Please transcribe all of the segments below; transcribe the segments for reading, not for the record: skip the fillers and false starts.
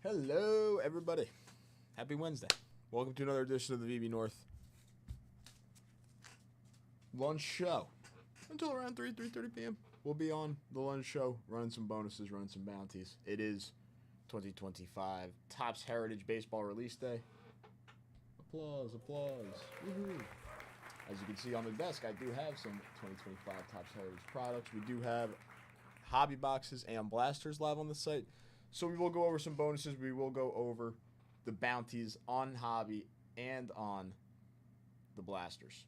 Hello, everybody. Happy Wednesday. Welcome to another edition of the VB North lunch show. Until around 3:30 p.m. We'll be on the lunch show, running some bonuses, running some bounties. It is 2025 Topps Heritage Baseball Release Day. Applause, applause. Woohoo. As you can see on the desk, I do have some 2025 Topps Heritage products. We do have hobby boxes and blasters live on the site. So we will go over some bonuses. We will go over the bounties on hobby and on the blasters.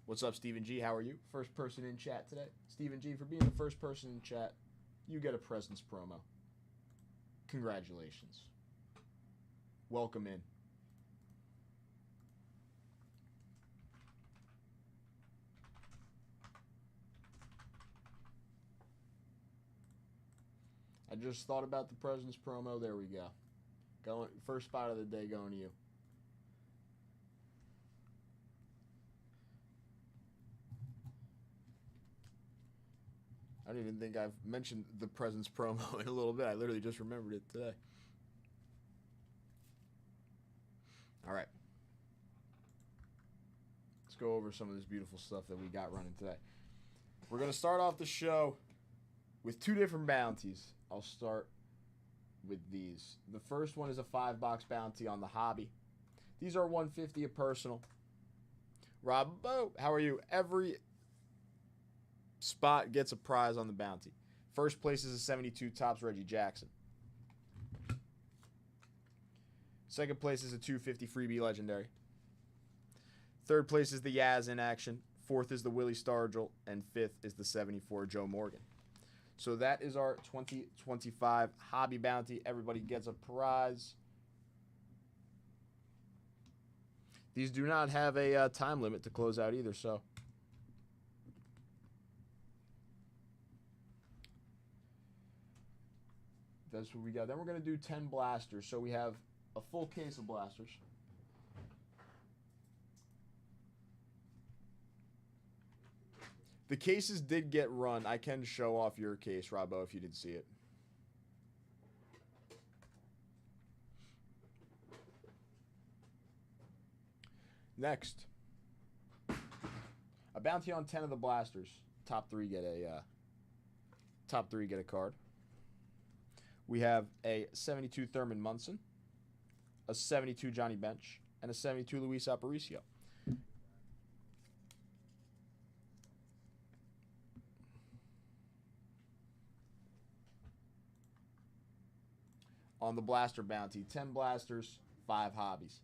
What's up, Stephen G? How are you? First person in chat today. Stephen G, for being the first person in chat, you get a presents promo. Congratulations. Welcome in. I just thought about the presents promo. There we go. Going first spot of the day going to you. I don't even think I've mentioned the presents promo in a little bit. I literally just remembered it today. All right. Let's go over some of this beautiful stuff that we got running today. We're going to start off the show with two different bounties. I'll start with these. The first one is a 5-box bounty on the hobby. These are $150 a personal. Rob, how are you? Every spot gets a prize on the bounty. First place is a 72 Topps Reggie Jackson. Second place is a 250 Freebie Legendary. Third place is the Yaz in action. Fourth is the Willie Stargell. And fifth is the 74 Joe Morgan. So that is our 2025 hobby bounty. Everybody gets a prize. These do not have a time limit to close out either, so. That's what we got. Then we're going to do 10 blasters. So we have a full case of blasters. The cases did get run. I can show off your case, Robbo, if you did see it. Next, a bounty on 10 of the blasters. Top three get a card. We have a 72 Thurman Munson, a 72 Johnny Bench, and a 72 Luis Aparicio. On the blaster bounty, 10 blasters, 5 hobbies.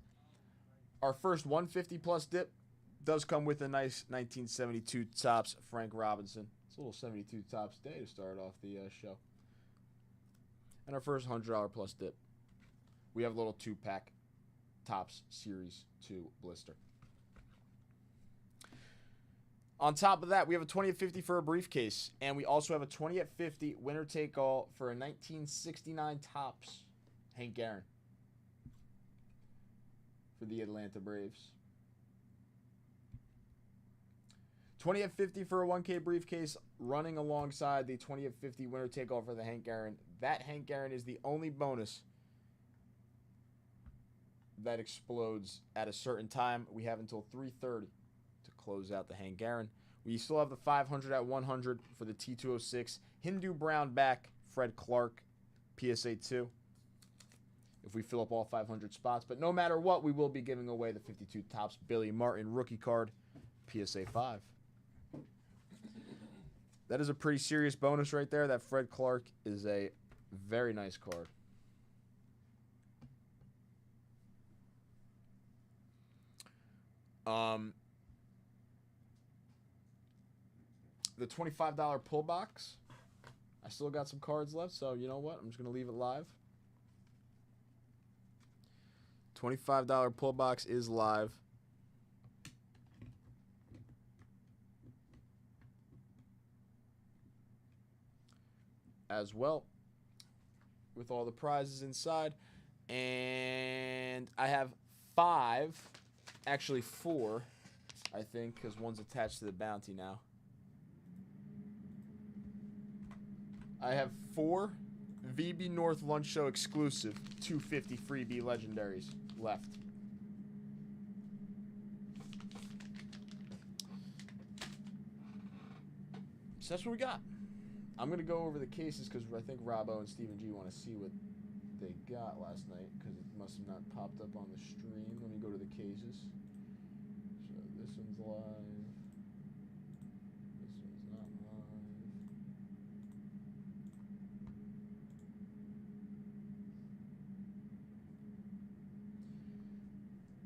Our first 150 plus dip does come with a nice 1972 Topps Frank Robinson. It's a little 72 Topps day to start off the show. And our first $100 plus dip, we have a little 2-pack Topps Series 2 blister. On top of that, we have a 20 at 50 for a briefcase. And we also have a 20 at 50 winner take all for a 1969 Topps Hank Aaron for the Atlanta Braves. 20 at 50 for a 1K briefcase running alongside the 20 at 50 winner take all for the Hank Aaron. That Hank Aaron is the only bonus that explodes at a certain time. We have until 3:30 to close out the Hank Aaron. We still have the 500 at 100 for the T206. Hindu Brown back, Fred Clark, PSA 2. If we fill up all 500 spots. But no matter what, we will be giving away the 52 Topps Billy Martin rookie card, PSA 5. That is a pretty serious bonus right there. That Fred Clark is a very nice card. The $25 pull box. I still got some cards left, so you know what? I'm just going to leave it live. $25 pull box is live. As well, with all the prizes inside. And I have 5, actually 4, I think, because one's attached to the bounty now. I have 4 VB North Lunch Show exclusive. 250 freebie legendaries left. So that's what we got. I'm going to go over the cases because I think Robbo and Stephen G want to see what they got last night because it must have not popped up on the stream. Let me go to the cases. So this one's live. This one's not live.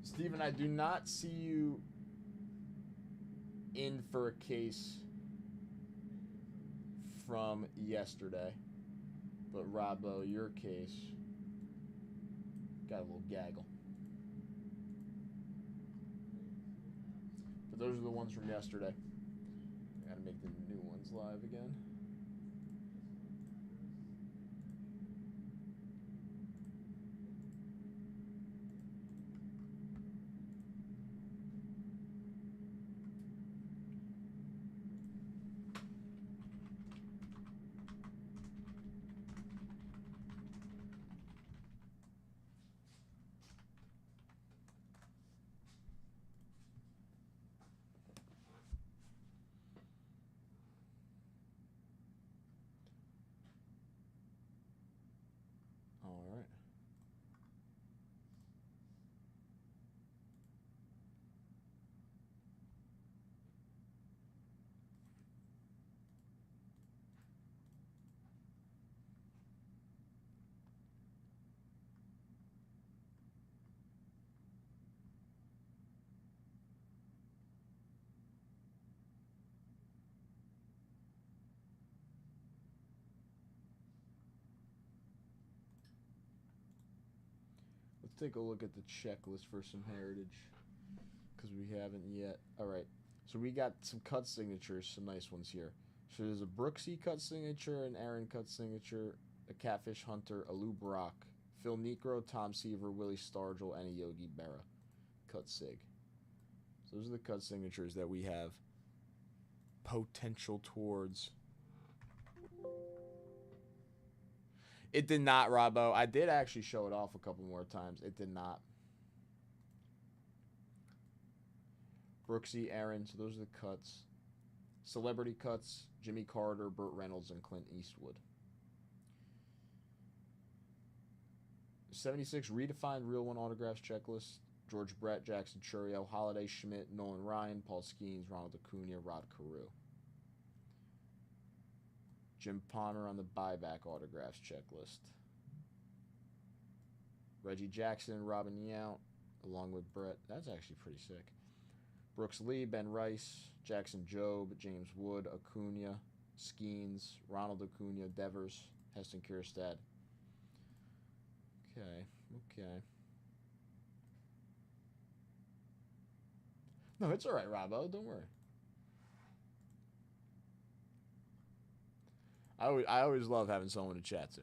Stephen, I do not see you in for a case from yesterday, but Robbo, your case got a little gaggle. But those are the ones from yesterday. I gotta make the new ones live again. All right. Let's take a look at the checklist for some heritage because we haven't yet. All right. So we got some cut signatures, some nice ones here. So there's a Brooksy cut signature, an Aaron cut signature, a Catfish Hunter, a Lou Brock, Phil Necro, Tom Seaver, Willie Stargell, and a Yogi Berra cut sig. So those are the cut signatures that we have potential towards. It did not, Robbo. I did actually show it off a couple more times. It did not. Brooksy, Aaron, so those are the cuts. Celebrity cuts, Jimmy Carter, Burt Reynolds, and Clint Eastwood. 76, redefined Real One autographs checklist. George Brett, Jackson Churio, Holiday Schmidt, Nolan Ryan, Paul Skeens, Ronald Acuna, Rod Carew. Jim Palmer on the buyback autographs checklist. Reggie Jackson, Robin Yount, along with Brett. That's actually pretty sick. Brooks Lee, Ben Rice, Jackson Jobe, James Wood, Acuna, Skeens, Ronald Acuna, Devers, Heston Kjerstad. Okay. No, it's all right, Robbo. Don't worry. I always love having someone to chat to.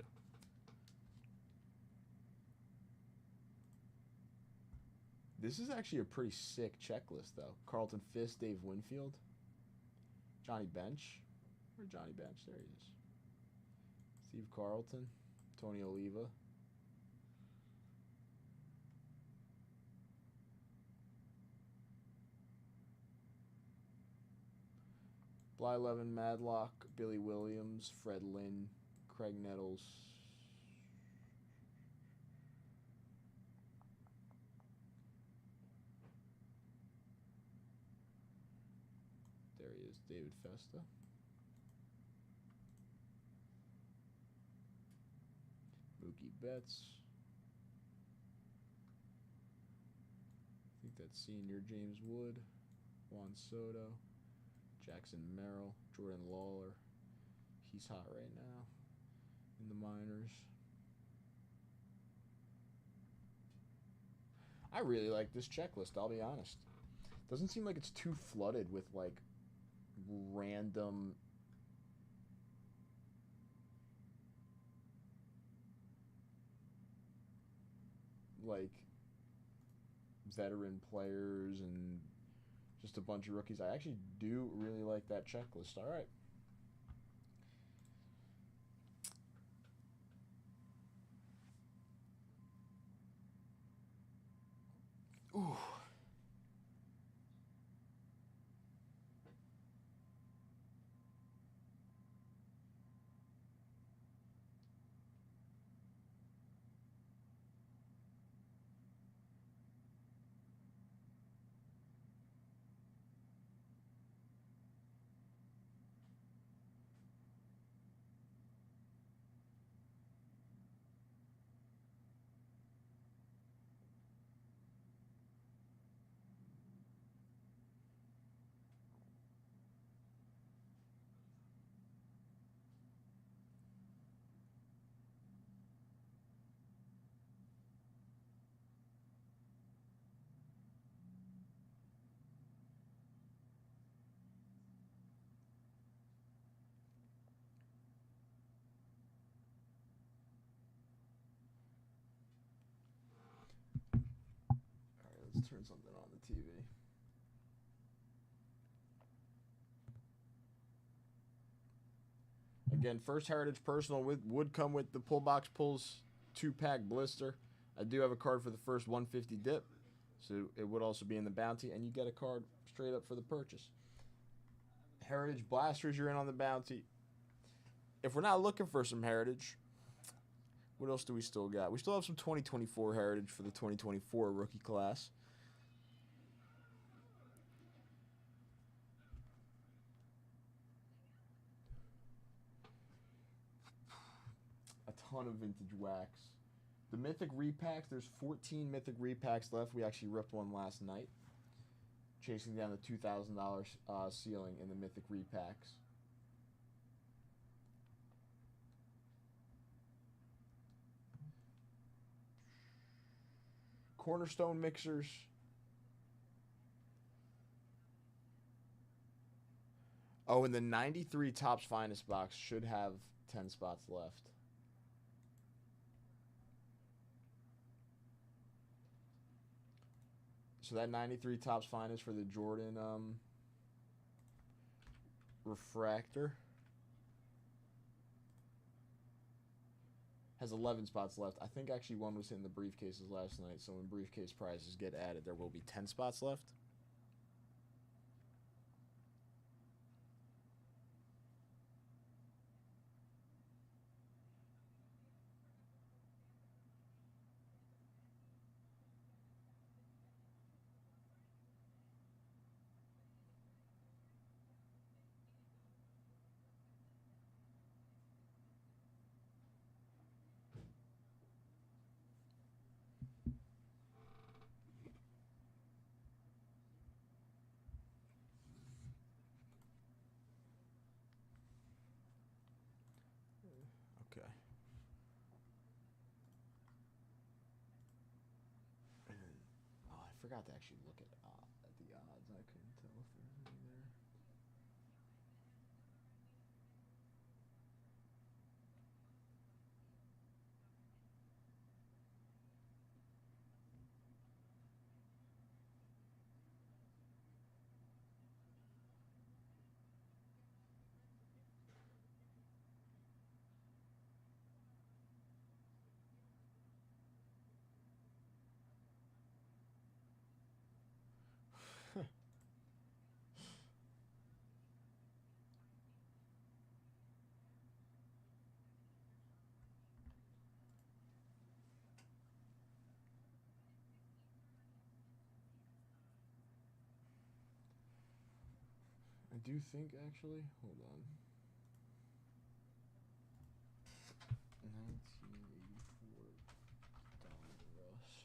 This is actually a pretty sick checklist, though. Carlton Fisk, Dave Winfield, Johnny Bench. Where's Johnny Bench? There he is. Steve Carlton, Tony Oliva. Bly Levin, Madlock, Billy Williams, Fred Lynn, Craig Nettles. There he is, David Festa. Mookie Betts. I think that's senior James Wood, Juan Soto. Jackson Merrill, Jordan Lawler. He's hot right now in the minors. I really like this checklist, I'll be honest. Doesn't seem like it's too flooded with like random like veteran players and just a bunch of rookies. I actually do really like that checklist. All right. turn something on the TV. Again, first Heritage Personal would come with the Pull Box Pulls 2-pack blister. I do have a card for the first 150 dip, so it would also be in the bounty, and you get a card straight up for the purchase. Heritage Blasters, you're in on the bounty. If we're not looking for some Heritage, what else do we still got? We still have some 2024 Heritage for the 2024 rookie class. A ton of vintage wax. The Mythic Repacks, there's 14 Mythic Repacks left. We actually ripped one last night. Chasing down the $2,000 ceiling in the Mythic Repacks. Cornerstone Mixers. Oh, and the 93 Topps Finest box should have 10 spots left. So that 93 Topps Finest for the Jordan refractor has 11 spots left. I think actually one was hitting the briefcases last night, so when briefcase prizes get added, there will be 10 spots left. Okay. Oh, I forgot to actually look at the odds. I couldn't tell if there was any there. I do think actually, hold on. 1984 Donruss.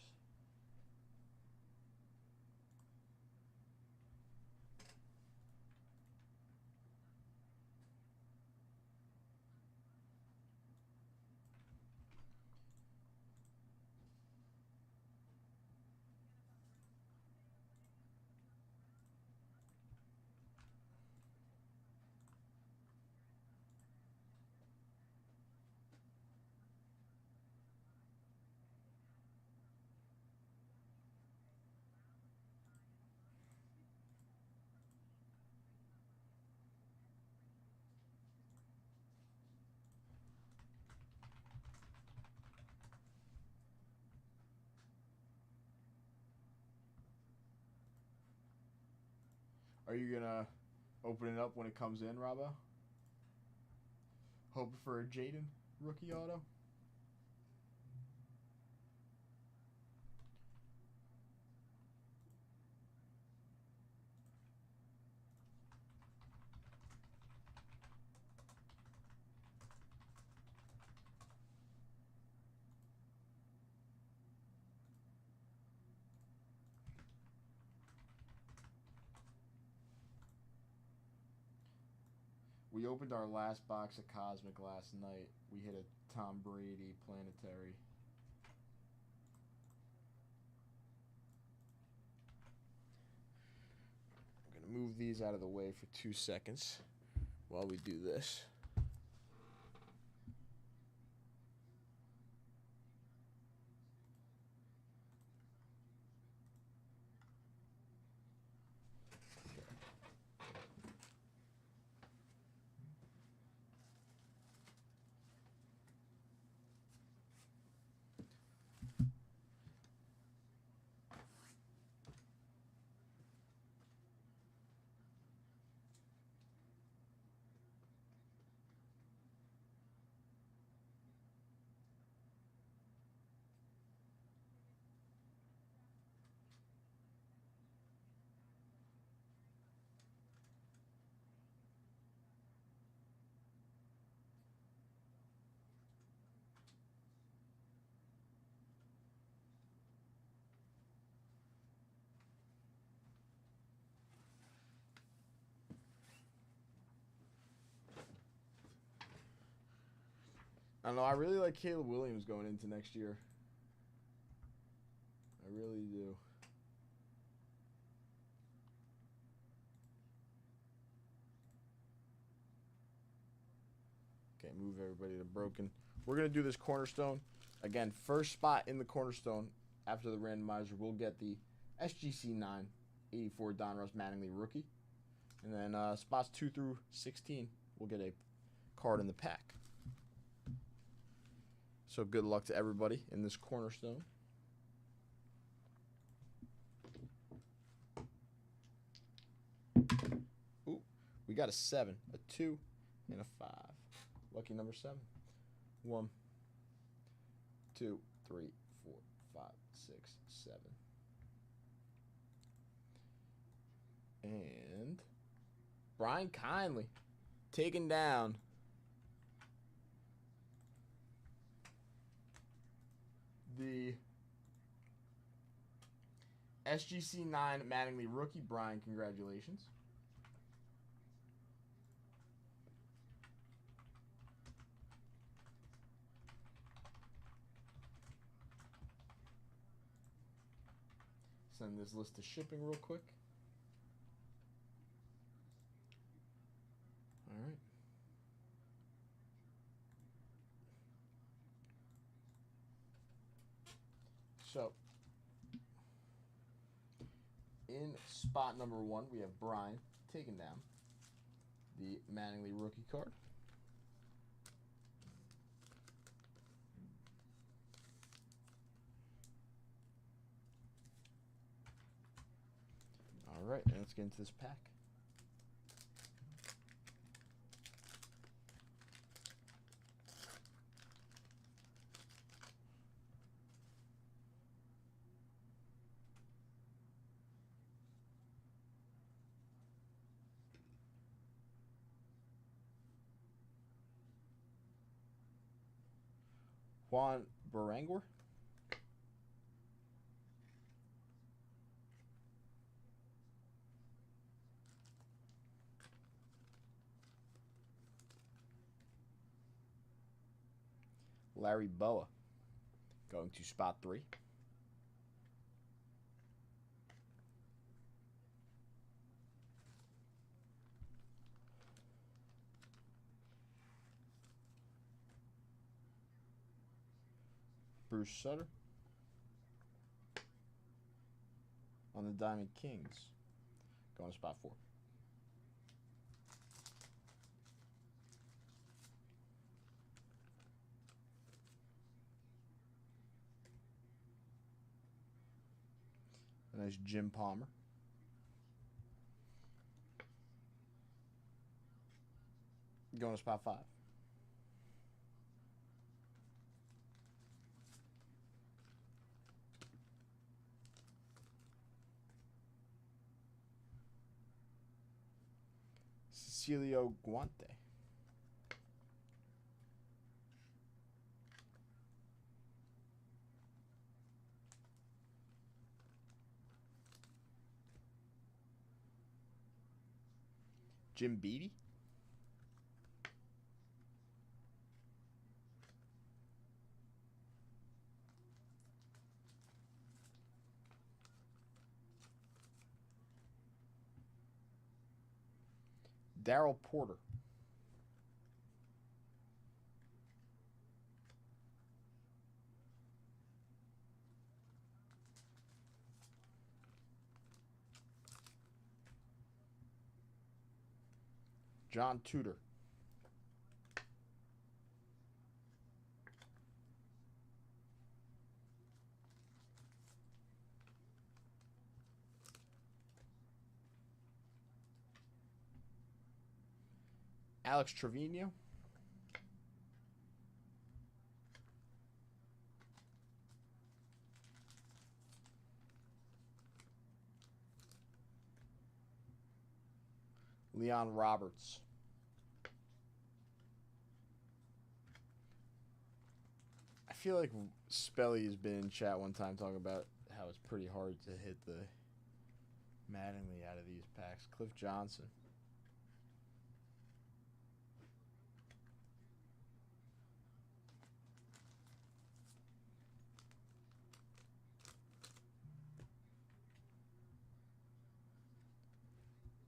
Are you gonna open it up when it comes in, Robbo? Hoping for a Jaden rookie auto? We opened our last box of Cosmic last night. We hit a Tom Brady planetary. I'm going to move these out of the way for 2 seconds while we do this. don't know. I really like Caleb Williams going into next year. I really do. Okay, move everybody to broken. We're going to do this cornerstone. Again, first spot in the cornerstone after the randomizer, we'll get the SGC 9 84 Donruss Mattingly rookie. And then spots 2 through 16, we'll get a card in the pack. So good luck to everybody in this cornerstone. Ooh, we got a 7, a 2, and a 5. Lucky number 7. 1, 2, 3, 4, 5, 6, 7. And Brian Kindly taking down the SGC 9 Mattingly rookie. Brian, congratulations. Send this list to shipping real quick. All right. So, in spot number 1, we have Brian taking down the Mattingly rookie card. All right, and let's get into this pack. Juan Barangor. Larry Boa going to spot 3. Bruce Sutter on the Diamond Kings going to spot 4. A nice Jim Palmer. Going to spot 5. Cecilio Guante. Jim Beattie. Darryl Porter. John Tudor. Alex Trevino. Leon Roberts. I feel like Spelly has been in chat one time talking about how it's pretty hard to hit the Mattingly out of these packs. Cliff Johnson.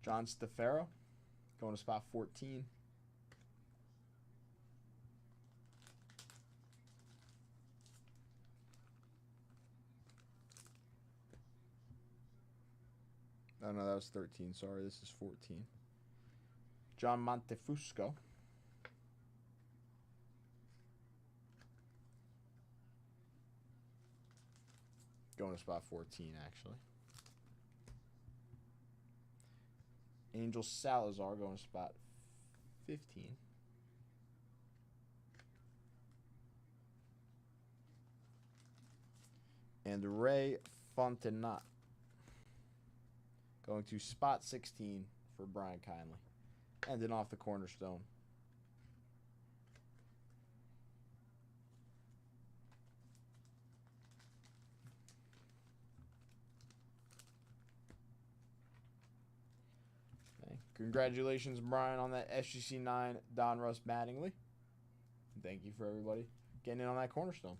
John Stefero going to spot 14. Oh, no, that was 13. Sorry, this is 14. John Montefusco. Going to spot 14, actually. Angel Salazar going to spot 15. And Ray Fontenot going to spot 16 for Brian Kindly. Ending off the cornerstone. Okay. Congratulations, Brian, on that SGC 9 Donruss Mattingly. Thank you for everybody getting in on that cornerstone.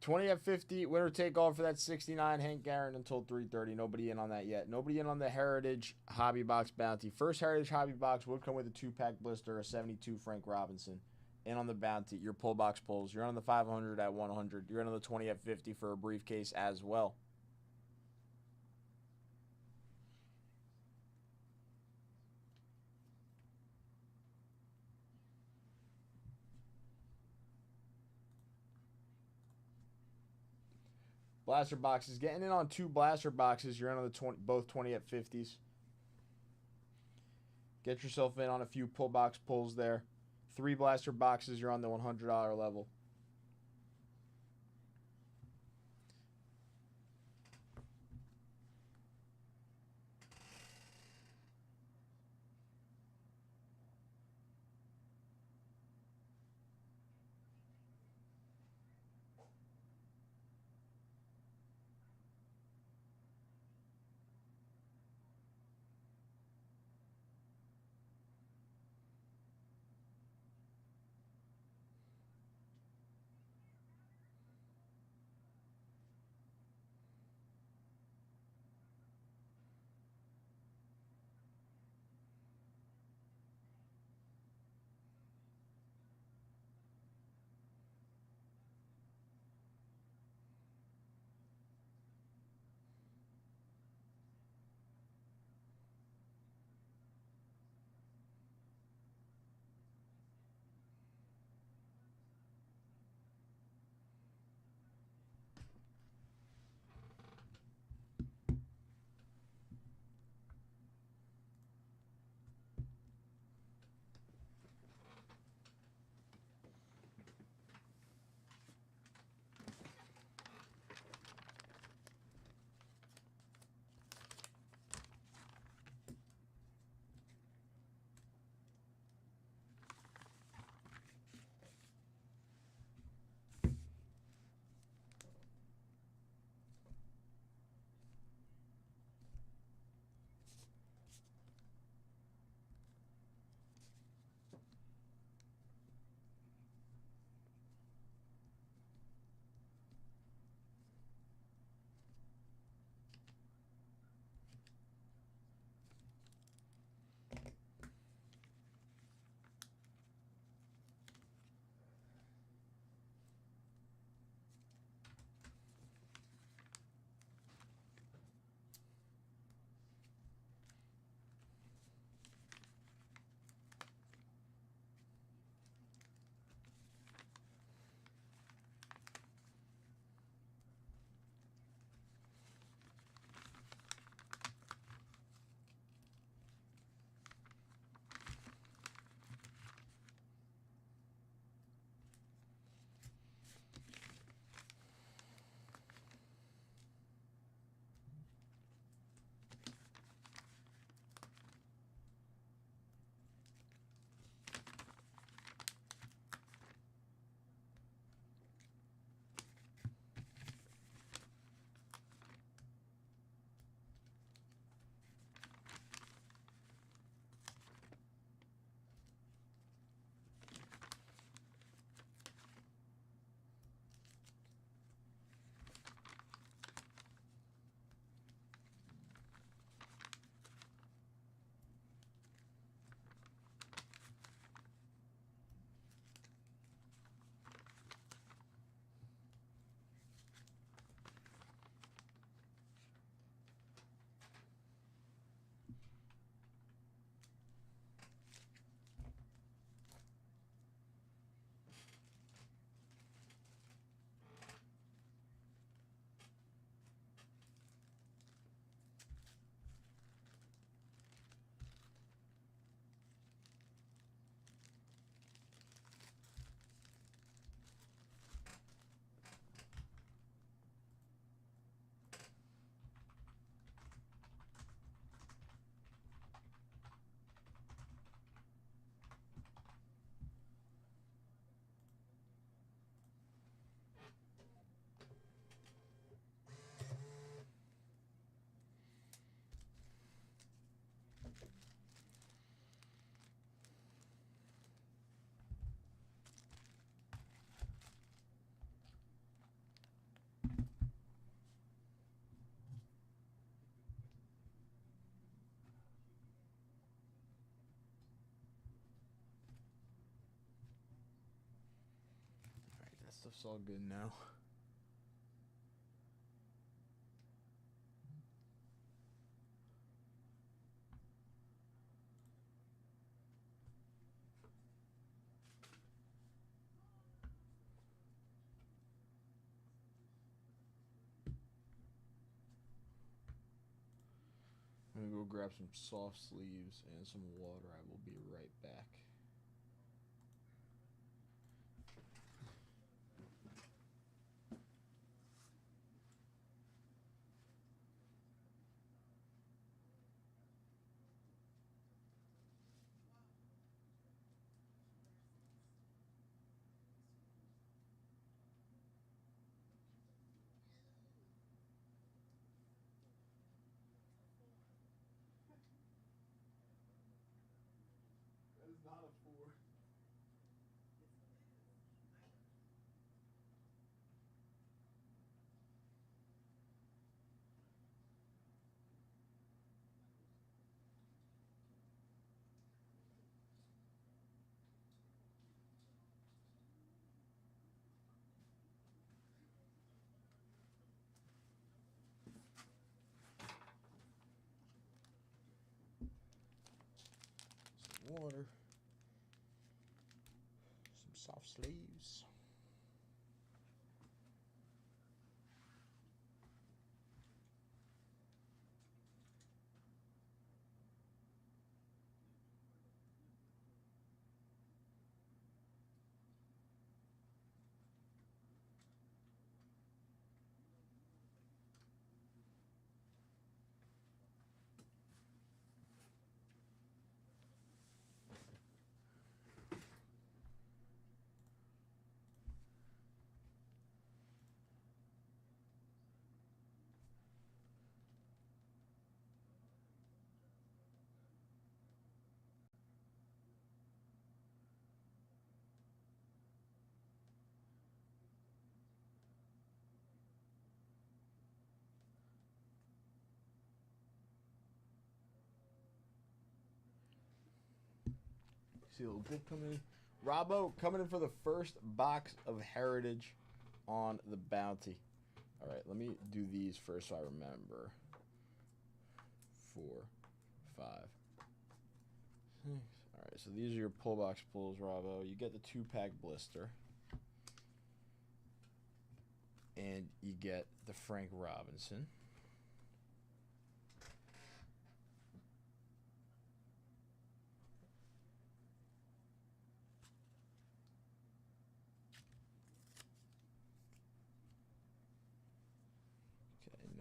$20 at 50, winner take all for that 69 Hank Aaron until 3:30. Nobody in on that yet. Nobody in on the Heritage Hobby Box Bounty. First Heritage Hobby Box would come with a 2-pack blister, a 72 Frank Robinson. In on the Bounty, your pull box pulls. You're on the 500 at 100. You're in on the 20 at 50 for a briefcase as well. Blaster boxes. Getting in on 2 blaster boxes. You're in on the both 20 at 50s. Get yourself in on a few pull box pulls there. 3 blaster boxes. You're on the $100 level. Stuff's all good now. I'm gonna go grab some soft sleeves and some water. I will be right back. That is not a 4. Some water. Some soft sleeves. See a little dip coming in. Robbo coming in for the first box of Heritage on the Bounty. All right, let me do these first so I remember. 4, 5, 6. All right, so these are your pull box pulls, Robbo. You get the 2-pack blister. And you get the Frank Robinson.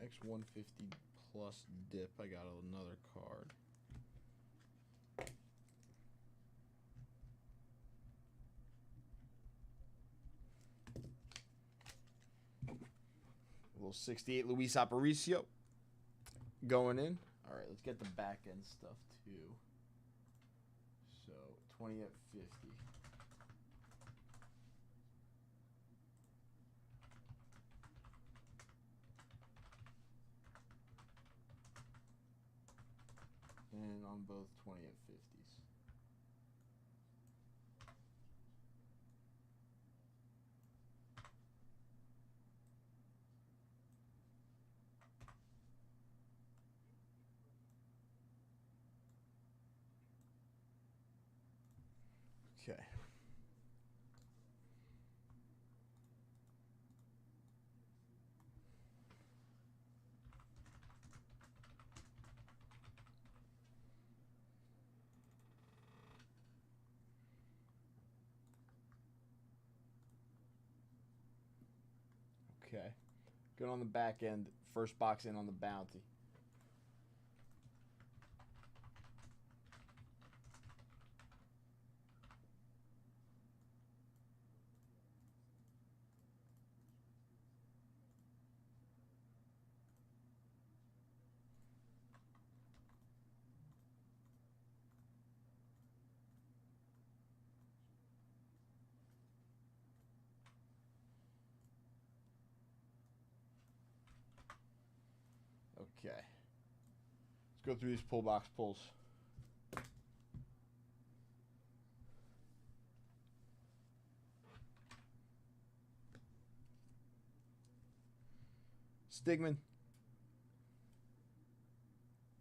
Next 150 plus dip, I got another card. A little 68 Luis Aparicio going in. All right, let's get the back end stuff too. So 20 at 50. And on both 20 at 50s. Okay. Okay. Good on the back end. First box in on the Bounty. Okay. Let's go through these pull box pulls. Stigman,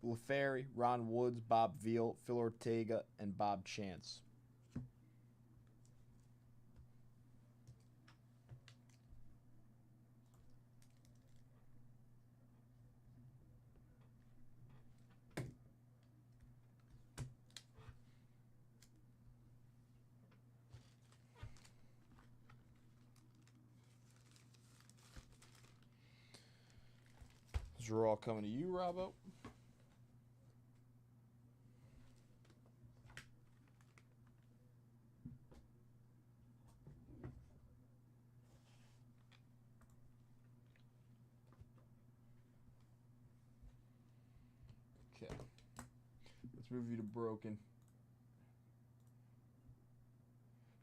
LaFerry, Ron Woods, Bob Veal, Phil Ortega, and Bob Chance. These are all coming to you, Robbo. Okay. Let's move you to broken.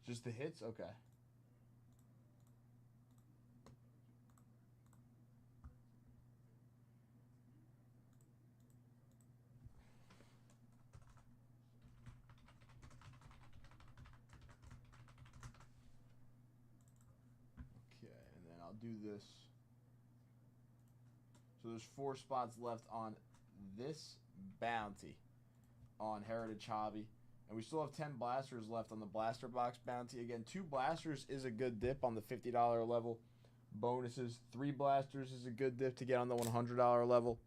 Just the hits? Okay. Okay, and then I'll do this. So there's 4 spots left on this bounty on Heritage Hobby. And we still have 10 blasters left on the blaster box bounty. Again, 2 blasters is a good dip on the $50 level. Bonuses, 3 blasters is a good dip to get on the $100 level.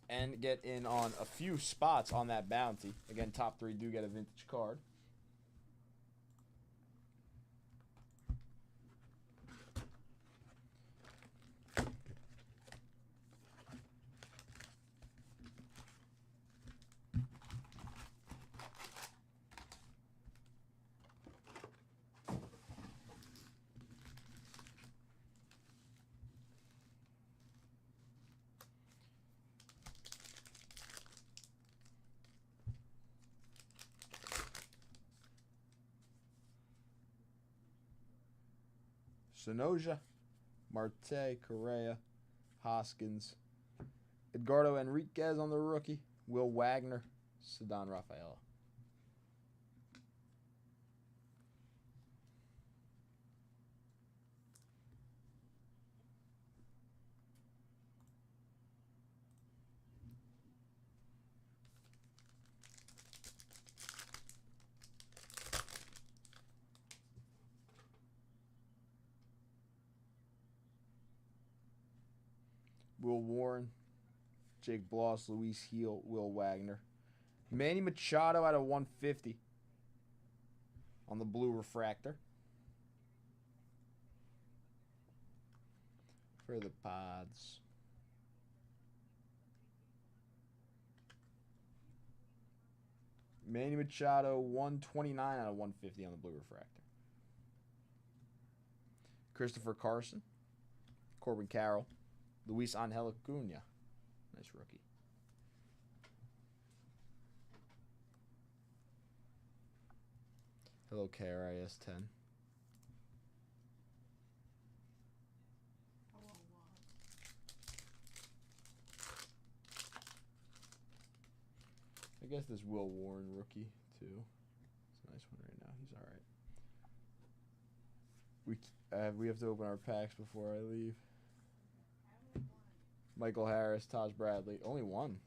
And get in on a few spots on that bounty. Again, top 3 do get a vintage card. Sonoja, Marte, Correa, Hoskins, Edgardo Enriquez on the rookie, Will Wagner, Ceddanne Rafaela. Will Warren, Jake Bloss, Luis Heel, Will Wagner. Manny Machado out of 150 on the blue refractor. For the Pods. Manny Machado, 129 out of 150 on the blue refractor. Christopher Carson, Corbin Carroll, Luis Angel Acuna. Nice rookie. Hello, KRIS10. I guess this Will Warren rookie, too. It's a nice one right now. He's all right. We have to open our packs before I leave. Michael Harris, Taj Bradley. Only one.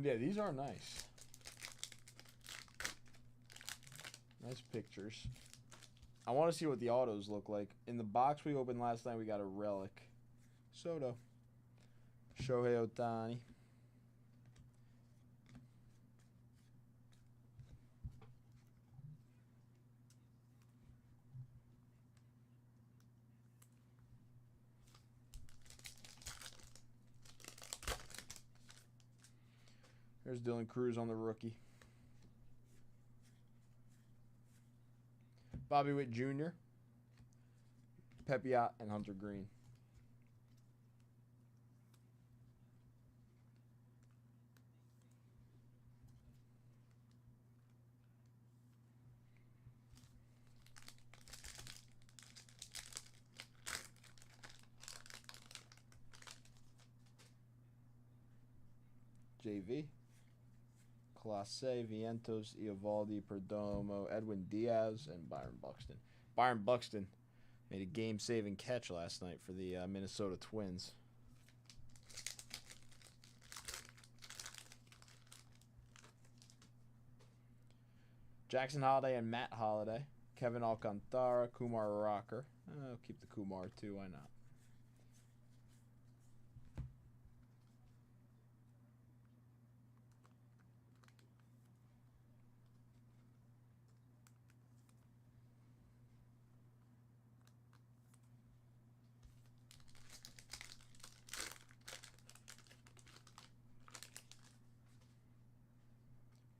Yeah, these are nice. Nice pictures. I want to see what the autos look like. In the box we opened last night, we got a relic. Soto. Shohei Ohtani. There's Dylan Cruz on the rookie. Bobby Witt Jr. Pepiot, and Hunter Green. JV. Clase, Vientos, Eovaldi, Perdomo, Edwin Diaz, and Byron Buxton. Byron Buxton made a game-saving catch last night for the Minnesota Twins. Jackson Holiday and Matt Holiday. Kevin Alcantara, Kumar Rocker. I'll keep the Kumar too, why not?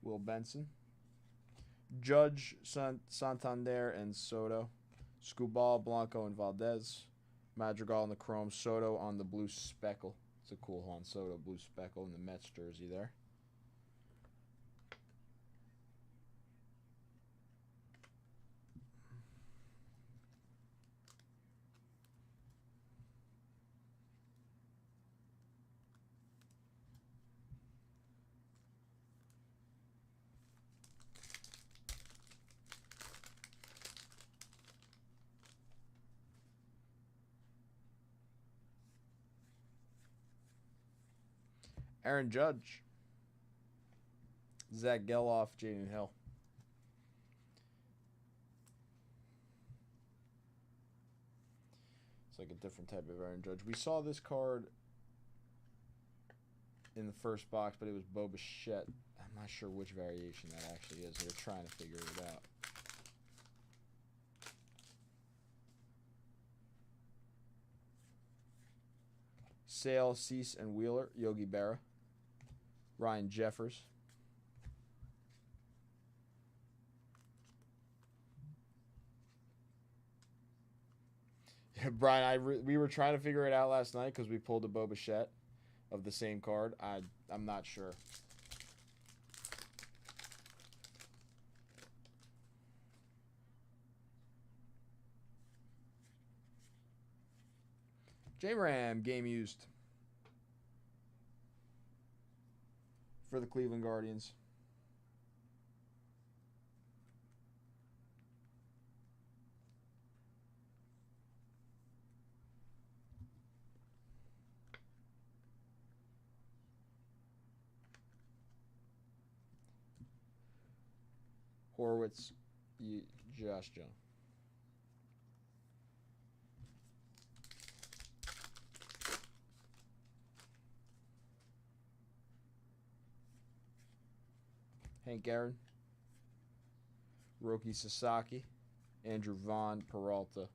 Will Benson. Judge, Santander, and Soto. Scubal, Blanco, and Valdez. Madrigal on the chrome. Soto on the blue speckle. It's a cool Juan Soto blue speckle in the Mets jersey there. Aaron Judge. Zach Geloff, Jaden Hill. It's like a different type of Aaron Judge. We saw this card in the first box, but it was Bo Bichette. I'm not sure which variation that actually is. They're trying to figure it out. Sale, Cease, and Wheeler, Yogi Berra. Ryan Jeffers. Yeah, Brian, we were trying to figure it out last night because we pulled a Bo Bichette of the same card. I'm not sure. J-Ram, game used for the Cleveland Guardians. Horwitz, Josh Jones. Hank Aaron, Roki Sasaki, Andrew Vaughn, Peralta.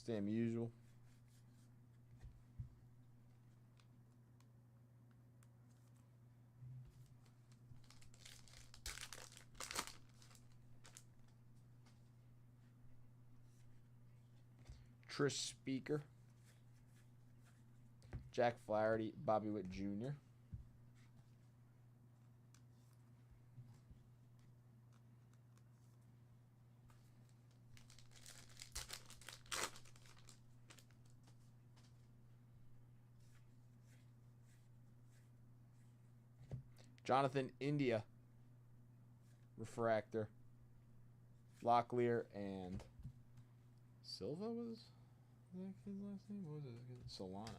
Same usual. Trish Speaker. Jack Flaherty, Bobby Witt Jr. Jonathan India, Refractor. Locklear and Silva was that his last name? What was it? Solano.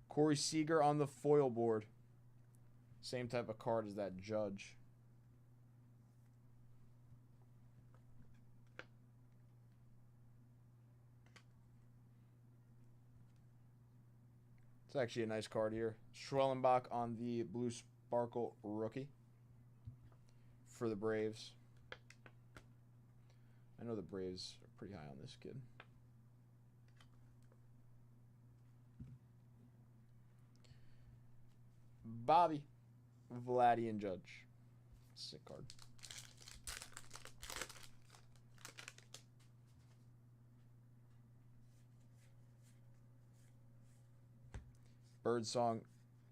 Corey Seager on the foil board. Same type of card as that Judge. It's actually a nice card here. Schwellenbach on the blue sparkle rookie for the Braves. I know the Braves are pretty high on this kid. Bobby, Vladdy, and Judge. Sick card. Birdsong,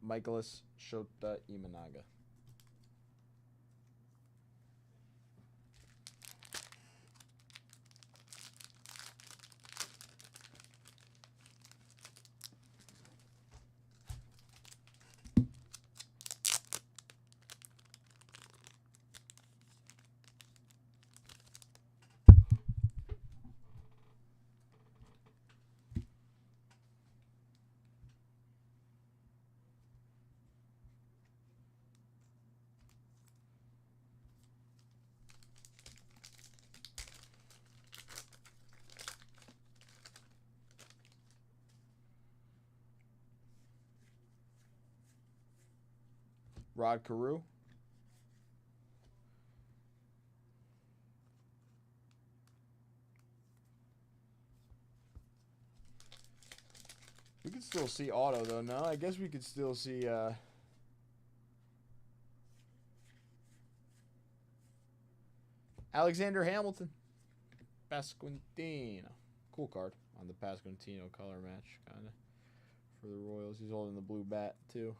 Michaelis Shota Imanaga. Rod Carew. We could still see auto, though, no? I guess we could still see, Alexander Hamilton. Pasquantino. Cool card on the Pasquantino color match, kind of, for the Royals. He's holding the blue bat, too.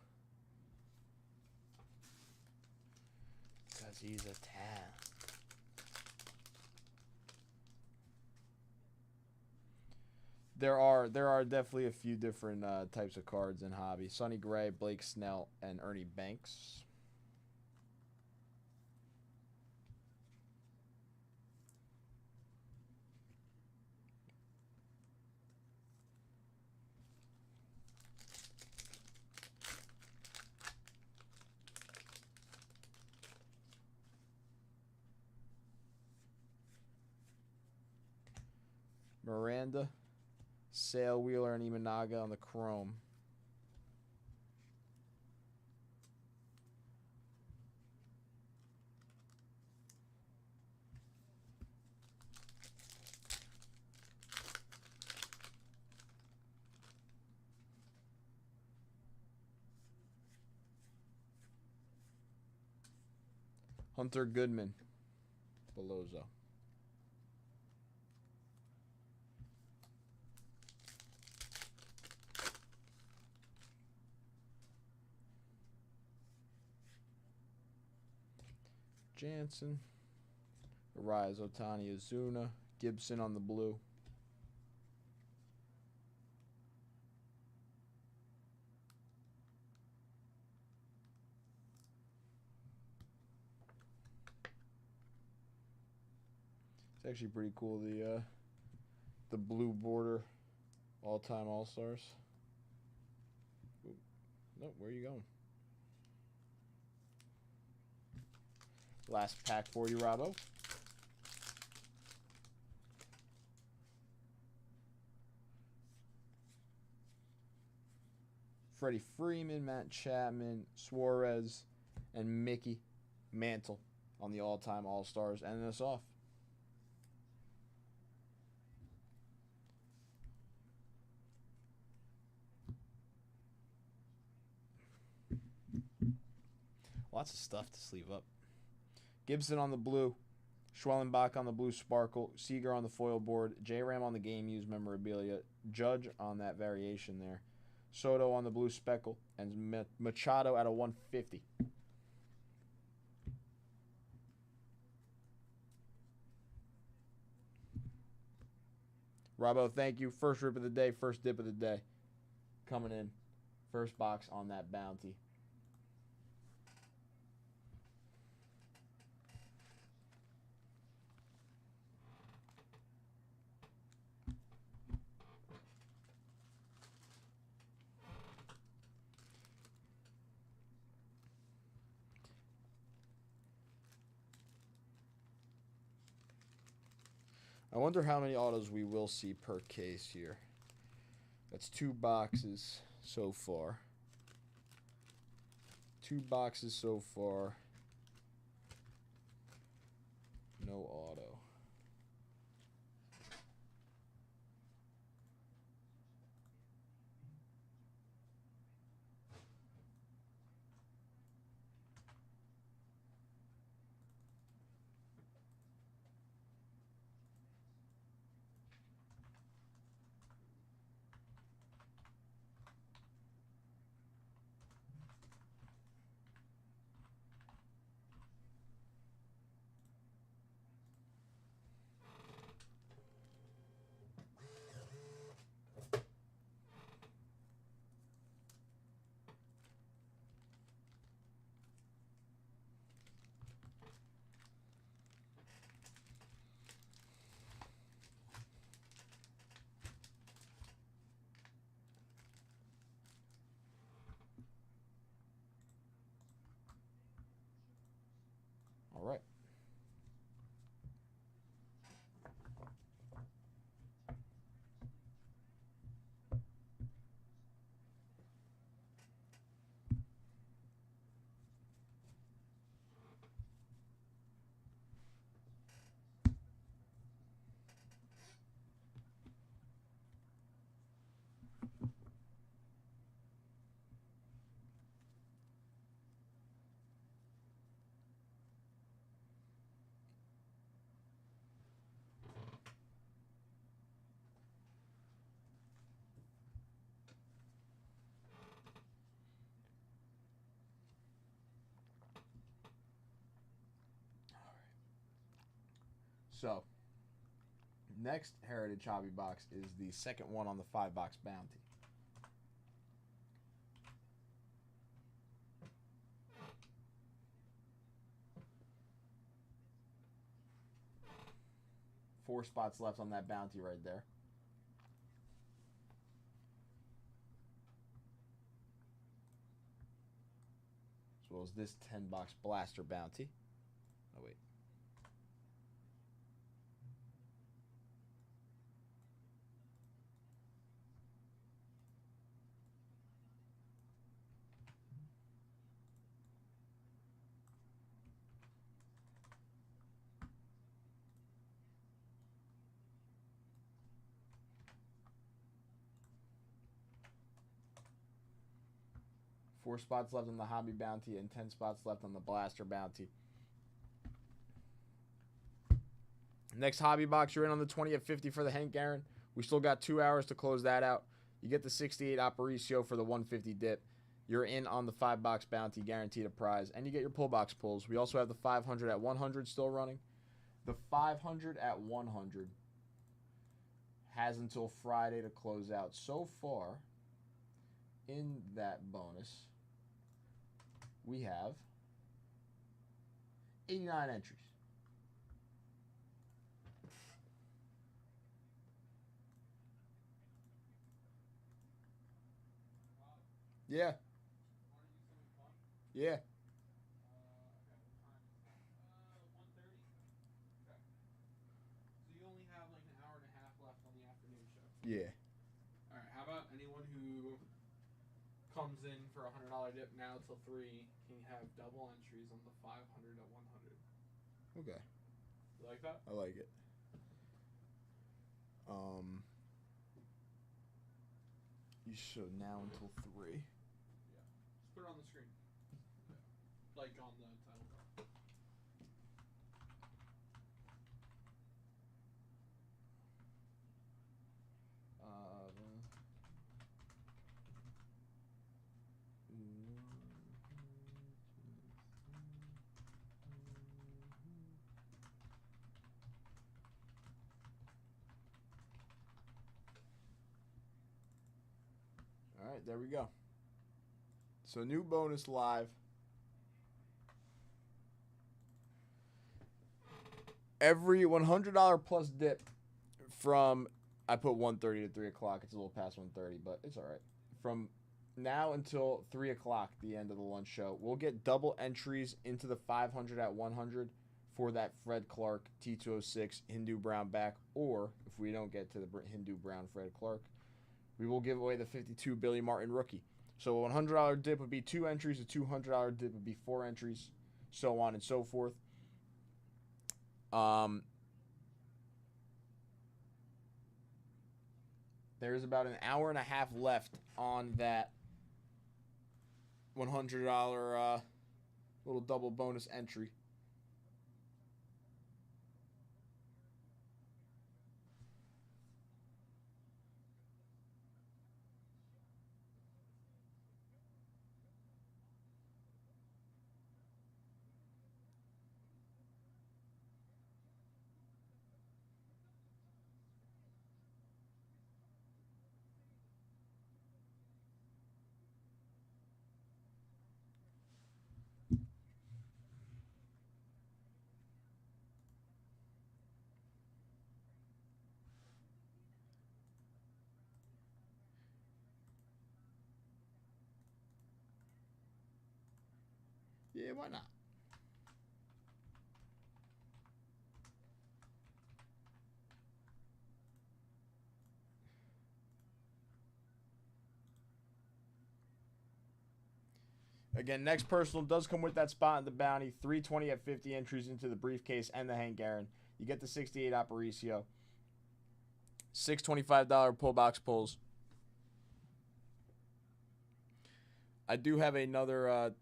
Because he's a tad. There are definitely a few different types of cards in hobby. Sonny Gray, Blake Snell, and Ernie Banks. Miranda, Sale, Wheeler, and Imanaga on the chrome. Hunter Goodman, Belozo. Jansen, Arise, Otani, Azuna, Gibson on the blue. It's actually pretty cool, the blue border all-time All-Stars. Nope, where are you going? Last pack for you, Robbo. Freddie Freeman, Matt Chapman, Suarez, and Mickey Mantle on the all-time All-Stars, ending us off. Lots of stuff to sleeve up. Gibson on the blue, Schwellenbach on the blue sparkle, Seager on the foil board, J-Ram on the game used memorabilia, Judge on that variation there, Soto on the blue speckle, and Machado at a 150. Robbo, thank you. First rip of the day, first dip of the day. Coming in. First box on that bounty. I wonder how many autos we will see per case here. That's 2 boxes. so far. 2 boxes so far. No auto. All right. So, next Heritage Hobby Box is the second one on the 5-box bounty. Four spots left on that bounty right there. As well as this 10-box blaster bounty. Oh, wait. Four spots left on the hobby bounty and 10 spots left on the blaster bounty. Next hobby box, you're in on the 20 at 50 for the Hank Aaron. We still got 2 hours to close that out. You get the 68 Aparicio for the 150 dip. You're in on the 5-box bounty, guaranteed a prize. And you get your pull box pulls. We also have the 500 at 100 still running. The 500 at 100 has until Friday to close out. So far, in that bonus, we have 89 entries. Yeah. Yeah. So you only have like an hour and a half left on the afternoon show. Yeah. All right. How about anyone who comes in for $100 dip now till 3 can have double entries on the 500 at 100? Okay. You like that? I like it. So now until 3. Yeah. Just put it on the screen. Yeah. Like on the title card. All right, there we go. So new bonus live. Every $100 plus dip from, I put 1:30 to 3 o'clock. It's a little past 1:30, but it's all right. From now until 3 o'clock, the end of the lunch show, we'll get double entries into the 500 at 100 for that Fred Clark T206 Hindu Brown back. Or if we don't get to the Hindu Brown Fred Clark, we will give away the 52 Billy Martin rookie. So a $100 dip would be 2 entries, a $200 dip would be 4 entries, so on and so forth. There's about an hour and a half left on that $100 little double bonus entry. Yeah, why not? Again, next personal does come with that spot in the bounty. 320 at 50 entries into the briefcase and the Hank Aaron. You get the 68 Aparicio. $625 pull box pulls. I do have another,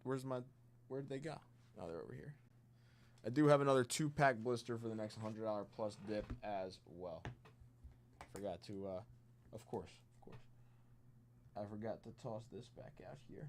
where'd they go? Oh, they're over here. I do have another 2-pack blister for the next $100 plus dip as well. Forgot to, of course. I forgot to toss this back out here.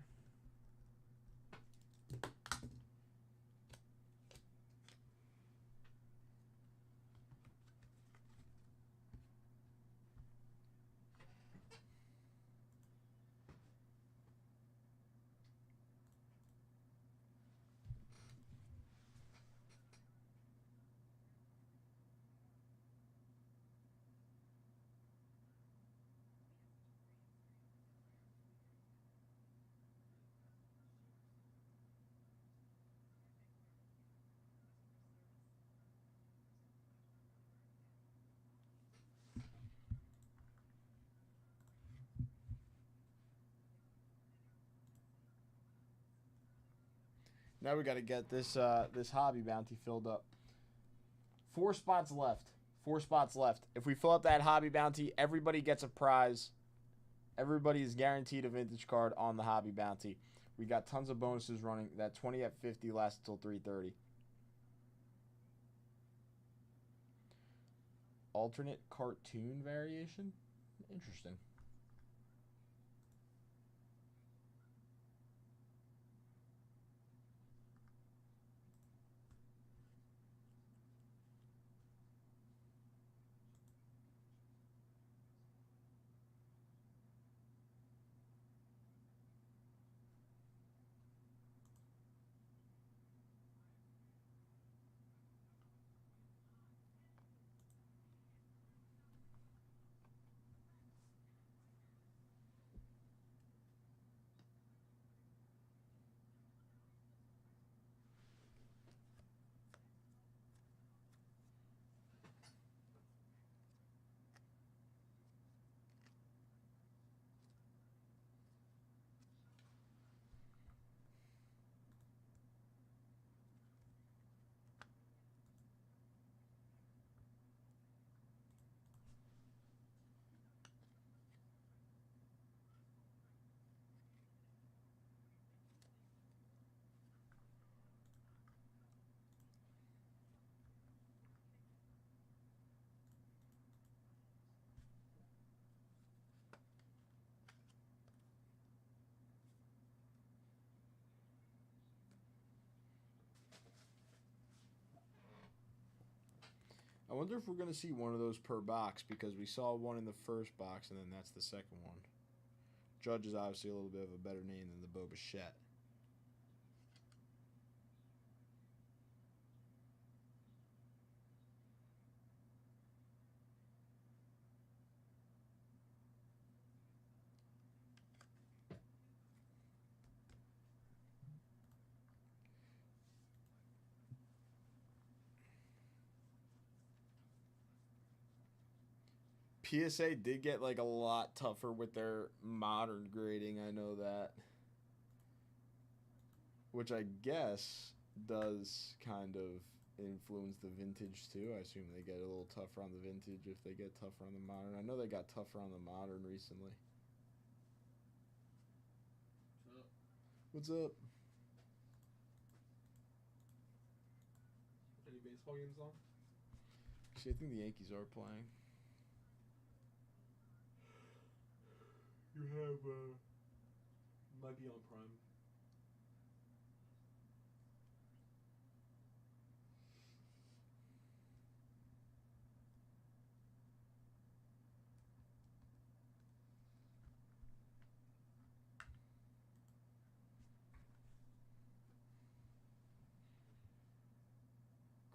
Now we got to get this this hobby bounty filled up. 4 spots left. 4 spots left. If we fill up that hobby bounty, everybody gets a prize. Everybody is guaranteed a vintage card on the hobby bounty. We got tons of bonuses running. That 20 at 50 lasts until 3:30. Alternate cartoon variation? Interesting. I wonder if we're going to see one of those per box, because we saw one in the first box, and then that's the second one. Judge is obviously a little bit of a better name than the Bo Bichette. PSA did get like a lot tougher with their modern grading. I know that, which I guess does kind of influence the vintage too. I assume they get a little tougher on the vintage if they get tougher on the modern. I know they got tougher on the modern recently. What's up? Any baseball games on? Actually, I think the Yankees are playing. You have might be on Prime.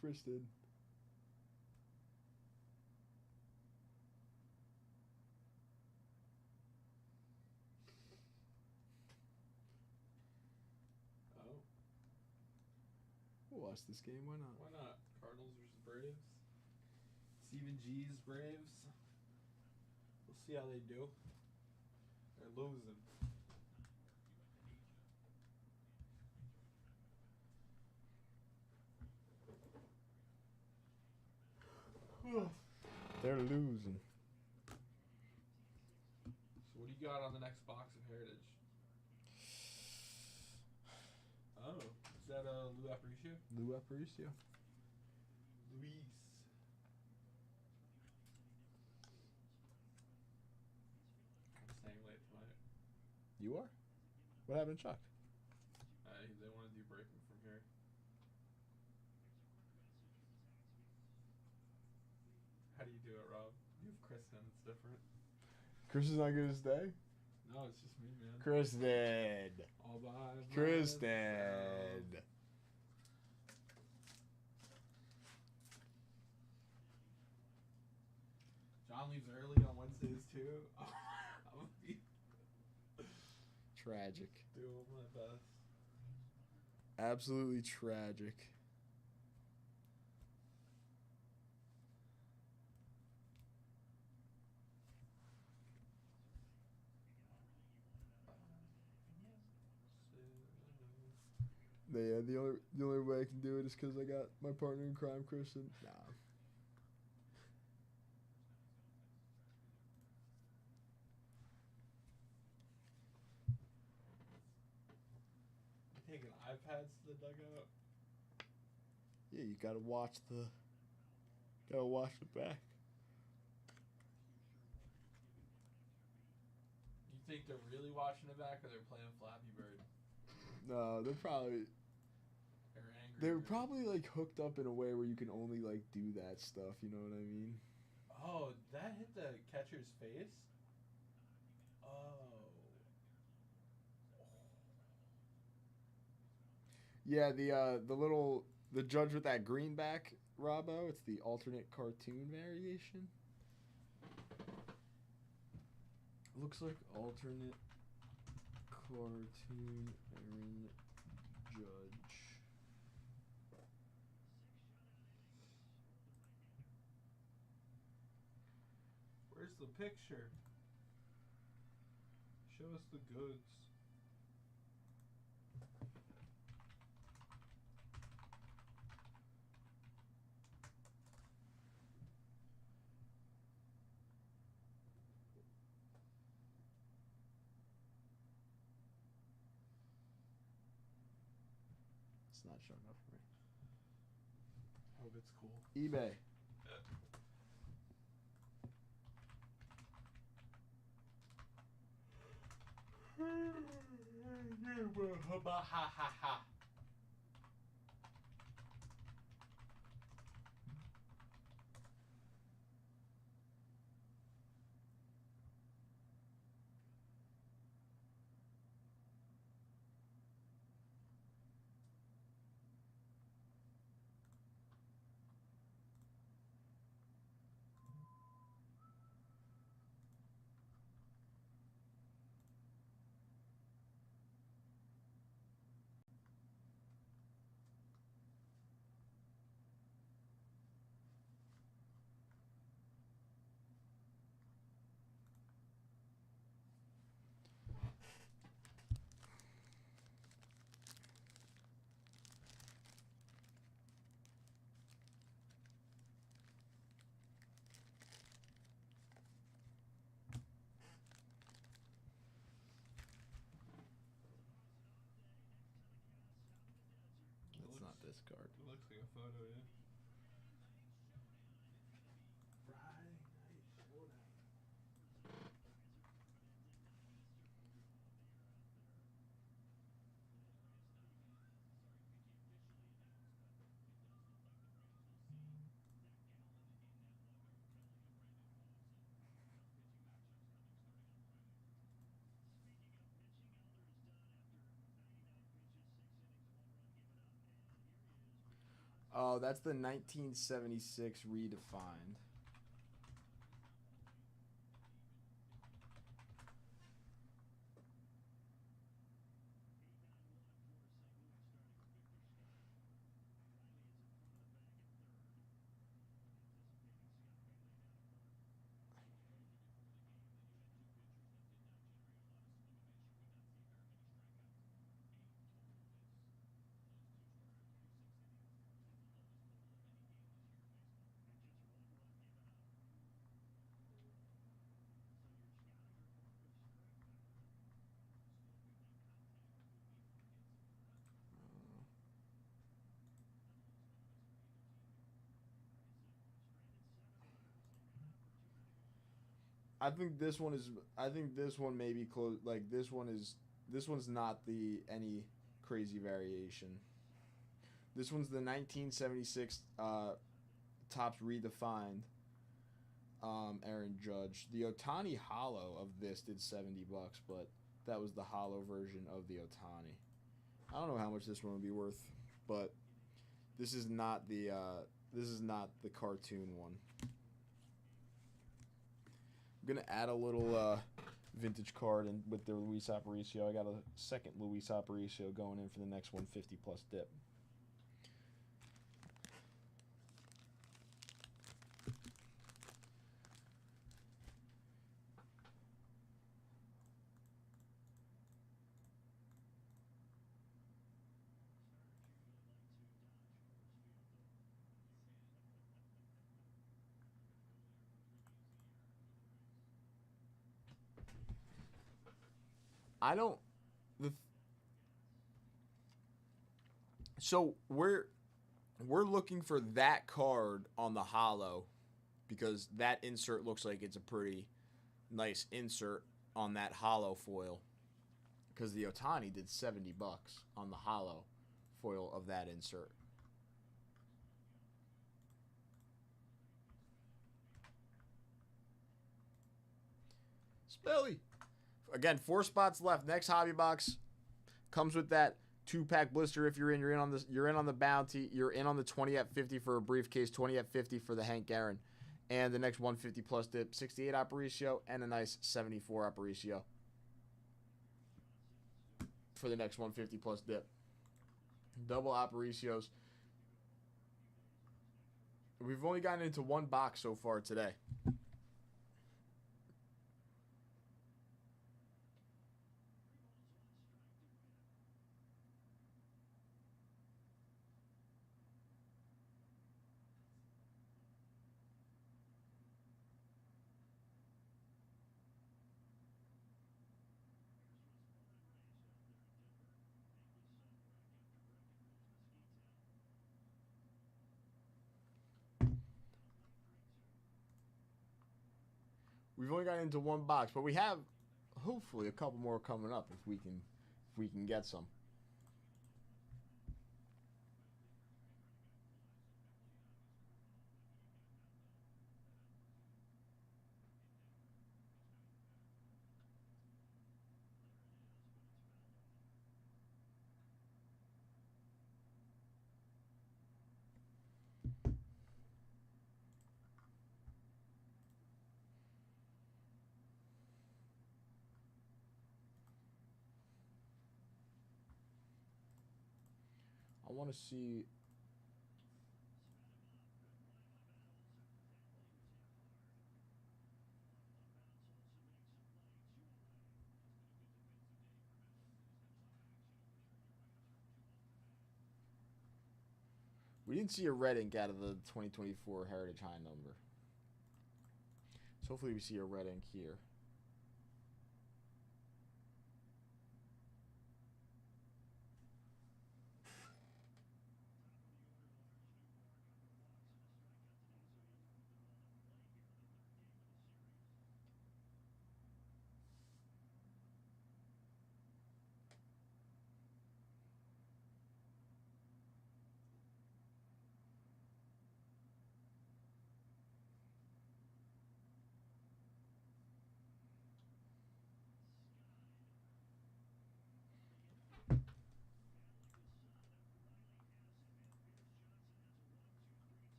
Chris did. Oh. We'll watch this game. Why not? Why not? Cardinals versus Braves. Stephen G's Braves. We'll see how they do. They're losing. They're losing. So what do you got on the next box of Heritage? Oh, is that Lou Aparicio? Lou Aparicio. Luis. I'm staying late tonight. You are? What happened to Chuck? They want to do breaking from here. How do you do it, Rob? You have Kristen. It's different. Chris is not gonna stay? No, it's just me, man. Kristen. All by Kristen. myself. John leaves early on Wednesdays too. I'm gonna be Tragic. doing my best. Absolutely tragic. Yeah, the only way I can do it is because I got my partner in crime, Kristen. Nah. You taking iPads to the dugout? Yeah, you gotta watch the back. You think they're really watching it back, or they're playing Flappy Bird? No, they're probably Or Angry they're Bird? probably like hooked up in a way where you can only like do that stuff. You know what I mean? Oh, that hit the catcher's face? Oh. Yeah, the judge with that greenback, Robbo. It's the alternate cartoon variation. Looks like alternate cartoon Aaron Judge. Where's the picture? Show us the goods. It's not showing up for me. Hope it's cool. eBay. Ha ha ha. this card. It looks like a photo, yeah. Friday night showdown. Oh, that's the 1976 redefined. I think this one is. I think this one may be close. Like this one is. This one's not the any crazy variation. This one's the 1976 tops redefined. Aaron Judge. The Otani Hollow of this did $70, but that was the hollow version of the Otani. I don't know how much this one would be worth, but this is not the cartoon one. I'm gonna add a little vintage card and with the Luis Aparicio. I got a second Luis Aparicio going in for the next 150 plus dip. I don't. So we're looking for that card on the hollow because that insert looks like it's a pretty nice insert on that hollow foil. Because the Otani did $70 on the hollow foil of that insert. Spelly. Again, 4 spots left. Next hobby box comes with that 2-pack blister. If you're in on this. You're in on the bounty. You're in on the 20 at 50 for a briefcase. 20 at 50 for the Hank Aaron, and the next 150 plus dip. 68 Aparicio and a nice 74 Aparicio for the next 150 plus dip. Double Aparicios. We've only gotten into one box so far today. We've only got into one box, but we have hopefully a couple more coming up if we can get some. I want to see. We didn't see a red ink out of the 2024 Heritage High number. So hopefully we see a red ink here.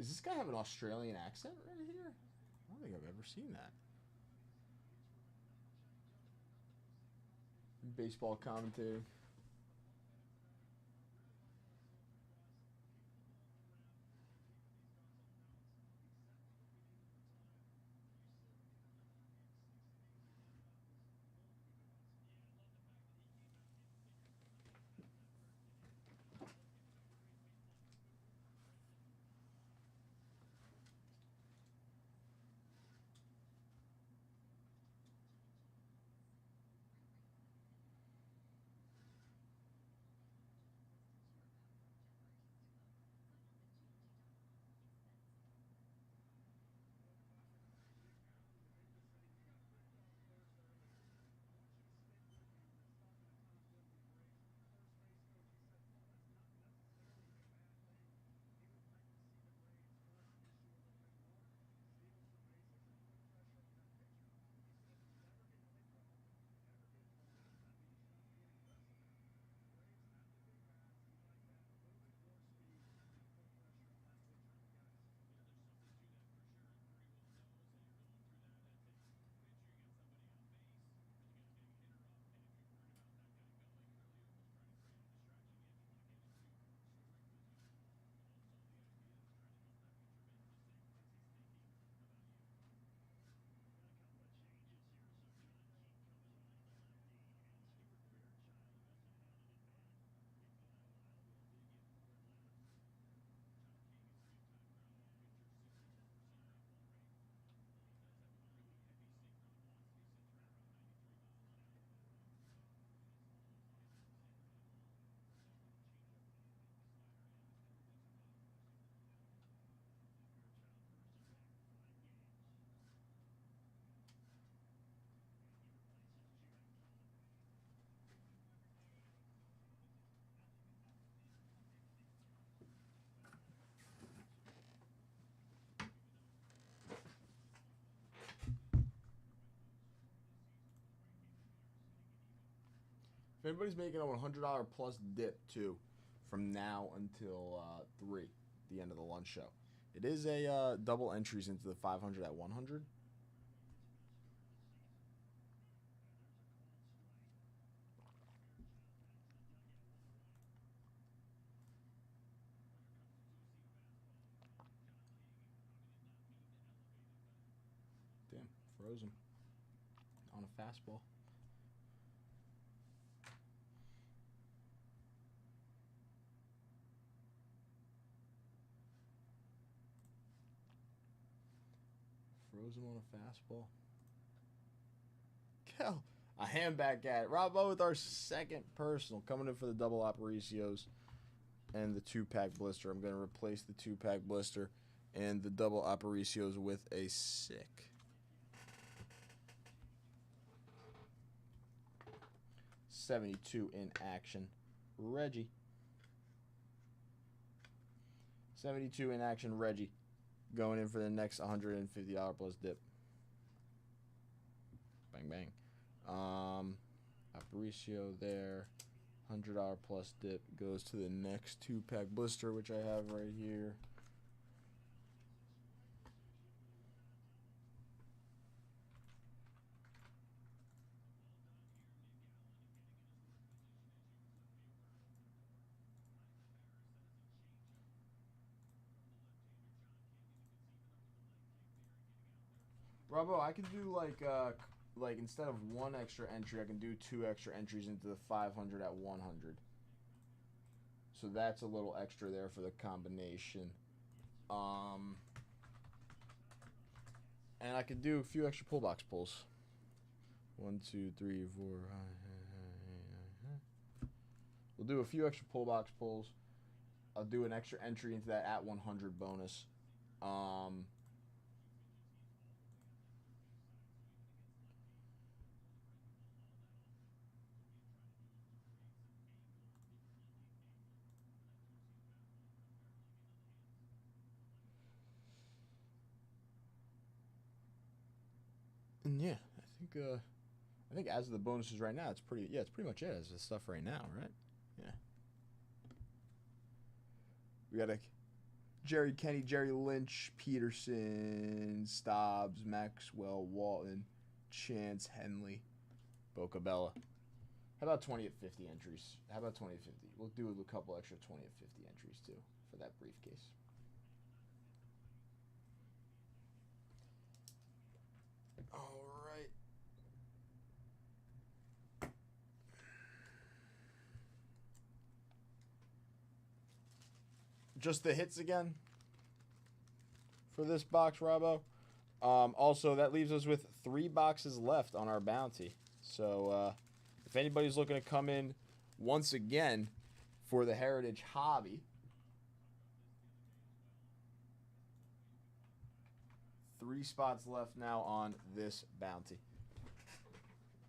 Does this guy have an Australian accent right here? I don't think I've ever seen that. Baseball commentator. If anybody's making a $100 plus dip too, from now until 3, the end of the lunch show, it is a double entries into the 500 at 100. Damn, froze him on a fastball. Froze him on a fastball. Kel, a handback at Robo with our second personal coming in for the double Aparicios and the 2-pack blister. I'm going to replace the 2-pack blister and the double Aparicios with a sick. $72 in action, Reggie. 72 in action, Reggie. Going in for the next $150 plus dip. Bang, bang. Aparicio there. $100 plus dip goes to the next 2-pack blister, which I have right here. Robo, I can do like instead of 1 extra entry, I can do 2 extra entries into the 500 at 100. So that's a little extra there for the combination. And I could do a few extra pull box pulls. 1, 2, 3, 4. We'll do a few extra pull box pulls. I'll do an extra entry into that at 100 bonus. And yeah, I think as of the bonuses right now, it's pretty much it as the stuff right now, right? Yeah. We got a Jerry Kenny, Jerry Lynch, Peterson, Stobbs, Maxwell, Walton, Chance, Henley, Bocabella. How about 20 at 50 entries? How about 20 at 50? We'll do a couple extra 20 at 50 entries, too, for that briefcase. All right. Just the hits again for this box, Robbo. Also, that leaves us with 3 boxes left on our bounty. So, if anybody's looking to come in once again for the Heritage Hobby, 3 spots left now on this bounty.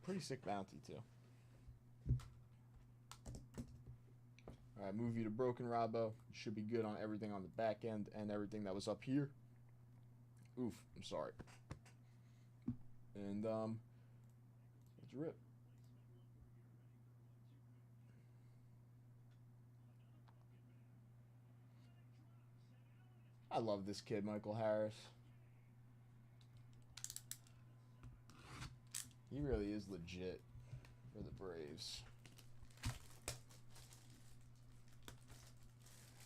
Pretty sick bounty, too. All right, move you to Broken, Robbo. Should be good on everything on the back end and everything that was up here. Oof, I'm sorry. And, let's rip. I love this kid, Michael Harris. He really is legit for the Braves.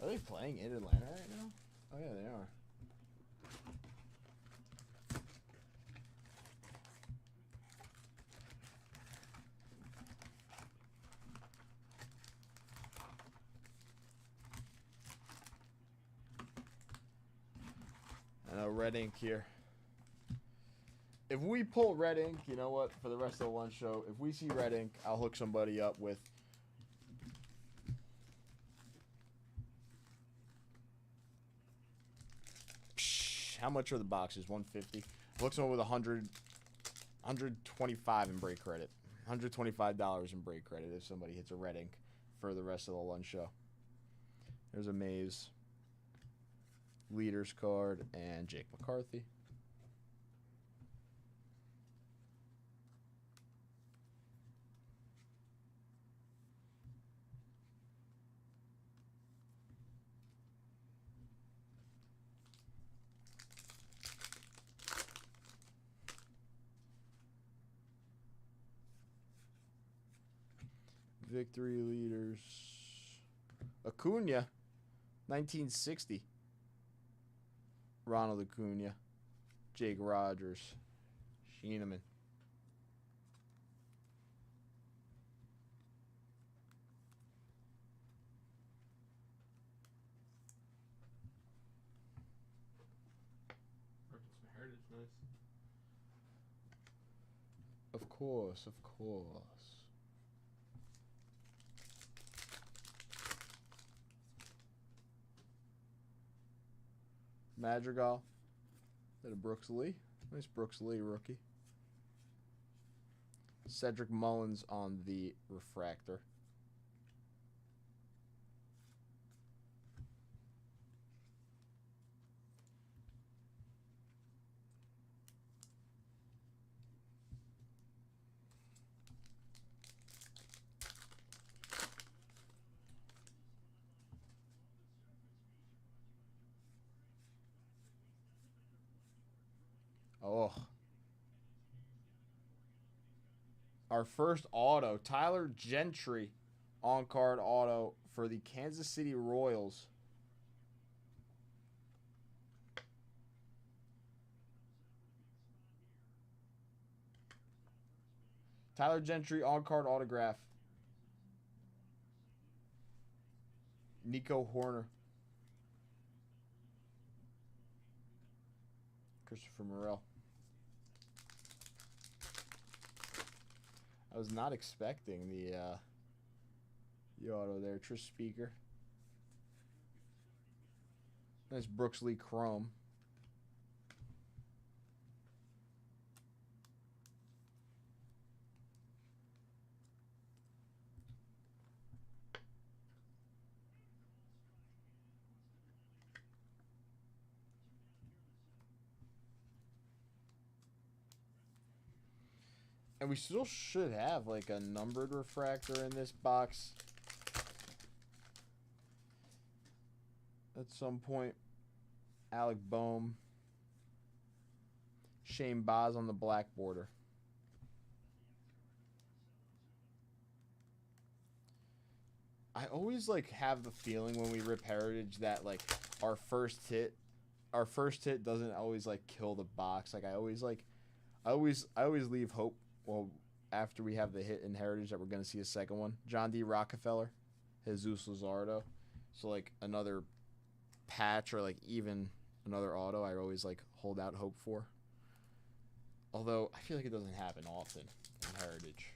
Are they playing in Atlanta right now? Oh, yeah, they are. I know, red ink here. If we pull red ink, you know what? For the rest of the lunch show, if we see red ink, I'll hook somebody up with... How much are the boxes? 150. Look, someone with 125 in break credit. $125 in break credit if somebody hits a red ink for the rest of the lunch show. There's a Mays leaders card and Jake McCarthy. Victory leaders. Acuna, 1960. Ronald Acuna. Jake Rogers. Sheeneman. Heritage, nice. Of course, of course. Madrigal. That a Brooks Lee. Nice Brooks Lee rookie. Cedric Mullins on the refractor. Oh. Our first auto, Tyler Gentry on-card auto for the Kansas City Royals. Tyler Gentry on-card autograph. Nico Horner. Christopher Morel. I was not expecting the auto there. Tris Speaker. Nice Brooks Lee Chrome. And we still should have like a numbered refractor in this box at some point. Alec Boehm. Shane Baz on the black border. I always like have the feeling when we rip Heritage that like our first hit doesn't always like kill the box. Like I always leave hope. Well, after we have the hit in Heritage that we're gonna see a second one. John D. Rockefeller, Jesus Luzardo. So like another patch or like even another auto, I always like hold out hope for. Although I feel like it doesn't happen often in Heritage.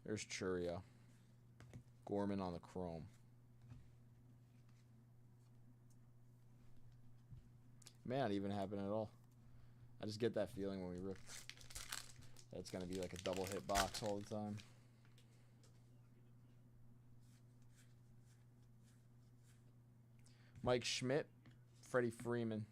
There's Churio. Gorman on the chrome. May not even happen at all. I just get that feeling when we rip. That's going to be like a double hit box all the time. Mike Schmidt. Freddie Freeman.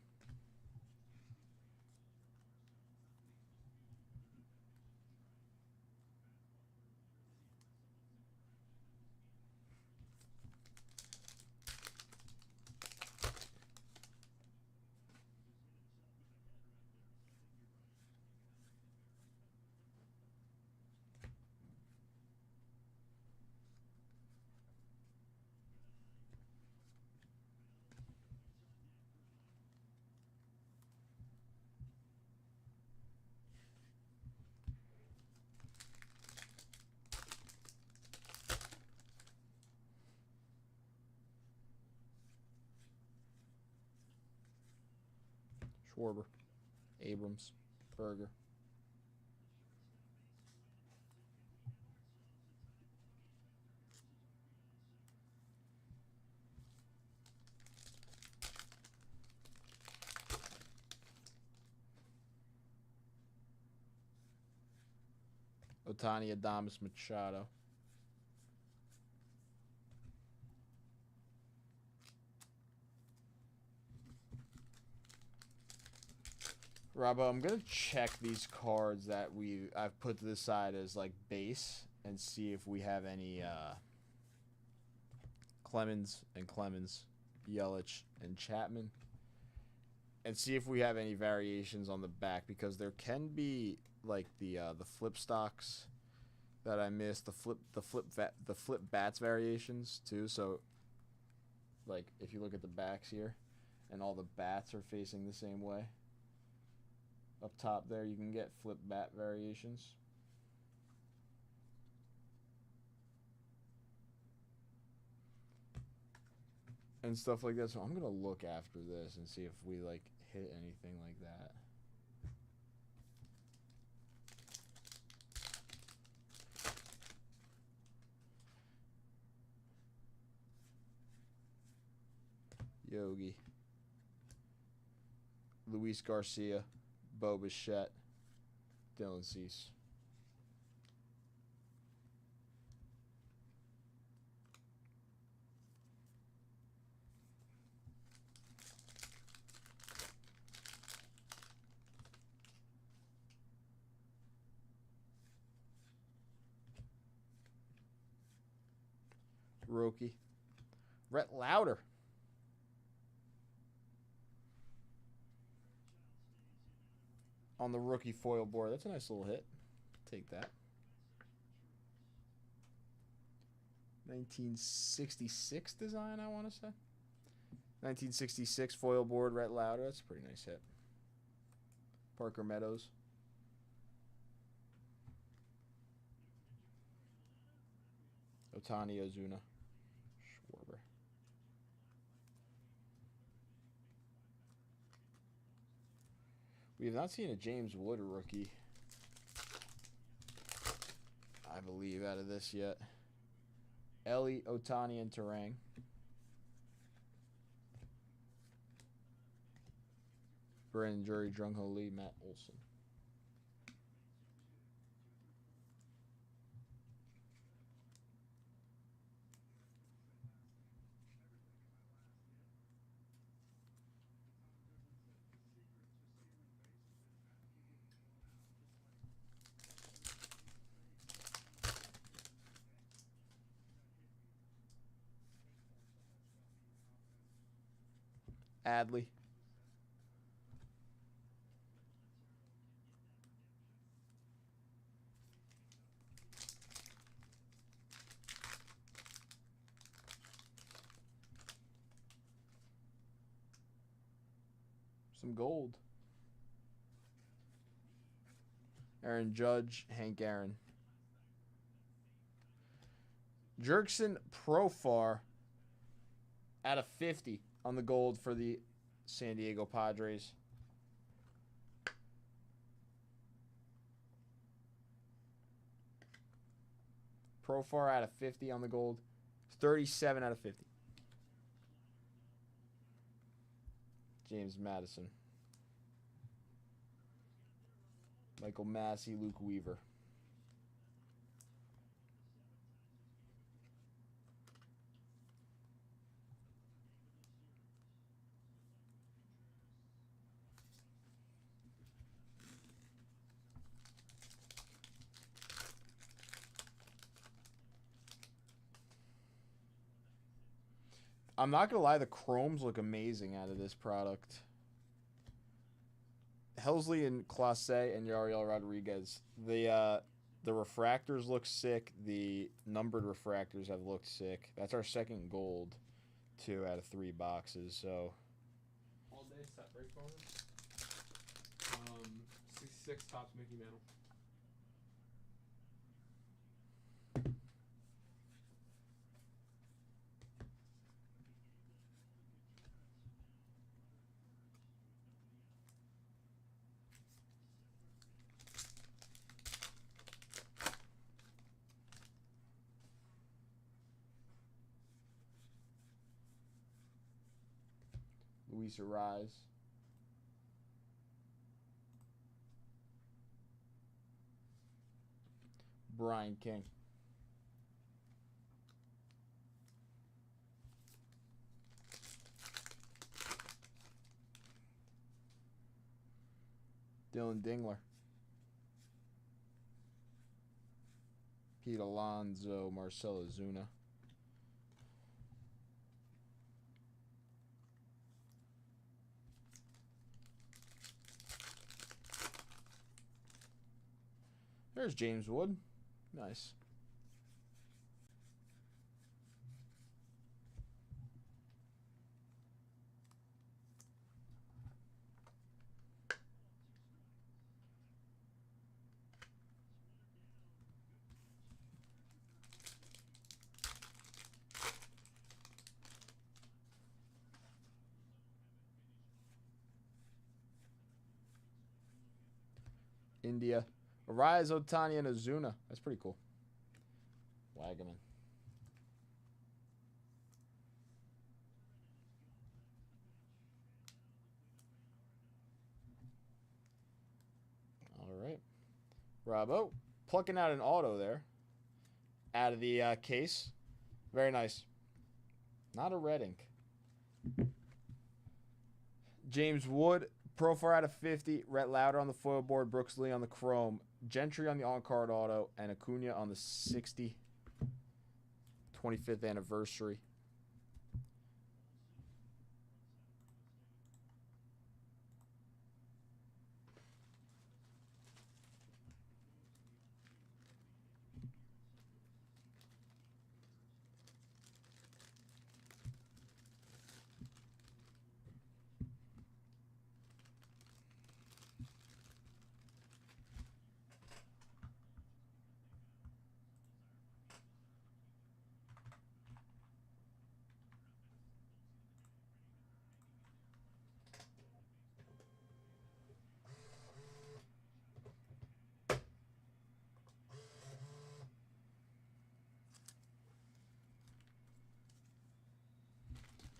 Schwarber. Abrams. Berger. Otani Adames Machado. Robbo, I'm gonna check these cards that I've put to the side as like base and see if we have any Clemens, Yelich, and Chapman, and see if we have any variations on the back because there can be like the flip stocks that I missed, the flip bats variations too. So like if you look at the backs here, and all the bats are facing the same way. Up top there, you can get flip bat variations. And stuff like that. So I'm going to look after this and see if we like hit anything like that. Yogi. Luis Garcia. Bo Bichette. Dylan Cease. Rookie. Rhett Lauder. On the rookie foil board. That's a nice little hit. Take that. 1966 design, I want to say. 1966 foil board, Rhett Lauder. That's a pretty nice hit. Parker Meadows. Otani Ozuna. Schwarber. We have not seen a James Wood rookie, I believe, out of this yet. Ellie, Otani, and Terang. Brandon Drury, Jung Ho Lee, Matt Olson. Adley. Some gold. Aaron Judge, Hank Aaron. Jerkson Profar out of 50 on the gold for the San Diego Padres. Profar out of 50 on the gold. 37 out of 50. James Madison. Michael Massey, Luke Weaver. I'm not going to lie, the chromes look amazing out of this product. Helsley and Clase and Yariel Rodriguez. The refractors look sick. The numbered refractors have looked sick. That's our second gold. 2 out of 3 boxes. So All day set break bonus. 66 tops Mickey Mantle. Luis Arise. Brian King. Dylan Dingler. Pete Alonso, Marcelo Zuna. There's James Wood. Nice. India. Arise, Otani, and Ozuna. That's pretty cool. Wagaman. All right. Robbo. Plucking out an auto there. Out of the case. Very nice. Not a red ink. James Wood. Profar out of 50. Rhett Lauder on the foil board. Brooks Lee on the chrome. Gentry on the on-card auto. And Acuna on the 60. 25th anniversary.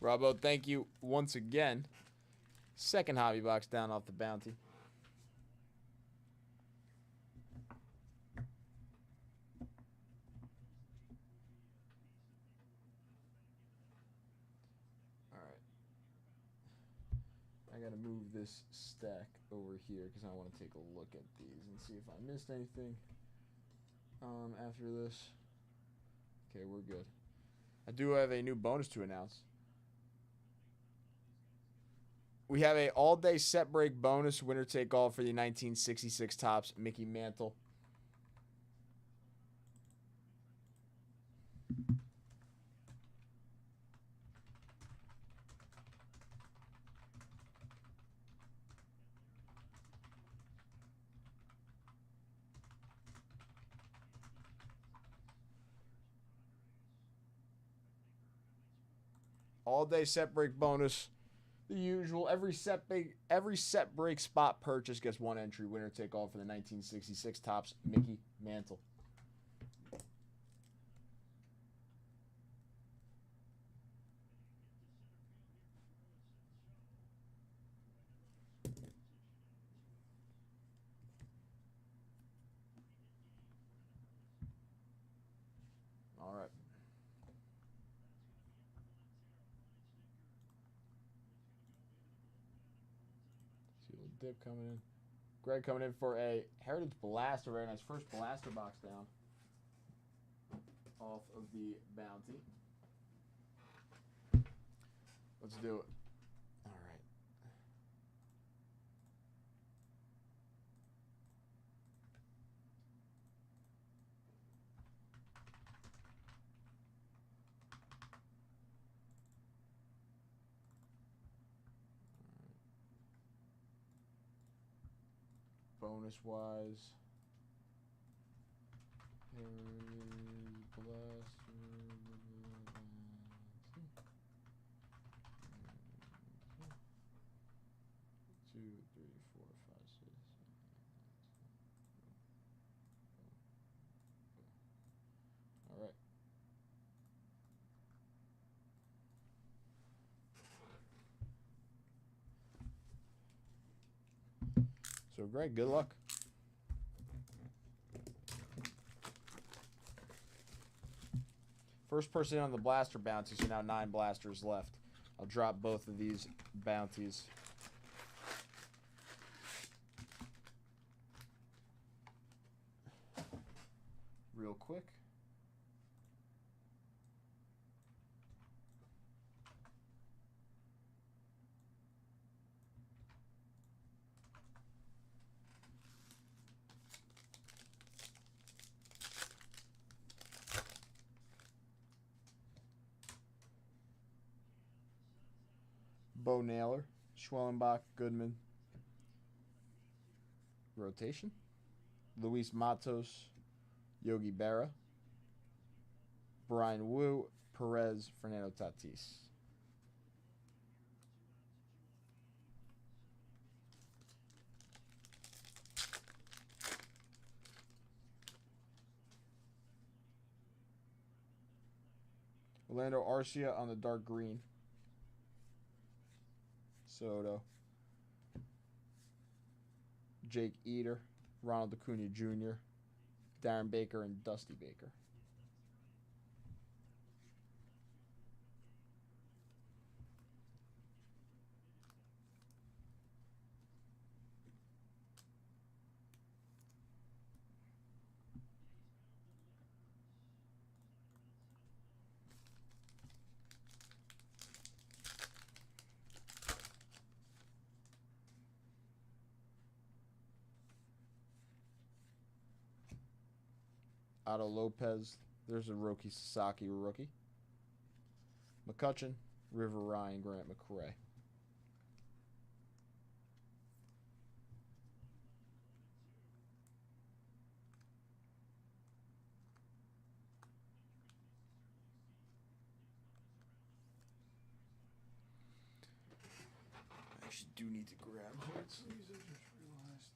Robbo, thank you once again. Second hobby box down off the bounty. All right. I got to move this stack over here because I want to take a look at these and see if I missed anything after this. Okay, we're good. I do have a new bonus to announce. We have a all-day set break bonus winner take all for the 1966 Topps Mickey Mantle. All-day set break bonus. The usual. Every set break spot purchase gets one entry. Winner take all for the 1966 Topps Mickey Mantle. All right. See a little dip coming in. Greg coming in for a Heritage Blaster. Very nice. First blaster box down off of the bounty. Let's do it. All right. Bonus wise, Heritage Blaster. 2, 3, 4, 5, 6. All right. So, Greg, good luck. First person on the blaster bounty, so now 9 blasters left. I'll drop both of these bounties. Real quick. Bo Naylor, Schwellenbach, Goodman. Rotation. Luis Matos, Yogi Berra, Brian Wu, Perez, Fernando Tatis. Orlando Arcia on the dark green. Soto. Jake Eater, Ronald Acuna Jr., Darren Baker, and Dusty Baker. Otto Lopez. There's a Roki Sasaki rookie. McCutchen, River Ryan, Grant McRae. I actually do need to grab hard sleeves. I just realized.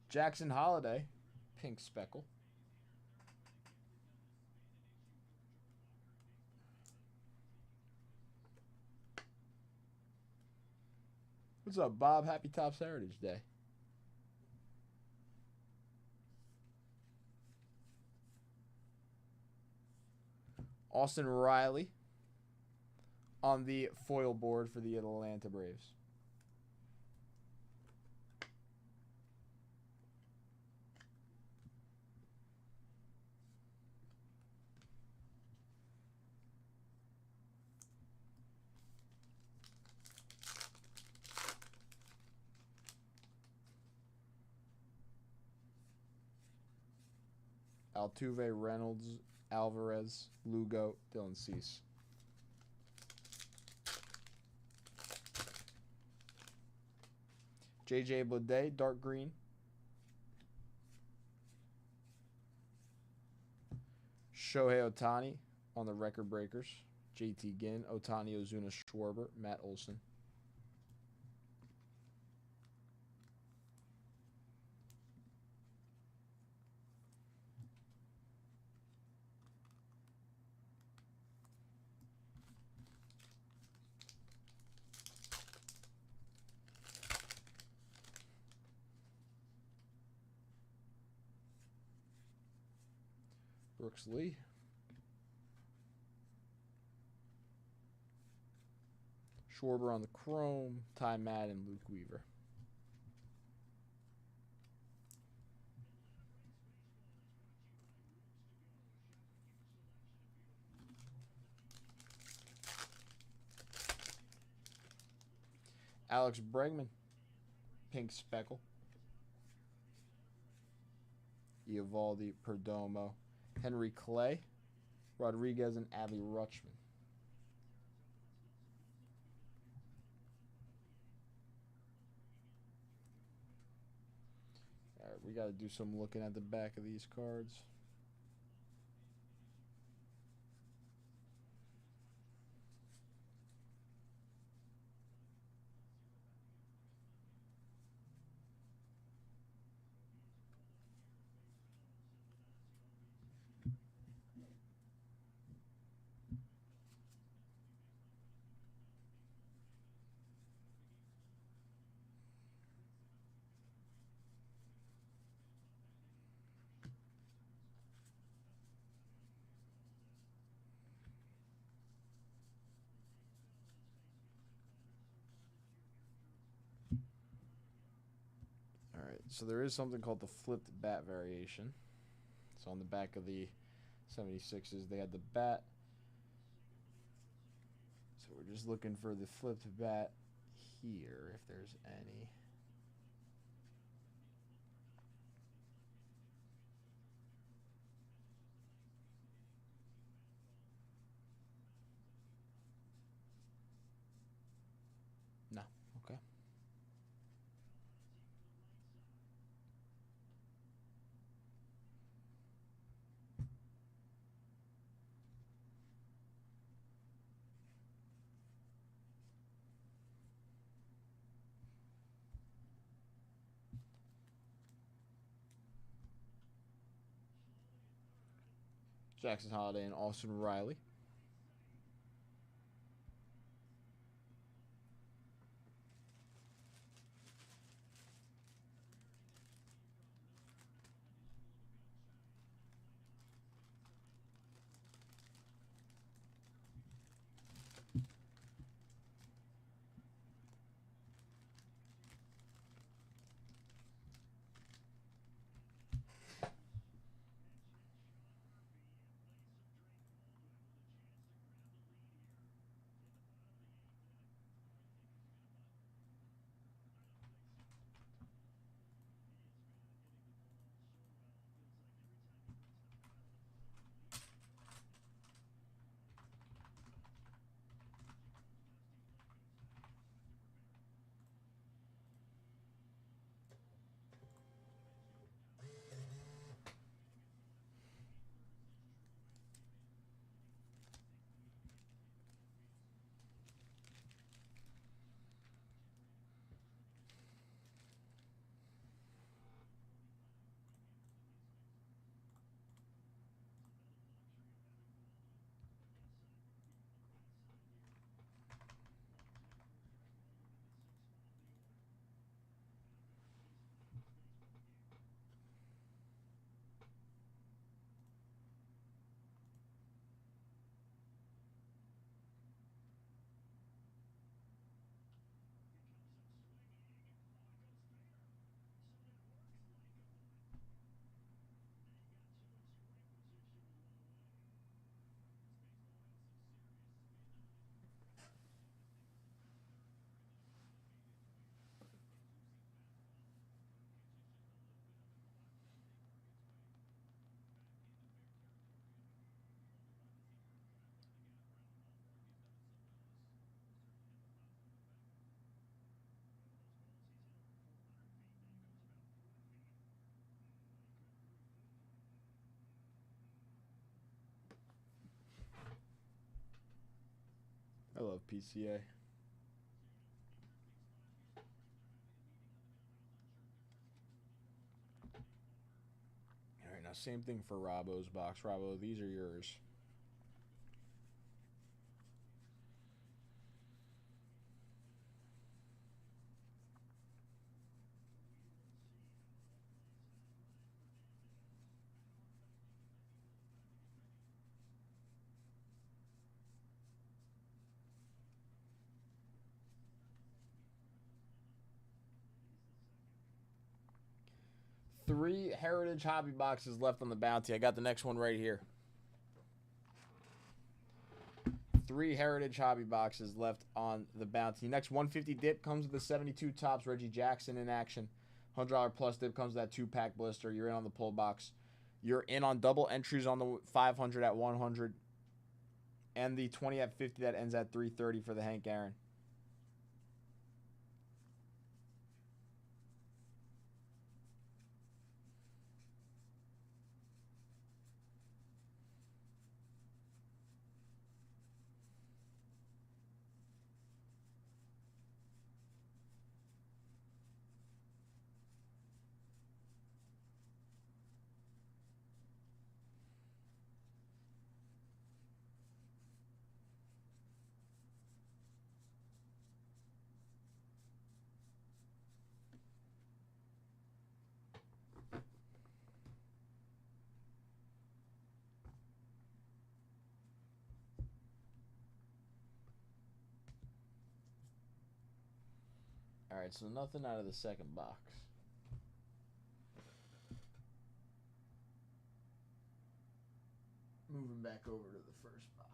Jackson Holiday, pink speckle. What's up, Bob? Happy Topps Heritage Day. Austin Riley on the foil board for the Atlanta Braves. Altuve, Reynolds, Alvarez, Lugo, Dylan Cease. JJ Bleday, dark green. Shohei Ohtani on the record breakers. JT Ginn, Ohtani, Ozuna, Schwarber, Matt Olson. Brooks Lee. Schwarber on the chrome. Ty Madden, Luke Weaver. Alex Bregman, pink speckle. Eovaldi, Perdomo, Henry Clay, Rodriguez, and Adley Rutschman. All right, we got to do some looking at the back of these cards. All right, so there is something called the flipped bat variation. So on the back of the 76s, they had the bat. So we're just looking for the flipped bat here, if there's any. No, okay. Jackson Holiday and Austin Riley. I love PCA. All right, now same thing for Robbo's box. Robbo, these are yours. Three Heritage Hobby boxes left on the bounty. I got the next one right here. 3 Heritage Hobby boxes left on the bounty. Next 150 dip comes with the 72 tops. Reggie Jackson in action. $100 plus dip comes with that 2-pack blister. You're in on the pull box. You're in on double entries on the 500 at 100. And the 20 at 50 that ends at 330 for the Hank Aaron. All right, so nothing out of the second box. Moving back over to the first box.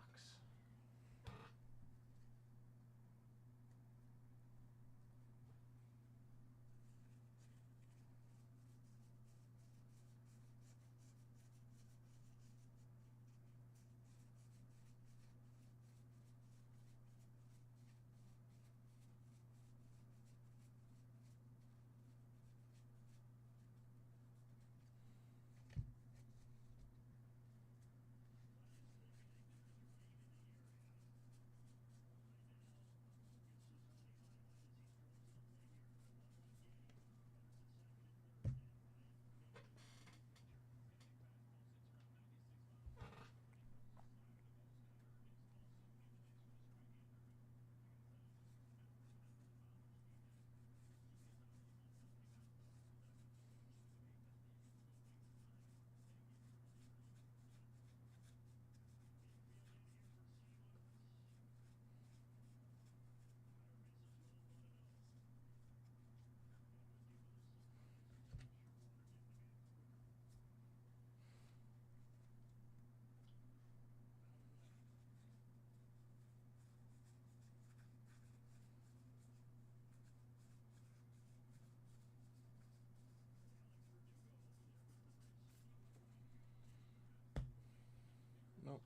Nope,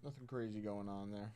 nothing crazy going on there.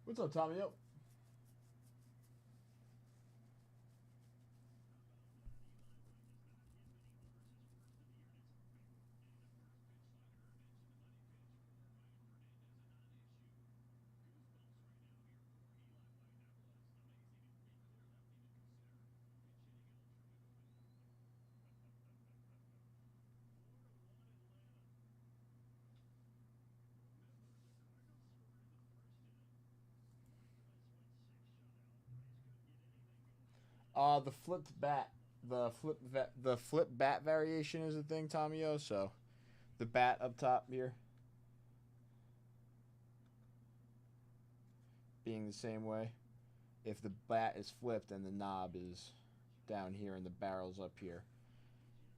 What's up, Tommy? Yo. The flipped bat, the flip bat variation is a thing, Tommy-O. So, the bat up top here being the same way. If the bat is flipped and the knob is down here and the barrel's up here,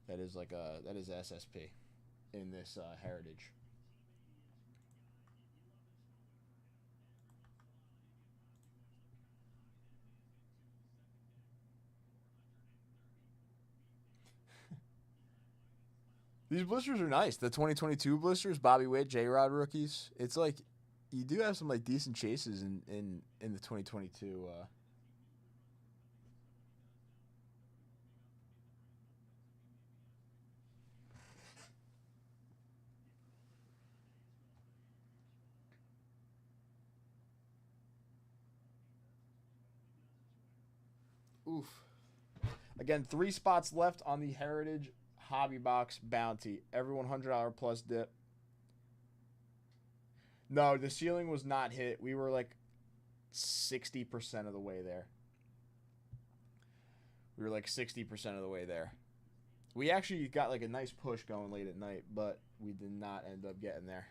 that is SSP. in this Heritage. These blisters are nice. The 2022 blisters, Bobby Witt, J-Rod rookies. It's like you do have some like decent chases in the 2022. Oof. Again, 3 spots left on the Heritage Hobby Box Bounty. Every $100 plus dip. No, the ceiling was not hit. We were like 60% of the way there. We were like 60% of the way there. We actually got like a nice push going late at night, but we did not end up getting there.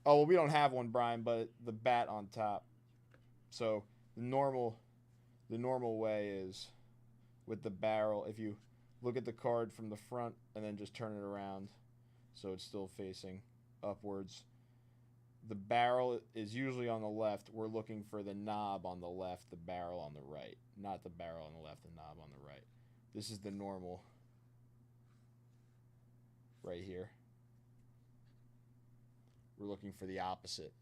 Oh, well, we don't have one, Brian, but the bat on top. So the normal way is with the barrel. If you look at the card from the front and then just turn it around so it's still facing upwards. The barrel is usually on the left. We're looking for the knob on the left, the barrel on the right. Not the barrel on the left, the knob on the right. This is the normal right here. We're looking for the opposite.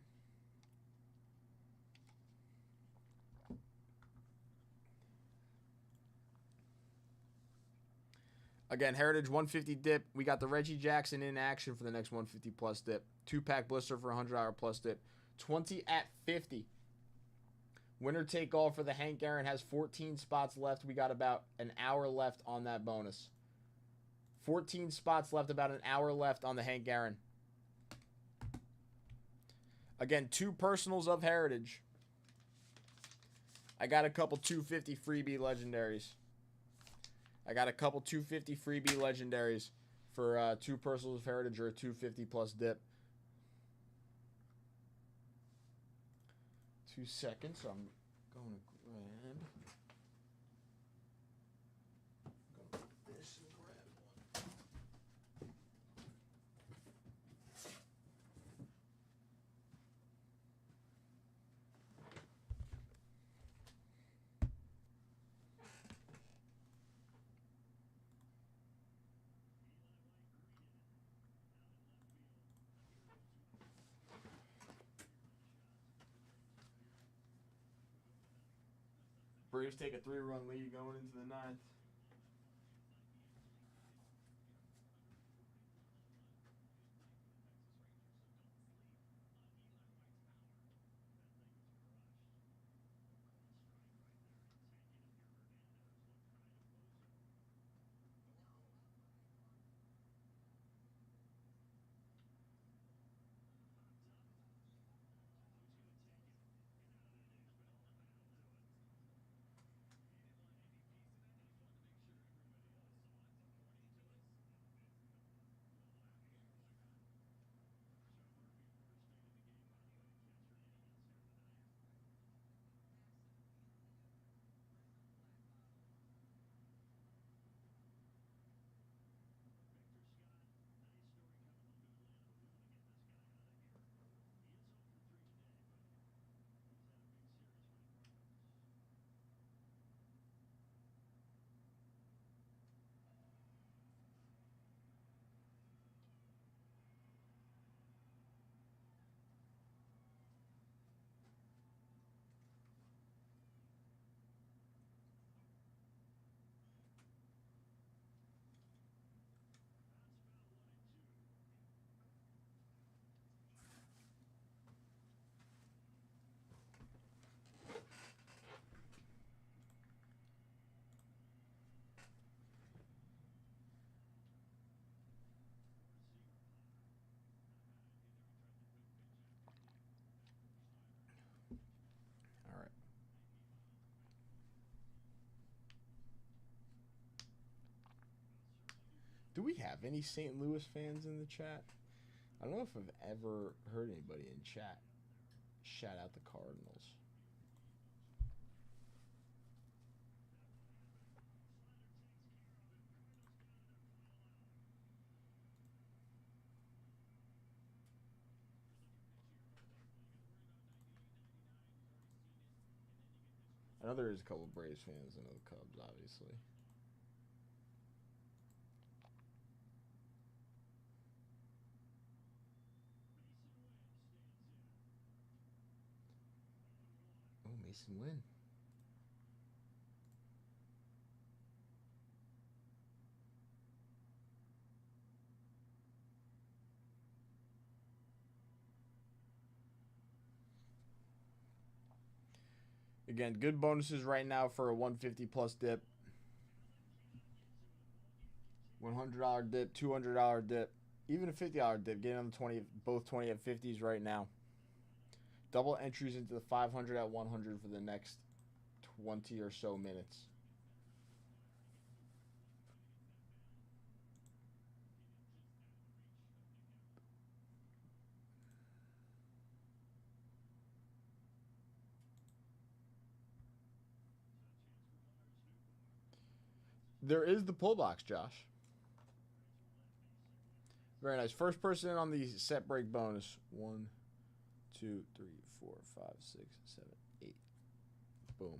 Again, Heritage 150 dip. We got the Reggie Jackson in action for the next 150 plus dip. 2-pack blister for $100 plus dip. 20 at 50. Winner take all for the Hank Aaron has 14 spots left. We got about an hour left on that bonus. 14 spots left, about an hour left on the Hank Aaron. Again, 2 personals of Heritage. I got a couple 250 freebie legendaries. I got a couple 250 freebie legendaries for 2 personals of Heritage or a 250 plus dip. 2 seconds. So I'm going to grab. This and grab one. Braves take a 3-run lead going into the 9th. Do we have any St. Louis fans in the chat? I don't know if I've ever heard anybody in chat shout out the Cardinals. I know there is a couple of Braves fans and the Cubs, obviously. Oh, Mason Wynn. Again, good bonuses right now for a 150 plus dip. $100 dip, $200 dip, even a $50 dip. Getting on the 20, both 20 at 50s right now. Double entries into the 500 at 100 for the next 20 or so minutes. There is the pull box, Josh. Very nice. First person in on the set break bonus. 1, 2, 3, 4, 5, 6, 7, 8. Boom.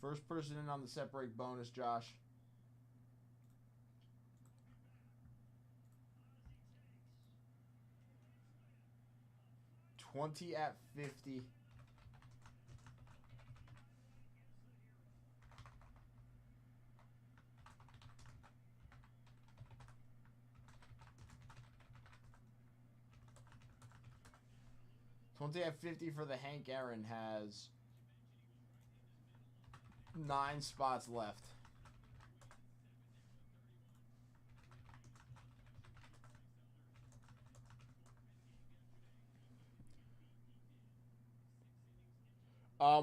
First person in on the set break bonus, Josh. $20 at 50. $20 at 50 for the Hank Aaron has 9 spots left.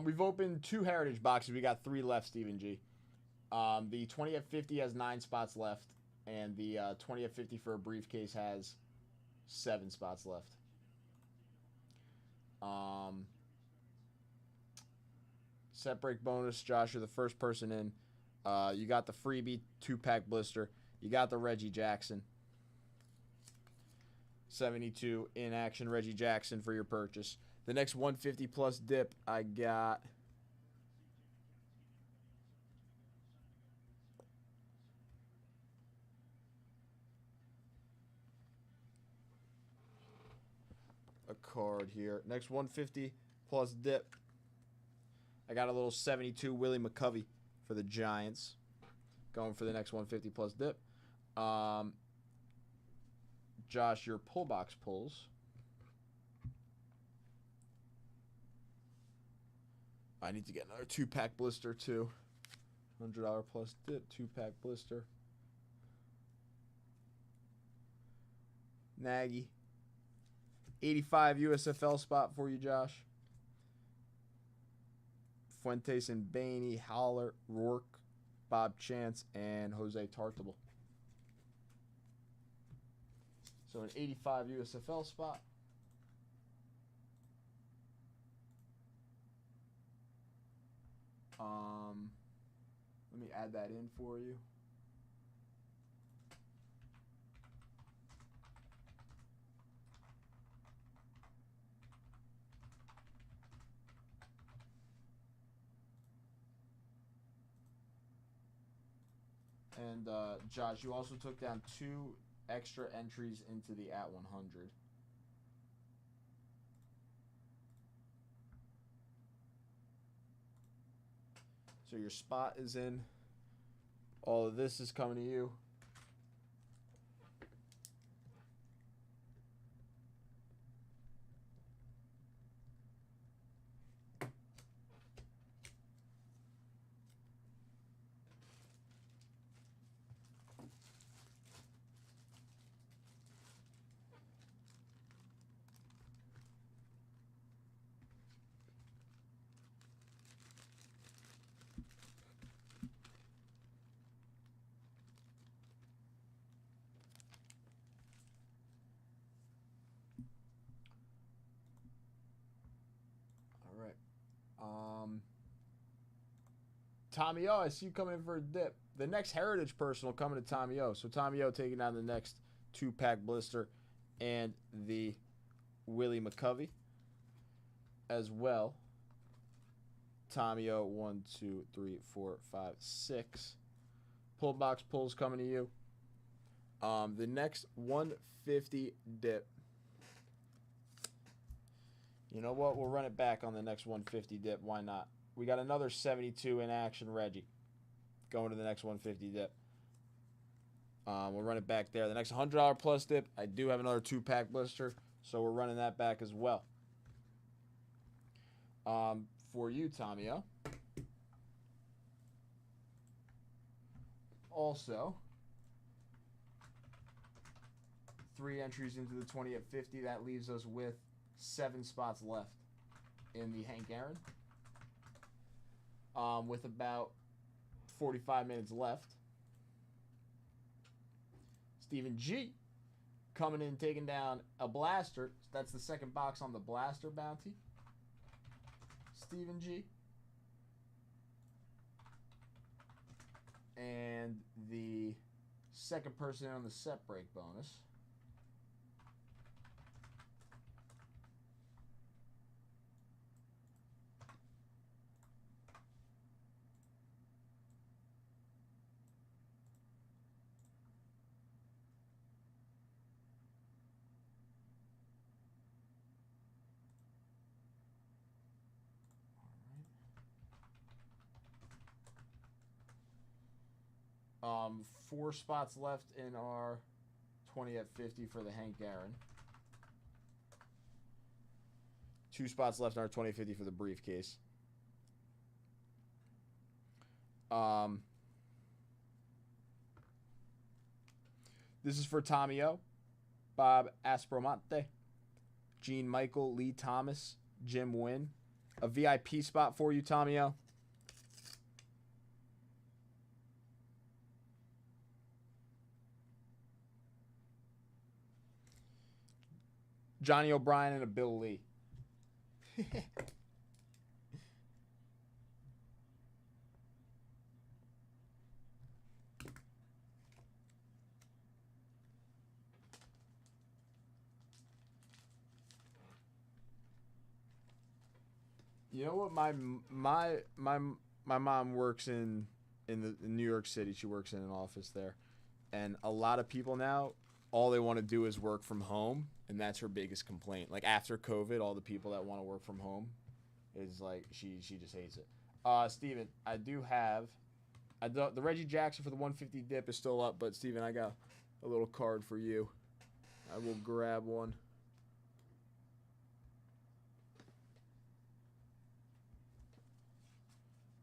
We've opened 2 Heritage boxes. We got 3 left, Stephen G. The 20 at 50 has 9 spots left, and the 20 at 50 for a briefcase has 7 spots left. Set break bonus, Josh, you're the first person in. You got the freebie 2-pack blister. You got the Reggie Jackson. 72 in action Reggie Jackson for your purchase. The next 150 plus dip, I got a card here. Next 150 plus dip, I got a little 72 Willie McCovey for the Giants. Going for the next 150 plus dip. Josh, your pull box pulls. I need to get another 2-pack blister too. $100 plus dip, 2-pack blister. Nagy. 85 USFL spot for you, Josh. Fuentes and Bainey, Holler, Rourke, Bob Chance, and Jose Tartable. So an 85 USFL spot. Let me add that in for you. And Josh, you also took down 2 extra entries into the at 100. So your spot is in. All of this is coming to you. Tommy O, I see you coming in for a dip. The next Heritage Personal coming to Tommy O. So Tommy O taking down the next 2-pack blister and the Willie McCovey as well. Tommy O, 1, 2, 3, 4, 5, 6. Pull box pulls coming to you. The next 150 dip. You know what? We'll run it back on the next 150 dip. Why not? We got another 72 in action, Reggie. Going to the next 150 dip. We'll run it back there. The next $100 plus dip, I do have another 2-pack blister, so we're running that back as well. For you, Tommy O. Also, 3 entries into the 20 at 50. That leaves us with 7 spots left in the Hank Aaron. With about 45 minutes left. Stephen G coming in, taking down a blaster. That's the second box on the blaster bounty. Stephen G. And the second person on the set break bonus. All right. 4 spots left in our 20 at 50 for the Hank Aaron. 2 spots left in our 20 at 50 for the briefcase. This is for Tommy O, Bob Aspromonte, Gene Michael, Lee Thomas, Jim Wynn. A VIP spot for you, Tommy O. Johnny O'Brien and a Bill Lee. You know what? My mom works in New York City. She works in an office there, and a lot of people now, all they want to do is work from home, and that's her biggest complaint. Like after COVID, all the people that want to work from home is like she just hates it. Steven, I do have the Reggie Jackson for the 150 dip is still up, but Steven, I got a little card for you. I will grab one.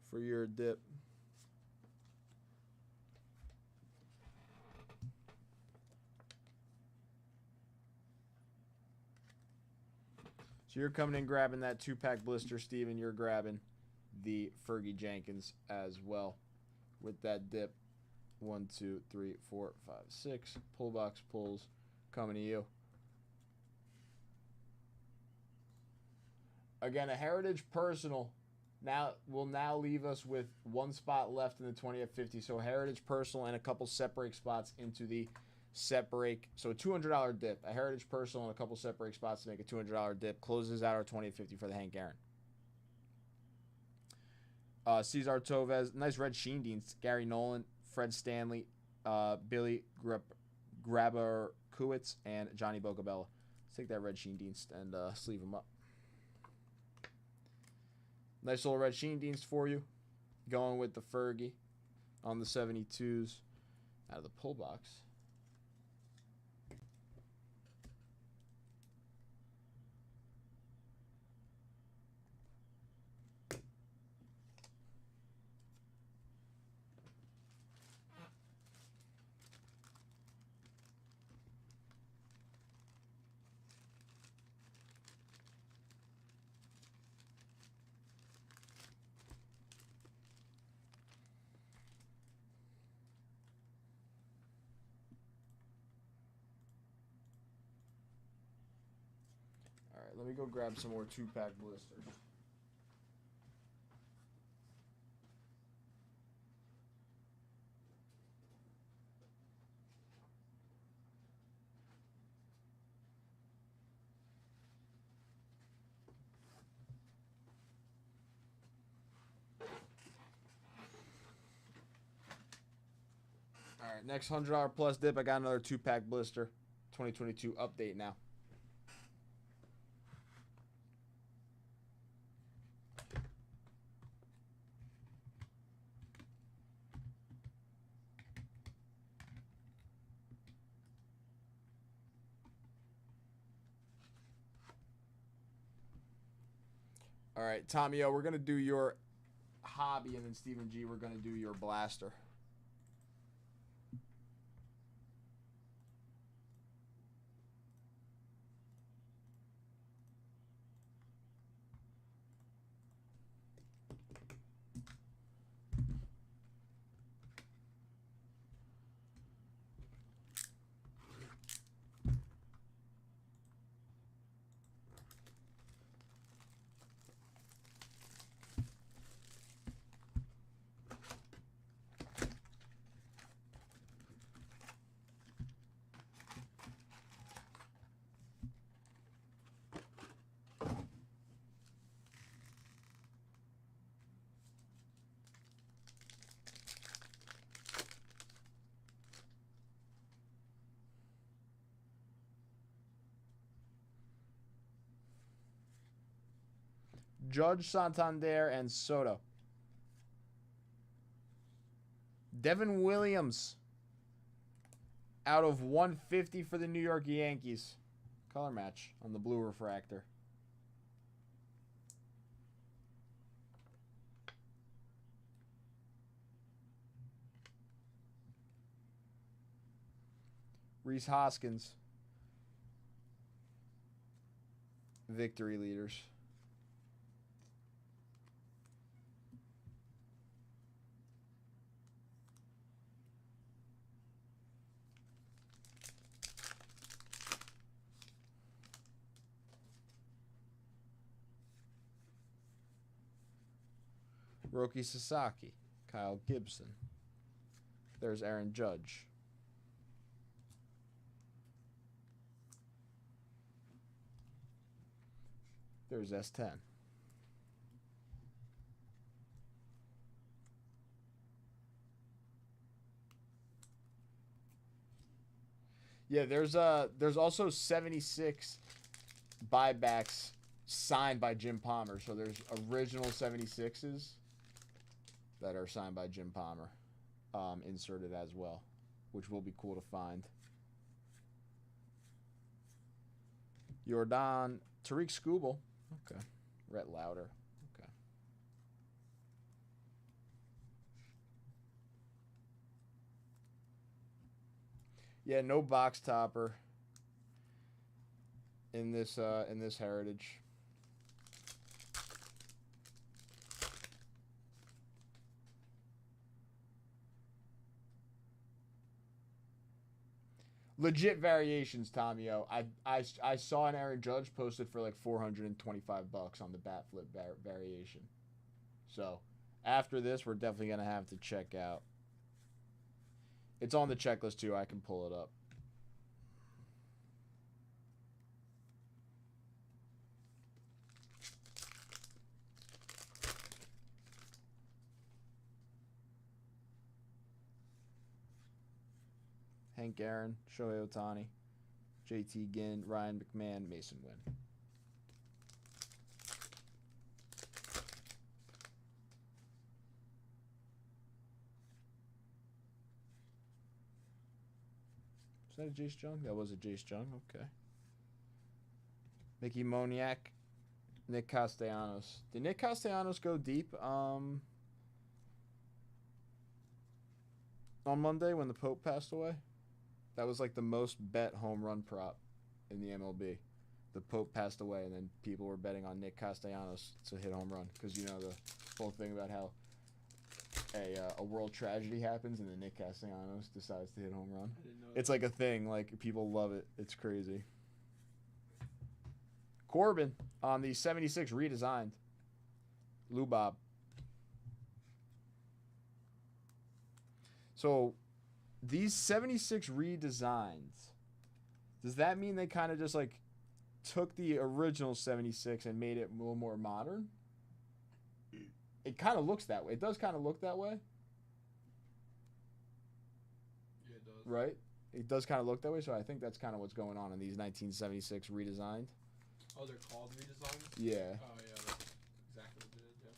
For your dip. So you're coming in grabbing that 2-pack blister, Steven. You're grabbing the Fergie Jenkins as well with that dip. 1, 2, 3, 4, 5, 6. Pull box pulls coming to you. Again, a Heritage Personal will leave us with 1 spot left in the 20 at 50. So Heritage Personal and a couple set break spots into the set break. So a $200 dip. A Heritage Personal and a couple set break spots to make a $200 dip. Closes out our 20 at 50 for the Hank Aaron. Cesar Tovez. Nice red Sheen Deans. Gary Nolan. Fred Stanley. Billy Grabarkowitz. And Johnny Bocabella. Let's take that red Sheen Deans and sleeve them up. Nice little red Sheen Deans for you. Going with the Fergie on the 72s out of the pull box. Let me go grab some more 2-pack blisters. next $100 plus dip. I got another 2-pack blister. 2022 update now. All right, Tommy O, we're going to do your hobby, and then Stephen G, we're going to do your blaster. Judge, Santander, and Soto. Devin Williams out of 150 for the New York Yankees. Color match on the blue refractor. Rhys Hoskins. Victory leaders. Roki Sasaki, Kyle Gibson. There's Aaron Judge. There's S10. Yeah, there's also 76 buybacks signed by Jim Palmer. So there's original 76s that are signed by Jim Palmer inserted as well, which will be cool to find. Jordan, Tariq Skubal. Okay. Rhett Lauder. Okay. Yeah, no box topper in this heritage. Legit variations, Tommy O. I saw an Aaron Judge posted for like $425 on the bat flip variation. So after this, we're definitely gonna have to check out. It's on the checklist too. I can pull it up. Hank Aaron, Shohei Ohtani, JT Ginn, Ryan McMahon, Mason Wynn. Was that a Jace Jung? That was a Jace Jung. Okay. Mickey Moniak, Nick Castellanos. Did Nick Castellanos go deep on Monday when the Pope passed away? That was like the most bet home run prop in the MLB. The Pope passed away, and then people were betting on Nick Castellanos to hit home run because you know the whole thing about how a world tragedy happens and then Nick Castellanos decides to hit home run. It's like a thing. Like people love it. It's crazy. Corbin on the 76 redesigned. Lou Bob. So these 76 redesigns, does that mean they kind of just like took the original 76 and made it a little more modern? It kind of looks that way. It does kind of look that way. Yeah, it Right? It does kind of look that way, so I think that's kind of what's going on in these 1976 redesigned. Oh, they're called redesigns? Yeah. Oh, yeah, that's exactly what it is, yeah.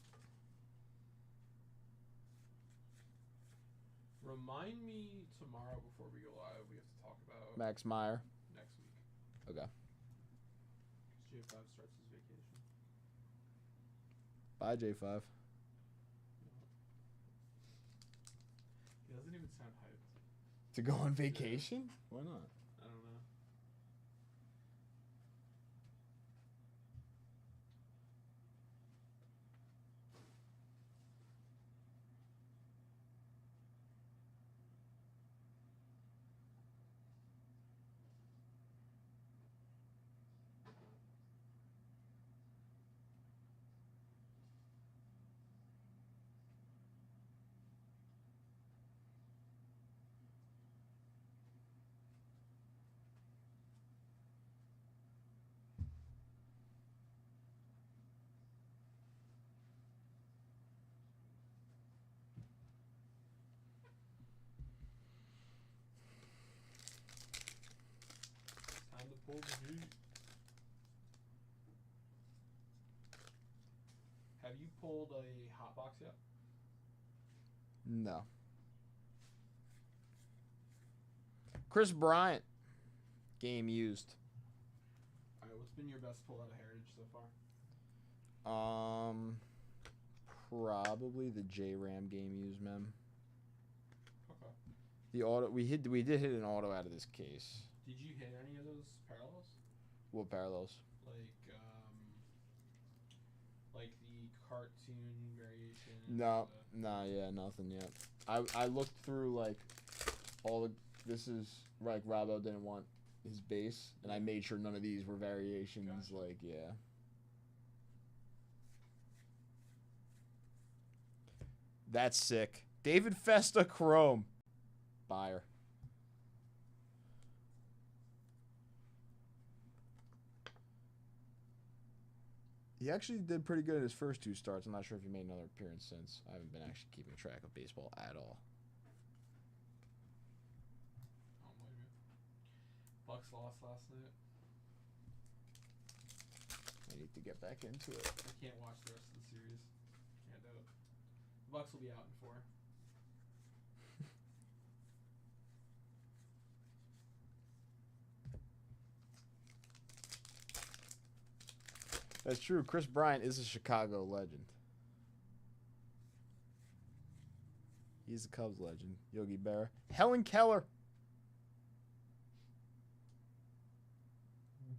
Remind me tomorrow before we go live, we have to talk about Max Meyer. next week. Okay. Because J5 starts his vacation. Bye, J5. He doesn't even sound hyped. To go on vacation? Why not? I don't know. Time to pull the heat. Have you pulled a hot box yet? No. Chris Bryant. Game used. Alright, what's been your best pull out of Heritage so far? Probably the J-Ram game used, mem. Okay. The auto we did hit an auto out of this case. Did you hit any of those parallels? What parallels? Like the cartoon variation? No, yeah, nothing yet. I looked through like all the. This is like Robbo didn't want his base, and I made sure none of these were variations. Gotcha. Like, yeah. That's sick. David Festa Chrome. Buyer. He actually did pretty good in his first two starts. I'm not sure if he made another appearance since. I haven't been actually keeping track of baseball at all. Oh, maybe. Bucks lost last night. I need to get back into it. I can't watch the rest of the series. Can't do it. The Bucks will be out in 4. That's true. Chris Bryant is a Chicago legend. He's a Cubs legend. Yogi Berra. Helen Keller.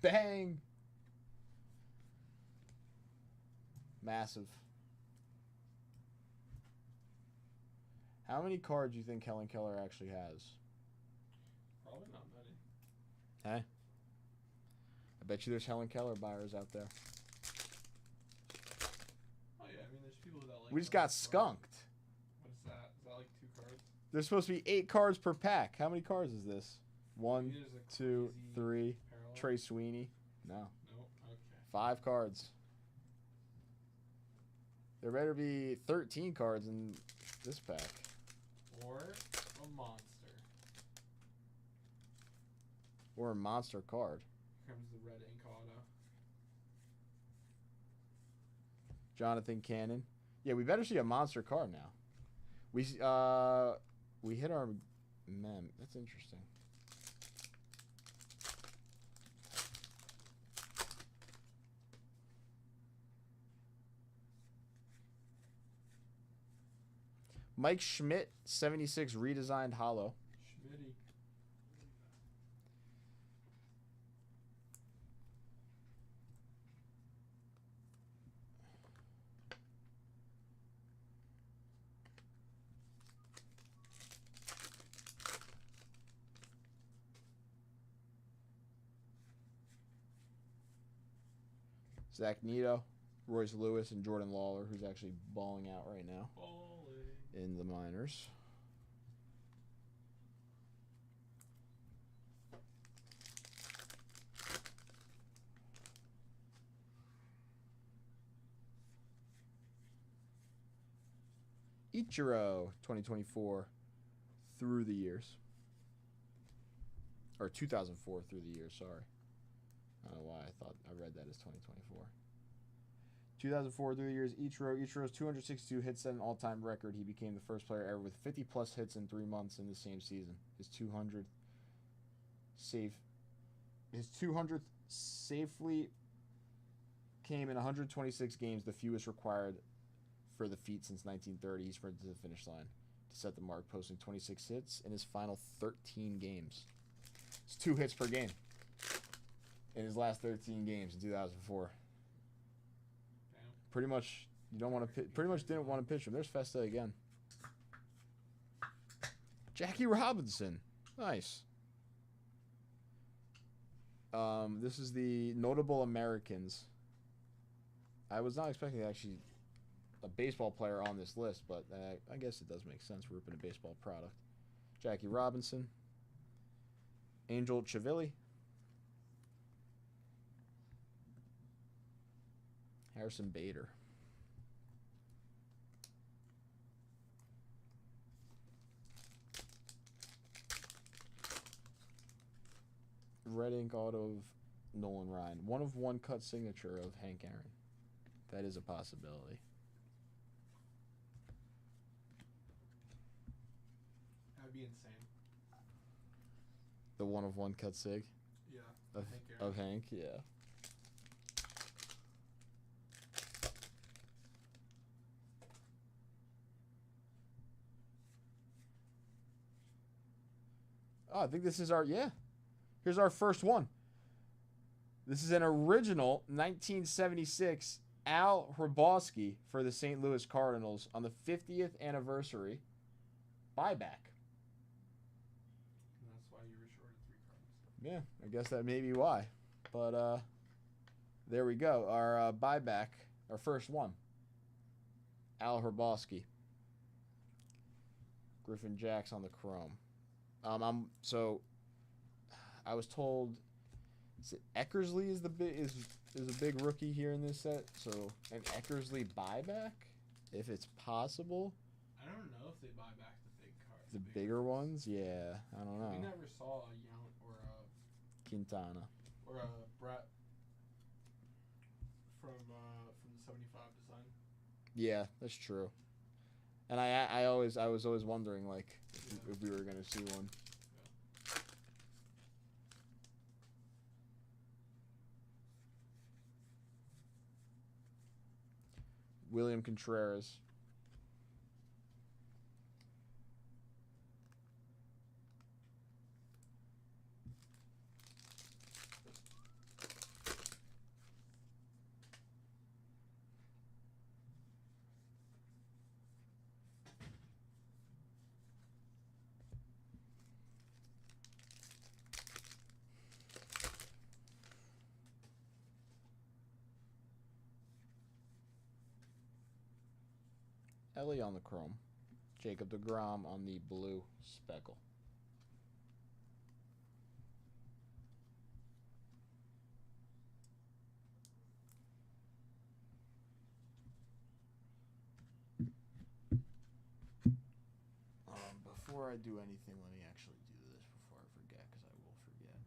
Bang. Massive. How many cards do you think Helen Keller actually has? Probably not many. Hey? I bet you there's Helen Keller buyers out there. Oh yeah, I mean there's people that like. We just got skunked. What is that? Is that like 2 cards? There's supposed to be 8 cards per pack. How many cards is this? 1, Maybe there's a 2, crazy 3. parallel. Trey Sweeney. No. Nope. Okay. 5 cards. There better be 13 cards in this pack. Or a monster. Or a monster card. Here comes the red ink auto. Jonathan Cannon. Yeah, we better see a monster card now. We hit our mem. That's interesting. Mike Schmidt, 76 redesigned hollow. Schmitty. Zach Neto, Royce Lewis, and Jordan Lawler, who's actually balling out right now in the minors. Ichiro, 2024, through the years. or 2004 through the years. Sorry, I don't know why I read that as 2024. 2004 through the years, Ichiro's 262 hits set an all-time record. He became the first player ever with 50-plus hits in 3 months in the same season. His 200th safely came in 126 games, the fewest required for the feat since 1930. He sprinted to the finish line to set the mark, posting 26 hits in his final 13 games. It's 2 hits per game in his last 13 games in 2004. Pretty much, didn't want to pitch him. There's Festa again. Jackie Robinson, nice. This is the notable Americans. I was not expecting actually a baseball player on this list, but I guess it does make sense. We're ripping a baseball product. Jackie Robinson, Angel Chivilli, Harrison Bader. Red ink auto of Nolan Ryan. 1/1 cut signature of Hank Aaron. That is a possibility. That would be insane. The 1/1 cut sig? Yeah. Of Hank, yeah. Oh, I think this is here's our first one. This is an original 1976 Al Hrabosky for the St. Louis Cardinals on the 50th anniversary buyback. And that's why you were short of 3 cards. Yeah, I guess that may be why. But there we go. Our buyback, our first one. Al Hrabosky. Griffin Jacks on the chrome. I was told Eckersley is a big rookie here in this set. So an Eckersley buyback, if it's possible. I don't know if they buy back the big cards. The bigger ones, yeah. I don't know. We never saw a Yount or a Quintana or a Brett from the 75 design. Yeah, that's true. And I was always wondering if we were gonna see one. William Contreras. Ellie on the chrome. Jacob deGrom on the blue speckle. Before I do anything, let me actually do this before I forget, because I will forget.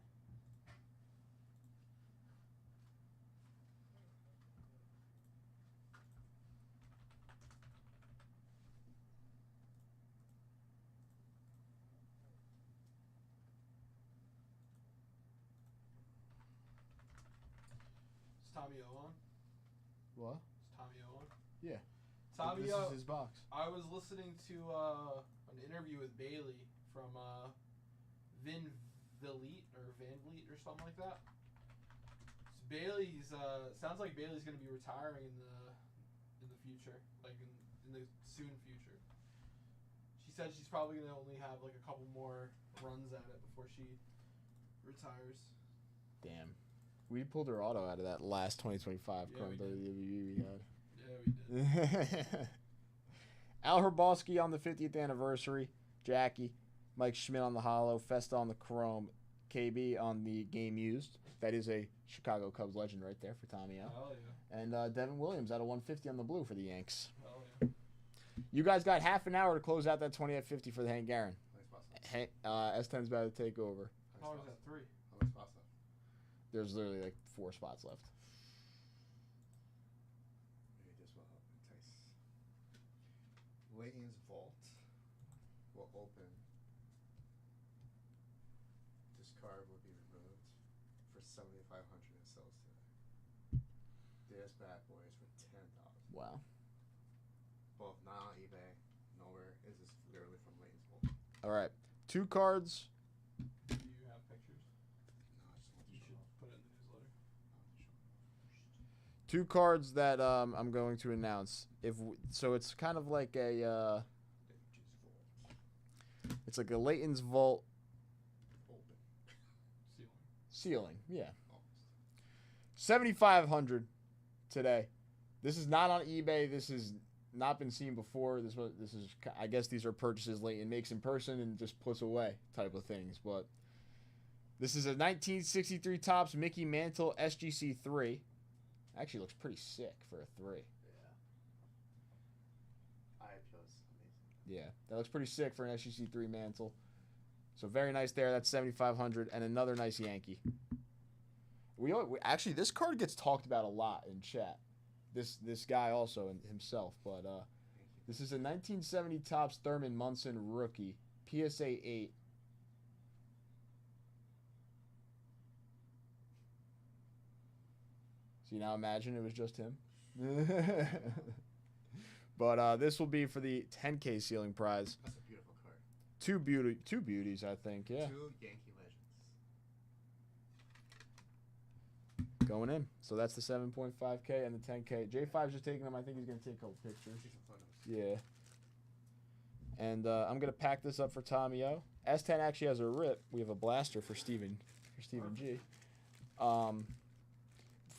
Is Tommy O on? What? Is Tommy O on? Yeah. Tommy This O. is his box. I was listening to an interview with Bailey from Van Vliet or something like that. So Bailey's sounds like Bailey's going to be retiring in the future, like in the soon future. She said she's probably going to only have like a couple more runs at it before she retires. Damn. We pulled her auto out of that last 2025 Yeah, Chrome we did. WWE we had. Yeah, we did. Al Hrabosky on the 50th anniversary. Jackie. Mike Schmidt on the hollow. Festa on the chrome. KB on the game used. That is a Chicago Cubs legend right there for Tommy O. Hell yeah. And Devin Williams out of 150 on the blue for the Yanks. Hell yeah. You guys got half an hour to close out that 20 at 50 for the Hank Aaron. Thanks, boss. S10's about to take over. colors at 3? How many spots left? There's literally like 4 spots left. Maybe this will help entice. Layton's vault will open. This card will be removed for $7,500 and sells today. This bad boy is for $10. Wow. Both not on eBay, nowhere. Is this literally from Layton's vault? All right. 2 cards. Do you have pictures? No, I just want to You show should off. put it in the newsletter. I want to show off first. 2 cards that I'm going to announce. So it's kind of like a Layton's vault. it's like a Layton's Vault Open. Ceiling. ceiling. Yeah. Almost. 7,500 today. This is not on eBay. This has not been seen before. This is I guess these are purchases Layton makes in person and just puts away type of things. But this is a 1963 Topps Mickey Mantle SGC 3. Actually looks pretty sick for a 3. Yeah. IPO's amazing. Yeah, that looks pretty sick for an SGC 3 Mantle. So very nice there. That's 7,500 and another nice Yankee. We actually, this card gets talked about a lot in chat. This guy also himself, but this is a 1970 Topps Thurman Munson rookie PSA 8. See, now imagine it was just him. But this will be for the 10K ceiling prize. That's a beautiful card. Two beauties, I think. Yeah. 2 Yankee legends. Going in. So that's the 7.5K and the 10K. J5's just taking them. I think he's going to take a couple pictures. See some photos. Yeah. And I'm going to pack this up for Tommy O. S10 actually has a rip. We have a blaster for Stephen G.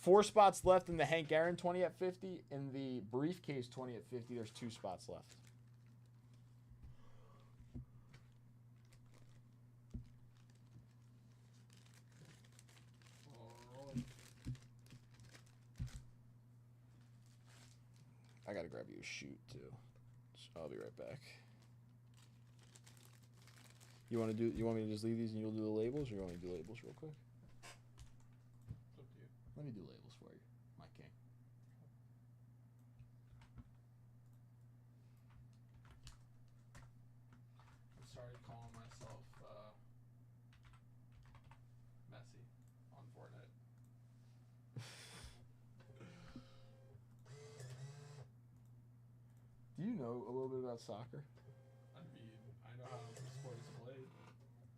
4 spots left in the Hank Aaron 20 at 50. In the briefcase 20 at 50, there's 2 spots left. I gotta grab you a shoot too. So I'll be right back. You want me to just leave these and you'll do the labels, or you want me to do labels real quick? It's up to you. Let me do labels for you, my king. I started calling myself Messi on Fortnite. Do you know a little bit about soccer? I mean, I know how the sport is played.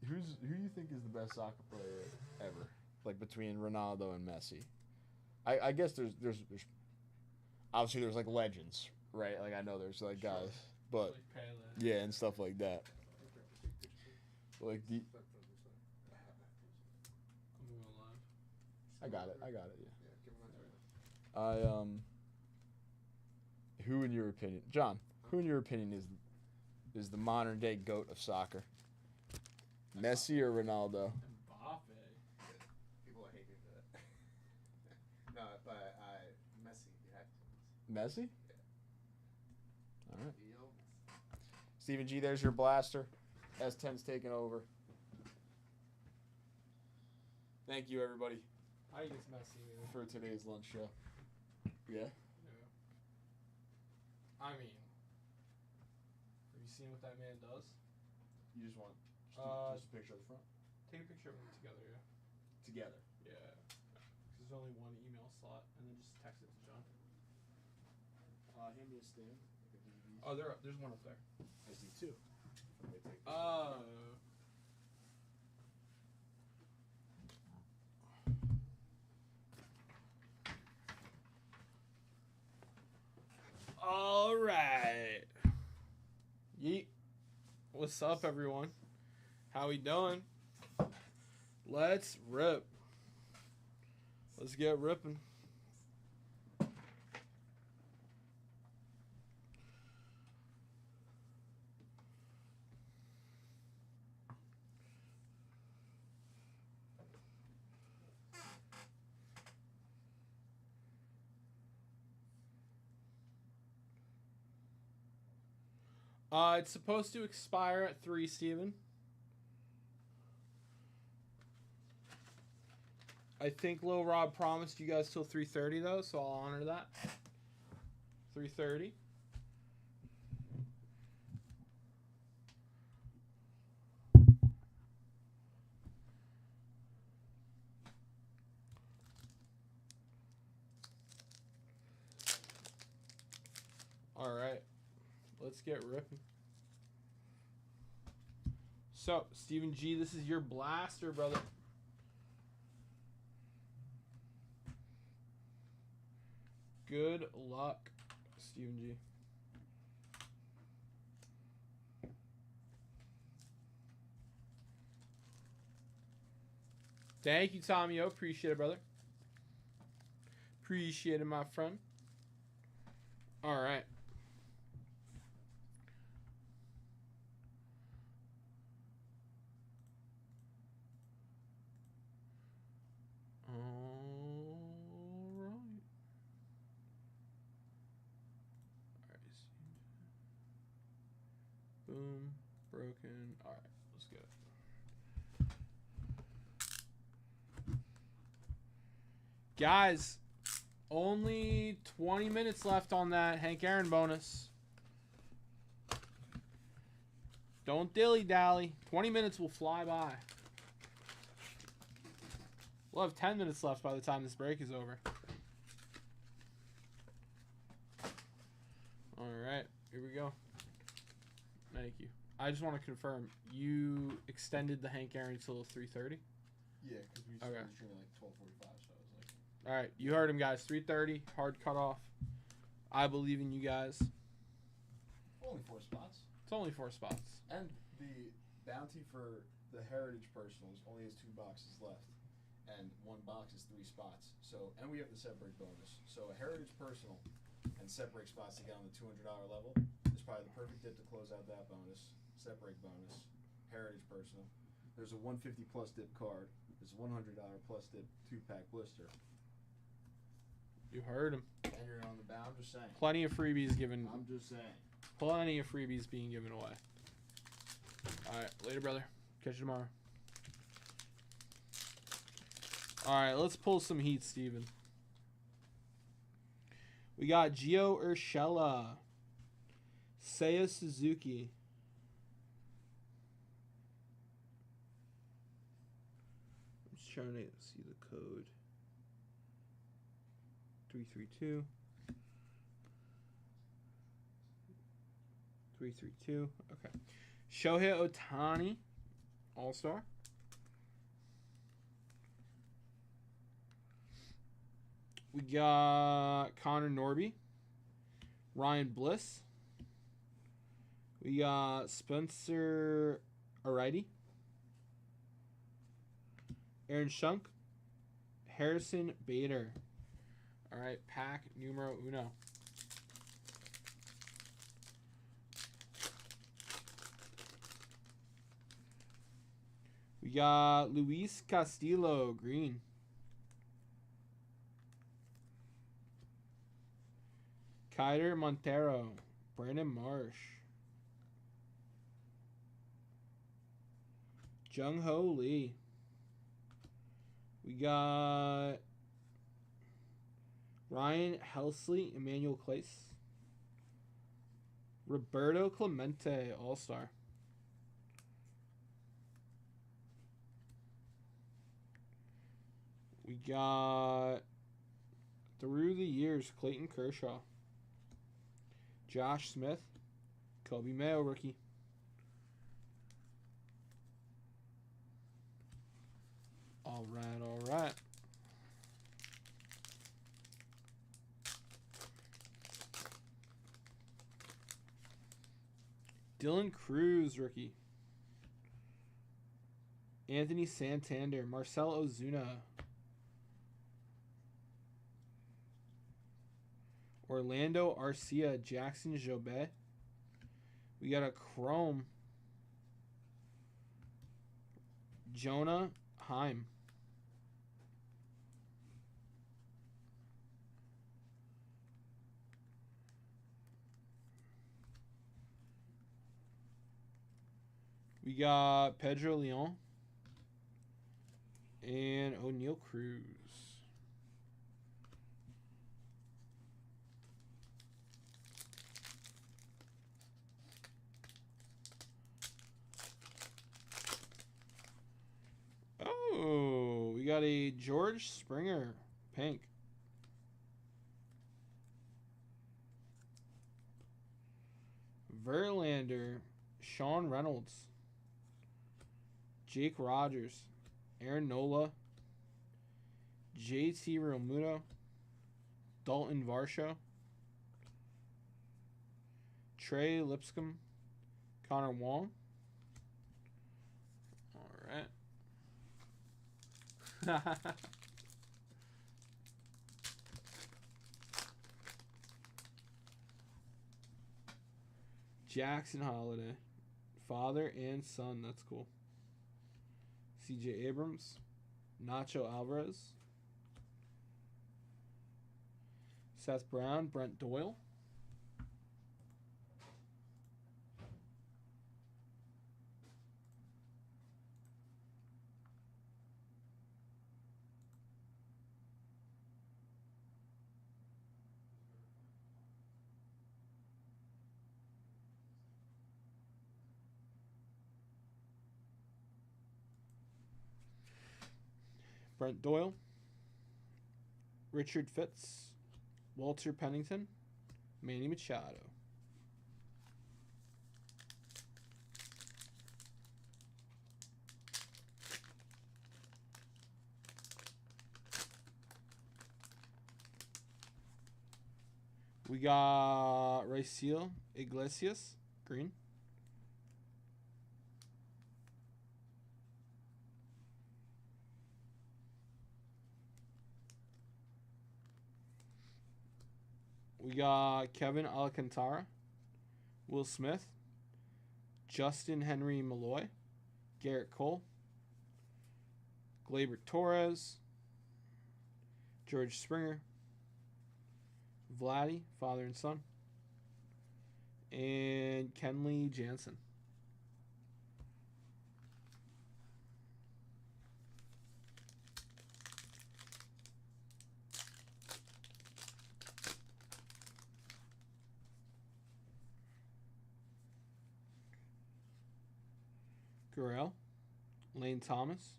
Who do you think is the best soccer player ever? Like between Ronaldo and Messi. I guess there's obviously there's like legends, right? Like I know there's like Sure. guys, but Like Pele. yeah, and stuff like that. Like I'm moving live. I got it. Yeah. Yeah, give him that right. Who in your opinion, John? Who in your opinion is the modern day GOAT of soccer? Messi or Ronaldo? Mbappe. People will hate me for that. No, but Messi, you have to. Messi? Yeah. All right. Yo, Messi. Stephen G, there's your blaster. S10's taking over. Thank you, everybody, I think it's Messi, man. for today's lunch show. Yeah? Yeah. I mean, have you seen what that man does? You just want just a picture of the front? Take a picture of them together, yeah. Together. Yeah. 'Cause there's only one email slot, and then just text it to John. Hand me a stand. Oh, there's one up there. I see 2. All right. Yeet. What's up, everyone? How we doing? Let's rip. Let's get ripping. It's supposed to expire at 3, Steven. I think Lil Rob promised you guys till 3:30 though, so I'll honor that. 3:30. All right, let's get ripping. So, Stephen G, this is your blaster, brother. Good luck, Stephen G. Thank you, Tommy O. Appreciate it, brother. Appreciate it, my friend. All right. Boom. Broken. All right. Let's go. Guys, only 20 minutes left on that Hank Aaron bonus. Don't dilly-dally. 20 minutes will fly by. We'll have 10 minutes left by the time this break is over. All right. Here we go. Thank you. I just want to confirm, you extended the Hank Aaron till 3:30? Yeah, because we started streaming like 12:45, so I was like... All right, you heard him, guys. 3:30, hard cutoff. I believe in you guys. Only 4 spots. It's only 4 spots. And the bounty for the Heritage Personals only has 2 boxes left. And 1 box is 3 spots. So, and we have the set break bonus. So a Heritage Personal and set break spots to get on the $200 level is probably the perfect dip to close out that bonus. Set break bonus. Heritage Personal. There's a 150 plus dip card. There's a $100 plus dip 2-pack blister. You heard him. And you're on the bound. I'm just saying. Plenty of freebies given. I'm just saying. Plenty of freebies being given away. All right, later, brother. Catch you tomorrow. All right, let's pull some heat, Steven. We got Gio Urshela. Seiya Suzuki. I'm just trying to see the code. 332. 332. Okay. Shohei Ohtani. All-Star. We got Connor Norby. Ryan Bliss. We got Spencer Arighty. Aaron Shunk. Harrison Bader. All right, pack numero uno. We got Luis Castillo, green. Kyder Montero, Brandon Marsh. Jung Ho Lee. We got Ryan Helsley, Emmanuel Clace. Roberto Clemente, All-Star. We got through the years, Clayton Kershaw. Josh Smith. Kobe Mayo, rookie. All right, all right. Dylan Cruz, rookie. Anthony Santander. Marcel Ozuna. Orlando Arcia. Jackson Jobet. We got a Chrome. Jonah Heim. We got Pedro Leon. And O'Neal Cruz. Oh, we got a George Springer, pink. Verlander, Sean Reynolds, Jake Rogers, Aaron Nola, JT Realmuto, Dalton Varsho, Trey Lipscomb, Connor Wong. All right. Jackson Holiday. Father and son. That's cool. CJ Abrams. Nacho Alvarez. Seth Brown. Brent Doyle. Brent Doyle. Richard Fitz. Walter Pennington. Manny Machado. We got Raciel Iglesias, green. We got Kevin Alcantara, Will Smith, Justin Henry Malloy, Garrett Cole, Gleyber Torres, George Springer, Vladdy, father and son, and Kenley Jansen. Gurriel, Lane Thomas,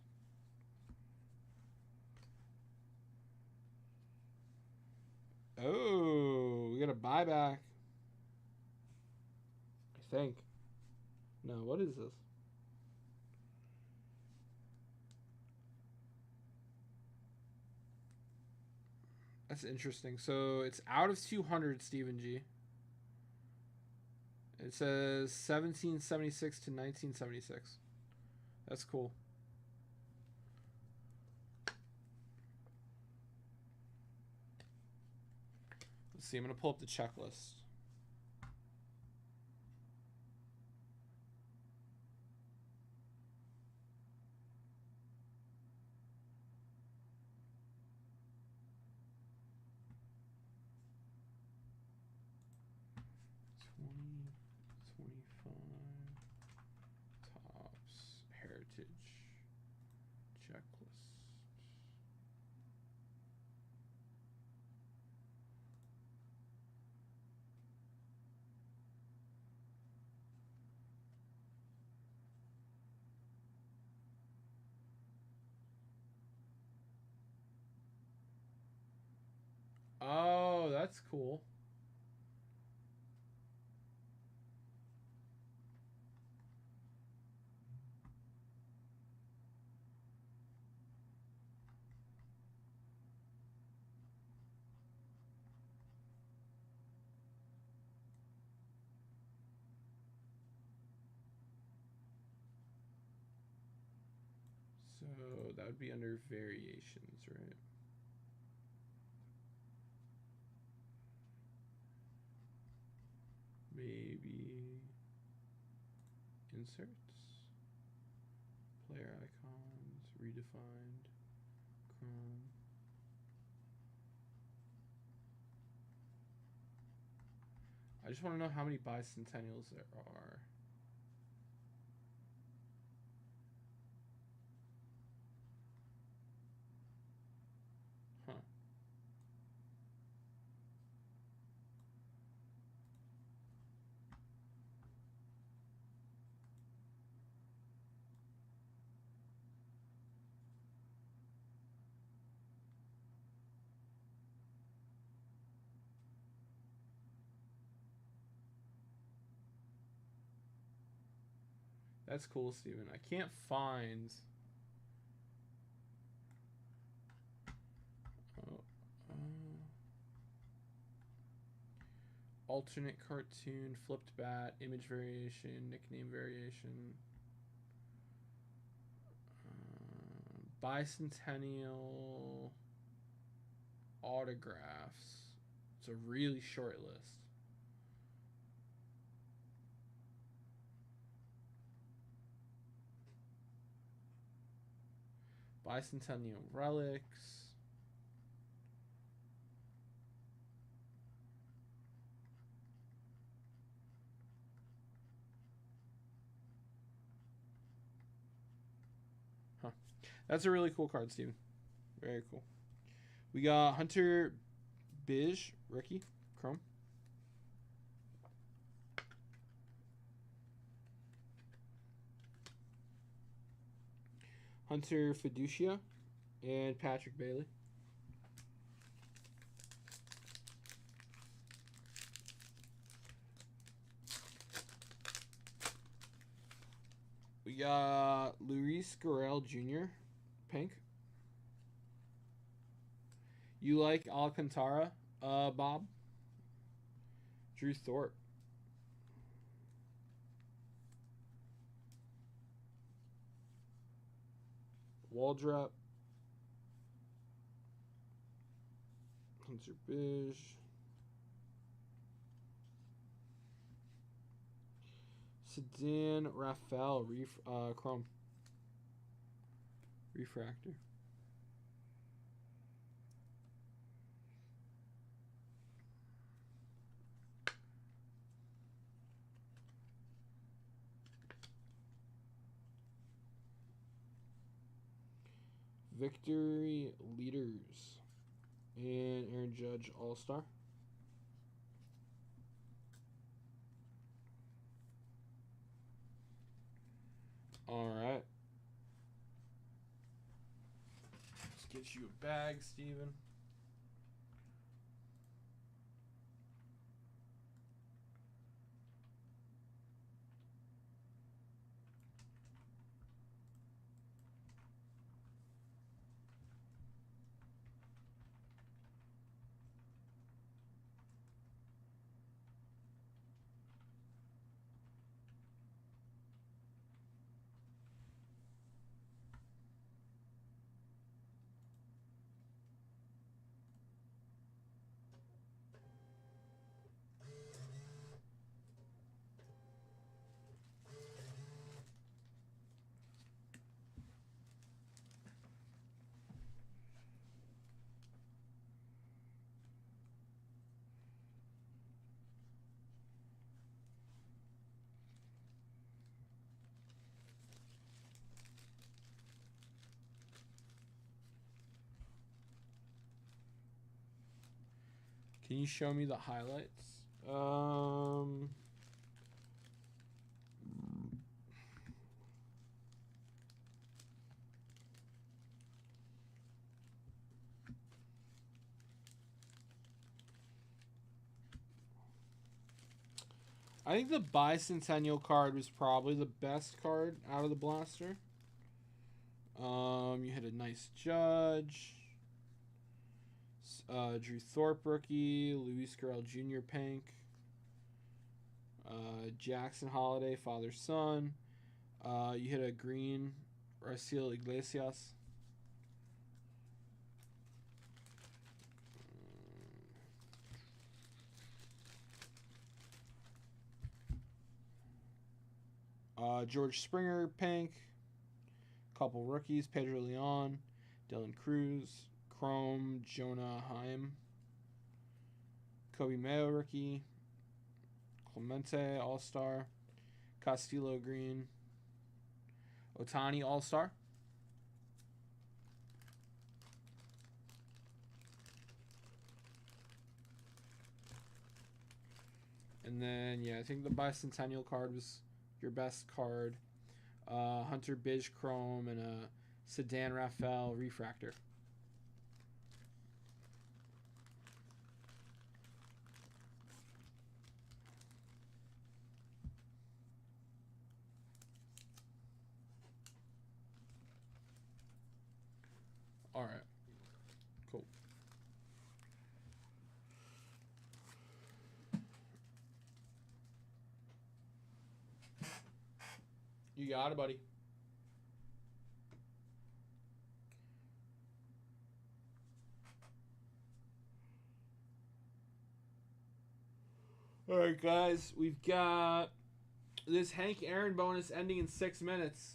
oh, we got a buyback. I think. No, what is this? That's interesting. So it's out of 200, Stephen G. It says 1776 to 1976. That's cool. Let's see. I'm going to pull up the checklist. Checklist. Oh, that's cool. So that would be under variations, right? Maybe inserts, player icons, redefined, Chrome. I just want to know how many bicentennials there are. That's cool, Steven. I can't find. Oh, alternate cartoon, flipped bat, image variation, nickname variation, bicentennial autographs. It's a really short list. Bicentennial relics. Huh. That's a really cool card, Steven. Very cool. We got Hunter Bij, rookie, Chrome. Hunter Fiducia and Patrick Bailey. We got Luis Guerrero Jr., pink. You like Alcantara, Bob? Drew Thorpe. Waldrop. Hunter Bij. Sedan Raphael, Chrome. Refractor. Victory Leaders and Aaron Judge All-Star. All right. Let's get you a bag, Steven. Can you show me the highlights? I think the Bicentennial card was probably the best card out of the blaster. You hit a nice Judge. Drew Thorpe rookie, Luis Guerrero Jr. pink, Jackson Holiday father son. You hit a green Raciel Iglesias. George Springer pink. Couple rookies: Pedro Leon, Dylan Cruz. Chrome, Jonah Heim. Kobe Mayo rookie. Clemente All-Star. Castillo green. Otani All-Star. And then, yeah, I think the Bicentennial card was your best card. Hunter Bij Chrome and a Sedan Raphael Refractor. All right. Cool. You got it, buddy. All right, guys. We've got this Hank Aaron bonus ending in 6 minutes.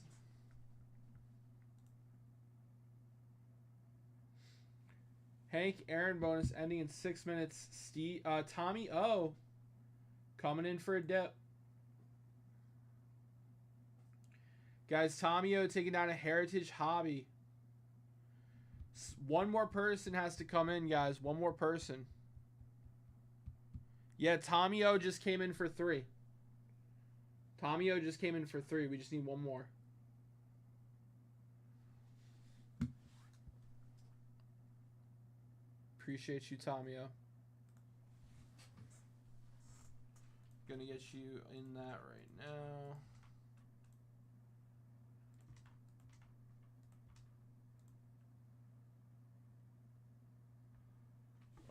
Hank Aaron bonus ending in 6 minutes. Tommy O coming in for a dip. Guys, Tommy O taking down a Heritage Hobby. One more person has to come in, guys. One more person. Yeah, Tommy O just came in for 3. Tommy O just came in for 3. We just need one more. Appreciate you, Tommy O. Gonna get you in that right now.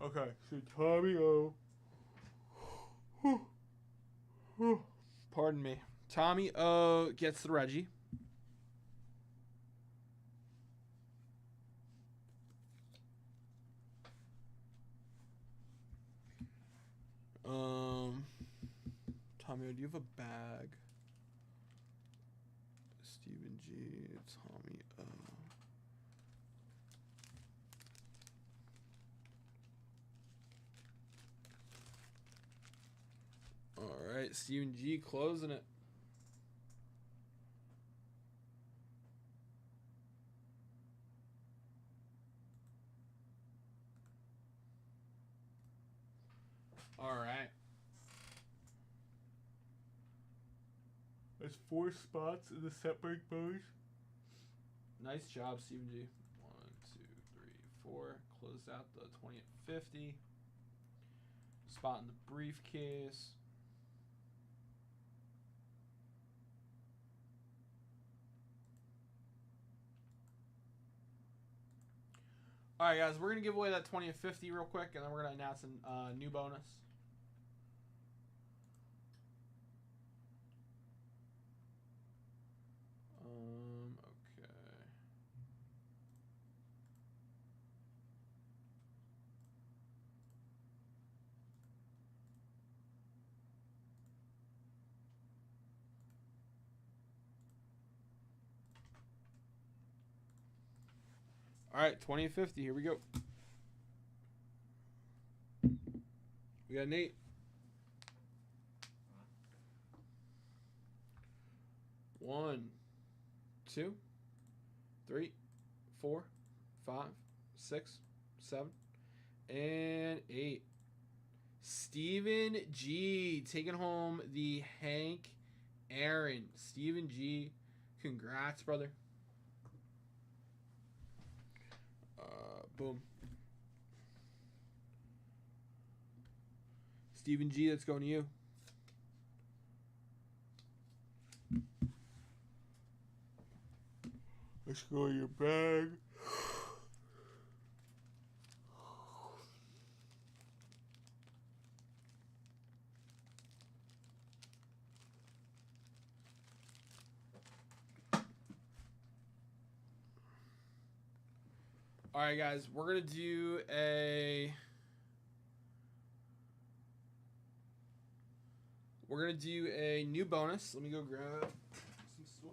Okay, so Tommy O. Pardon me. Tommy O gets the Reggie. Tommy O, do you have a bag? Stephen G. Tommy O. All right, Stephen G closing it. All right. There's 4 spots in the set break, boys. Nice job, Stephen G. 1, 2, 3, 4. Closed out the 20 at 50. Spot in the briefcase. All right, guys, we're going to give away that 20 at 50 real quick, and then we're going to announce a new bonus. Okay. All right, 20 at 50. Here we go. We got Nate. One, 2, 3, 4, 5, 6, 7, and 8. Stephen G taking home the Hank Aaron. Stephen G, congrats, brother. Boom. Stephen G, that's going to you. Let's go in your bag. All right, guys, we're going to do a... We're going to do a new bonus. Let me go grab some stuff.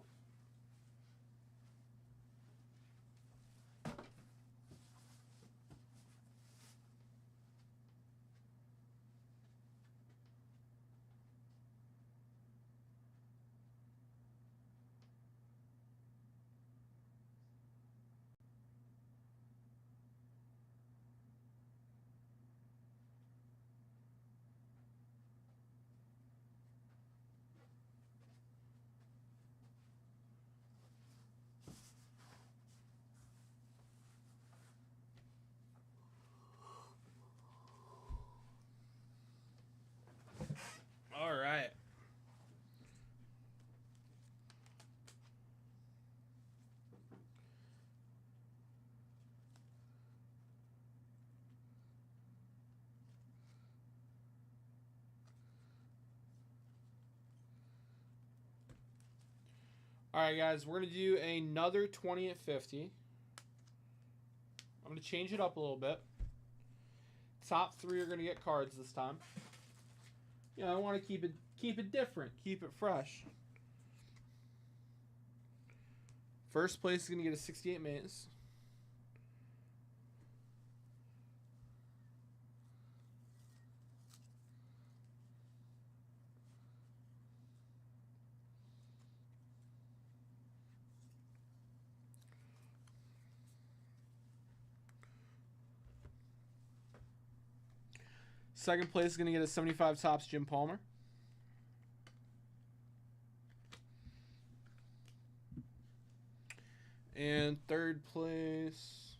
All right, guys, we're going to do another 20 at 50. I'm going to change it up a little bit. Top 3 are going to get cards this time. You know, I want to keep it different, keep it fresh. First place is going to get a 68 Maze. Second place is going to get a 75 Topps Jim Palmer. And third place,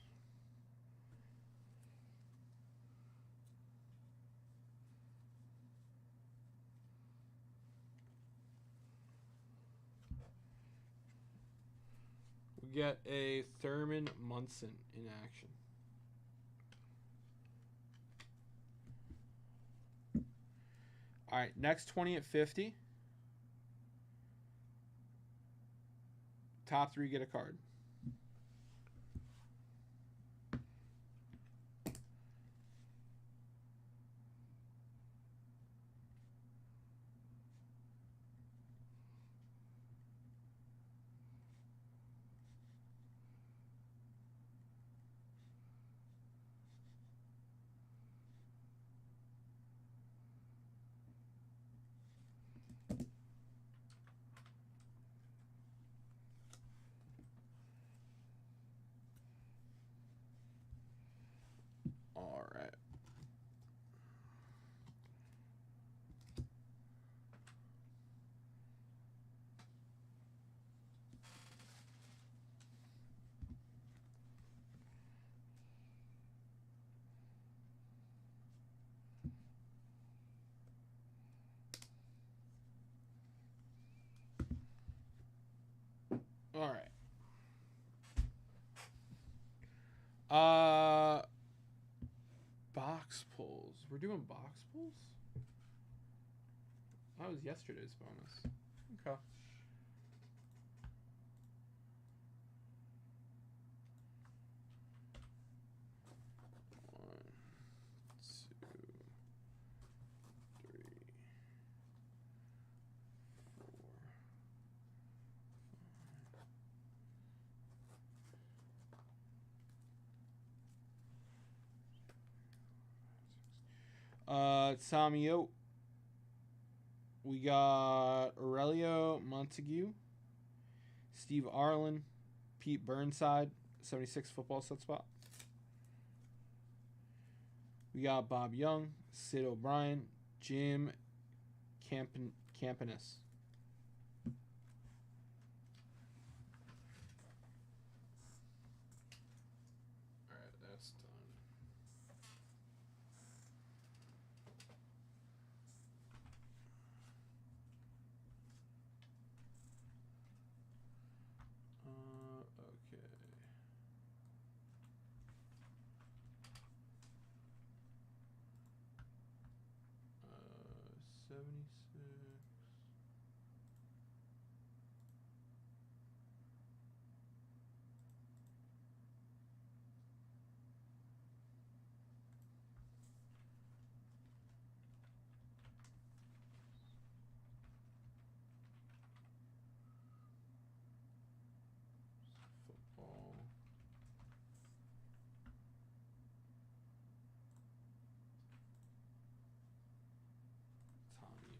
we get a Thurman Munson in action. All right, next 20 at 50. Top 3 get a card. All right. All right. Box pulls. We're doing box pulls? That was yesterday's bonus. Okay. One, two, three, four. Samio. We got Aurelio Montague, Steve Arlen, Pete Burnside, 76 football set spot. We got Bob Young, Sid O'Brien, Jim Campanus. All right, that's done. Okay. 76. Football. Tommy.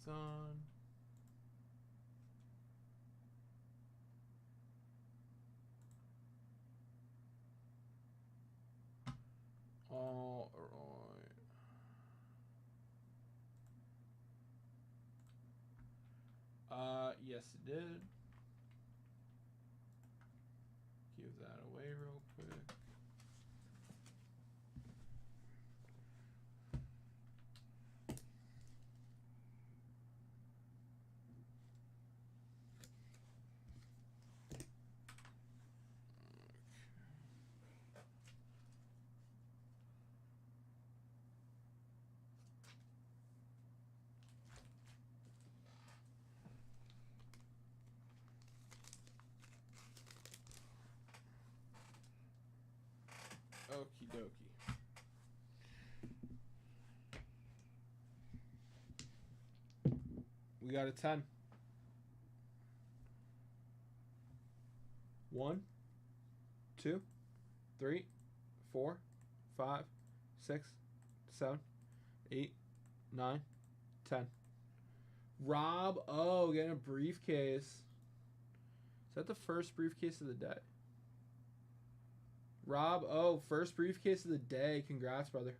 Done. All right. Yes, it did. Give that away real quick. dokie. We got a 10. 1, 2, 3, 4, 5, 6, 7, 8, 9, 10. Rob O getting a briefcase. Is that the first briefcase of the day? Rob O, first briefcase of the day. Congrats, brother.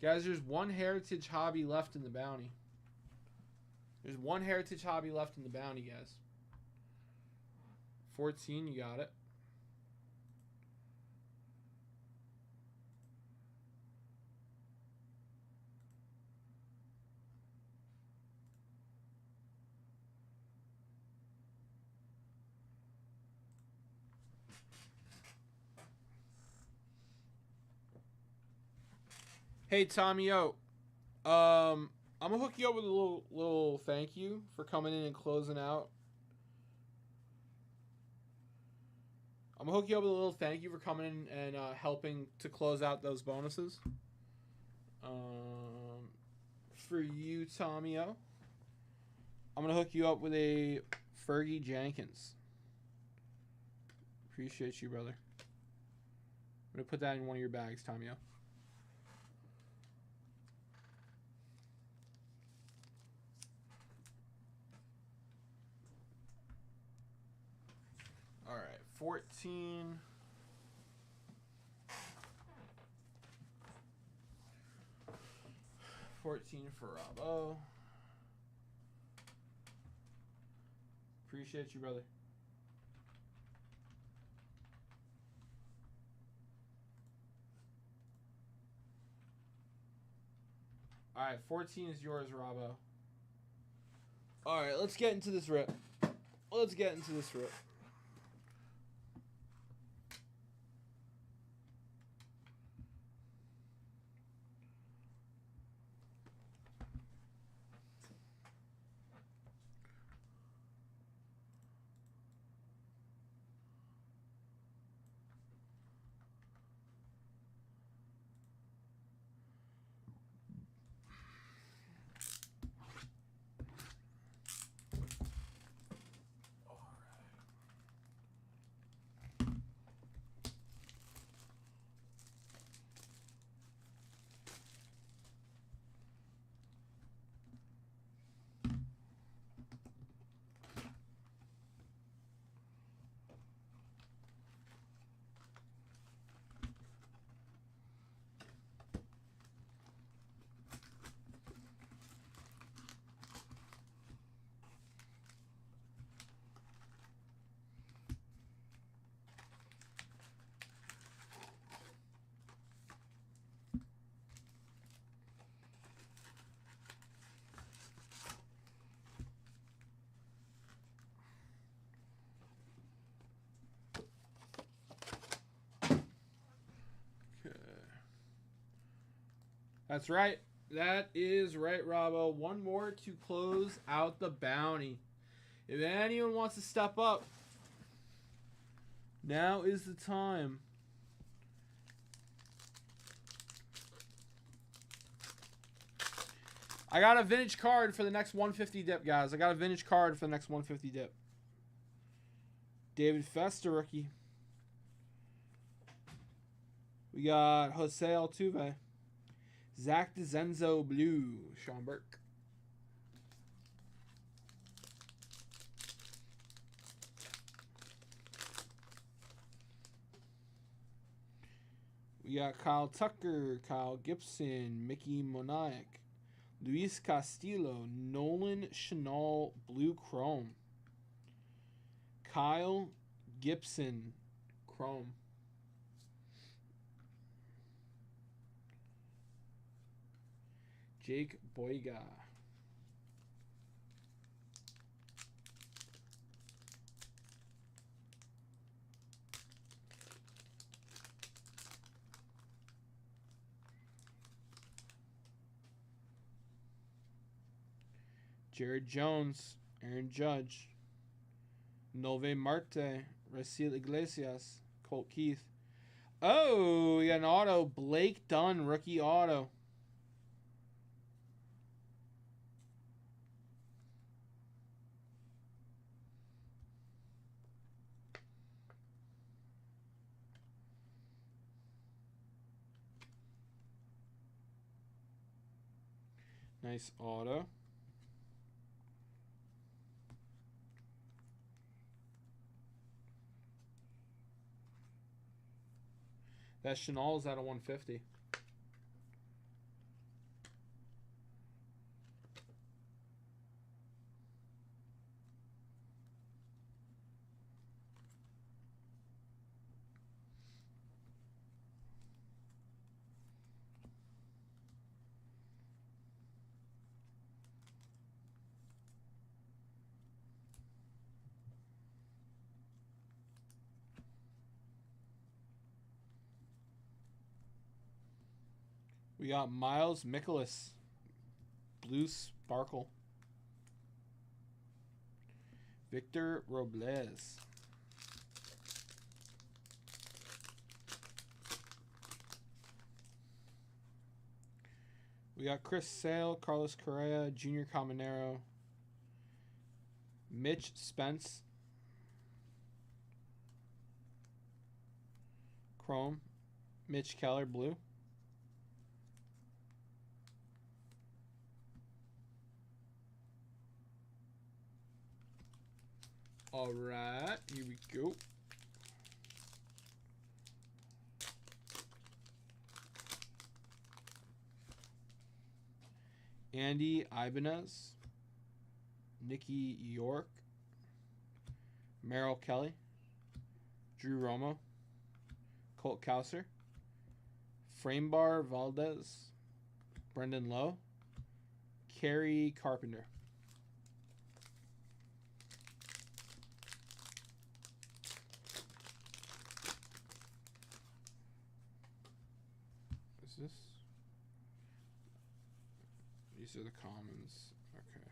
Guys, there's one Heritage Hobby left in the bounty. There's one Heritage Hobby left in the bounty, guys. 14, you got it. Hey, Tommy O. I'm gonna hook you up with a little thank you for coming in and closing out. I'm gonna hook you up with a little thank you for coming in and helping to close out those bonuses. For you, Tommy O. I'm gonna hook you up with a Fergie Jenkins. Appreciate you, brother. I'm gonna put that in one of your bags, Tommy O. All right, 14. $14 for Rob-O. Appreciate you, brother. All right, 14 is yours, Rob-O. All right, let's get into this rip. Let's get into this rip. That's right. That is right, Robbo. One more to close out the bounty. If anyone wants to step up, now is the time. I got a vintage card for the next 150 dip, guys. I got a vintage card for the next 150 dip. David Festa, rookie. We got Jose Altuve. Zach DeZenzo Blue, Sean Burke. We got Kyle Tucker, Kyle Gibson, Mickey Moniak, Luis Castillo, Nolan Chanel Blue Chrome. Kyle Gibson, Chrome. Jake Boyga. Jared Jones, Aaron Judge, Nove Marte, Rasil Iglesias, Colt Keith. Oh, we got an auto. Blake Dunn, rookie auto. Nice auto. That Chanel's out of 150. We got Miles Mikolas, Blue Sparkle. Victor Robles. We got Chris Sale, Carlos Correa, Junior Caminero, Mitch Spence, Chrome, Mitch Keller, Blue. All right, here we go. Andy Ibanez, Nikki York, Merrill Kelly, Drew Romo, Colt Kauser, Framebar Valdez, Brendan Lowe, Kerry Carpenter. This? These are the commons. Okay.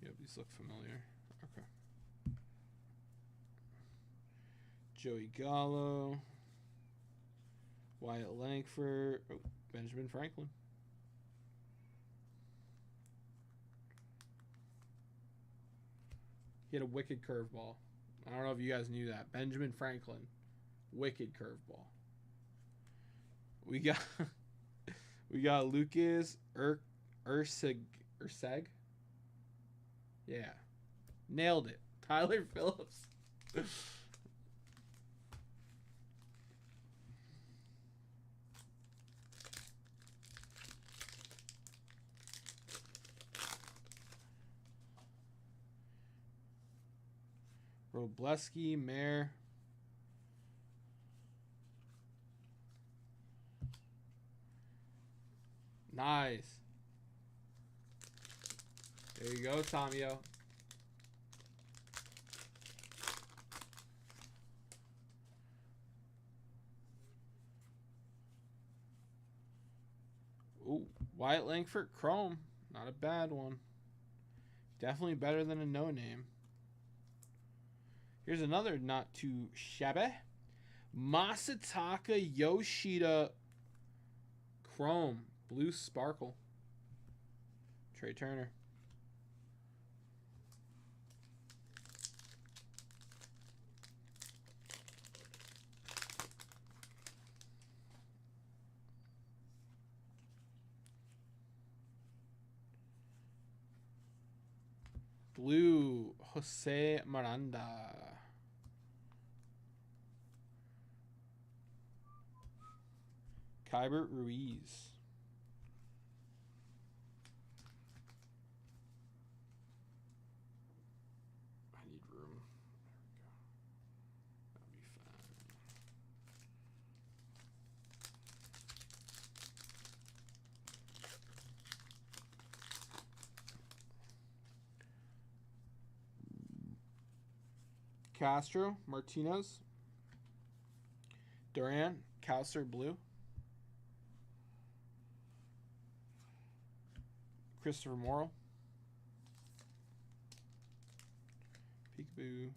Yep, these look familiar. Okay. Joey Gallo. Wyatt Langford. Oh, Benjamin Franklin. He had a wicked curveball. I don't know if you guys knew that. Benjamin Franklin. Wicked curveball. We got Lucas Urseg. Yeah. Nailed it. Tyler Phillips. Robleski, Mayer. Nice. There you go, Tomio. Ooh, Wyatt Langford Chrome. Not a bad one. Definitely better than a no-name. Here's another not too shabby. Masataka Yoshida Chrome. Blue Sparkle. Trey Turner. Blue Jose Miranda. Kybert Ruiz. I need room. There we go. That'll be fine. Castro, Martinez, Duran, Kauser, Blue, Christopher Morrill, Boo.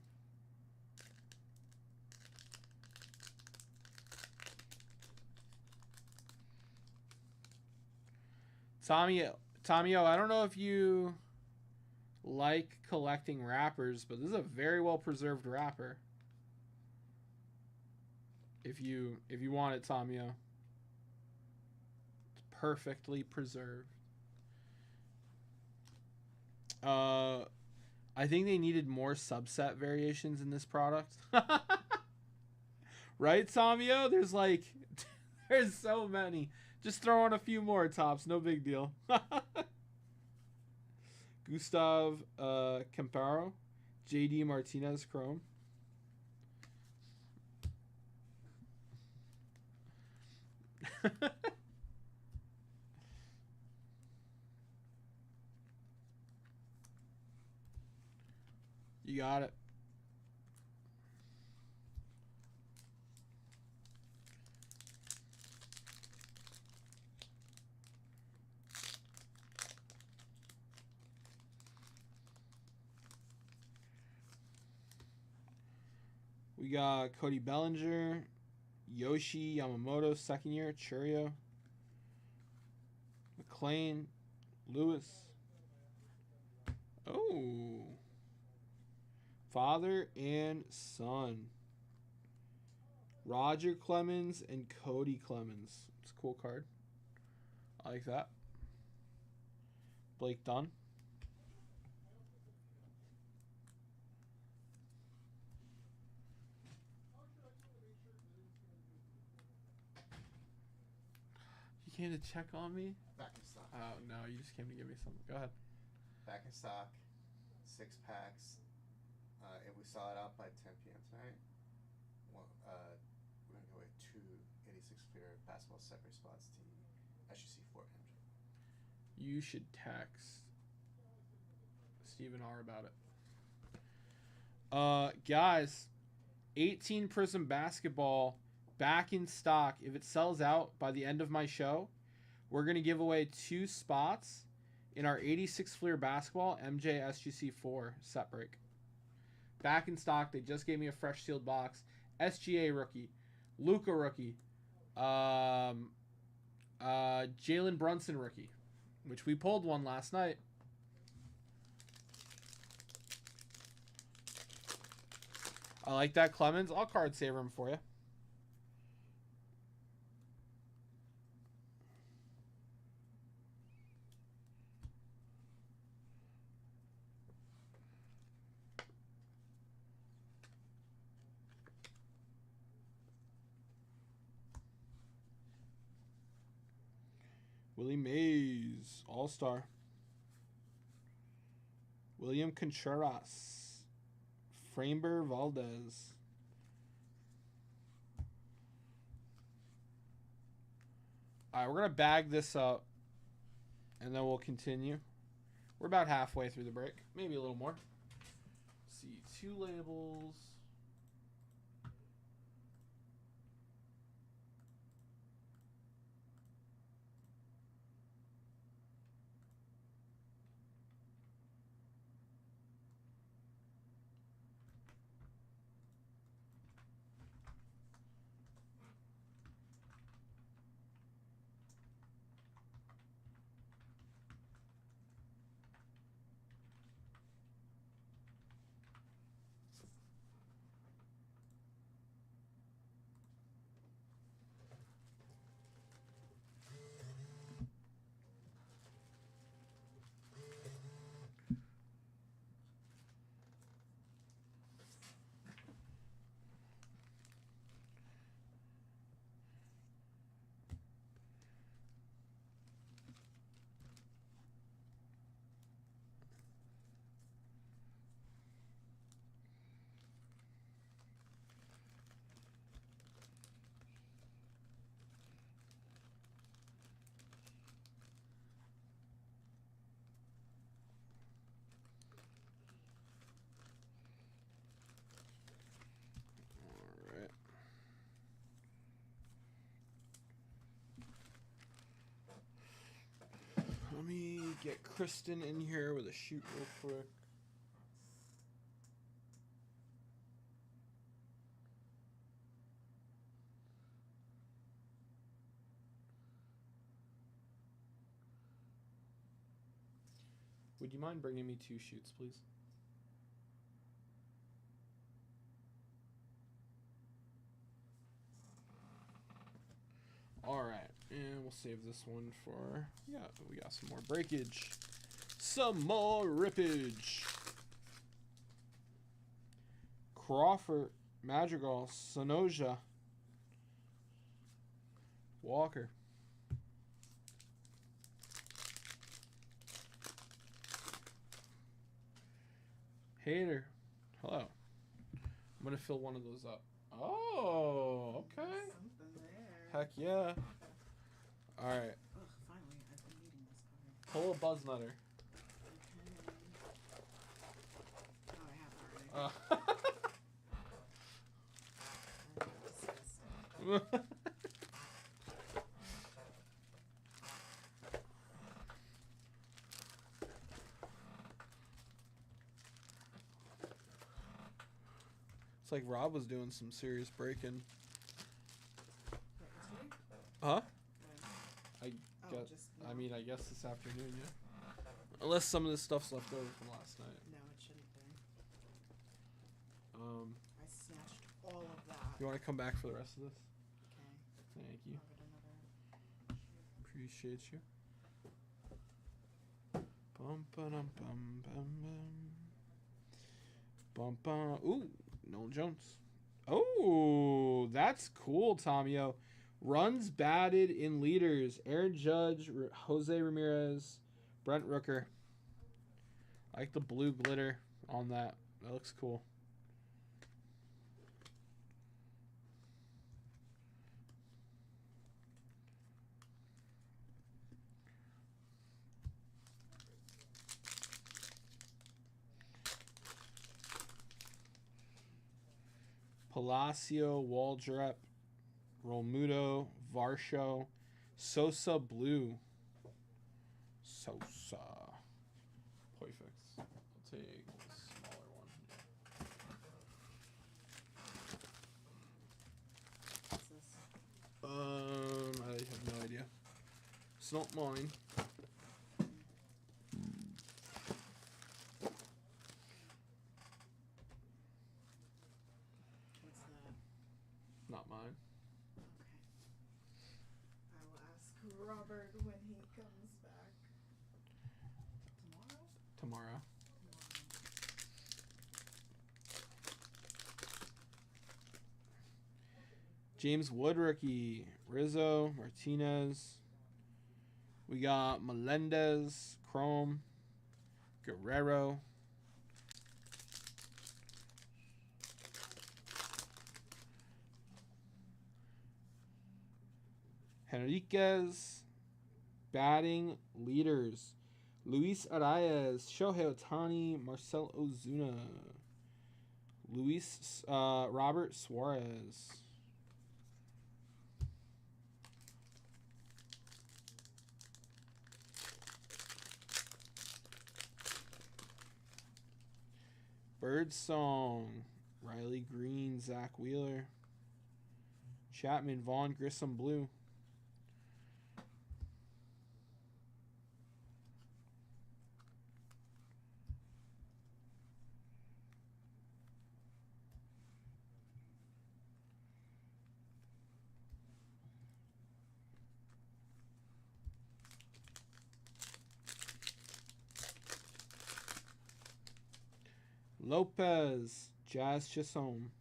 Tommy O, I don't know if you like collecting wrappers, but this is a very well preserved wrapper. If you want it, Tommy O. It's perfectly preserved. I think they needed more subset variations in this product. Right, Samio? There's like, there's so many. Just throw in a few more, Tops. No big deal. Gustav Camparo. JD Martinez Chrome. You got it. We got Cody Bellinger, Yoshi Yamamoto, second year, Churio, McLean, Lewis. Oh. Father and son. Roger Clemens and Cody Clemens. It's a cool card. I like that. Blake Dunn. You came to check on me? Back in stock. Oh, no, you just came to give me something. Go ahead. Back in stock. 6 packs. If we saw it out by 10 p.m. tonight, we're going to go with 2 86 clear basketball separate spots to SGC 4 MJ. You should text Stephen R about it. Guys, 18 Prism basketball back in stock. If it sells out by the end of my show, we're going to give away 2 spots in our 86 Fleer basketball MJ SGC 4 set break. Back in stock. They just gave me a fresh sealed box. SGA rookie, Luka rookie, Jalen Brunson rookie, which we pulled one last night. I like that, Clemens. I'll card saver him for you. Willie Mays, All-Star. William Contreras. Framber Valdez. All right, we're going to bag this up, and then we'll continue. We're about halfway through the break, maybe a little more. Let's see, 2 labels. Let me get Kristen in here with a shoot real quick. Would you mind bringing me 2 shoots, please? All right, and we'll save this one for, yeah, we got some more breakage. Some more rippage. Crawford, Madrigal, Sonoja, Walker. Hater. Hello. I'm going to fill one of those up. Oh, okay. Something there. Heck yeah. All right. Ugh, finally, I've been needing this card. Pull a Buzz Nutter. Okay. Oh, I have already. Disgusting. It's like Rob was doing some serious breaking. What, yesterday? Huh? When? I Oh, guess. just I now. mean, I guess this afternoon, yeah. Unless some of this stuff's left over from last night. No, it shouldn't be. I snatched all of that. You want to come back for the rest of this? Okay. Thank you. I'll get another. Appreciate you. Bum ba-dum bum bum bum. Bum bum. Ooh, Nolan Jones. Oh, that's cool, Tomio. Runs batted in leaders. Aaron Judge, Jose Ramirez, Brent Rooker. I like the blue glitter on that. That looks cool. Palacio, Waldrep, Rolmuto, Varsho, Sosa Blue. Sosa. Perfect. I'll take the smaller one. What's this? I have no idea. It's not mine. What's that? Not mine. Okay. I will ask Robert when he comes back. Tomorrow? Tomorrow. James Wood rookie. Rizzo, Martinez. We got Melendez, Chrome, Guerrero. Henriquez, batting leaders. Luis Arias, Shohei Ohtani, Marcel Ozuna. Robert Suarez. Birdsong, Riley Green, Zach Wheeler. Chapman, Vaughn, Grissom, Blue. Lopez, Jazz Chisholm,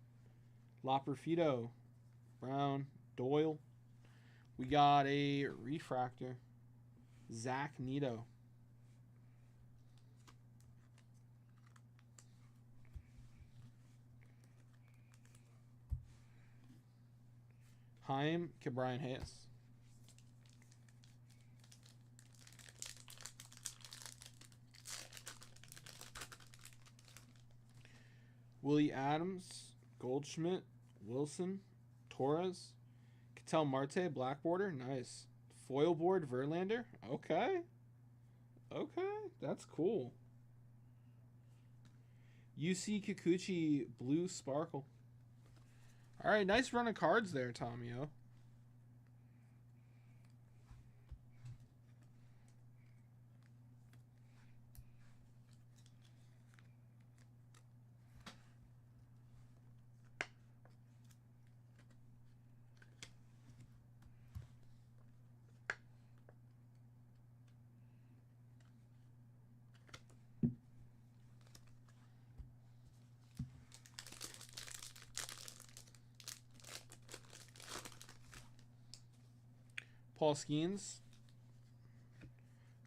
Loperfido, Brown, Doyle. We got a refractor, Zach Neto. Haim, Brian Hayes. Willie Adams, Goldschmidt, Wilson, Torres, Ketel Marte, Black Border, nice. Foil board, Verlander, okay. Okay, that's cool. UC Kikuchi, Blue Sparkle. All right, nice run of cards there, Tomio. Paul Skeens.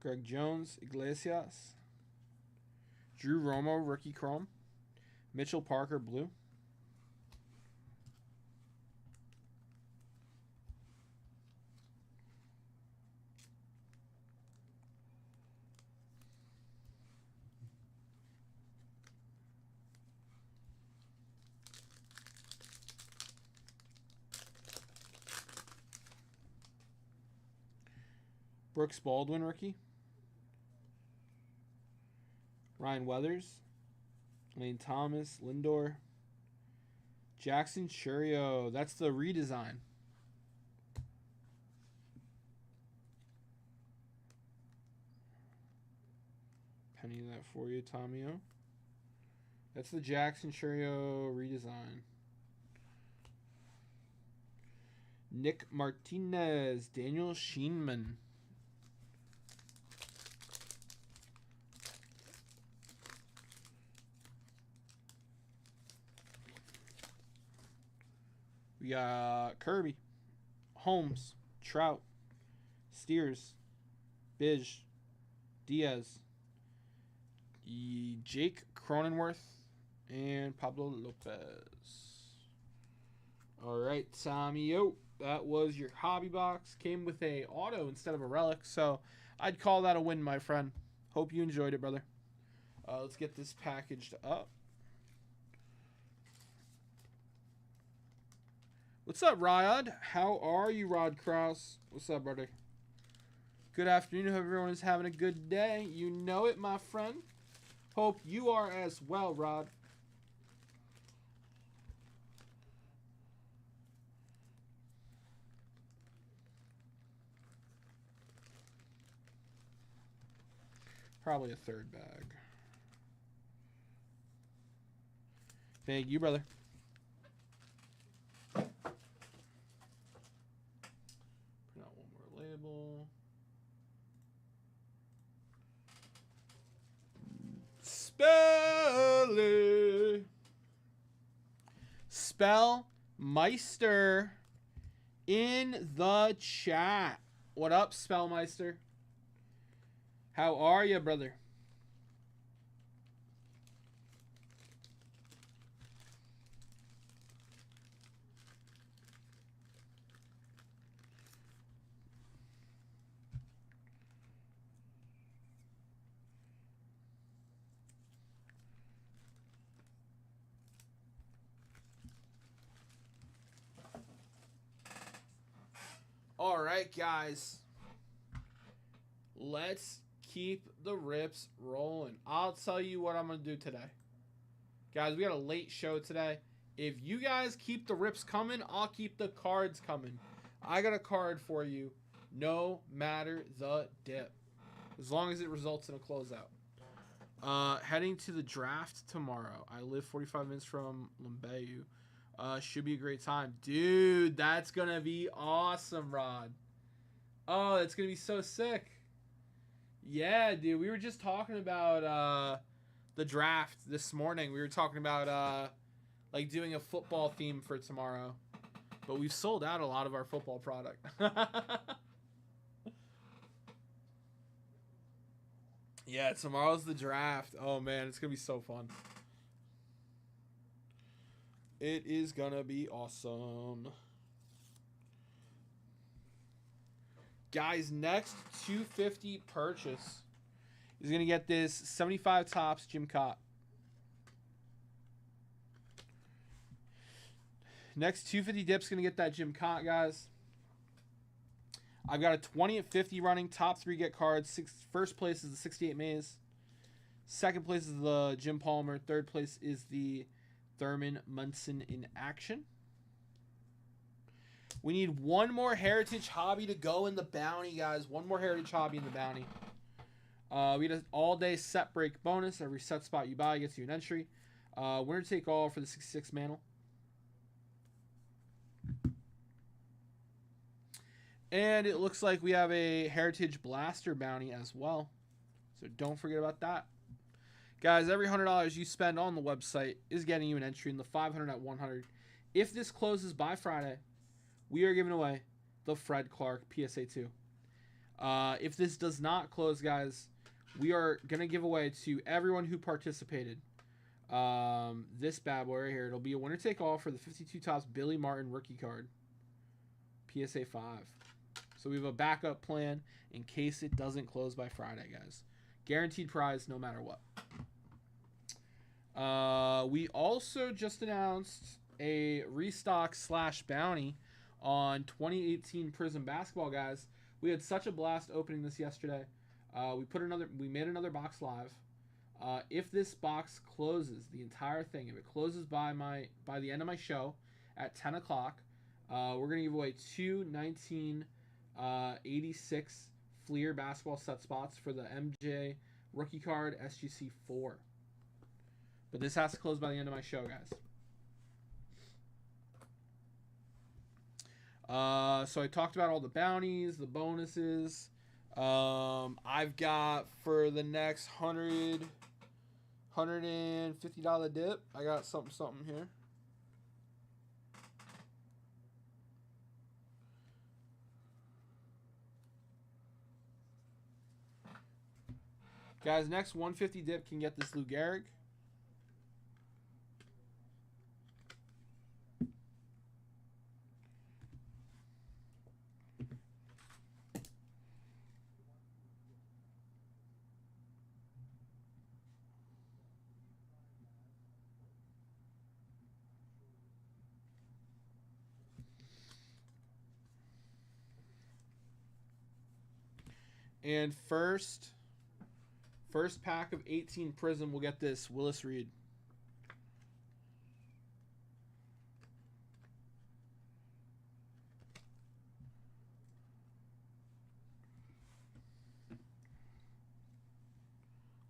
Greg Jones. Iglesias. Drew Romo, rookie chrome. Mitchell Parker, blue. Brooks Baldwin, rookie. Ryan Weathers. Lane Thomas. Lindor. Jackson Churio. That's the redesign. Penny that for you, Tomio. That's the Jackson Churio redesign. Nick Martinez. Daniel Sheenman. We got Kirby, Holmes, Trout, Steers, Bish, Diaz, Jake Cronenworth, and Pablo Lopez. All right, Tommy. That was your hobby box. Came with a auto instead of a relic, so I'd call that a win, my friend. Hope you enjoyed it, brother. Let's get this packaged up. What's up, Rod? How are you, Rod Krause? What's up, brother? Good afternoon. Hope everyone is having a good day. You know it, my friend. Hope you are as well, Rod. Probably a third bag. Thank you, brother. Label. Spell Spellmeister in the chat. What up, Spellmeister? How are you, brother? All right, guys. Let's keep the rips rolling. I'll tell you what I'm going to do today. Guys, we got a late show today. If you guys keep the rips coming, I'll keep the cards coming. I got a card for you no matter the dip. As long as it results in a closeout. Heading to the draft tomorrow. I live 45 minutes from Limbayou. Should be a great time. Dude, that's going to be awesome, Rod. Oh, that's going to be so sick. Yeah, dude. We were just talking about the draft this morning. We were talking about like doing a football theme for tomorrow. But we've sold out a lot of our football product. Yeah, tomorrow's the draft. Oh, man. It's going to be so fun. It is going to be awesome. Guys, next 250 purchase is going to get this 75 Topps Jim Cott. Next 250 dip's going to get that Jim Cott, guys. I've got a 20 at 50 running. Top three get cards. First place is the 68 Mays. Second place is the Jim Palmer. Third place is the Thurman Munson in action. We need one more Heritage Hobby to go in the bounty, guys. One more Heritage Hobby in the bounty. We had an all-day set break bonus. Every set spot you buy gets you an entry. Winner take all for the 66 Mantle. And it looks like we have a Heritage Blaster bounty as well. So don't forget about that. Guys, every $100 you spend on the website is getting you an entry in the 500 at 100. If this closes by Friday, we are giving away the Fred Clark PSA 2. If this does not close, guys, we are going to give away to everyone who participated this bad boy right here. It'll be a winner-take-all for the 52 Topps Billy Martin rookie card. PSA 5. So we have a backup plan in case it doesn't close by Friday, guys. Guaranteed prize no matter what. We also just announced a restock / bounty on 2018 Prism basketball, guys. We had such a blast opening this yesterday. We made another box live. If this box closes, the entire thing, if it closes by the end of my show at 10 o'clock, we're gonna give away two 1986 Fleer basketball set spots for the MJ rookie card SGC 4. But this has to close by the end of my show, guys. So I talked about all the bounties, the bonuses. I've got for the next $150 dip. I got something here. Guys, next 150 dip can get this Lou Gehrig. And first pack of 18 Prism will get this Willis Reed.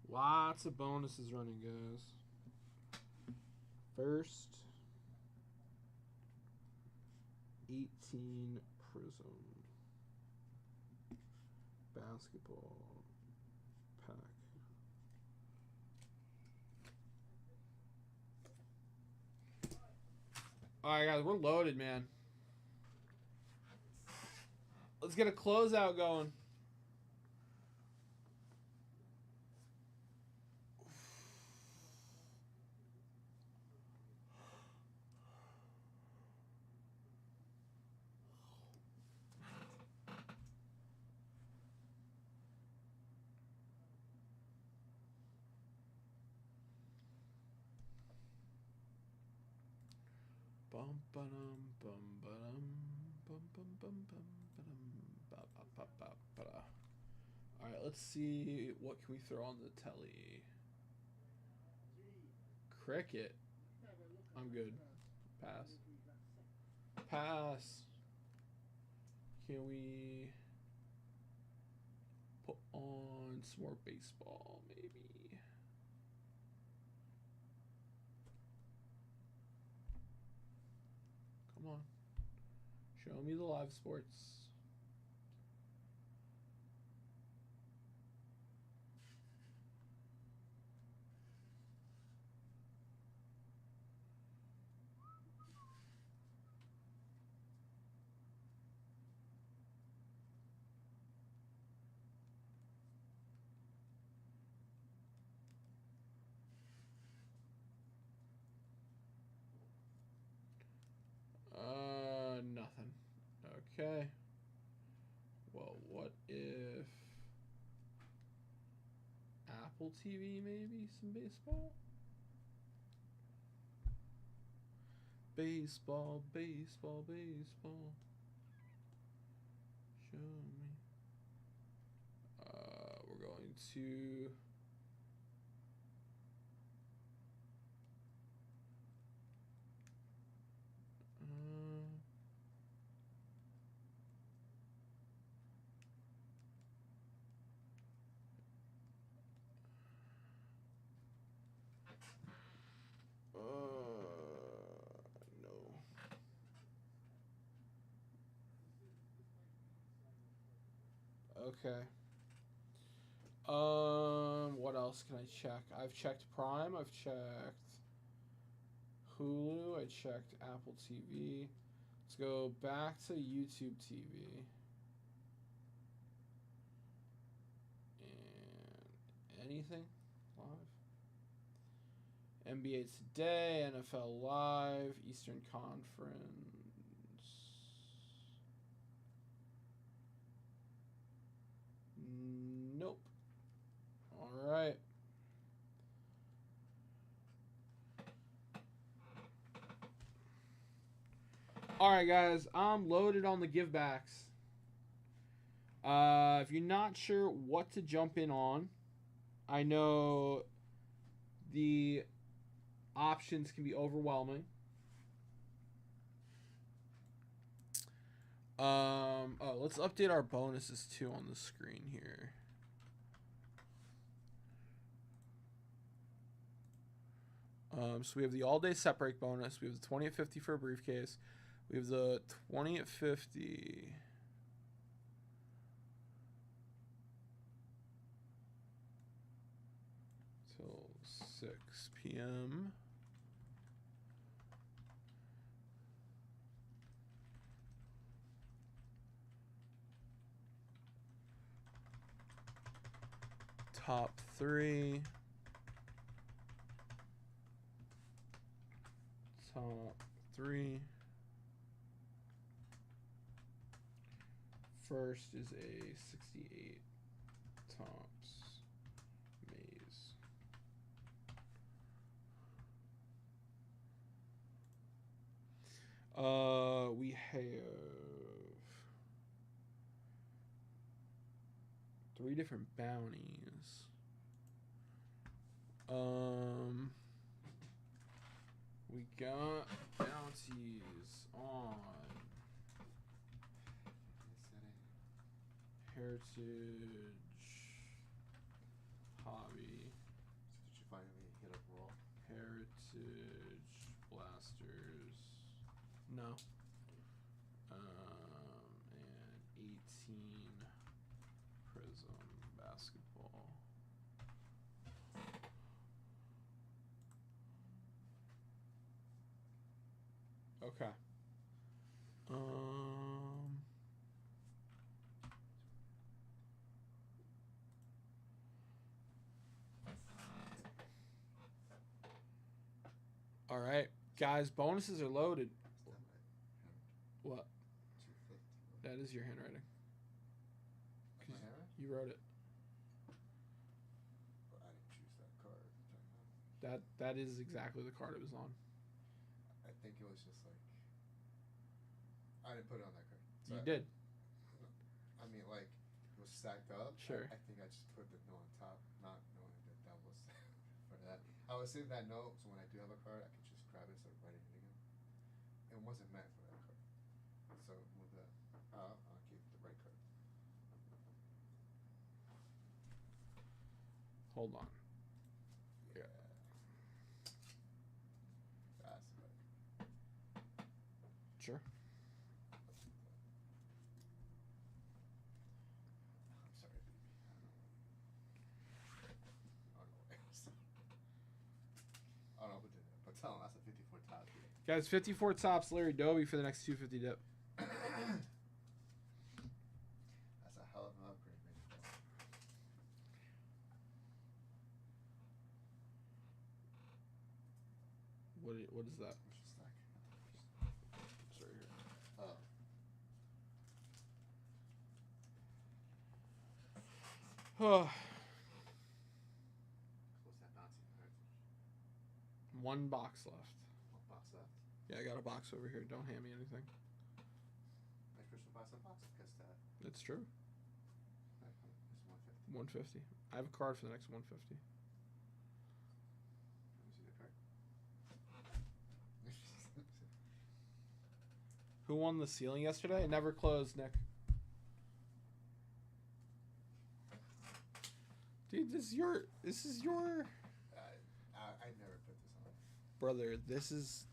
Lots of bonuses running, guys. First 18 Prism basketball pack. Alright, guys, we're loaded, man. Let's get a closeout going. Bum ba-dum, bum ba-dum, bum bum bum bum ba-dum, ba ba ba ba ba-da. All right, let's see what can we throw on the telly. Cricket. I'm good. Pass. Pass. Can we put on some more baseball, maybe? Come on. Show me the live sports. Nothing. Okay. Well, what if Apple TV maybe some baseball? Baseball, baseball, baseball. Show me. We're going to no. Okay. What else can I check? I've checked Prime. I've checked Hulu. I checked Apple TV. Let's go back to YouTube TV. And anything live? NBA Today, NFL Live, Eastern Conference. Nope. All right. All right, guys. I'm loaded on the givebacks. If you're not sure what to jump in on, I know the options can be overwhelming. Let's update our bonuses too on the screen here. So we have the all-day set break bonus. We have the 20 at 50 for a briefcase. We have the 20 at 50. Till 6 p.m. Top 3. Top 3. First is a 68 tops maze. We have 3 different bounties. We got bounties on Heritage, Hobby, Did you finally hit up roll? Heritage, Blasters, no. And 18 Prism Basketball. Okay. All right, guys, bonuses are loaded. What? 250. That is your handwriting. My handwriting? You wrote it. Well, I didn't choose that card. That is exactly the card it was on. I think it was just like I didn't put it on that card. So You did. I mean, like it was stacked up. Sure. I think I just put the note on top, not knowing that that was for that. I was saving that note so when I do have a card, I could just grab it and start writing it again. It wasn't meant for that card, so move that. I'll keep the right card. Hold on. Yeah. That's right. Sure. I'm sorry, baby. I don't know what else. I don't know what to do. But tell him that's a 54 top. Guys, 54 tops Larry Doby for the next 250 dip. That's a hell of an upgrade, man. What is that? What's your stack? It's right here. Oh. Oh, Close that bouncy heritage. one box left. One box left. Yeah, I got a box over here. Don't hand me anything. Next person buy some box. Guess that. It's true. It's 150. 150. I have a card for the next 150. Let me see the card. Who won the ceiling yesterday? It never closed, Nick. Dude, this is your I never put this on. brother. This is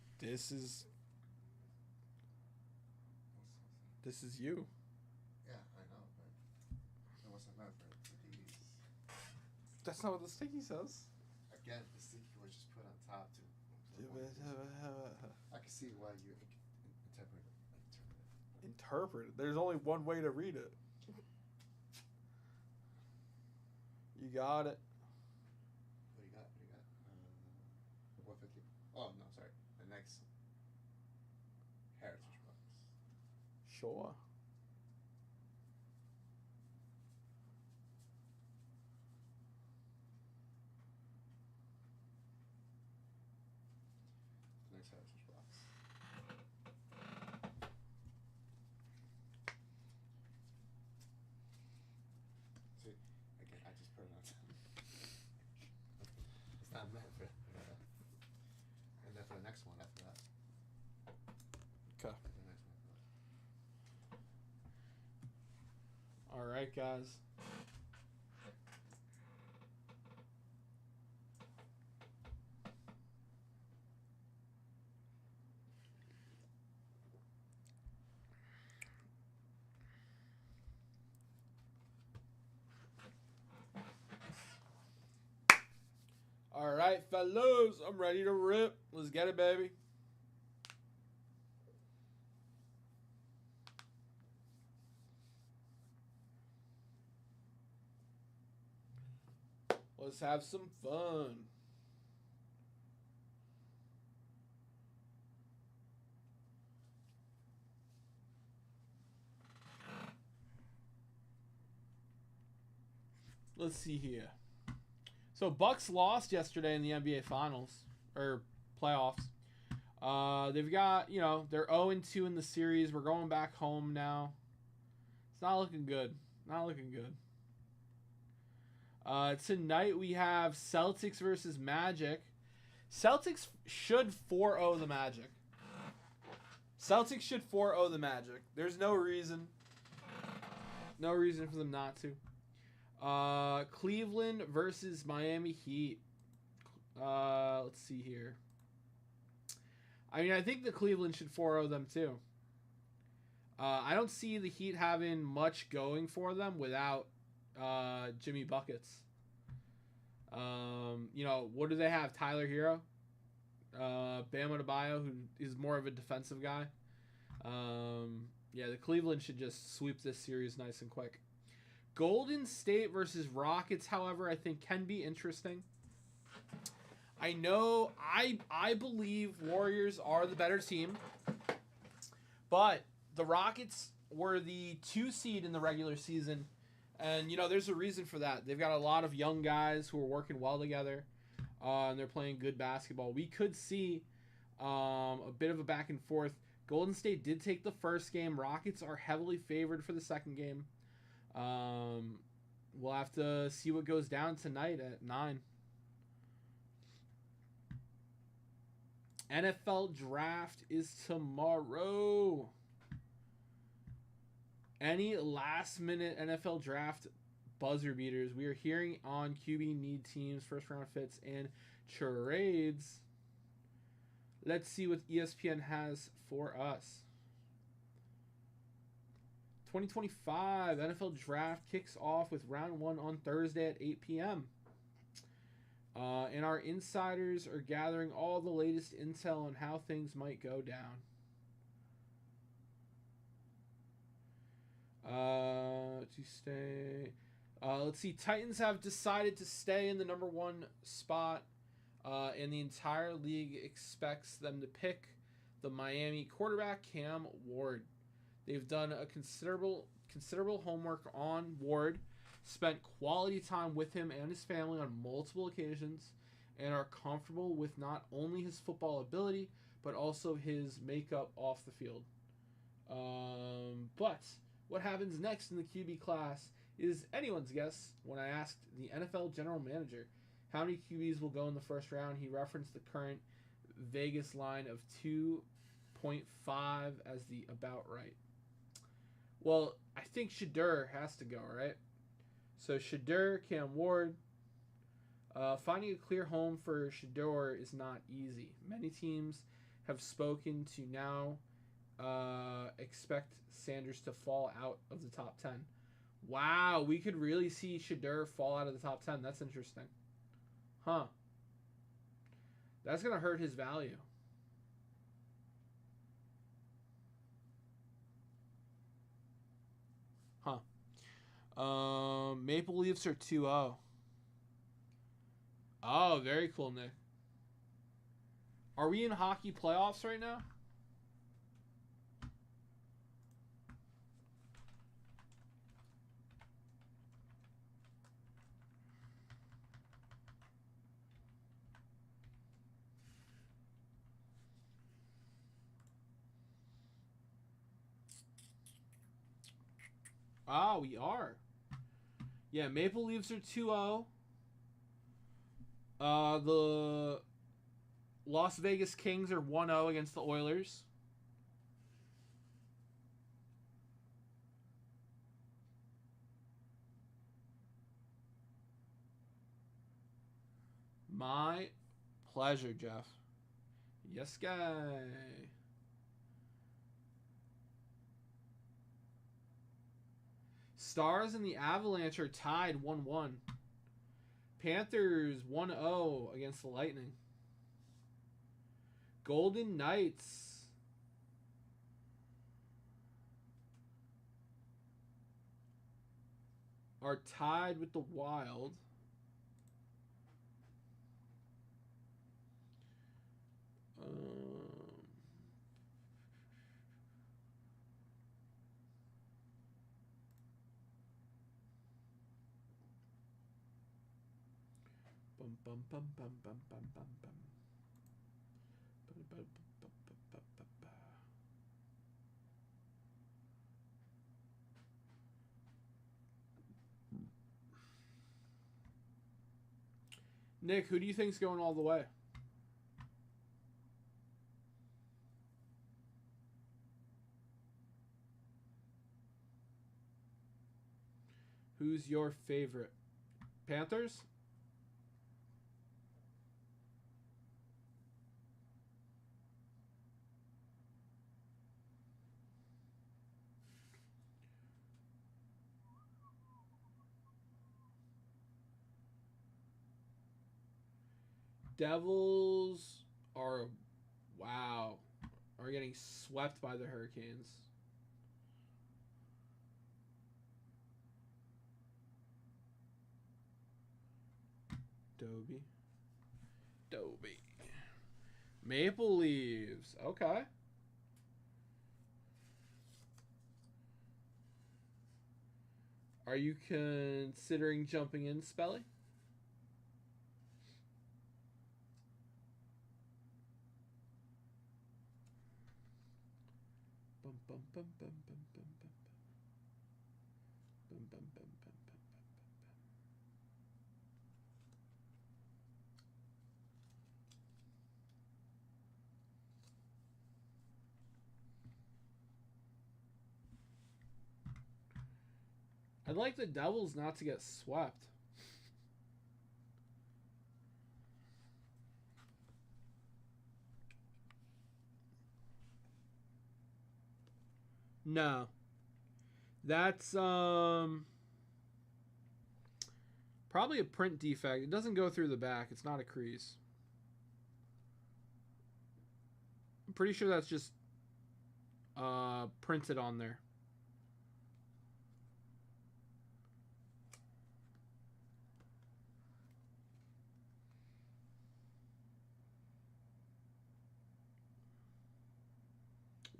you. Yeah, I know, but it wasn't meant for these. That's not what the sticky says. Again, the sticky was just put on top to. I can see why you interpreted interpret it. There's only one way to read it. You got it. What do you got? 150. Oh, no, sorry. The next Heritage box. Sure. Next Heritage box. See, again, I just put it on top. It's not meant for and then for the next one after that. Okay. The next one after that. All right, guys. All right, fellows, I'm ready to rip. Let's get it, baby. Let's have some fun. Let's see here. So Bucks lost yesterday in the NBA Finals or playoffs. They've got, they're 0-2 in the series. We're going back home now. It's not looking good. Not looking good. Tonight we have Celtics versus Magic. Celtics should 4-0 the Magic. Celtics should 4-0 the Magic. There's no reason for them not to. Cleveland versus Miami Heat. Let's see here. I mean, I think the Cleveland should 4-0 them too. I don't see the Heat having much going for them without Jimmy Buckets. What do they have? Tyler Hero, Bam Adebayo, who is more of a defensive guy. The Cleveland should just sweep this series nice and quick. Golden State versus Rockets, however, I think can be interesting. I know I believe Warriors are the better team, but the Rockets were the 2 seed in the regular season, and there's a reason for that. They've got a lot of young guys who are working well together, and they're playing good basketball. We could see a bit of a back and forth. Golden State did take the first game. Rockets are heavily favored for the second game. We'll have to see what goes down tonight at 9. NFL draft is tomorrow. Any last minute NFL draft buzzer beaters? We are hearing on QB need teams, first round fits, and trades. Let's see what ESPN has for us. 2025 NFL Draft kicks off with round 1 on Thursday at 8 p.m. And our insiders are gathering all the latest intel on how things might go down. To stay. Let's see. Titans have decided to stay in the number 1 spot, and the entire league expects them to pick the Miami quarterback Cam Ward. They've done a considerable homework on Ward, spent quality time with him and his family on multiple occasions, and are comfortable with not only his football ability, but also his makeup off the field. But what happens next in the QB class is anyone's guess. When I asked the NFL general manager how many QBs will go in the first round, he referenced the current Vegas line of 2.5 as the about right. Well, I think Shedeur has to go, right? So Shedeur, Cam Ward. Finding a clear home for Shedeur is not easy. Many teams have spoken to now expect Sanders to fall out of the top 10. Wow, we could really see Shedeur fall out of the top 10. That's interesting. Huh. That's going to hurt his value. Maple Leafs are 2-0. Oh, very cool, Nick. Are we in hockey playoffs right now? Ah, we are. Yeah, Maple Leafs are 2-0. The Las Vegas Kings are 1-0 against the Oilers. My pleasure, Jeff. Yes, guy. Stars and the Avalanche are tied 1-1. Panthers 1-0 against the Lightning. Golden Knights are tied with the Wild. Bum bum bum bum bum bum bum bum. Nick, who do you think's going all the way? Who's your favorite? Panthers? Devils are, wow, are getting swept by the Hurricanes. Dobie. Maple Leaves. Okay. Are you considering jumping in, Spelly? Bum bum bum bum bum bum bum bum bum bum bum bum. I'd like the Devils not to get swept. No. That's probably a print defect. It doesn't go through the back. It's not a crease. I'm pretty sure that's just printed on there.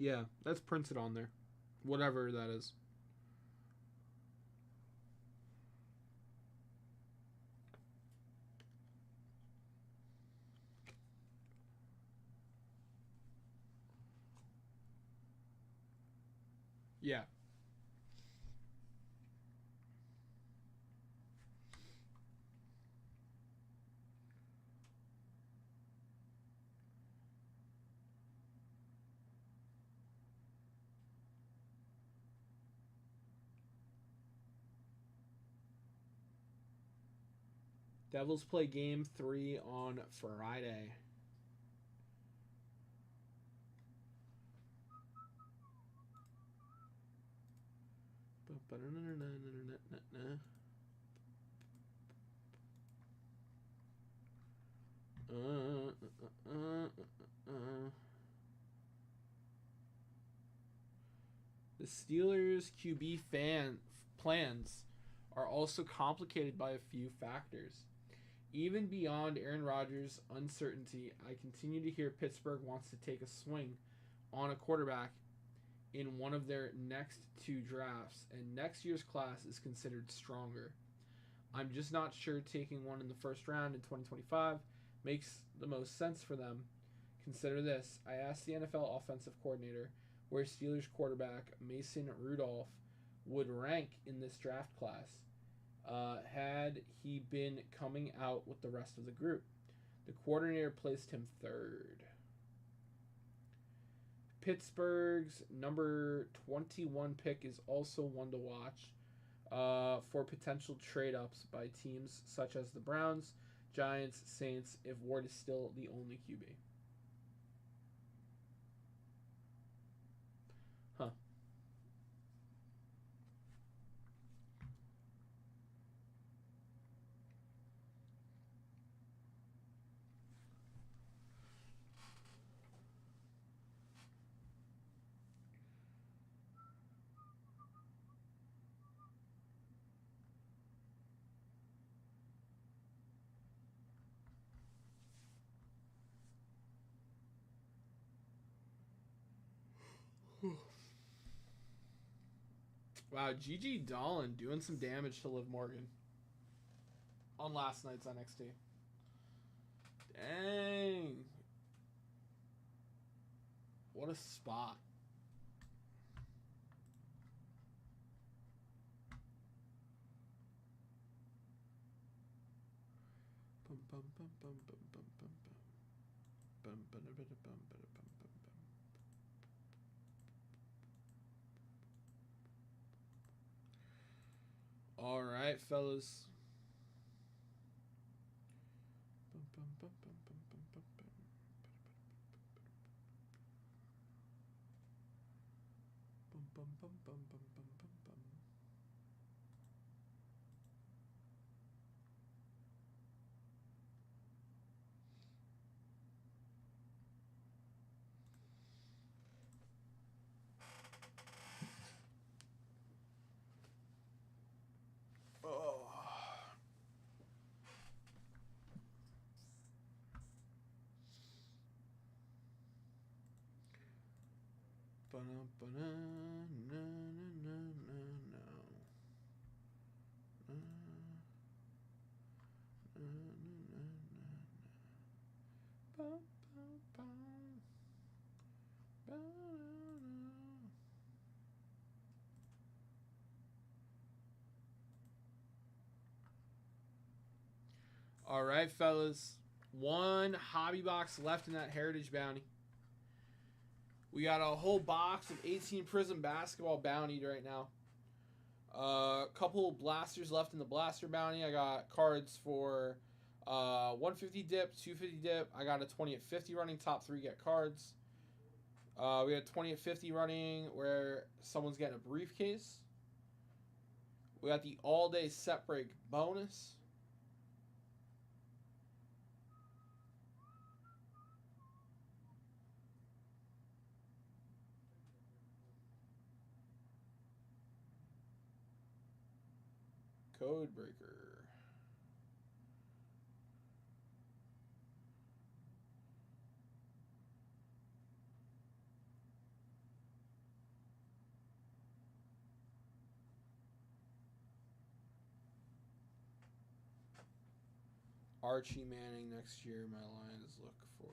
Yeah, that's printed on there. Whatever that is. Yeah. Devils play game 3 on Friday. The Steelers QB plans are also complicated by a few factors. Even beyond Aaron Rodgers' uncertainty, I continue to hear Pittsburgh wants to take a swing on a quarterback in one of their next 2 drafts, and next year's class is considered stronger. I'm just not sure taking one in the first round in 2025 makes the most sense for them. Consider this. I asked the NFL offensive coordinator where Steelers quarterback Mason Rudolph would rank in this draft class had he been coming out with the rest of the group. The coordinator placed him 3rd. Pittsburgh's number 21 pick is also one to watch for potential trade-ups by teams such as the Browns, Giants, Saints, if Ward is still the only QB. Huh. Wow, Gigi Dolan doing some damage to Liv Morgan on last night's NXT. Dang. What a spot. All right, fellas. All right, fellas. 1 hobby box left in that Heritage Bounty. We got a whole box of 18 Prism Basketball Bounty right now. A couple blasters left in the Blaster Bounty. I got cards for 150 dip, 250 dip. I got a 20 at 50 running. Top 3 get cards. We got 20 at 50 running where someone's getting a briefcase. We got the all-day set break bonus. Code breaker. Archie Manning next year. My Lions look for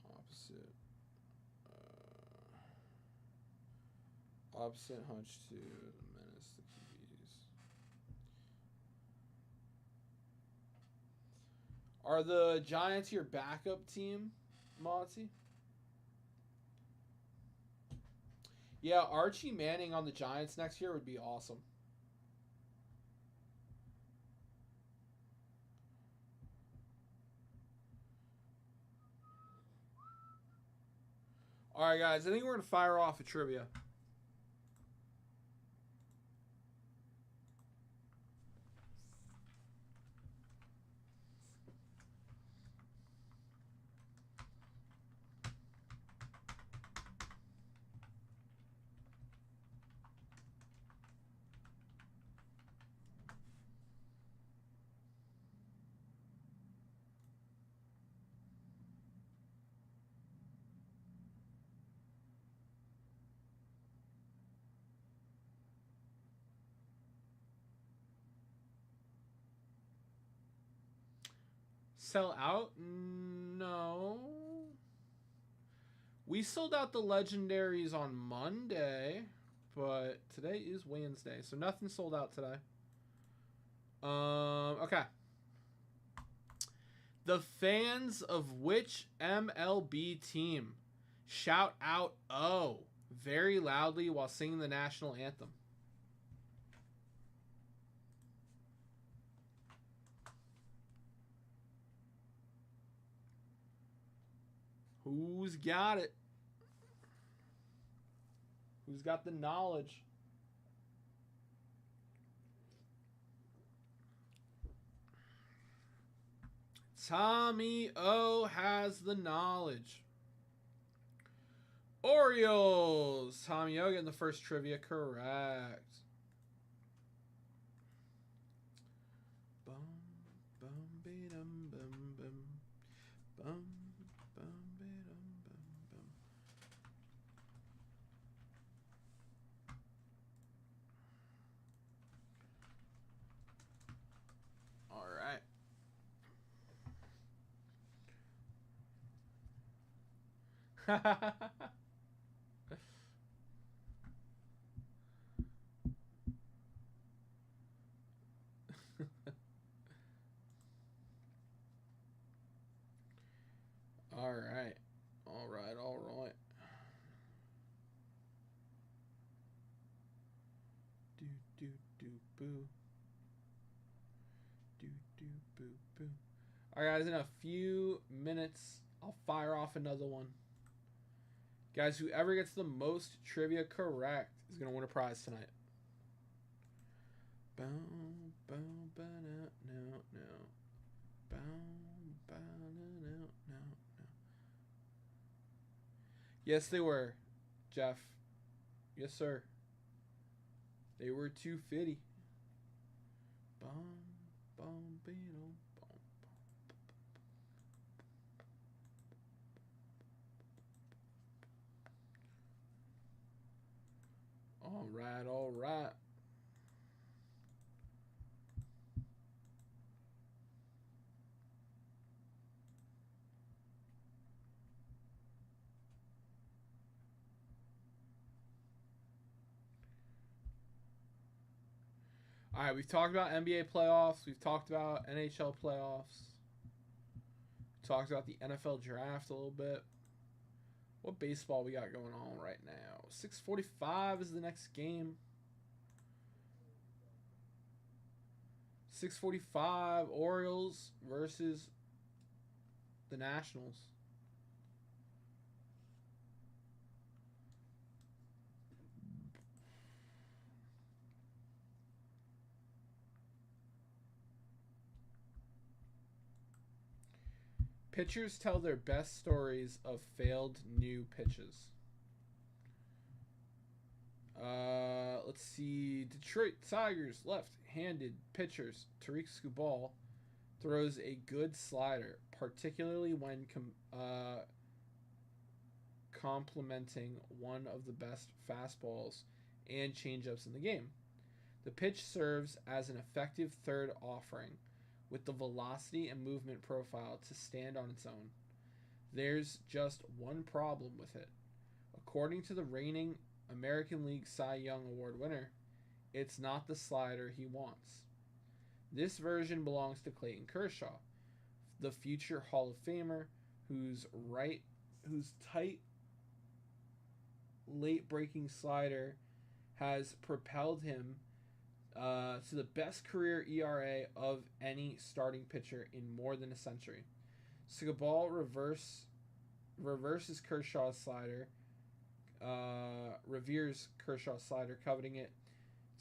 a opposite hunch to menace the QBs. Are the Giants your backup team, Monty? Yeah, Archie Manning on the Giants next year would be awesome. All right, guys. I think we're going to fire off a trivia. sell out? No. We sold out the legendaries on Monday, but today is Wednesday, so nothing sold out today. Okay. The fans of which MLB team shout out "Oh" very loudly while singing the national anthem? Who's got it? Who's got the knowledge? Tommy O has the knowledge. Orioles. Tommy O getting the first trivia correct. Bum, bum, be-dum, bum, bum. Bum, bum, be-dum, bum, bum. All right. All right. All right. All right. Do, do, do, boo. Do, do, boo, boo. All right, guys, in a few minutes, I'll fire off another one. Guys, whoever gets the most trivia correct is going to win a prize tonight. Bow, bow, bow, no, no, no. Bow, bow, no, no, no, no. Yes, they were, Jeff. Yes, sir. They were 250. Bum, bum, beetle, bum, bum. All right, all right. All right, we've talked about NBA playoffs. We've talked about NHL playoffs. We talked about the NFL draft a little bit. What baseball we got going on right now? 6:45 is the next game. 6:45 Orioles versus the Nationals. Pitchers tell their best stories of failed new pitches. Let's see. Detroit Tigers left-handed pitchers Tariq Skubal throws a good slider, particularly when complementing one of the best fastballs and changeups in the game. The pitch serves as an effective third offering with the velocity and movement profile to stand on its own. There's just one problem with it. According to the reigning American League Cy Young Award winner, it's not the slider he wants. This version belongs to Clayton Kershaw, the future Hall of Famer, whose tight, late-breaking slider has propelled him to the best career ERA of any starting pitcher in more than a century. Skubal reverses Kershaw's slider, reveres Kershaw's slider, coveting it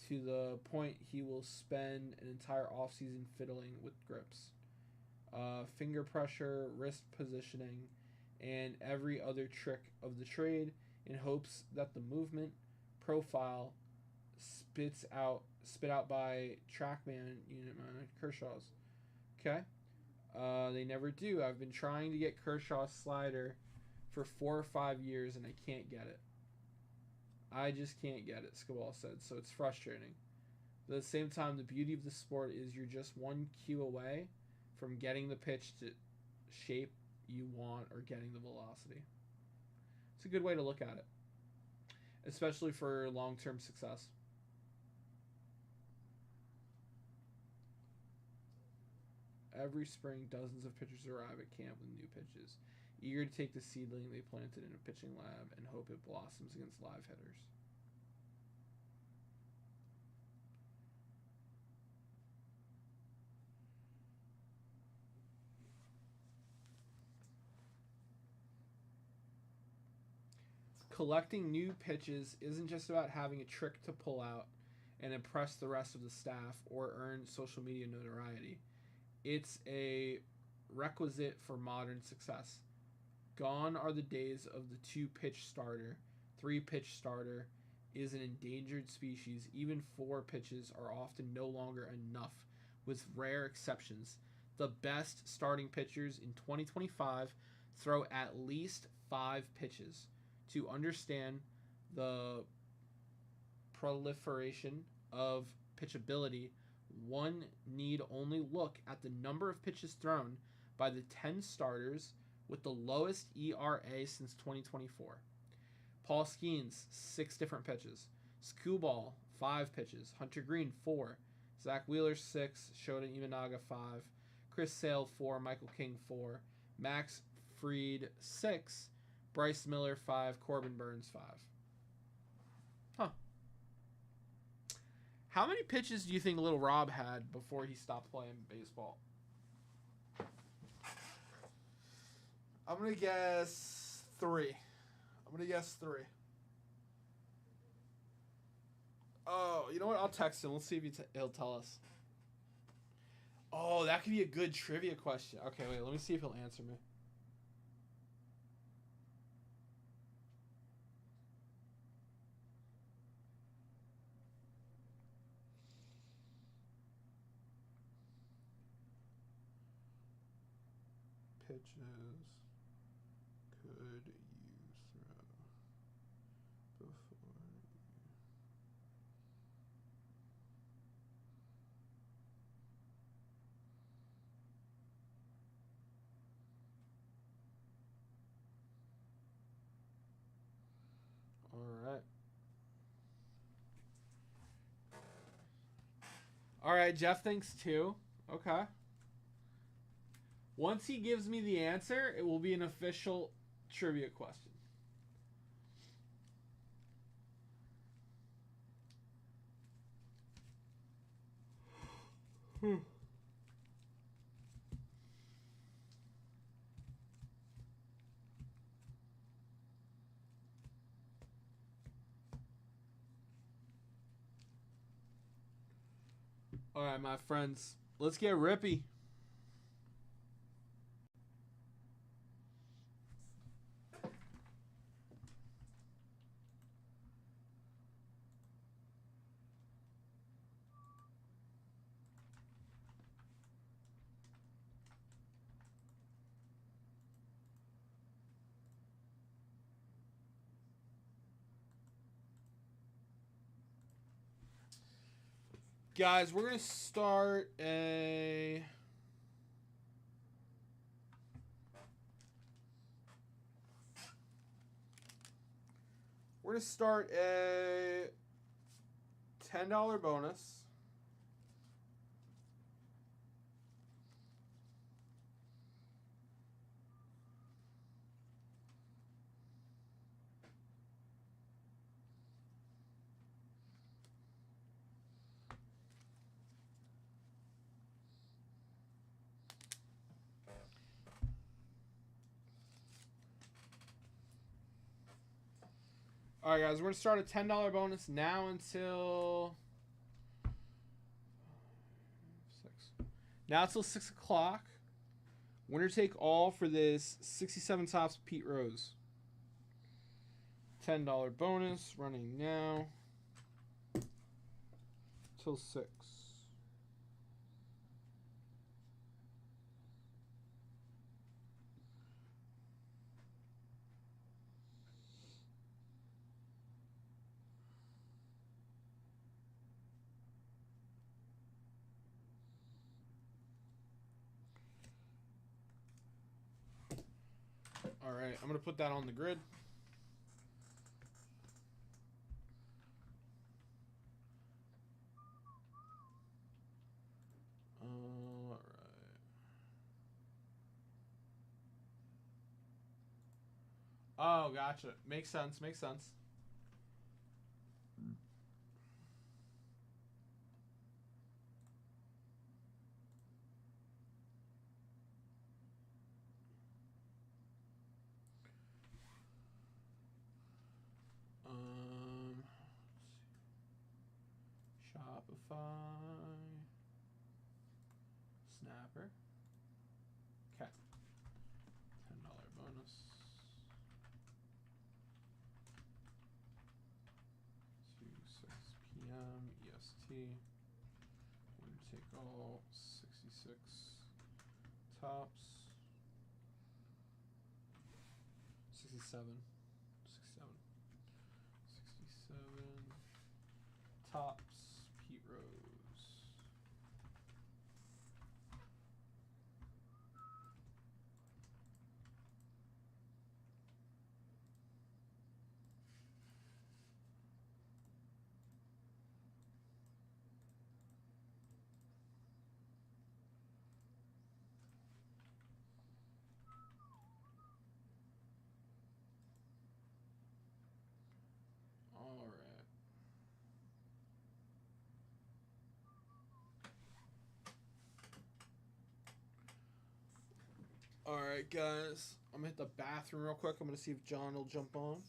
to the point he will spend an entire offseason fiddling with grips, finger pressure, wrist positioning, and every other trick of the trade in hopes that the movement profile spit out by TrackMan unit man Kershaw's. Okay. They never do. I've been trying to get Kershaw's slider for 4 or 5 years and I can't get it. I just can't get it, Skubal said, so it's frustrating. But at the same time, the beauty of the sport is you're just one cue away from getting the pitch to shape you want or getting the velocity. It's a good way to look at it, especially for long-term success. Every spring, dozens of pitchers arrive at camp with new pitches, eager to take the seedling they planted in a pitching lab and hope it blossoms against live hitters. Collecting new pitches isn't just about having a trick to pull out and impress the rest of the staff or earn social media notoriety. It's a requisite for modern success. Gone are the days of the 2-pitch starter. 3-pitch starter is an endangered species. Even 4 pitches are often no longer enough, with rare exceptions. The best starting pitchers in 2025 throw at least 5 pitches. To understand the proliferation of pitchability, one need only look at the number of pitches thrown by the 10 starters with the lowest ERA since 2024. Paul Skeens, 6 different pitches. Skubal, 5 pitches. Hunter Green, 4. Zach Wheeler, 6. Shota Imanaga, 5. Chris Sale, 4. Michael King, 4. Max Fried, 6. Bryce Miller, 5. Corbin Burns, 5. Huh. How many pitches do you think Little Rob had before he stopped playing baseball? I'm going to guess 3. Oh, you know what? I'll text him. Let's see if he'll tell us. Oh, that could be a good trivia question. Okay, wait. Let me see if he'll answer me. Pitches could you throw before you? All right, Jeff thinks 2. Okay. Once he gives me the answer, it will be an official trivia question. All right, my friends, let's get rippy. Guys, we're going to start a... We're going to start a $10 bonus. All right, guys, we're going to start a $10 bonus now until 6 o'clock. Winner take all for this 67 Topps Pete Rose. $10 bonus running now till 6. All right, I'm gonna put that on the grid. All right. Oh, gotcha. Makes sense. Makes sense. Shopify. Snapper. Okay. $10 bonus. 2 6 p.m. EST. I'm gonna take all 66 tops. 67. 67 tops. Pete Rose. All right. All right, guys. I'm gonna hit the bathroom real quick. I'm gonna see if John will jump on.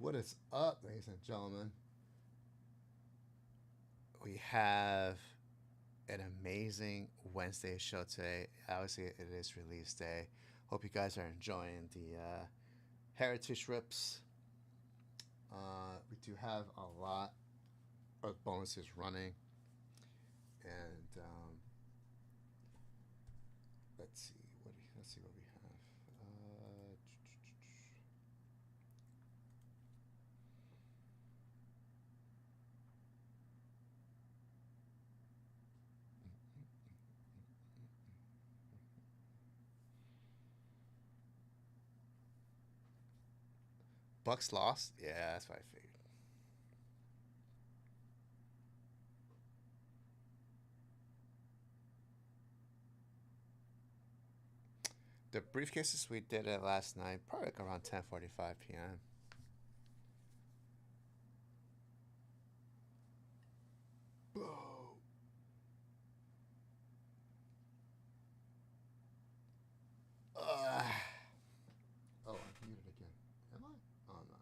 What is up, ladies and gentlemen? We have an amazing Wednesday show today. Obviously, it is release day. Hope you guys are enjoying the Heritage Rips. We do have a lot of bonuses running. And let's see what we have. Bucks lost? Yeah, that's what I figured. The briefcases, we did it last night, probably like around 10:45 p.m. Boom. Oh, I'm muted again. Am I? Oh, I'm not.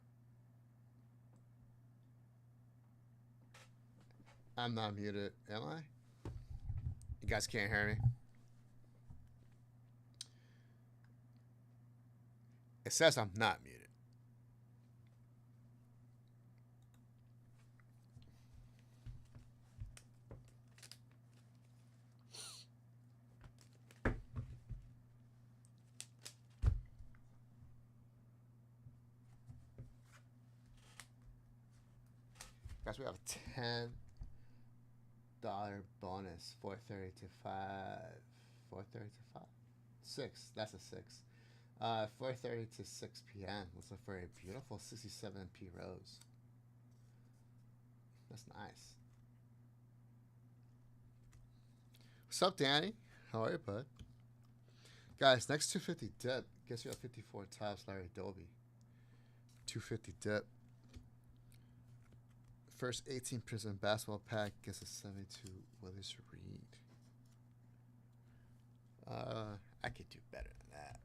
I'm not muted. Am I? You guys can't hear me? It says I'm not muted. Guys, we have a $10 bonus. 4:30 to 5. 4:30 to 5. 6. That's a 6. 4:30 to 6 p.m. Looks like for a beautiful 67p rose. That's nice. What's up, Danny? How are you, bud? Guys, next 250 dip. Guess you have 54 tops, Larry Doby. 250 dip. First 18 Prism basketball pack gets a 72 Willis Reed. I could do better than that.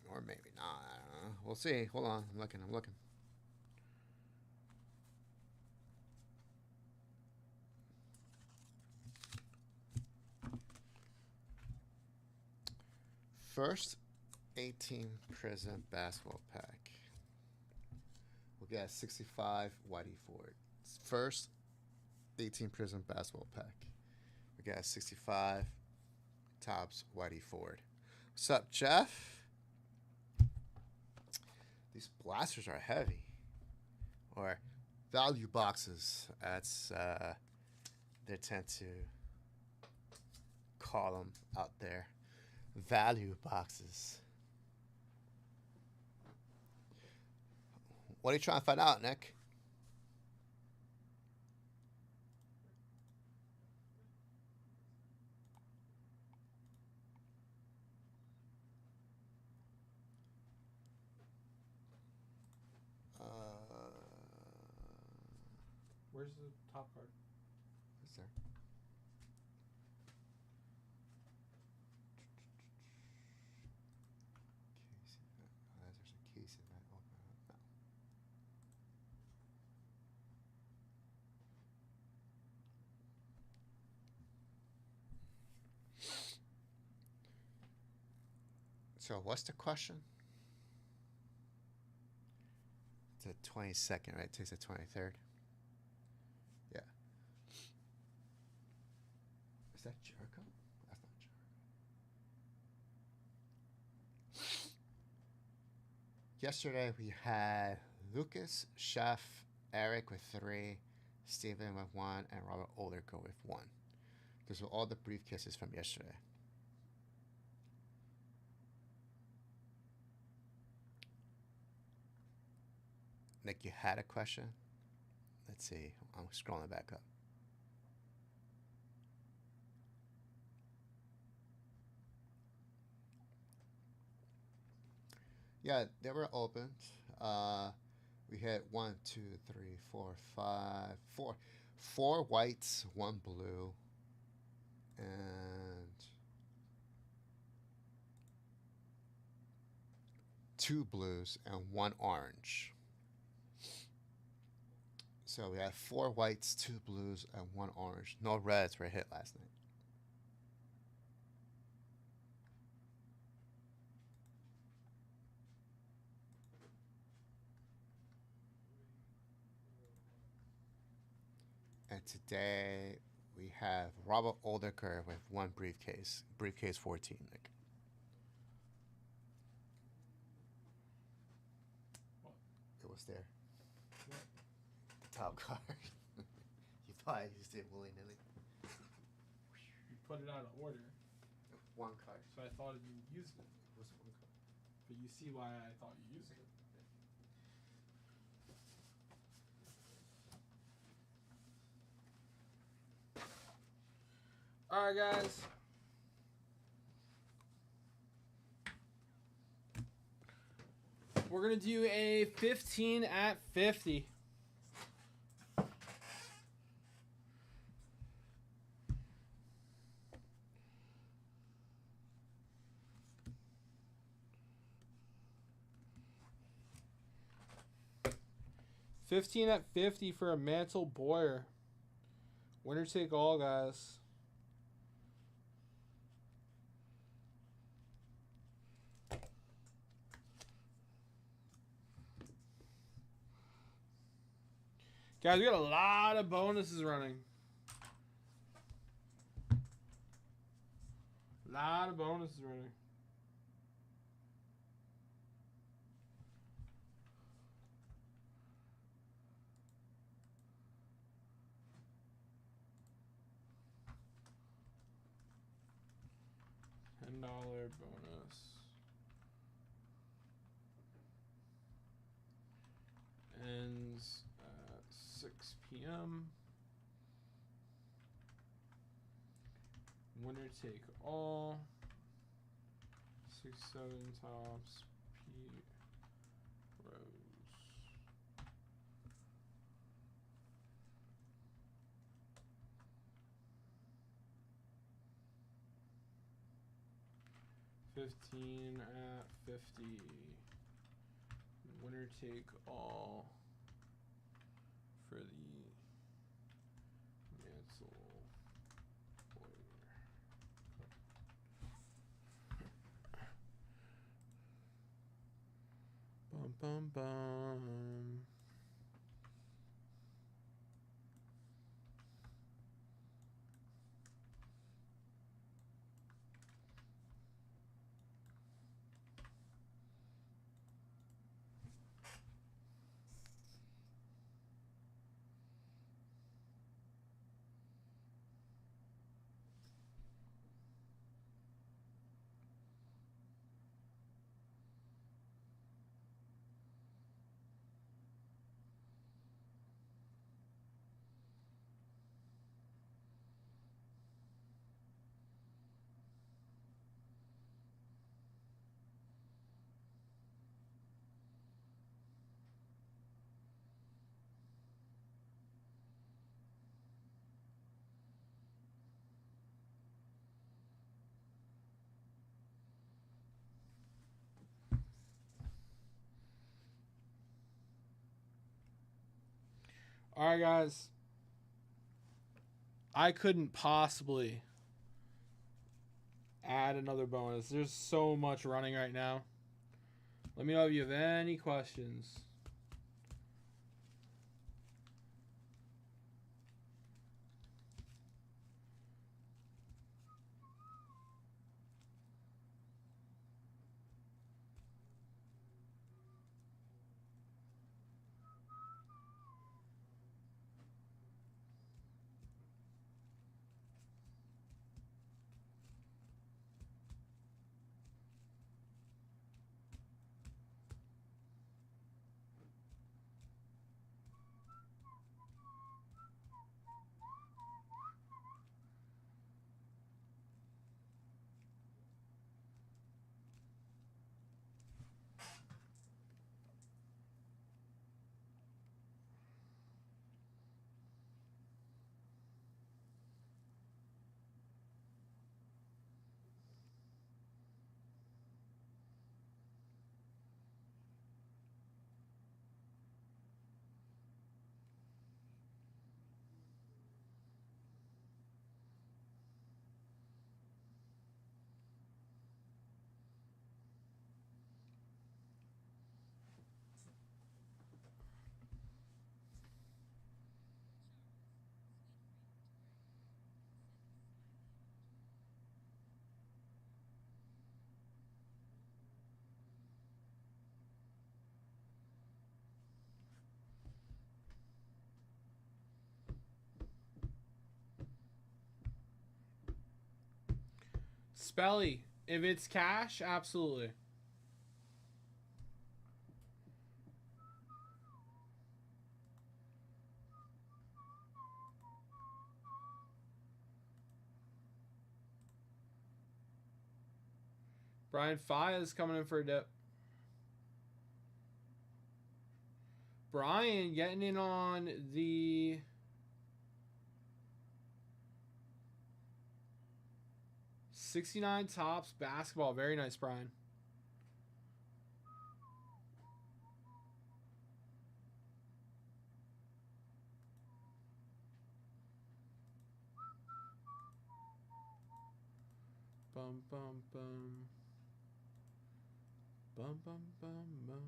Or maybe not. I don't know. We'll see. Hold on. I'm looking. First 18 Prism basketball pack. We'll get a 65 Whitey Ford. First 18 Prism basketball pack. We got a 65 Tops Whitey Ford. What's up, Jeff? These blasters are heavy. Or value boxes. That's they tend to call them out there. Value boxes. What are you trying to find out, Nick? Where's the top card? Is there? There's a case in that. Oh, no. So what's the question? The 22nd, right? Today's the 23rd. Yeah. Is that Jericho? That's not Jericho. Yesterday we had Lucas, Chef, Eric with 3, Steven with 1, and Robert Olderco with 1. Those were all the briefcases from yesterday. Nick, you had a question? Let's see. I'm scrolling back up. Yeah, they were opened. We had 1, 2, 3, 4, 5, 4 whites, 1 blue, And 2 blues and 1 orange. So we have 4 whites, 2 blues, and 1 orange. No reds were hit last night. And today we have Robert Oldeker with 1 briefcase. Briefcase 14, Nick. What? It was there. The top card. You thought I used it willy-nilly. You put it out of order, 1 card. so I thought you used it. It was 1 card. But you see why I thought you used it. All right, guys. We're gonna do a 15 at 50. $15 at 50 for a Mantle Boyer. Winner take all, guys. Guys, we got a lot of bonuses running. A lot of bonuses running. $10 bonus. Ends at 6 p.m. Winner take all. 6-7 tops. Pete Rose. $15 at 50. Winner take all for the Mantle Boyer. Bum bum bum. All right, guys. I couldn't possibly add another bonus. There's so much running right now. Let me know if you have any questions. Spelly, if it's cash, absolutely. Brian Fayez coming in for a dip. Brian getting in on the '69 Topps basketball. Very nice, Brian. Bum bum bum. Bum bum bum bum bum.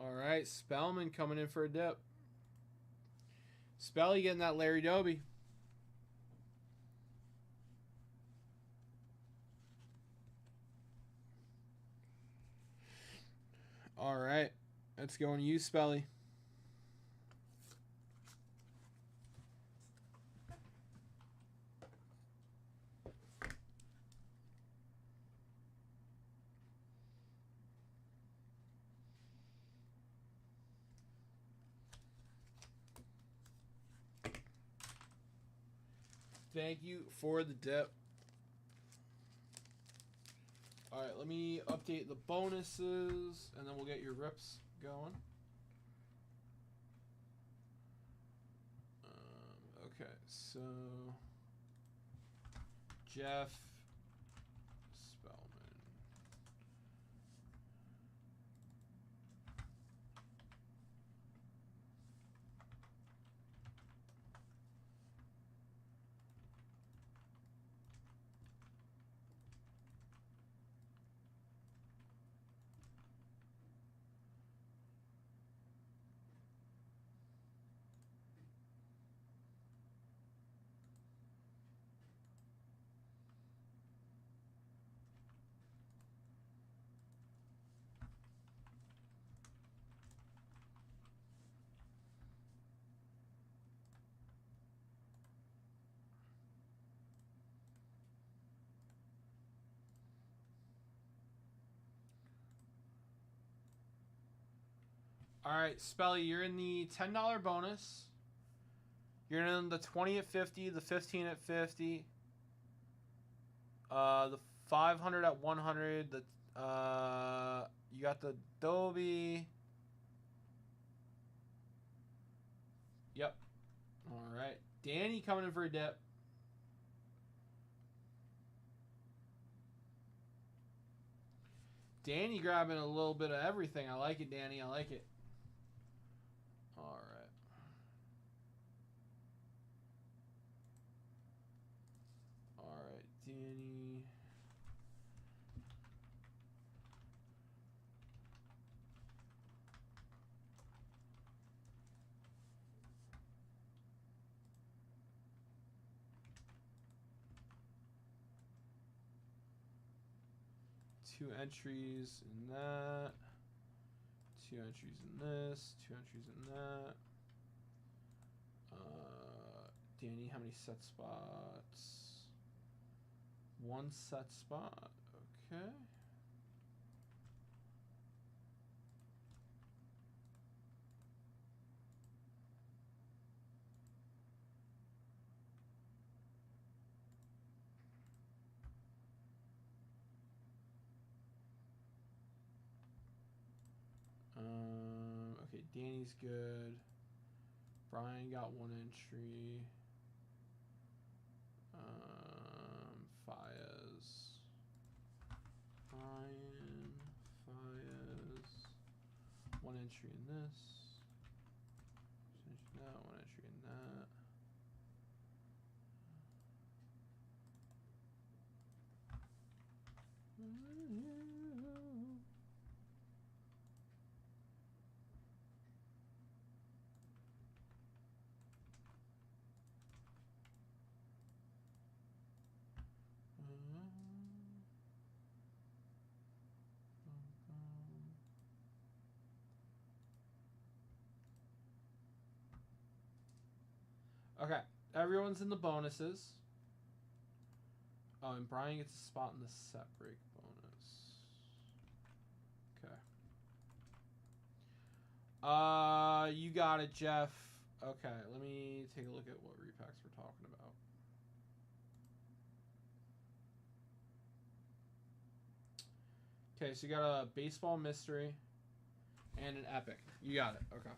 All right, Spellman coming in for a dip. Spelly getting that Larry Doby. All right, let's go and use Spelly. Thank you for the dip. All right, let me update the bonuses, and then we'll get your rips going. Okay, so Jeff Spellman. All right, Spelly, you're in the $10 bonus. You're in the 20 at 50, the 15 at 50, the 500 at 100. The you got the Dobie. Yep. All right, Danny coming in for a dip. Danny grabbing a little bit of everything. I like it, Danny. I like it. All right. All right, Danny. Two entries in that. Two entries in this. Two entries in that. Danny, how many set spots? 1 set spot. Okay. Okay, Danny's good. Brian got 1 entry. Fayez. Brian, Fayez. 1 entry in this. That, 1 entry in that. Okay, everyone's in the bonuses. Oh, and Brian gets a spot in the set break bonus. Okay. You got it, Jeff. Okay, let me take a look at what repacks we're talking about. Okay, so you got a baseball mystery and an epic. You got it. Okay.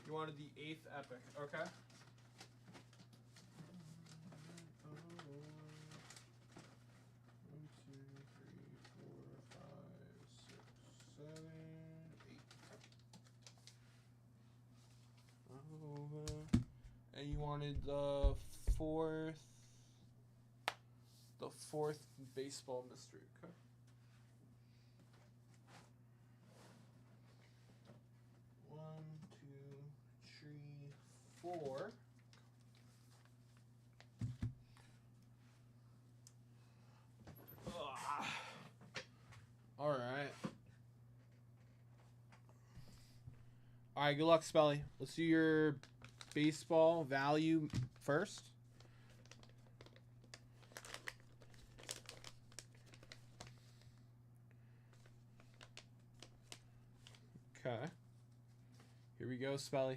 You wanted the 8th epic, okay? 1, 2, 3, 4, 5, 6, 7, 8. And you wanted the 4th baseball mystery, okay? Four. All right. All right, good luck, Spelly. Let's do your baseball value first. Okay. Here we go, Spelly.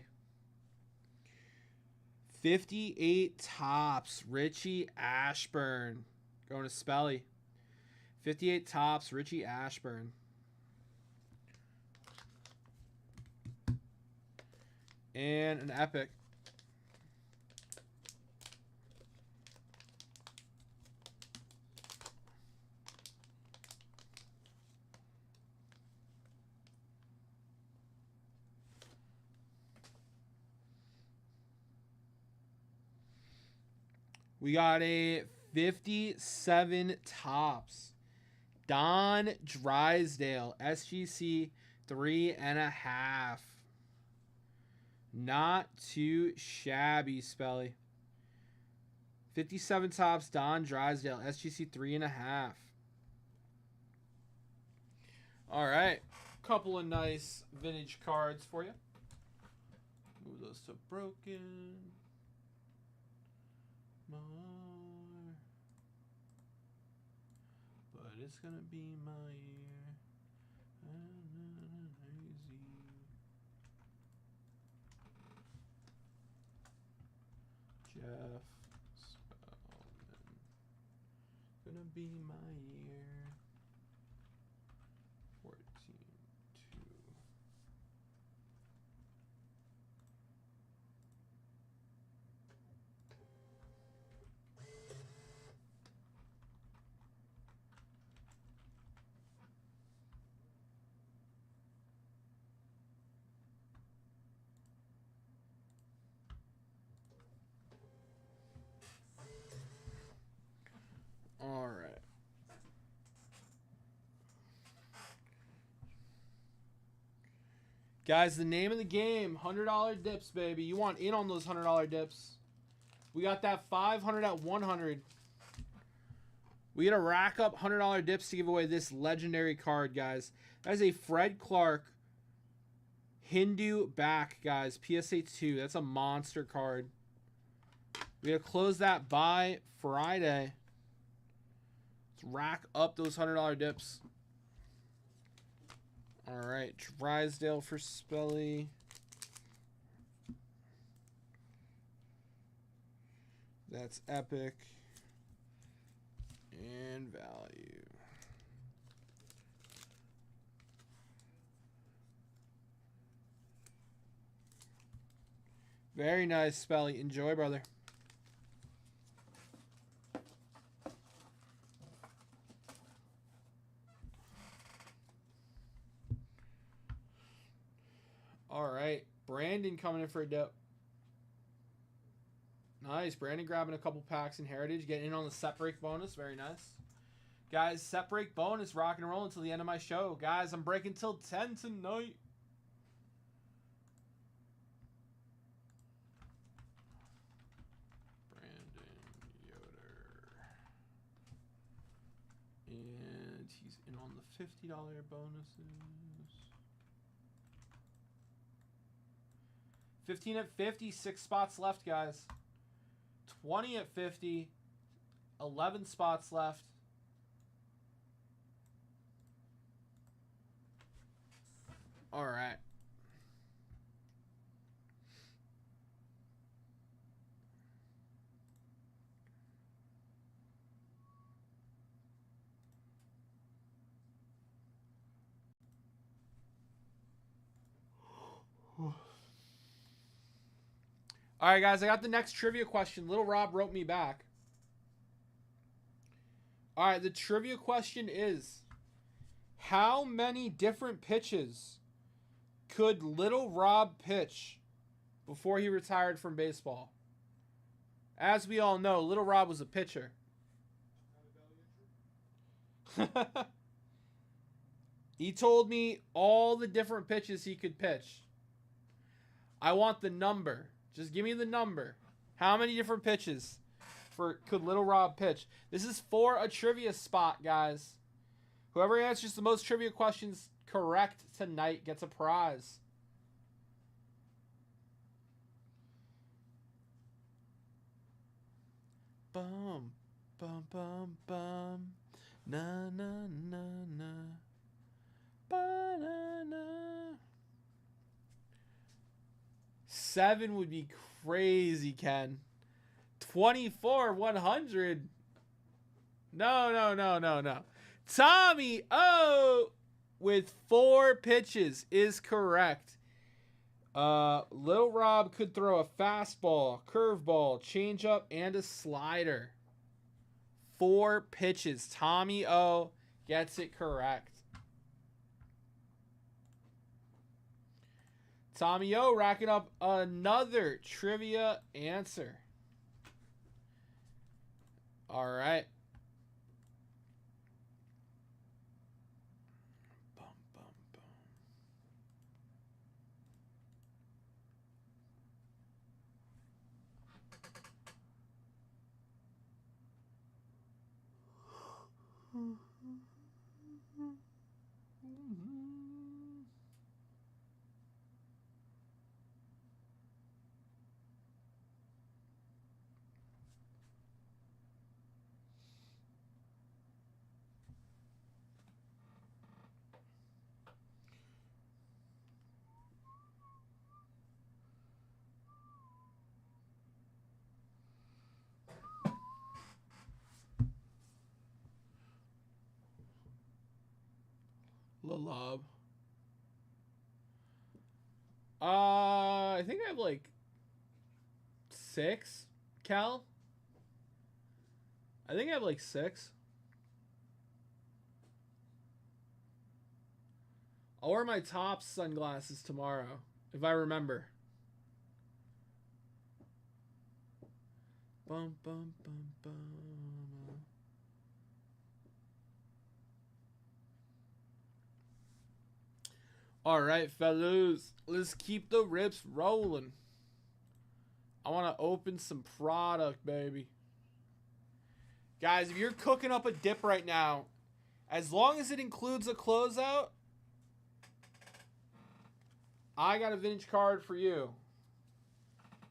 58 tops, Richie Ashburn. Going to Spelly. 58 tops, Richie Ashburn. And an epic. We got a 57 tops. Don Drysdale, SGC 3.5. Not too shabby, Spelly. 57 tops, Don Drysdale, SGC 3.5. All right. Couple of nice vintage cards for you. Move those to broken. More. But it's gonna be my year. Jeff Spellman. Gonna be my year. 14-2. All right. Guys, the name of the game, $100 dips, baby. You want in on those $100 dips. We got that 500 at 100. We got to rack up $100 dips to give away this legendary card, guys. That is a Fred Clark Hindu back, guys. PSA 2. That's a monster card. We got to close that by Friday. Let's rack up those $100 dips. All right. Drysdale for Spelly. That's epic. And value. Very nice, Spelly. Enjoy, brother. All right. Brandon coming in for a dip. Nice. Brandon grabbing a couple packs in Heritage. Getting in on the set break bonus. Very nice. Guys, set break bonus. Rock and roll until the end of my show. Guys, I'm breaking till 10 tonight. Brandon Yoder. And he's in on the $50 bonuses. 15 at 50. 6 spots left, guys. 20 at 50. 11 spots left. All right. All right, guys, I got the next trivia question. Little Rob wrote me back. All right, the trivia question is, how many different pitches could Little Rob pitch before he retired from baseball? As we all know, Little Rob was a pitcher. He told me all the different pitches he could pitch. I want the number. Just give me the number. How many different pitches could Little Rob pitch? This is for a trivia spot, guys. Whoever answers the most trivia questions correct tonight gets a prize. Bum, bum, bum, bum. Na, na, na, na. Ba-na-na. 7 would be crazy, Ken. 24, 100. No. Tommy O with 4 pitches is correct. Little Rob could throw a fastball, curveball, changeup, and a slider. 4 pitches. Tommy O gets it correct. Tommy O racking up another trivia answer. All right. Bum, bum, bum. Lob. I think I have like 6, Cal. I think I have like 6. I'll wear my Topps sunglasses tomorrow, if I remember. Bum, bum, bum, bum. All right, fellas, let's keep the rips rolling. I want to open some product, baby. Guys, if you're cooking up a dip right now, as long as it includes a closeout, I got a vintage card for you.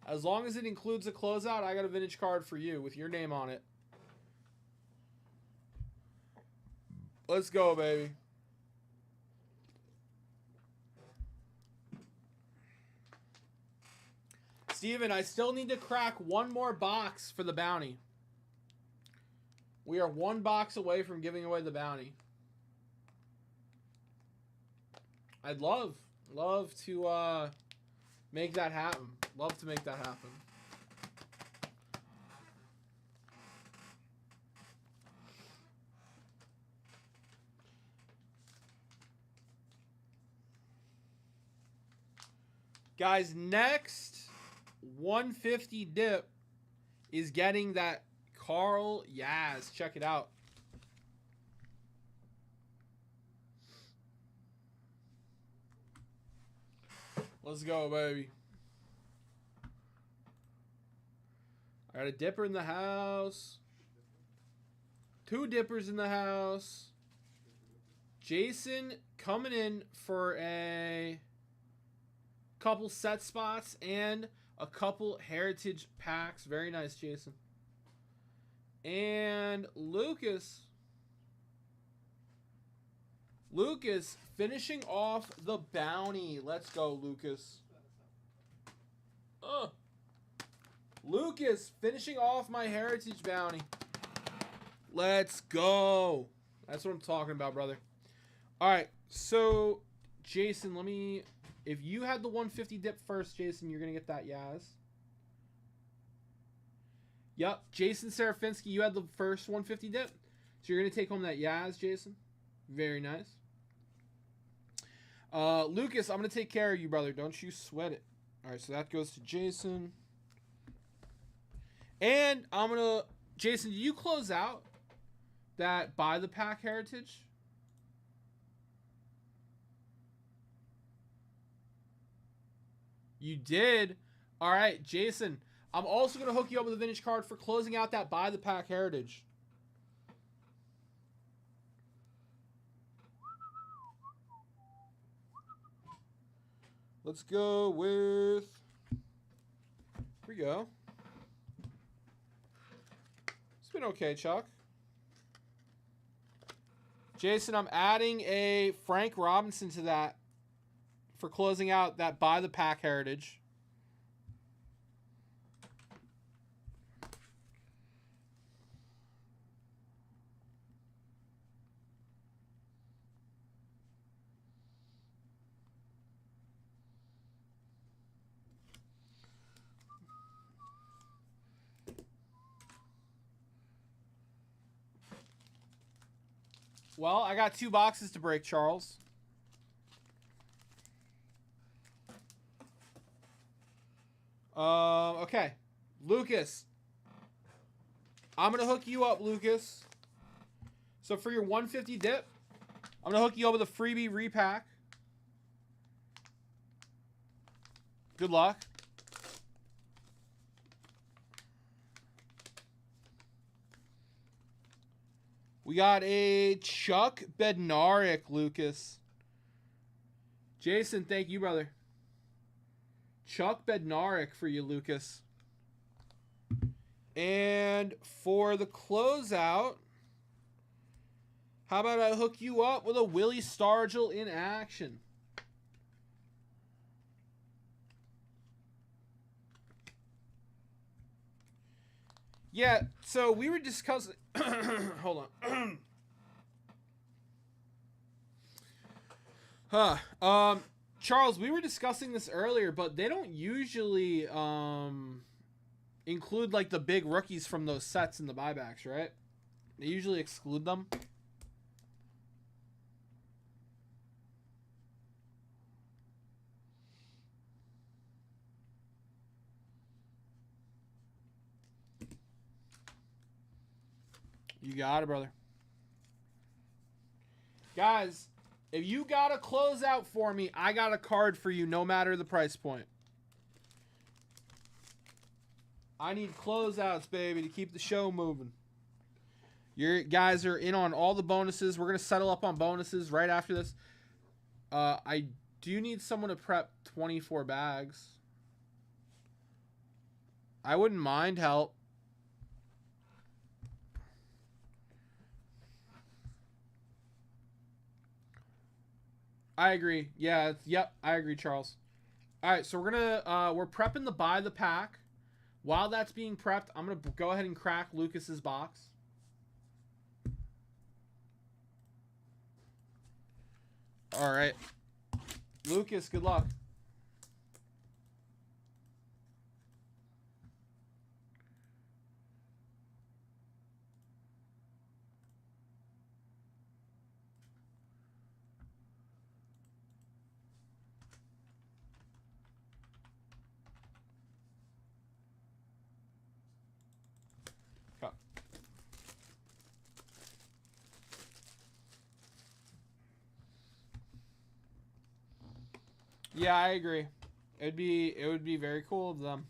As long as it includes a closeout, I got a vintage card for you with your name on it. Let's go, baby. Steven, I still need to crack one more box for the bounty. We are one box away from giving away the bounty. I'd love to make that happen. Love to make that happen. Guys, next 150 dip is getting that Carl Yaz. Check it out. Let's go, baby. I got a dipper in the house. 2 dippers in the house. Jason coming in for a couple set spots and a couple heritage packs. Very nice, Jason. And Lucas finishing off the bounty. Let's go, Lucas. Lucas finishing off my heritage bounty. Let's go. That's what I'm talking about, brother. All right, so Jason, if you had the 150 dip first, Jason, you're going to get that Yaz. Yep, Jason Serafinski, you had the first 150 dip. So you're going to take home that Yaz, Jason. Very nice. Lucas, I'm going to take care of you, brother. Don't you sweat it. All right, so that goes to Jason. And Jason, did you close out that buy the pack heritage? You did? All right, Jason. I'm also going to hook you up with a vintage card for closing out that buy the pack heritage. Let's go with... Here we go. It's been okay, Chuck. Jason, I'm adding a Frank Robinson to that for closing out that buy the pack heritage. Well, I got 2 boxes to break, Charles. Okay. Lucas. I'm going to hook you up, Lucas. So for your 150 dip, I'm going to hook you up with a freebie repack. Good luck. We got a Chuck Bednarik, Lucas. Jason, thank you, brother. Chuck Bednarik for you, Lucas. And for the closeout, how about I hook you up with a Willie Stargell in action? Yeah, so we were discussing... Hold on. Charles, we were discussing this earlier, but they don't usually include like the big rookies from those sets in the buybacks, right? They usually exclude them. You got it, brother. Guys, if you got a closeout for me, I got a card for you no matter the price point. I need closeouts, baby, to keep the show moving. You guys are in on all the bonuses. We're going to settle up on bonuses right after this. I do need someone to prep 24 bags. I wouldn't mind help. I agree. Yeah, yep, I agree, Charles. All right, so we're prepping the buy the pack. While that's being prepped, I'm going to go ahead and crack Lucas's box. All right. Lucas, good luck. Yeah, I agree. It would be very cool of them.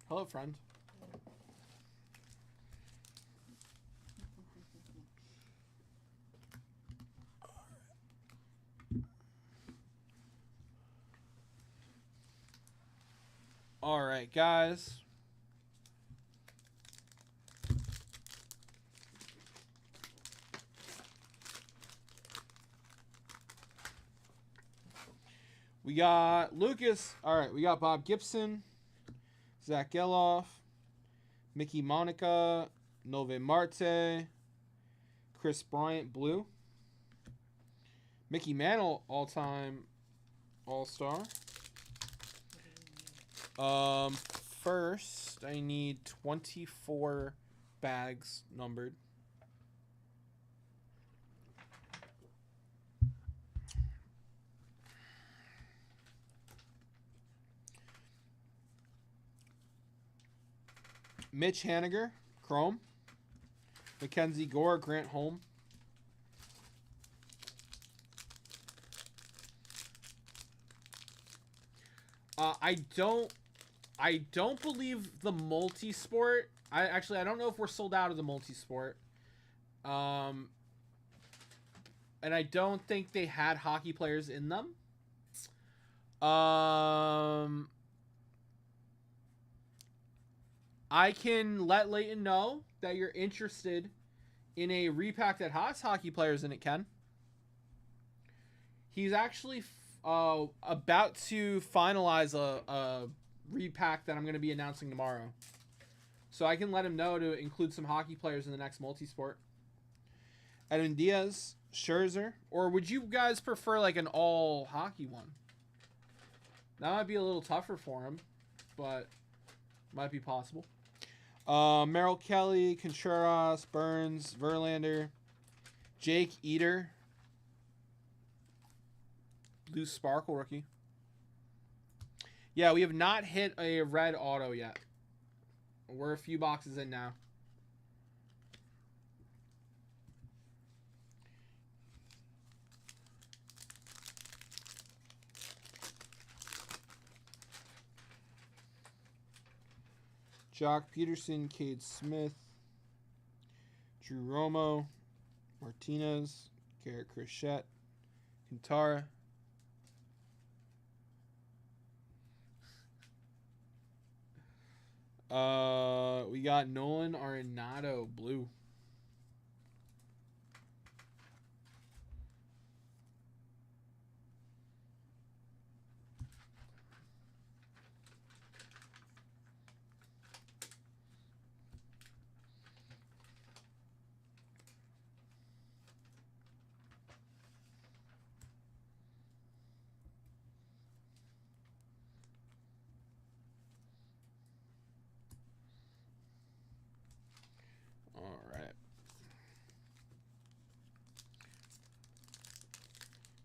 Hello, friend. All right, guys. We got Lucas. All right, we got Bob Gibson, Zach Geloff, Mickey Monica, Nove Marte, Chris Bryant, blue. Mickey Mantle, all-time All-Star. First, I need 24 bags numbered. Mitch Haniger, Chrome. Mackenzie Gore, Grant Holm. I don't believe the multi-sport. I don't know if we're sold out of the multi-sport. And I don't think they had hockey players in them. I can let Leighton know that you're interested in a repack that has hockey players in it, Ken. He's actually about to finalize a repack that I'm going to be announcing tomorrow. So I can let him know to include some hockey players in the next multi-sport. Edwin Diaz, Scherzer. Or would you guys prefer like an all hockey one? That might be a little tougher for him, but might be possible. Merrill Kelly, Contreras, Burns, Verlander, Jake Eater, Blue Sparkle rookie. Yeah, we have not hit a red auto yet. We're a few boxes in now. Jock Peterson, Cade Smith, Drew Romo, Martinez, Garrett Crochet, Quintara. We got Nolan Arenado, blue. All right.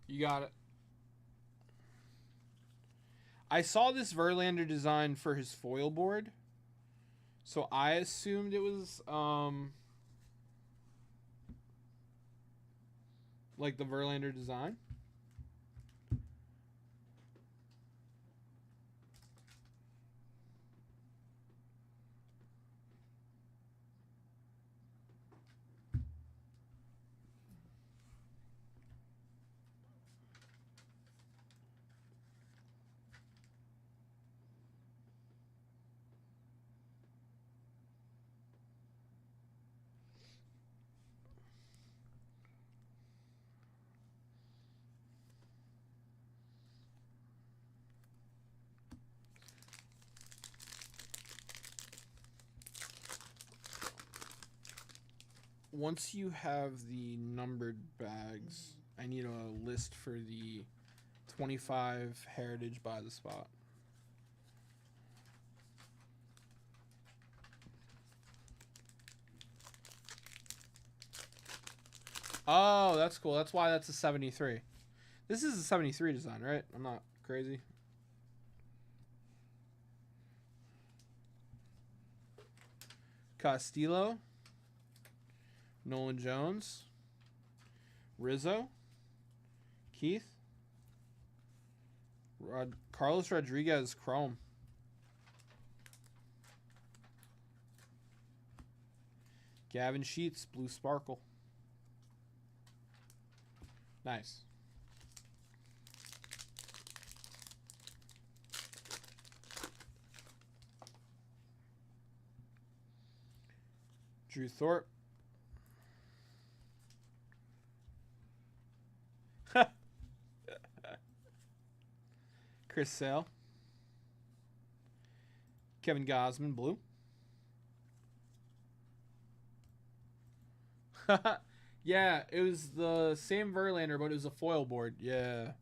You got it. I saw this Verlander design for his foil board, so I assumed it was like the Verlander design. Once you have the numbered bags, I need a list for the 25 Heritage by the spot. Oh, that's cool. That's why that's a 73. This is a 73 design, right? I'm not crazy. Castillo. Nolan Jones. Rizzo. Keith. Carlos Rodriguez Chrome. Gavin Sheets Blue Sparkle. Nice. Drew Thorpe. Chris Sale. Kevin Gosman, blue. Yeah, it was the same Verlander, but it was a foil board. Yeah.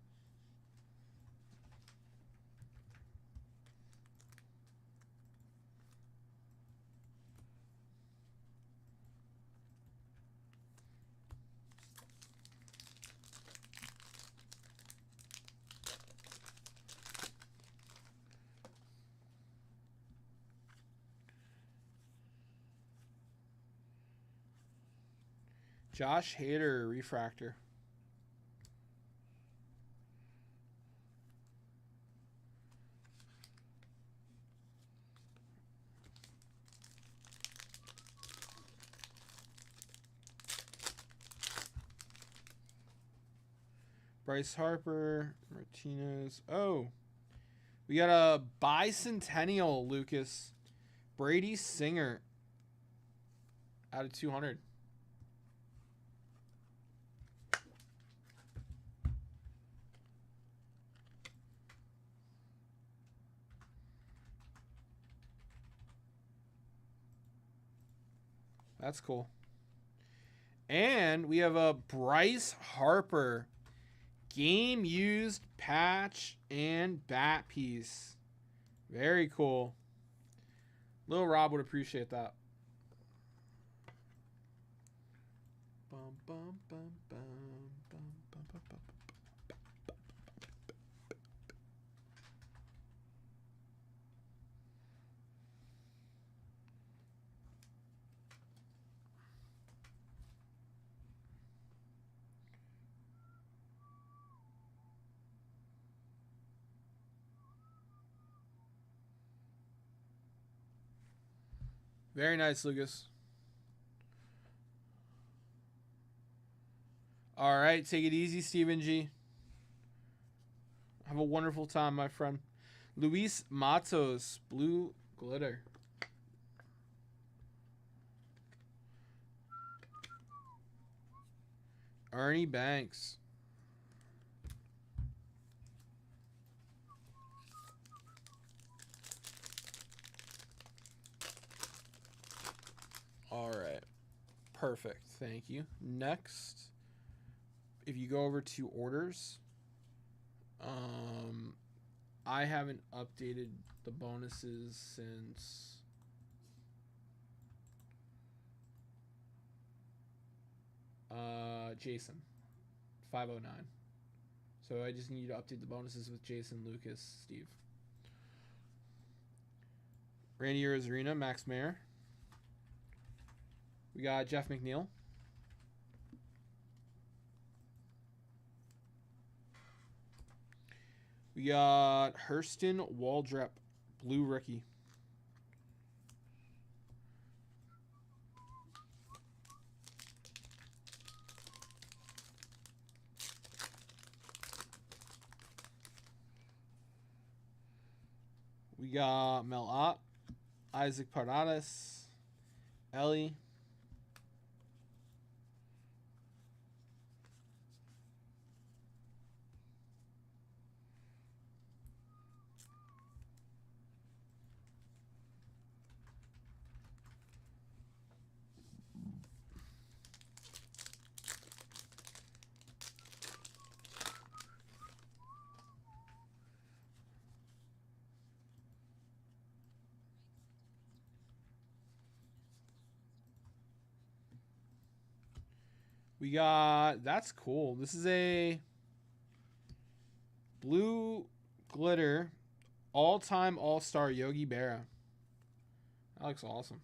Josh Hader refractor. Bryce Harper, Martinez. Oh, we got a bicentennial, Lucas. Brady Singer out of 200. That's cool. And we have a Bryce Harper game used patch and bat piece. Very cool. Little Rob would appreciate that. Bum, bum, bum, bum, bum, bum, bum, bum. Very nice, Lucas. All right, take it easy, Stephen G. Have a wonderful time, my friend. Luis Matos, blue glitter. Ernie Banks. All right. Perfect. Thank you. Next, if you go over to orders, I haven't updated the bonuses since Jason 509. So I just need to update the bonuses with Jason, Lucas, Steve. Randy Arozarena, Max Mayer. We got Jeff McNeil. We got Hurston Waldrep, blue rookie. We got Mel Ott, Isaac Pardadas, Ellie. We got, that's cool. This is a blue glitter all-time all-star Yogi Berra. That looks awesome.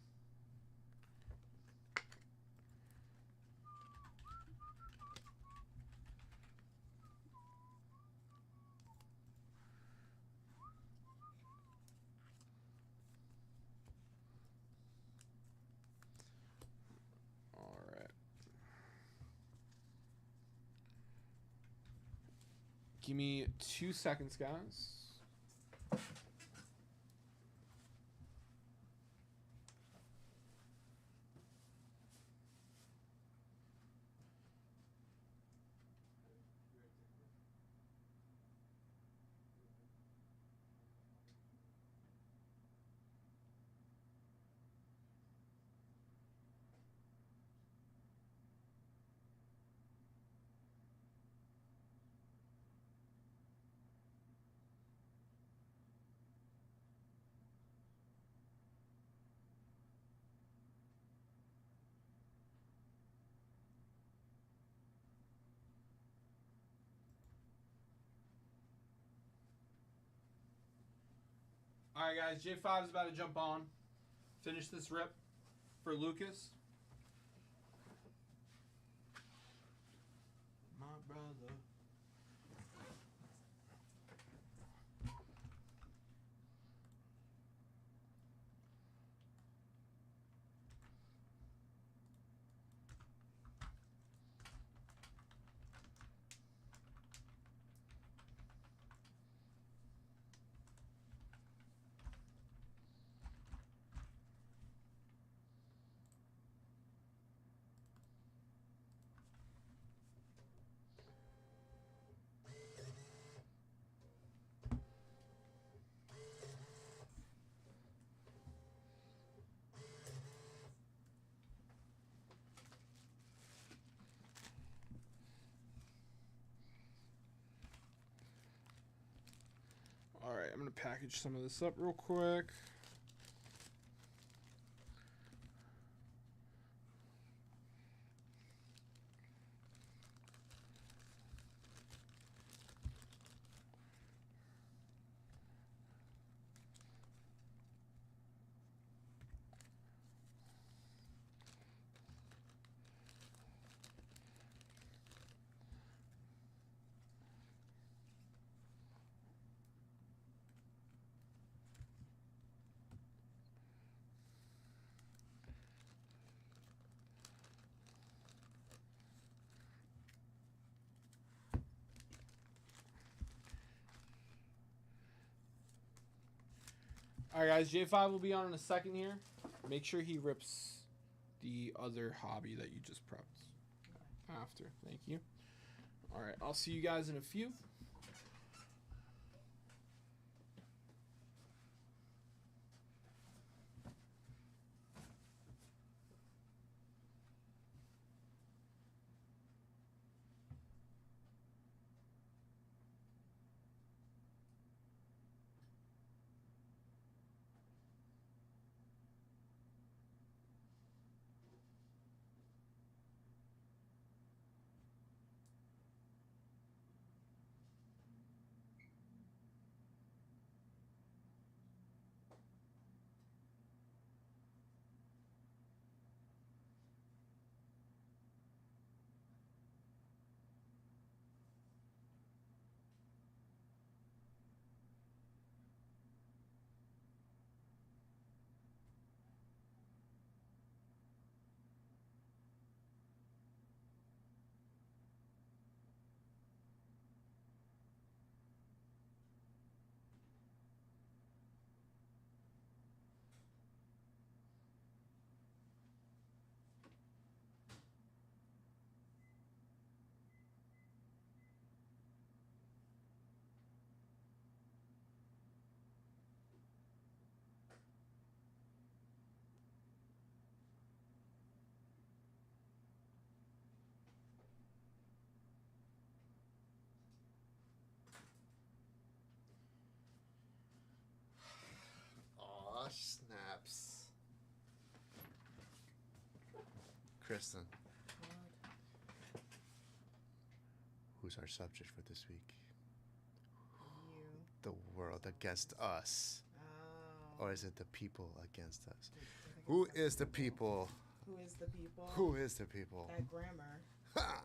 All right. Give me 2 seconds, guys. All right, guys. J5 is about to jump on. Finish this rip for Lucas. My brother. All right, I'm going to package some of this up real quick. All right, guys. J5 will be on in a second here. Make sure he rips the other hobby that you just prepped after. Thank you. All right, I'll see you guys in a few. Kristen, What? who's our subject for this week? You. The world against us. Oh. Or is it the people against us? I think Who it's the is the people? Who is the people? Who is the people? That grammar. Ha!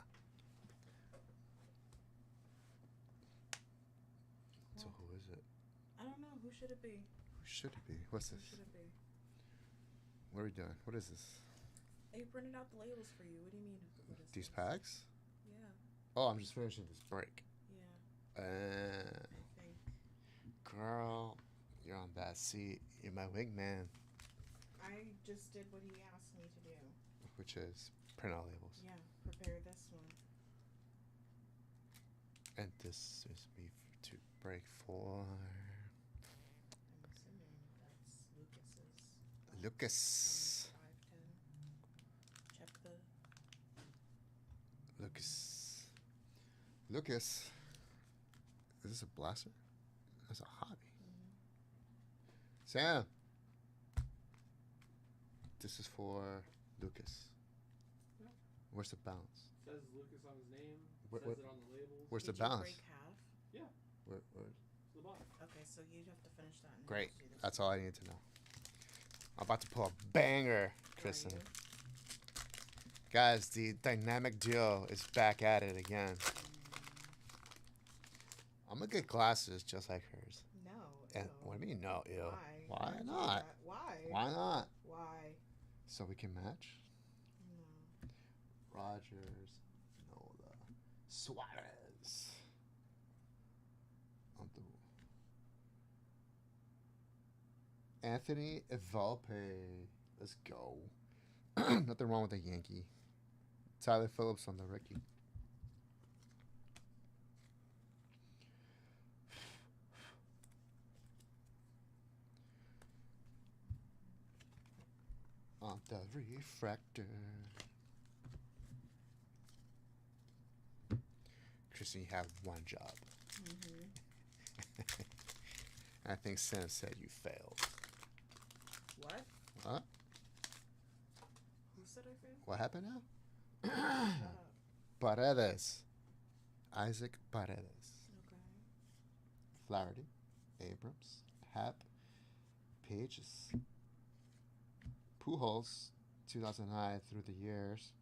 So Well, who is it? I don't know. Who should it be? Who should it be? What's Who this? should it be? What are we doing? What is this? They printed out the labels for you. What do you mean? What is These this? packs? Yeah. Oh, I'm just finishing this break. Yeah. I think. Girl, you're on that seat. You're my wingman, I just did what he asked me to do. which is print out labels. Yeah. Prepare this one. And this is me to break for I'm assuming that's Lucas's. Lucas. 510. Check the. Lucas. Lucas. Is this a blaster? That's a hobby. Mm-hmm. Sam. This is for Lucas. Yeah. Where's the balance? Says Lucas on his name. Where- says where- it on the labels. Where's Did the you balance? break half? Where, The bottom. Okay, so you'd have to finish that. And then great. just do this That's one. all I need to know. I'm about to pull a banger, Are Kristen. you? Guys, the dynamic duo is back at it again. I'm gonna get glasses just like hers. No. And ew. what do you mean no? Ew. Why? Why Why'd you do not? that? Why? Why not? Why? So we can match. No. Rogers, Nola, Suarez. Anthony Evalpe. Let's go. Nothing wrong with the Yankee. Tyler Phillips on the Ricky. On the refractor. Kristen, you have one job. Mm-hmm. I think Sam said you failed. What? What? Who said I failed? What happened now? Shut up. Paredes. Isaac Paredes. Okay. Flaherty. Abrams. Hap. Pages. Pujols. 2009 through the years.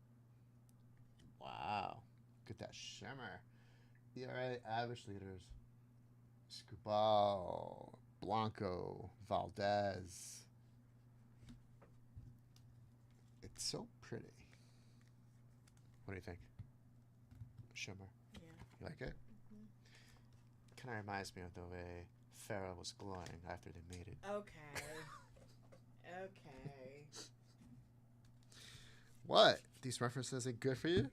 Wow. Look at that shimmer. ERA average leaders. Scubal. Blanco. Valdez. It's so pretty. What do you think? Shimmer. Yeah. You like it? Mm-hmm. Kind of reminds me of the way Farrah was glowing after they made it. Okay. Okay. What? These references ain't good for you?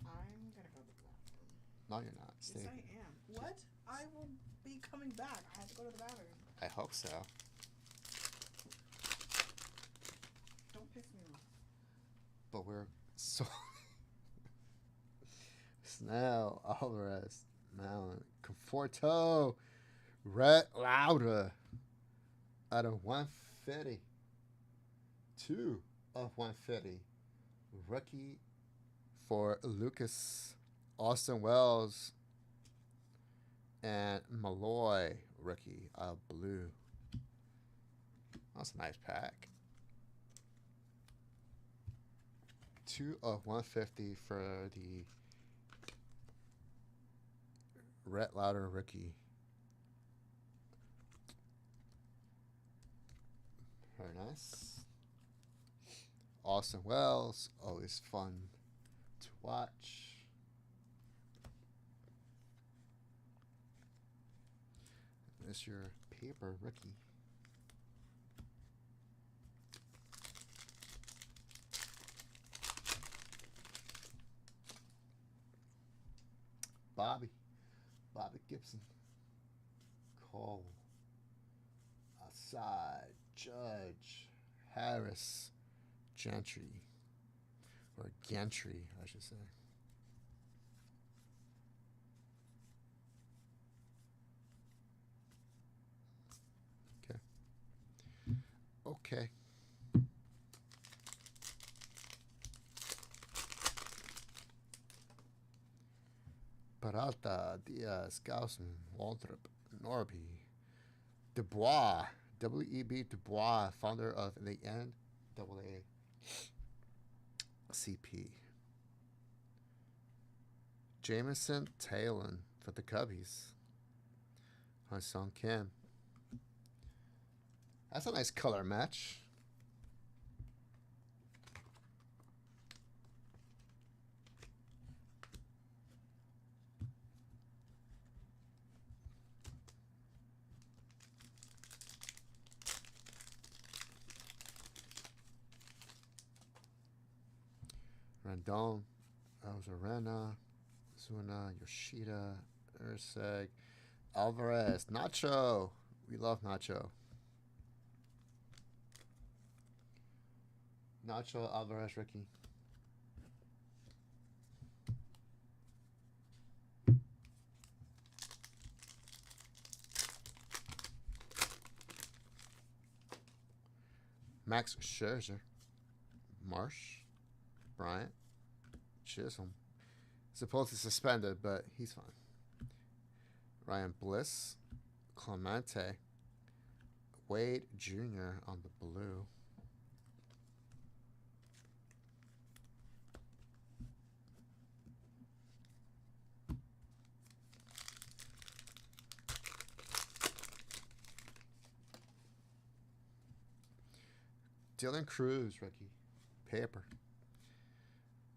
I'm gonna go to the bathroom. No, you're not. Stay. Yes, I am. What? I will be coming back. I have to go to the bathroom. I hope so. Don't piss me off. But we're so. Snell, Alvarez, Mallon, Conforto, Rhett Lauda out of 150. 2 of 150. Rookie for Lucas, Austin Wells, and Malloy, rookie of blue. That's a nice pack. 2 of 150 for the Rhett Lauder rookie. Very nice. Austin Wells, always fun to watch. There's your paper rookie. Bobby Gibson, Cole, Assad, Judge, Harris, Gentry, or Gentry, I should say. Okay. Peralta, Diaz, Gaussen, Waldrop, Norby, Dubois, W.E.B. Dubois, founder of the NAACP. Jameson Taylor for the Cubbies. Ha-Sung Kim. That's a nice color match. Rendon, Ozarena, Zuna, Yoshida, Urseg, Alvarez, Nacho. We love Nacho. Nacho Alvarez, Ricky. Max Scherzer, Marsh, Bryant, Chisholm. Supposedly suspended, but he's fine. Ryan Bliss, Clemente, Wade Jr. on the blue. Dylan Cruz, rookie. Paper.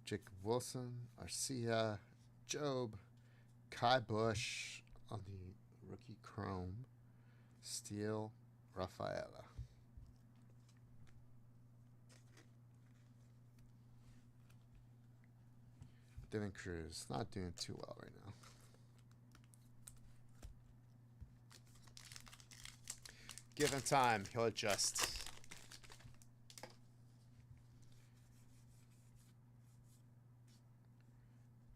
Jake Wilson, Arcia, Job, Kai Bush on the rookie chrome. Steele, Rafaela. Dylan Cruz, not doing too well right now. Given time, he'll adjust.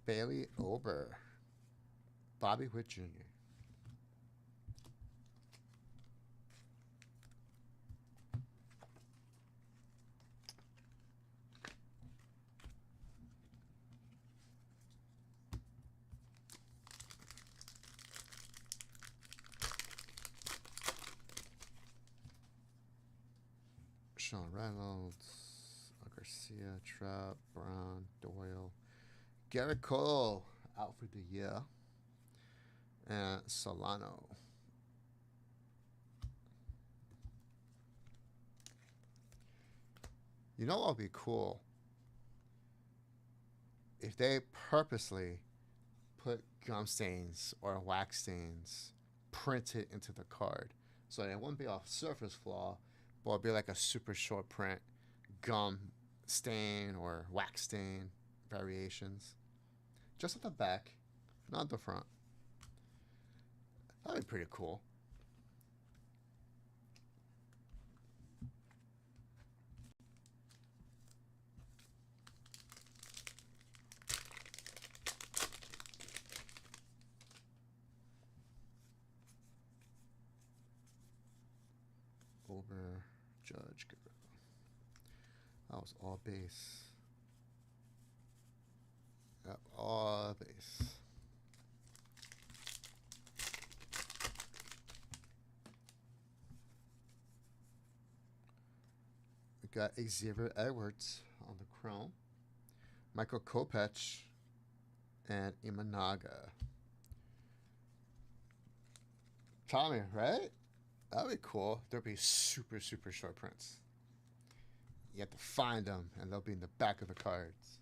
Bailey Ober, Bobby Witt Jr. Sean Reynolds, Garcia, Trout, Brown, Doyle, Garrett Cole out for the year, and Solano. You know what would be cool? If they purposely put gum stains or wax stains printed into the card. So it wouldn't be a surface flaw, but it'd be like a super short print gum stain or wax stain variations. Just at the back, not the front. That'd be pretty cool. Over Judge. That was all base. Yep, all base. We got Xavier Edwards on the chrome. Michael Kopech and Imanaga. Tommy, right? That'd be cool. There'd be super, super short prints. You have to find them, and they'll be in the back of the cards.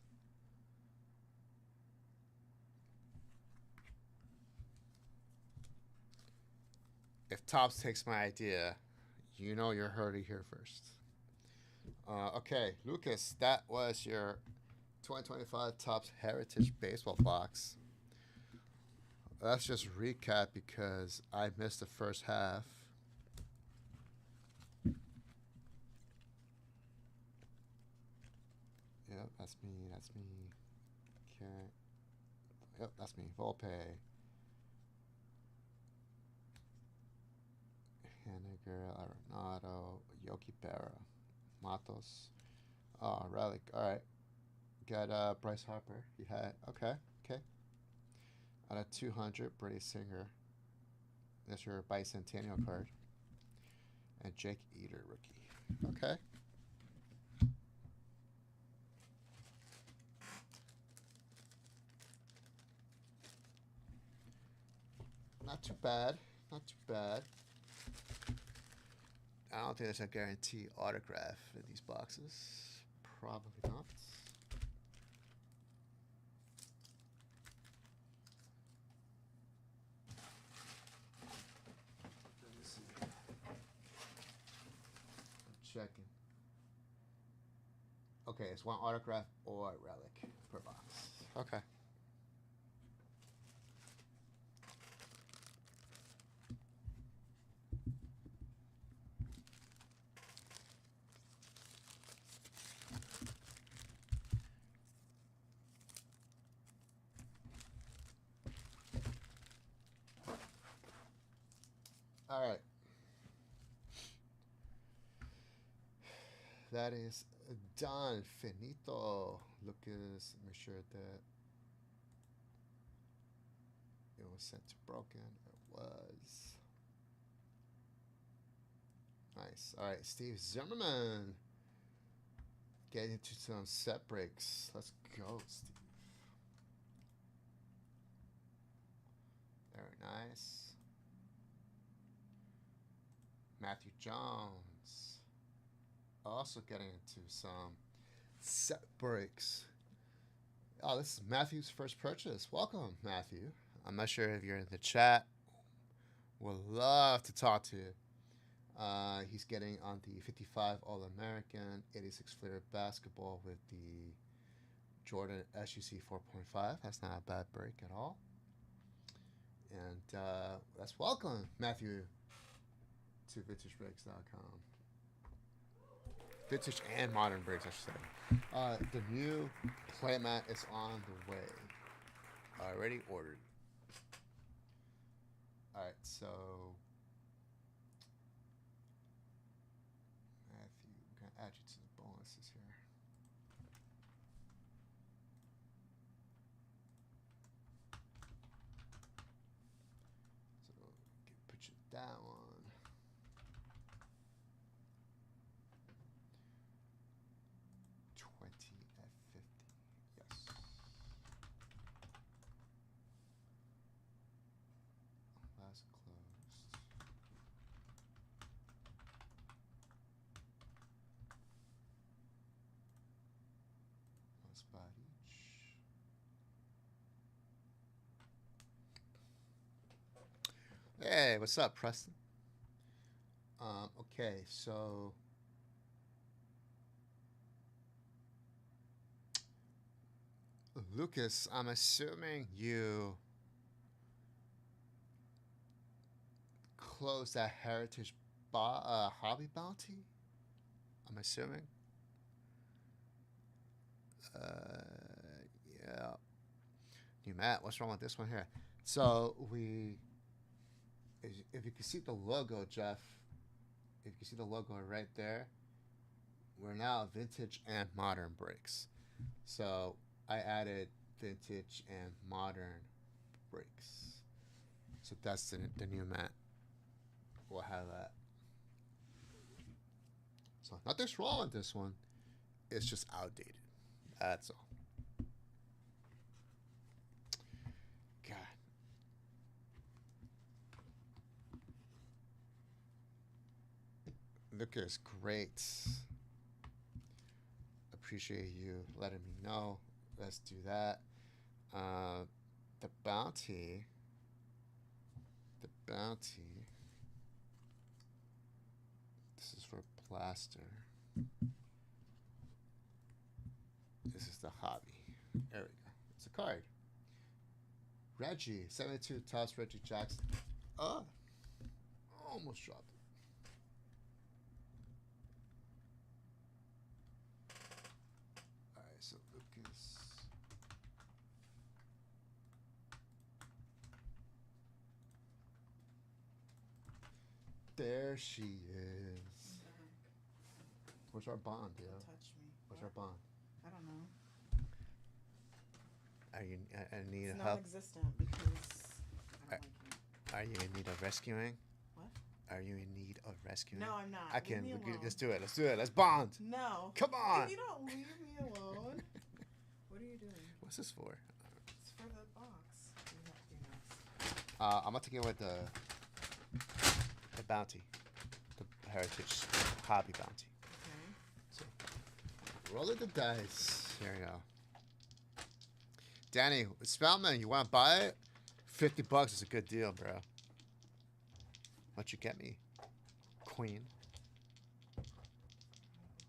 If Topps takes my idea, you know you're heard it here first. Okay, Lucas, that was your 2025 Topps Heritage Baseball box. Let's just recap because I missed the first half. Yep, that's me. Okay. Yep, that's me. Volpe. Henniger, Arenado, Yogi Berra, Matos. Oh, Relic. All right. Got Bryce Harper. You had okay. Out of 200, Brady Singer. That's your bicentennial card. And Jake Eater rookie. Okay. Not too bad. Not too bad. I don't think there's a guarantee autograph in these boxes. Probably not. Let me see. I'm checking. Okay, it's one autograph or relic per box. Okay. All right. That is done. Finito. Lucas, make sure that it was sent to broken. It was. Nice. All right, Steve Zimmerman. Getting into some set breaks. Let's go, Steve. Very nice. Matthew Jones. Also getting into some set breaks. Oh, this is Matthew's first purchase. Welcome, Matthew. I'm not sure if you're in the chat. Would love to talk to you. He's getting on the 55 All-American, 86 Flair basketball with the Jordan SUC 4.5. That's not a bad break at all. And let's welcome Matthew to VintageBreaks.com. Vintage and modern breaks, I should say. The new playmat is on the way. Already ordered. Alright, so Matthew, I'm going to add you to the bonuses here. So put you that one. 20 at 50. Yes. Last closed. One spot each. Hey, what's up, Preston? Okay, so Lucas, I'm assuming you closed that Heritage Hobby Bounty? I'm assuming. Yeah. New Matt, what's wrong with this one here? So if you can see the logo, Jeff, if you can see the logo right there, we're now vintage and modern breaks. So I added vintage and modern breaks. So that's the new mat. We'll have that. So nothing's wrong with this one. It's just outdated. That's all. God. Lucas, great. Appreciate you letting me know. Let's do that. The bounty. This is for plaster. This is the hobby. There we go. It's a card. Reggie, 72 Tufts, Reggie Jackson. Oh, almost dropped it. All right, so Lucas. There she is. Where's our bond, Don't yo? touch me. Where's What? our bond? I don't know. Are you? I need It's help. non-existent because I don't like him. Are you in need of rescuing? What? Are you in need of rescuing? No, I'm not. I can. Leave me alone. Let's do it. Let's do it. Let's bond. No. Come on. If you don't leave me alone. What are you doing? What's this for? It's for the box. You have to be nice. I'm gonna take it with the bounty, the heritage hobby bounty. Okay. So, roll the dice. Here we go. Danny, Spellman, you want to buy it? $50 is a good deal, bro. What you get me? Queen.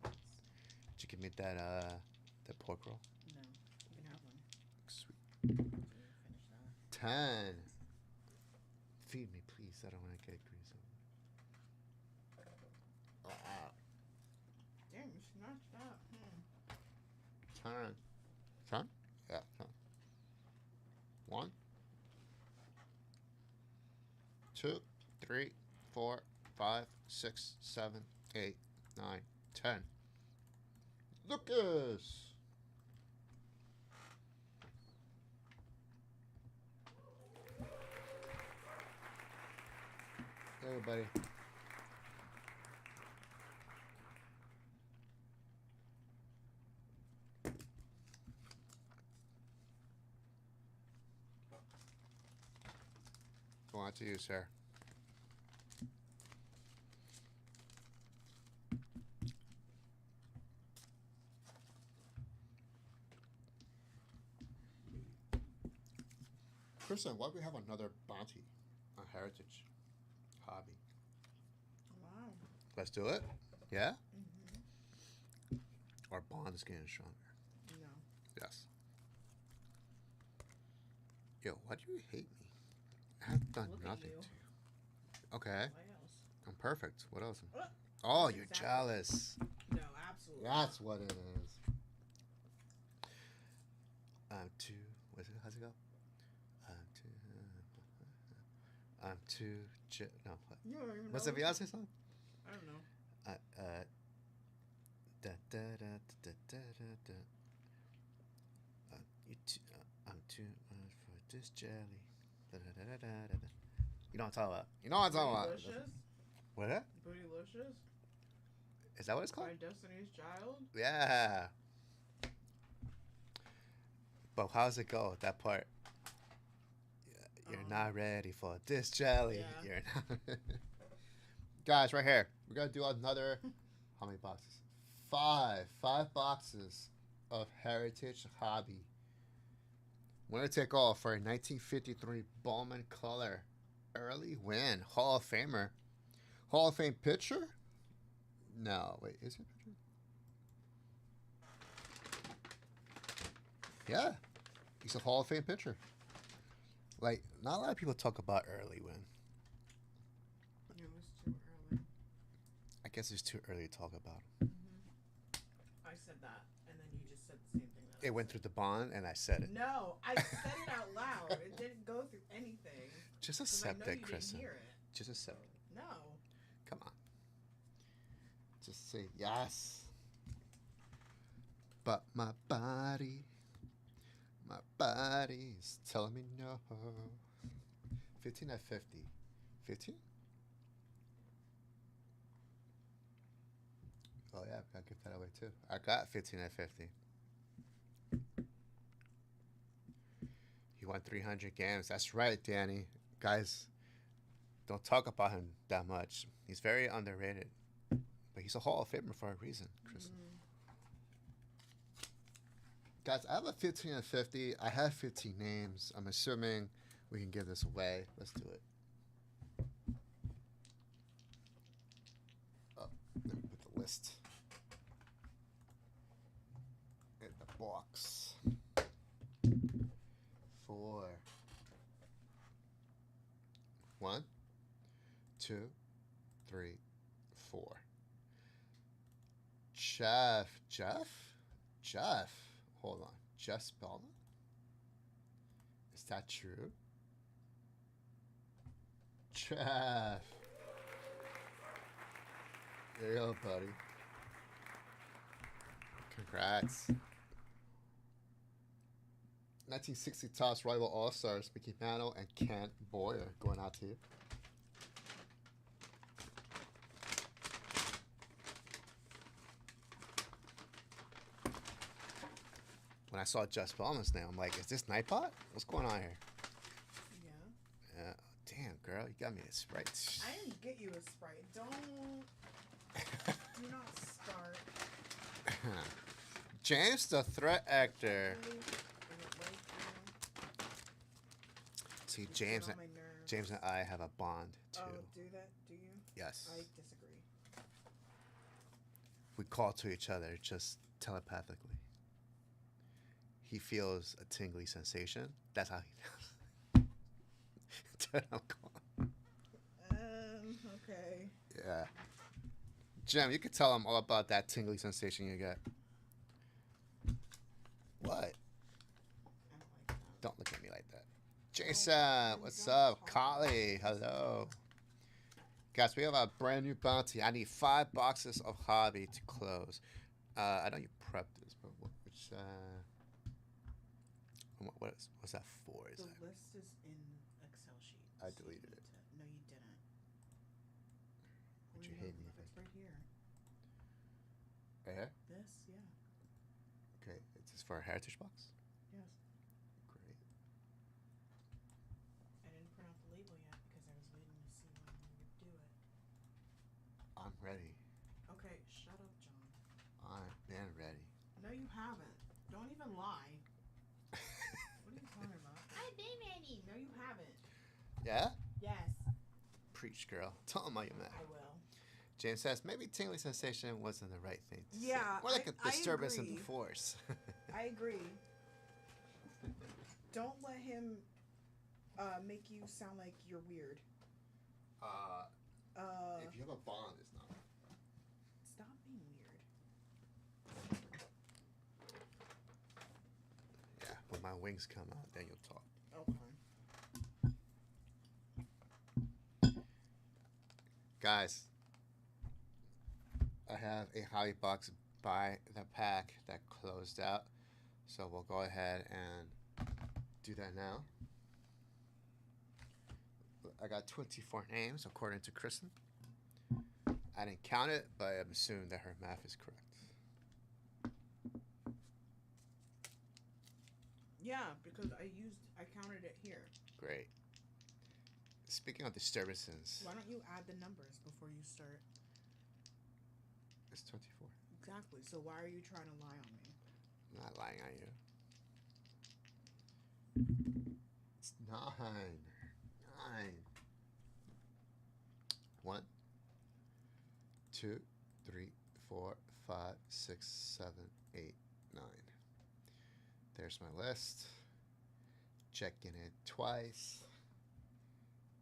Did you give me that pork roll? No. You can have one. Sweet. Finish that. 10. Feed me, please. I don't want to get greasy. Damn, you snatched that. 10. 10? Yeah, 10. 1, 2, 3, 4, 5, 6, 7, 8, 9, 10. Lucas! Hey, everybody. Go on to you, sir. Kristen, why do we have another bounty on Heritage Hobby? Wow. Let's do it. Yeah? Mm-hmm. Our bond is getting stronger. No. Yes. Yo, why do you hate me? I have done Look at nothing you. to you. Okay. What else? I'm perfect. What else? What? Oh, you're Exactly. jealous. No, absolutely. That's what it is. How's it go? No. What? You don't even What's know the Beyonce song? I don't know. I'm too much for this jelly. You know what I'm talking about. You know what I'm talking about. Bootylicious? What? Bootylicious? Is that what it's called? By Destiny's Child? Yeah. But how's it go? That part. You're not ready for this jelly. Yeah. You're not. Guys, right here. We're going to do another. How many boxes? 5. 5 boxes of Heritage Hobby. Winner take all for a 1953 Bowman color. Early win. Hall of Famer. Hall of Fame pitcher? No. Wait, is it pitcher? Yeah. He's a Hall of Fame pitcher. Like, not a lot of people talk about early win. It was too early. I guess it's too early to talk about him. Mm-hmm. I said that, and then you just said the same thing. That It went through the bond, and I said it. No, I said it out loud. It didn't go through anything. Just 'Cause accept I know it, you Kristen. didn't hear it. Just accept it. No. Come on. Just say yes. But my body is telling me no. 15 at 50. 15? Oh yeah, I gotta give that away too. I got 15 at 50. He won 300 games. That's right, Danny. Guys, don't talk about him that much. He's very underrated. But he's a Hall of Famer for a reason, Chris. Guys, I have a 15 and 50. I have 15 names. I'm assuming we can give this away. Let's do it. Oh, let me put the list in the box. 4. 1, 2, 3, 4. Jeff. Hold on. Jeff Spellman? Is that true? Jeff. There you go, buddy. Congrats. 1960 Toss Rival All-Stars, Mickey Mantle and Kent Boyer going out to you. When I saw Just Ballman's name, I'm like, is this Nightbot? What's going on here? Yeah. Damn, girl, you got me a Sprite. I didn't get you a Sprite. Don't. Do not start. James the Threat Actor. See, James and I have a bond, too. Oh, do that? Do you? Yes. I disagree. We call to each other just telepathically. He feels a tingly sensation. That's how he feels. That's what I'm calling. Okay. Yeah. Jim, you could tell him all about that tingly sensation you get. What? I don't like that. Don't look at me like that. Jason, what's up? Kali, hello. Guys, we have a brand new bounty. I need 5 boxes of hobby to close. I know you prepped this, but which what's that for? The list is in Excel sheet. I so deleted you it. need to- No, you didn't. Would Where you do hate me? look? It's right here. Right here? This, yeah. Okay, it's just for a heritage box? Yes. Great. I didn't print out the label yet because I was waiting to see when we would do it. I'm ready. Okay, shut up, John. I've been ready. No, you haven't. Don't even lie. What are you talking about? I've been ready. No, you haven't. Yeah? Yes, Preach, girl. Tell him how you met. I will. James says, maybe tingly sensation wasn't the right thing to say. Yeah, More like a I disturbance in agree. the force. I agree. Don't let him make you sound like you're weird. If you have a bond, it's not. Stop being weird. Yeah, when my wings come out, then you'll talk. Okay. Guys, I have a hobby box by the pack that closed out. So we'll go ahead and do that now. I got 24 names according to Kristen. I didn't count it, but I'm assuming that her math is correct. Yeah, because I counted it here. Great. Speaking of disturbances, Why don't you add the numbers before you start? it's 24. Exactly. So why are you trying to lie on me? I'm not lying on you. It's 9. 9. 1, 2, 3, 4, 5, 6, 7, 8, 9. There's my list. Checking it twice.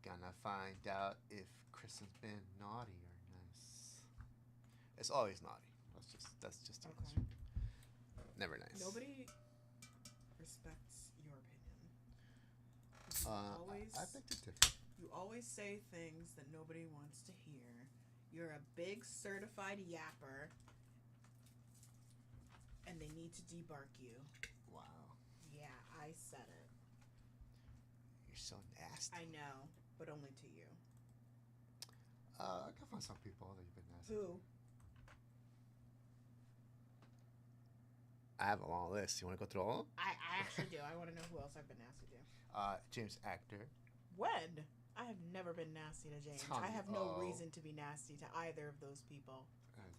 Gonna find out if Kristen's been naughty or nice. It's always naughty. That's just the answer. Never nice. Nobody respects your opinion. You always, I think it's different. you always say things that nobody wants to hear. You're a big certified yapper, and they need to debark you. Wow. Yeah, I said it. You're so nasty. I know, but only to you. I can find some people that you've been nasty. Who? I have a long list. You want to go through all of them? I actually do. I want to know who else I've been nasty to. James Actor. When? I have never been nasty to James. Tommy I have no O. reason to be nasty to either of those people.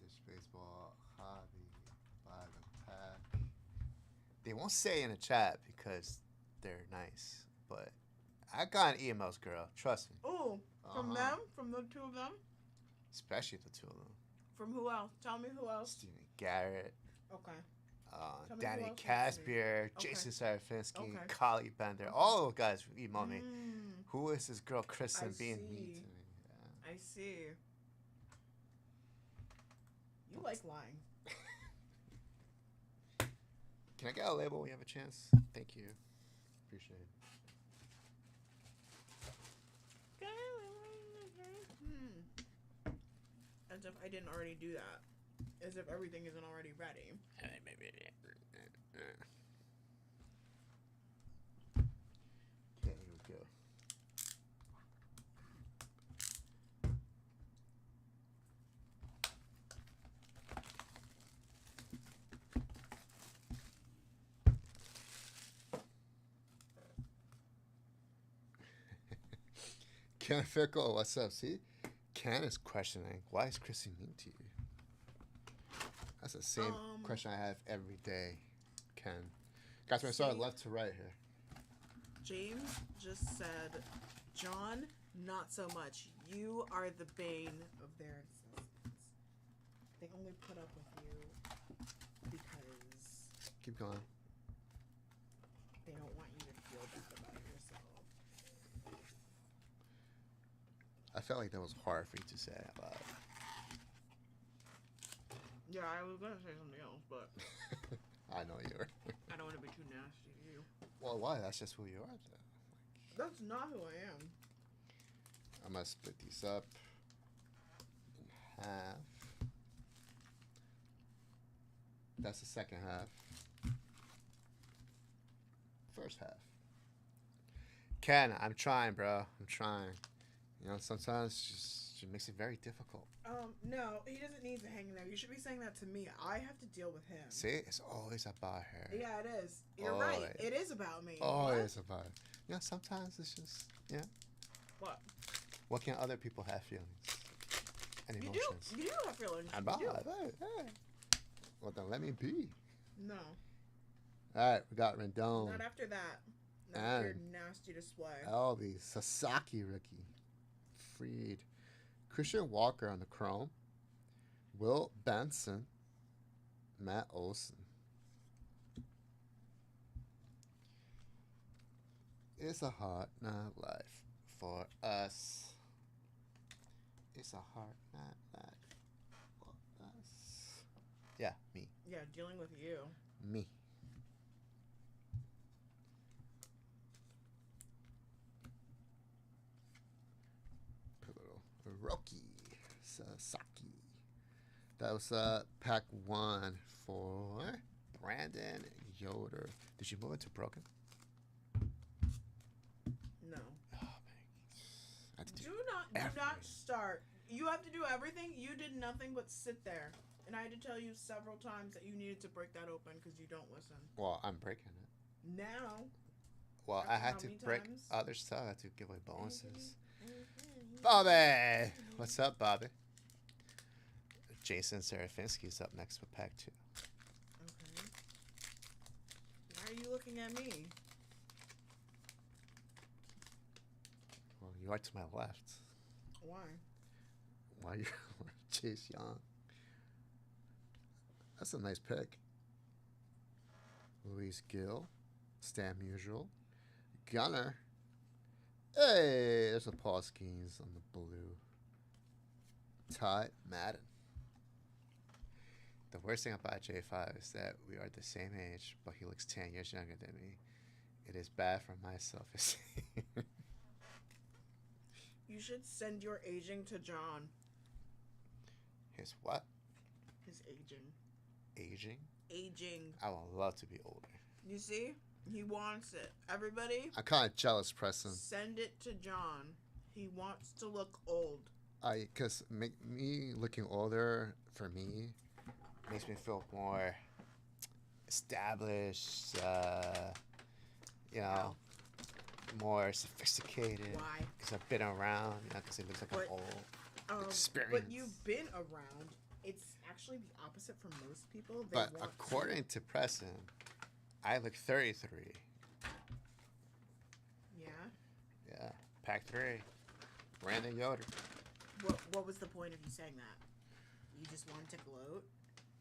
This baseball hobby by the pack. They won't say in the chat because they're nice, but I got emails, girl. Trust me. Ooh, from Uh-huh. them? From the two of them? Especially the two of them. From who else? Tell me who else. Steven Garrett, Okay. Tell me Danny who else Casbier, Okay. Jason Sarafinsky, Okay. Kali Bender. Okay. All those guys email me. Mm, Who is this girl Kristen I being see. mean to me? Yeah. I see. You like lying. Can I get a label when you have a chance? Thank you. Appreciate it. As if I didn't already do that. As if everything isn't already ready. Ken Fickle, what's up? See, Ken is questioning, why is Chrissy mean to you? That's the same question I have every day, Ken. Guys, we're going to start left to right here. James just said, John, not so much. You are the bane of their existence. They only put up with you because Keep going. they don't want you to feel bad about yourself. I felt like that was hard for you to say out loud. Yeah, I was going to say something else, but I know you were. I don't want to be too nasty to you. Well, why? That's just who you are, though. That's not who I am. I'm going to split these up in half. That's the second half. First half. Ken, I'm trying, bro. I'm trying. You know, sometimes it makes it very difficult. No, he doesn't need to hang there. You should be saying that to me. I have to deal with him. See, it's always about her. Yeah, it is. You're right. It is about me. Always about her. You know, sometimes it's just, yeah. What? What can other people have feelings and emotions? You do have feelings. About You do. hey. Well, then let me be. No. All right, we got Rendon. Not after that. Not And after your nasty display. Albi, Sasaki rookie, Freed, Christian Walker on the Chrome, Will Benson, Matt Olson. It's a hard night life for us. It's a hard night life for us. Yeah, me. Yeah, dealing with you. Me. Pivotal. Rocky Sasaki. That was pack 1 for Brandon Yoder. Did you move it to broken? No. Oh man. I had to Do not everything. start. You have to do everything. You did nothing but sit there. And I had to tell you several times that you needed to break that open because you don't listen. Well, I'm breaking it. Now. Well, After I had how to many break times? other stuff. I had to give away bonuses. Bobby! What's up, Bobby? Jason Serafinsky's up next with pack 2. Okay. Why are you looking at me? Well, you are to my left. Why? Why you Chase Young? That's a nice pick. Luis Gill, Stan Musial, Gunner. Hey, there's a Paul Skeens on the blue. Ty Madden. The worst thing about J5 is that we are the same age, but he looks 10 years younger than me. It is bad for my self-esteem. You should send your aging to John. His what? His aging. Aging? Aging. I would love to be older. You see? He wants it. Everybody, I'm kind of jealous, Preston. send it to John. He wants to look old. Because me looking older, for me, makes me feel more established, you know, more sophisticated. Why? Because I've been around, you know, because it looks like But- I'm old. But Experience. you've been around. It's actually the opposite for most people. They But want according to Preston, I look 33. Yeah. Yeah. Pack 3. Brandon Yoder. What was the point of you saying that? You just wanted to gloat?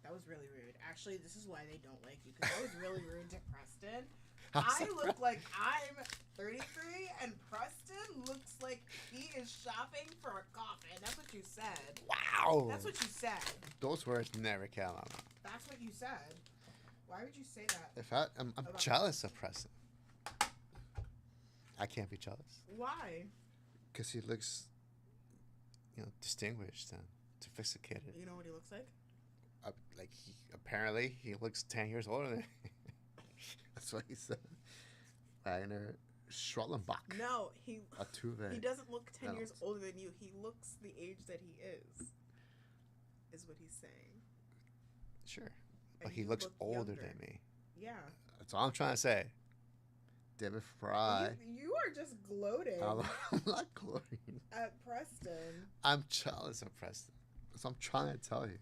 That was really rude. Actually, this is why they don't like you, because that was really rude to Preston. I look like I'm 33, and Preston looks like he is shopping for a coffin. That's what you said. Wow. That's what you said. Those words never came out. That's what you said. Why would you say that? If I'm About jealous of Preston. I can't be jealous. Why? Because he looks, you know, distinguished and sophisticated. You know what he looks like? Like, apparently, he looks 10 years older than me. That's what he said. Wagner Schwellenbach. No, he Altuve. he doesn't look 10 years Reynolds. older than you. He looks the age that he is what he's saying. Sure. And But he you looks look older younger. than me. Yeah. That's all I'm trying to say. David Fry. You are just gloating I'm not gloating. at Preston. I'm jealous of Preston. That's what I'm trying to tell you.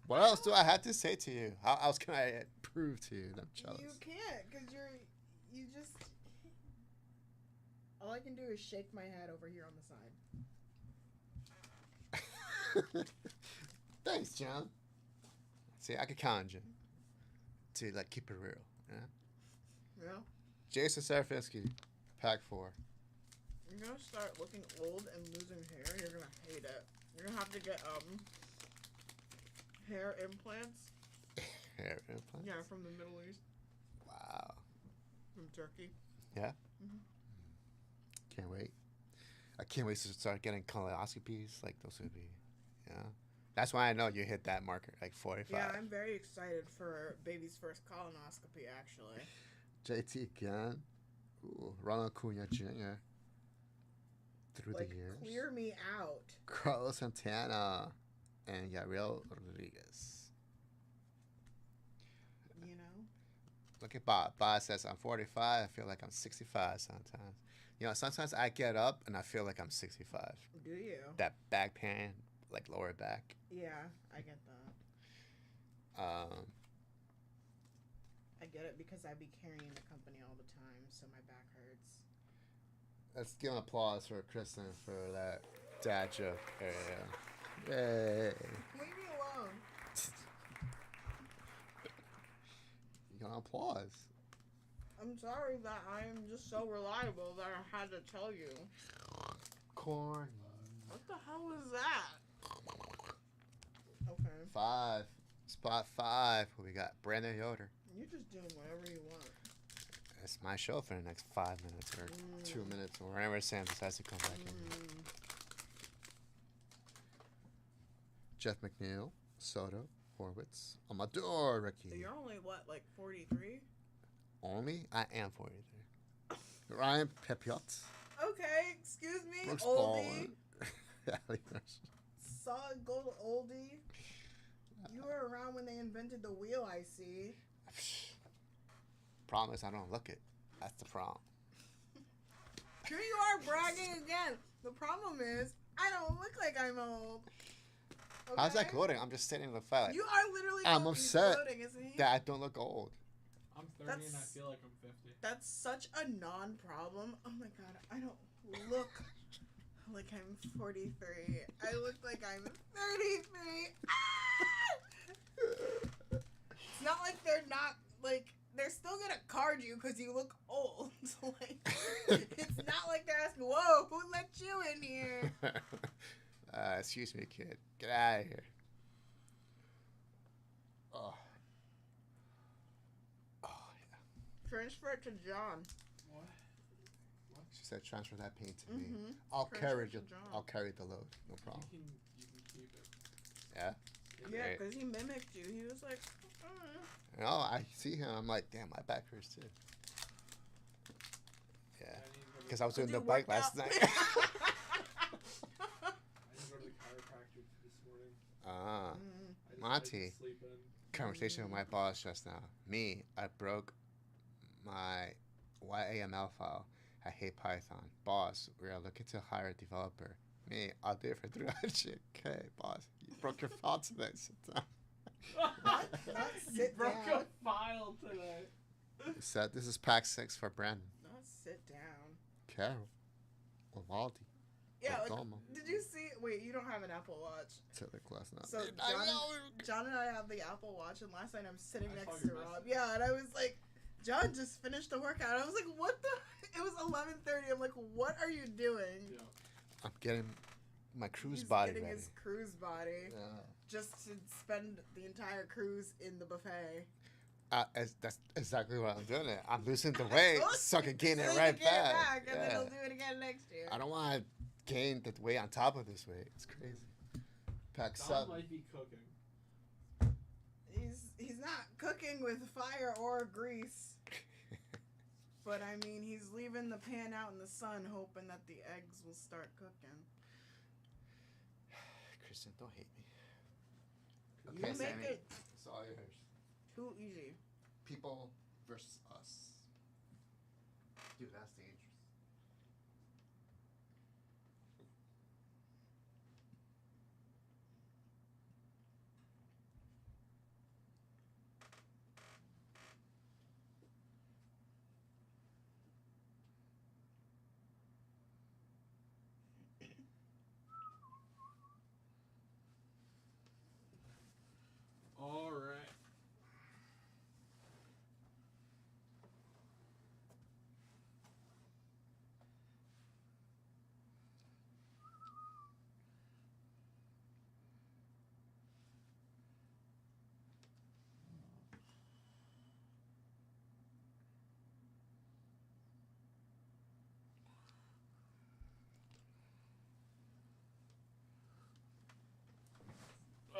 What else do I have to say to you? How else can I prove to you that I'm jealous? You can't, because you just... All I can do is shake my head over here on the side. Thanks, John. See, I can count on you to like keep it real. Yeah. Yeah. Jason Serafinsky, pack 4. You're gonna start looking old and losing hair. You're gonna hate it. You're gonna have to get hair implants. Hair implants. Yeah, from the Middle East. Wow. From Turkey. Yeah. Mhm. Can't wait. I can't wait to start getting colonoscopies. Like those would be, yeah. That's why I know you hit that marker, like 45. Yeah, I'm very excited for baby's first colonoscopy. Actually. JT again. Ooh, Ronald Acuna Jr. Through Like, the years. clear me out. Carlos Santana and Gabriel Rodriguez. You know. Look at Bob. Bob says, I'm 45. I feel like I'm 65 sometimes. You know, sometimes I get up and I feel like I'm 65. Do you? That back pain, like lower back. Yeah, I get that. I get it because I be carrying the company all the time, so my back hurts. Let's give an applause for Kristen for that dad joke area. Yay. Leave me alone. You got applause. I'm sorry that I'm just so reliable that I had to tell you. Corny. What the hell was that? Okay. 5. Spot 5. We got Brandon Yoder. You're just doing whatever you want. It's my show for the next 5 minutes or 2 minutes or whenever Sam decides to come back in. Jeff McNeil, Soto, Horwitz, Amador, Ricky. So you're only, what, like 43? Only? I am 43. Ryan Pepiot. Okay, excuse me, Brooks oldie. Ballin. Solid gold oldie. You were around when they invented the wheel, I see. Problem is I don't look it. That's the problem. Here you are bragging again. The problem is I don't look like I'm old. Okay? How's that gloating? I'm just sitting in the fight. You are literally I'm upset gloating, isn't he? that I don't look old. I'm 30 and I feel like I'm 50. That's such a non-problem. Oh my god, I don't look like I'm 43. I look like I'm 33. It's not like they're not, like, they're still gonna card you because you look old. Like, it's not like they're asking, whoa, who let you in here? Excuse me, kid. Get out of here. Oh. Oh, yeah. Transfer it to John. What? She said transfer that pain to me. Mm-hmm. I'll Transfer carry to it. John. I'll carry the load. No problem. You can keep it. Yeah? Yeah, Great. because he mimicked you. He was like, No, I see him. I'm like, damn, my back hurts too. Yeah. Because I was doing Did the you bike work last out? night. I didn't go to the chiropractor this morning. Ah. I decided Monty. to sleep in. Conversation with my boss just now. Me, I broke my YAML file. I hate Python. Boss, we are looking to hire a developer. Me, I'll do it for 300K. Boss, you broke your file today. Sit down. not You sit broke down. a file today. Said this is pack 6 for Brandon. Not sit down. Carol. Waldi. Yeah, like, Domo. did you see? Wait, you don't have an Apple Watch. Took the class now. So John and I have the Apple Watch, and last night I'm sitting I next saw to your Rob. message. Yeah, and I was like, John just finished the workout. I was like, what the? It was 11:30. I'm like, what are you doing? Yeah. I'm getting my cruise He's body getting ready. his cruise body Yeah. just to spend the entire cruise in the buffet. That's exactly what I'm doing. I'm losing the weight so I can gain So it he right can get it back. and then Yeah. he'll do it again next year. I don't want to gain the weight on top of this weight. It's crazy. Pack Don 7. might be cooking. He's not cooking with fire or grease. But I mean, he's leaving the pan out in the sun, hoping that the eggs will start cooking. Kristen, don't hate me. You make Sammy, it it's all yours. too easy. People versus us. Dude, that's dangerous. All right.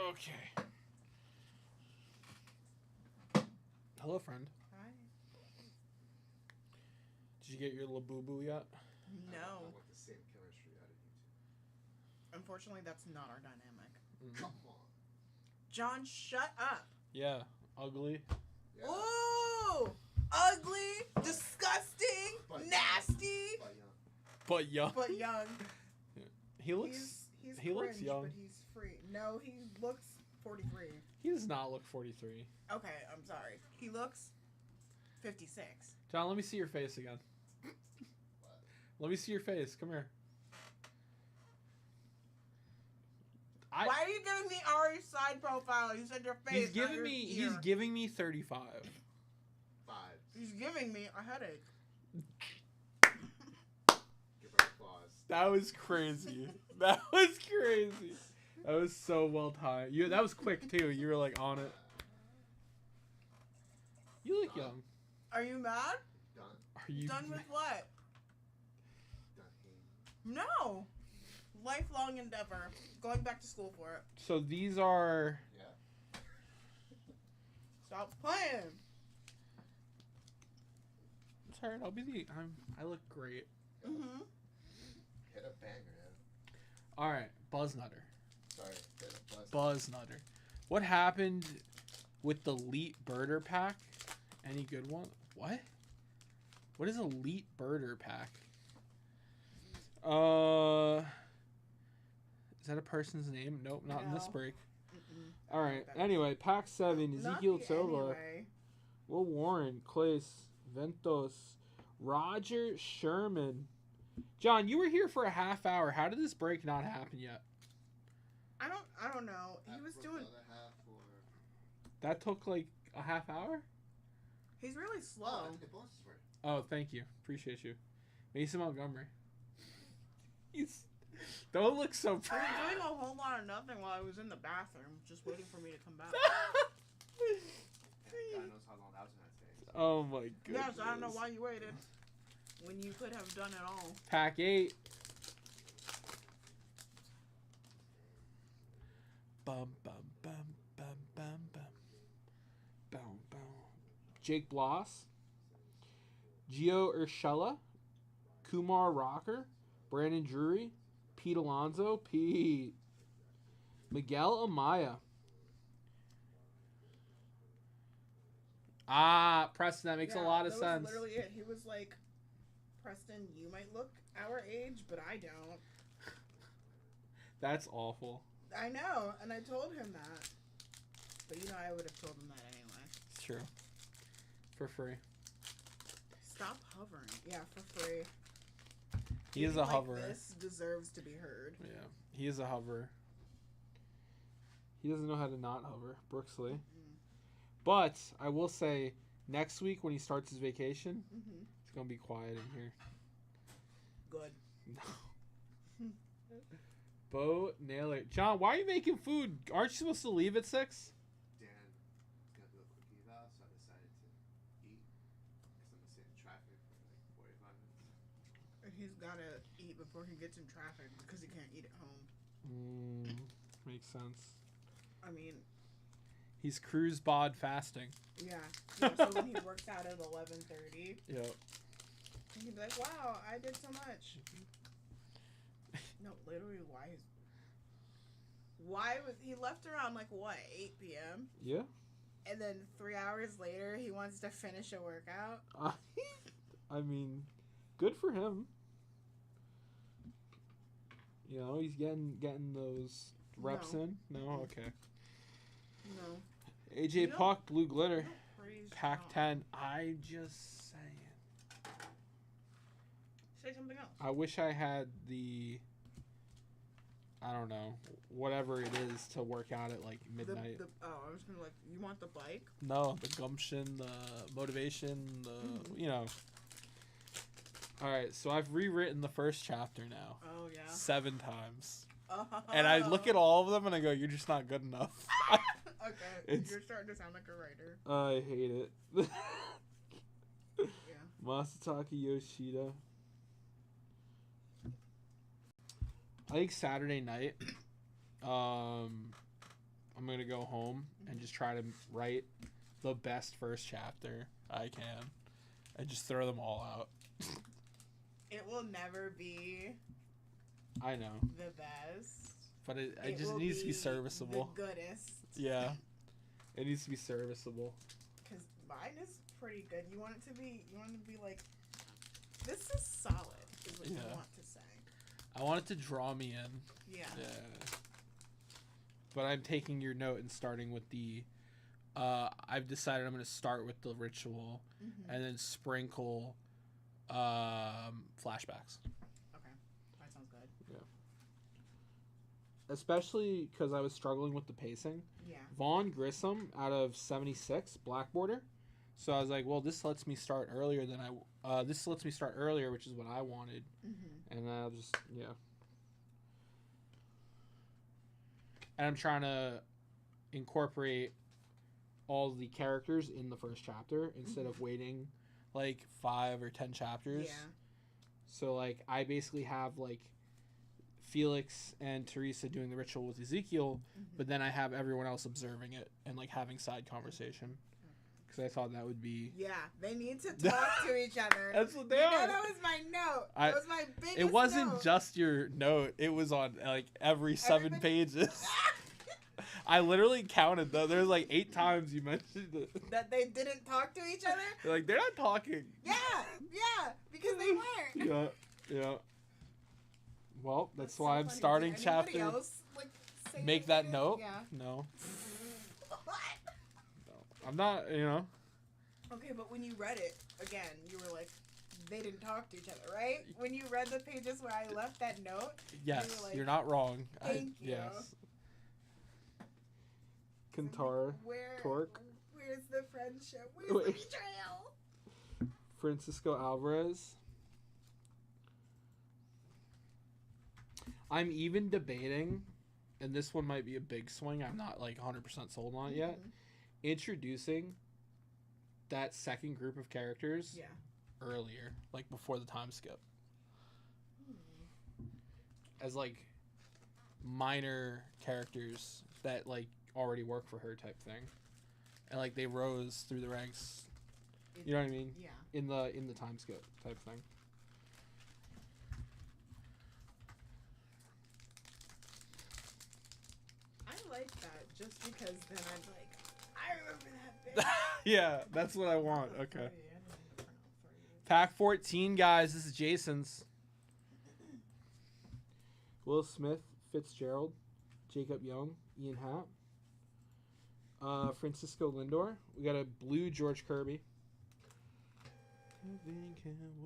Okay. Hello, friend. Hi. Did you get your Labubu yet? No. I want the same chemistry out of you two. Unfortunately, that's not our dynamic. Come on. John, shut up. Yeah. Ugly. Yeah. Ooh! Ugly, disgusting, But- nasty, But young. But young. but young. He looks. He's he looks cringe, young. but he's free. No, he looks 43. He does not look 43. Okay, I'm sorry. He looks 56. John, let me see your face again. Let me see your face. Come here. Why are you giving me Ari's side profile? You said your face. He's giving me. He's giving me 35. 5. He's giving me a headache. Give her applause. That was crazy. That was crazy. That was so well timed. You. That was quick too. You were like on it. You look young. Are you mad? Done. Are you Done with what? Done. No. Lifelong endeavor. Going back to school for it. So these are. Yeah. Stop playing. It's alright. I'll be the. I look great. Mm-hmm. Hit a banger, yeah. All right, Buzznutter. Sorry. Hit a buzz. Buzznutter. What happened with the Elite Birder pack? Any good one? What? What is Elite Birder pack? Is that a person's name? Nope, not in this No. break. Mm-mm. All right. Anyway, pack 7: Not Ezekiel the Silva, anyway. Will Warren, Clace, Ventos, Roger Sherman. John, you were here for a half hour. How did this break not happen yet? I don't know. He was doing. The other half or... That took like a half hour? He's really Oh, slow. I think the bonuses were. Oh, thank you. Appreciate you. Mason Montgomery. He's. Don't look so I was proud. doing a whole lot of nothing while I was in the bathroom, just waiting for me to come back. God knows how long that was going to take. Oh my goodness. Yes, I don't know why you waited when you could have done it all. Pack 8. Bum bum bum bum bum bum. Boom boom. Jake Bloss. Gio Urshela. Kumar Rocker. Brandon Drury. Pete Alonso. Pete. Miguel Amaya. Ah, Preston, that makes a lot of that sense. Was literally it. He was like, Preston, you might look our age, but I don't. That's awful. I know, and I told him that. But you know, I would have told him that anyway. It's true. For free. Stop hovering. Yeah, for free. He is a Like hoverer. This deserves to be heard. Yeah, he is a hoverer. He doesn't know how to not hover, Brooksley. Mm. But I will say, next week when he starts his vacation, Mm-hmm. it's gonna be quiet in here. Good. No. Bo Naylor, John, why are you making food? Aren't you supposed to leave at 6? Dan was going to do a quick eval, so I decided to eat. Because I'm going to sit in traffic for like 45 minutes. He's gotta eat before he gets in traffic because he can't eat at home. Makes sense. I mean, He's cruise bod fasting. yeah. So when he works out at 11:30, Yep. he'd be like, "Wow, I did so much." No, literally, why was he left around like what 8 p.m. Yeah. and then 3 hours later he wants to finish a workout? I mean, good for him. You know, he's getting those reps No. in. No, okay. No. AJ You don't- Puck, blue glitter, Don't praise pack John. 10. I just saying. Say something else. I wish I had the, I don't know, whatever it is to work out at like midnight. I was gonna you want the bike? No, the gumption, the motivation, the, you know. All right, so I've rewritten the first chapter now. Oh yeah. 7 times. Oh. And I look at all of them and I go, you're just not good enough. Okay, It's- you're starting to sound like a writer. I hate it. Yeah. Masataka Yoshida. I think Saturday night, I'm going to go home and just try to write the best first chapter I can and just throw them all out. It will never be I know, the best. but it It just will needs to be serviceable. The goodest. Yeah. It needs to be serviceable. Because mine is pretty good. You want it to be like, this is solid, is what you Yeah. want to say. I want it to draw me in. Yeah. Yeah. But I'm taking your note and starting with the, I've decided I'm going to start with the ritual Mm-hmm. and then sprinkle flashbacks. Okay. That sounds good. Especially because I was struggling with the pacing. Yeah. Vaughn Grissom out of 76, black border. So I was like, well, this lets me start earlier than this lets me start earlier, which is what I wanted. Mm-hmm. And I'll just, yeah. And I'm trying to incorporate all the characters in the first chapter instead of waiting like 5 or 10 chapters. Yeah. So like I basically have like Felix and Teresa doing the ritual with Ezekiel, but then I have everyone else observing it and like having side conversation. Because I thought that would be. Yeah, they need to talk to each other. That's what they You are. know, that was my note. That was my biggest It wasn't note. just your note. It was on like every 7 Everybody- pages. I literally counted though. There's like 8 times you mentioned it. That they didn't talk to each other? They're like, they're not talking. Yeah, because they weren't. Yeah. Well, that's so why I'm funny. starting Did anybody chapter. else, like, say Make they that did? note? Yeah. No. What? I'm not, Okay, but when you read it, again, you were like, they didn't talk to each other, right? When you read the pages where I left that note, Yes, you were like, you're not wrong. thank you. Yes. Kantara, Torque. Where's the friendship? Where's the Wait. betrayal? Francisco Alvarez. I'm even debating, and this one might be a big swing. I'm not like 100% sold on it yet. Mhm. Introducing that second group of characters Yeah. earlier, like before the time skip, Hmm. as like minor characters that like already work for her type thing, and like they rose through the ranks. You know what I mean? Yeah. In the time skip type thing. I like that just because then I'm like, I remember that bit. Yeah, that's what I want. Oh, Okay. 30. I didn't even print out 30. Pack 14, guys. This is Jason's. Will Smith, Fitzgerald, Jacob Young, Ian Happ, Francisco Lindor. We got a blue George Kirby. Can't wait.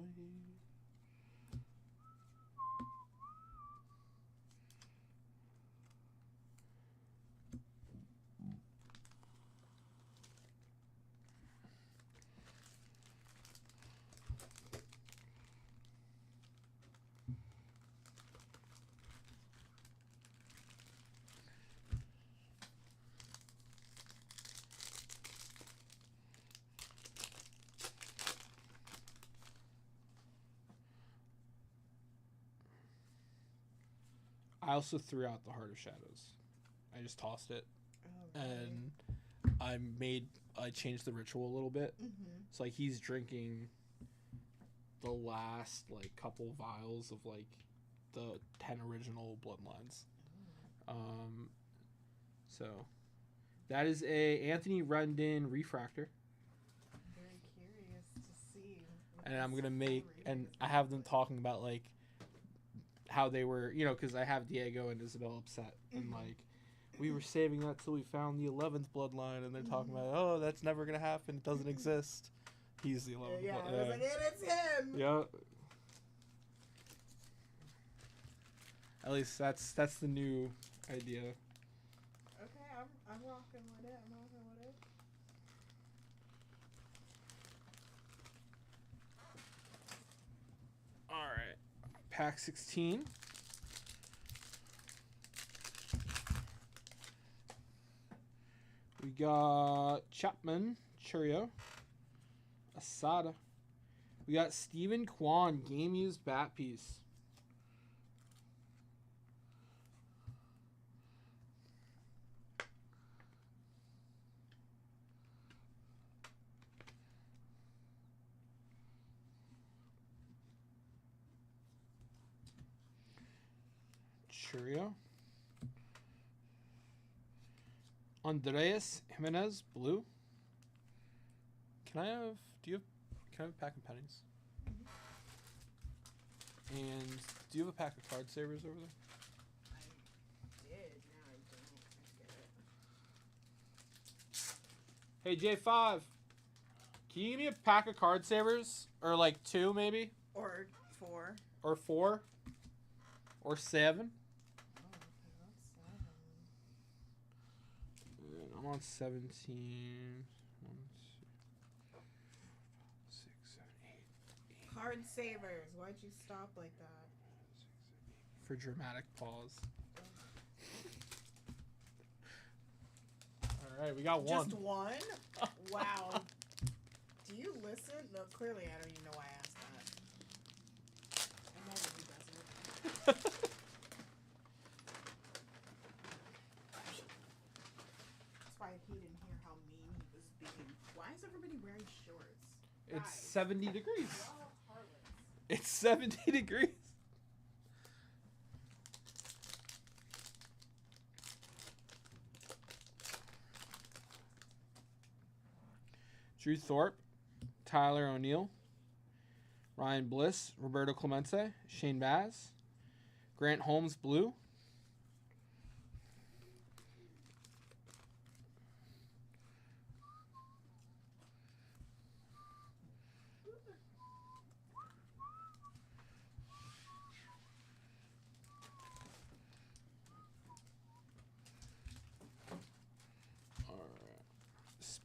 I also threw out the Heart of Shadows. I just tossed it, Okay. and I changed the ritual a little bit. Mm-hmm. So like he's drinking the last like couple vials of like the 10 original bloodlines. So that is a Anthony Rendon refractor. I'm very curious to see. and I'm gonna So make, cool, and reading I is have them really talking about like how they were, because I have Diego and Isabel upset, and Mhm. like we were saving that till we found the 11th bloodline, and they're talking about, oh, that's never gonna happen, it doesn't exist. He's the 11th. Yeah, I was like, and it's him. Yeah. At least that's the new idea. Okay, I'm rocking with it. I'm rocking with it. All right, pack 16. We got Chapman, Churio, Asada. We got Steven Kwan, game used bat piece. Churio. Andreas Jimenez, blue. Can I have a pack of pennies? And do you have a pack of card savers over there? I did. Now I don't. I get it. Hey J5, can you give me a pack of card savers? Or like 2 maybe? Or 4. Or 4? Or 7? Oh, okay, that's 7. And I'm on 17. 1, 2, 6, 7, 8. Card savers. Why'd you stop like that? For dramatic pause. Alright, we got one. Just one? Wow. Do you listen? No, clearly I don't even know why I asked that. I know that he doesn't. That's why he didn't hear how mean he was being. Why is everybody wearing shorts? It's Guys, 70 degrees. we're all harlots. It's 70 degrees. Drew Thorpe, Tyler O'Neill, Ryan Bliss, Roberto Clemente, Shane Baz, Grant Holmes, blue.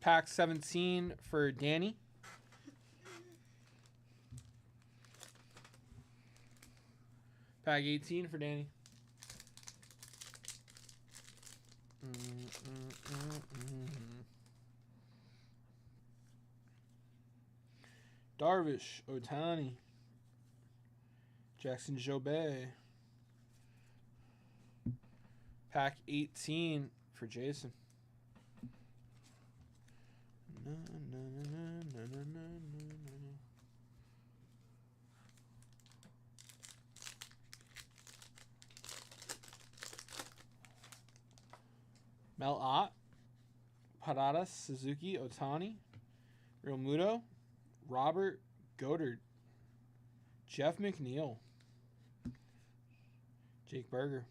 Pack 17 for Danny. Pack 18 for Danny. Darvish, Otani, Jackson Jobet. Pack 18 for Jason. Na, na, na, na, na, na, na. Mel Ott, Paradas, Suzuki, Otani, Real Muto, Robert Goddard, Jeff McNeil, Jake Berger.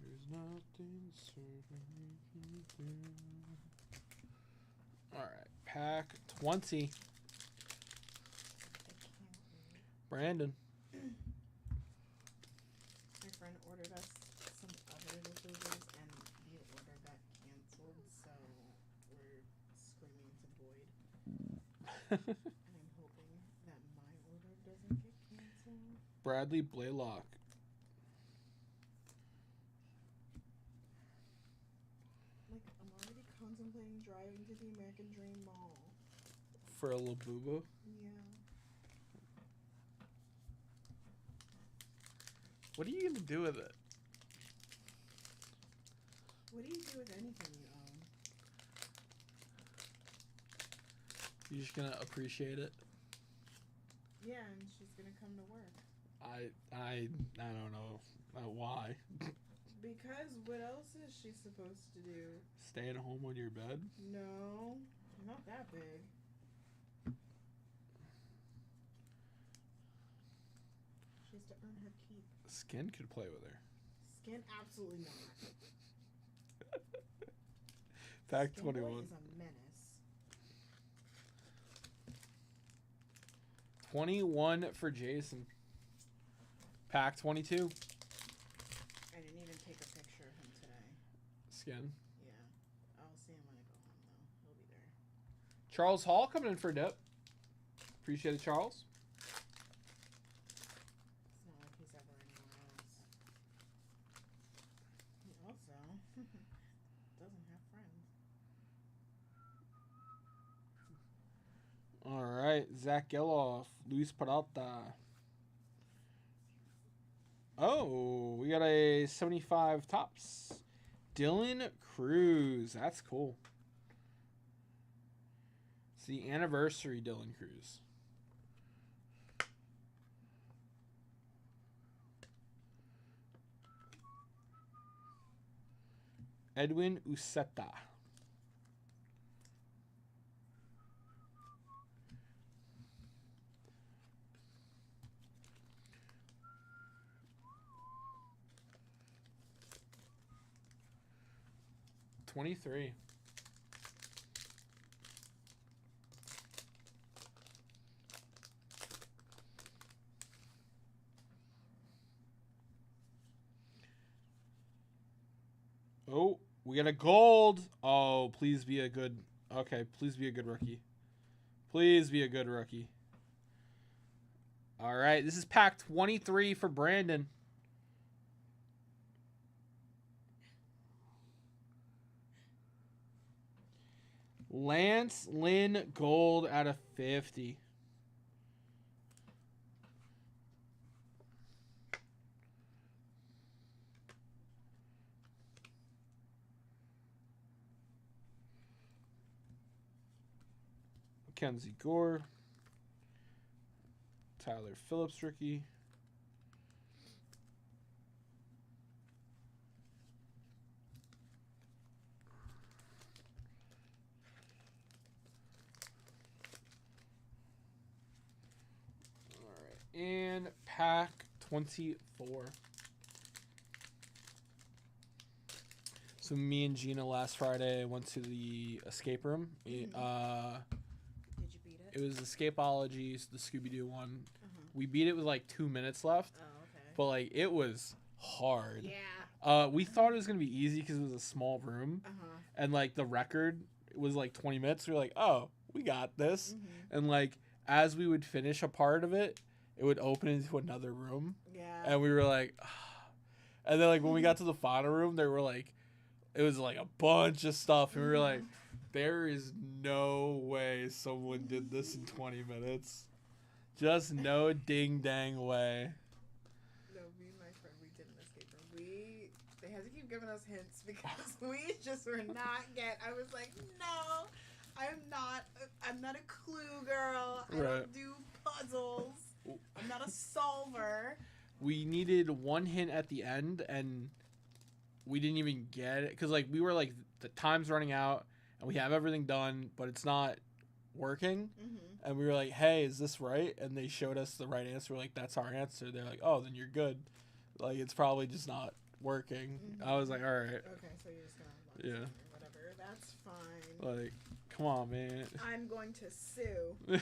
There's nothing certain we can do. All right, pack 20. Brandon. My friend ordered us some other leftovers and the order got canceled, so we're screaming to Boyd. And I'm hoping that my order doesn't get canceled. Bradley Blaylock. Like, I'm already contemplating driving to the American Dream Mall. For a little boo-boo. Yeah. What are you going to do with it? What do you do with anything you own? You're just gonna appreciate it. Yeah, and she's gonna come to work. I don't know why. Because what else is she supposed to do? Staying home on your bed? No, not that big. She has to earn her keep. Skin could play with her. Skin, absolutely not. Pack Skin Boy 21. is a menace. 21 for Jason. Pack 22. I didn't even take a picture of him today. Skin. Yeah. I'll see him when I go home, though. He'll be there. Charles Hall coming in for a dip. Appreciate it, Charles. It's not like he's ever anywhere else. He also doesn't have friends. All right. Zach Geloff. Luis Peralta. Oh, we got a 75 tops. Dylan Cruz. That's cool. It's the anniversary Dylan Cruz. Edwin Uceta. $23. Oh, we got a gold. Oh, please be a good. Okay, please be a good rookie. Please be a good rookie. All right, this is pack 23 for Brandon. Lance Lynn gold out of 50. Mackenzie Gore. Tyler Phillips rookie. And pack 24. So me and Gina last Friday went to the escape room. Did you beat it? It was Escapology, the Scooby-Doo one. We beat it with like 2 minutes left. Oh, okay. But like it was hard. Yeah. We thought it was gonna be easy because it was a small room, and like the record was like 20 minutes. We were like, oh, we got this. And like as we would finish a part of it, it would open into another room. Yeah. And we were like, ah. And then like when we got to the final room, there were like, it was like a bunch of stuff, and we were like, there is no way someone did this in 20 minutes. Just no ding dang way. No, me and my friend, we did an escape room. They had to keep giving us hints because we just were not I was like, no, I'm not a clue girl. I don't do puzzles. I'm not a solver. We needed one hint at the end, and we didn't even get it because like we were like, the time's running out and we have everything done, but it's not working. And we were like, hey, is this right? And they showed us the right answer. We're like, that's our answer. They're like, oh, then you're good. Like, it's probably just not working. I was like, all right. Okay, so you're just gonna Yeah. or whatever. That's fine. Like, come on, man. I'm going to sue. John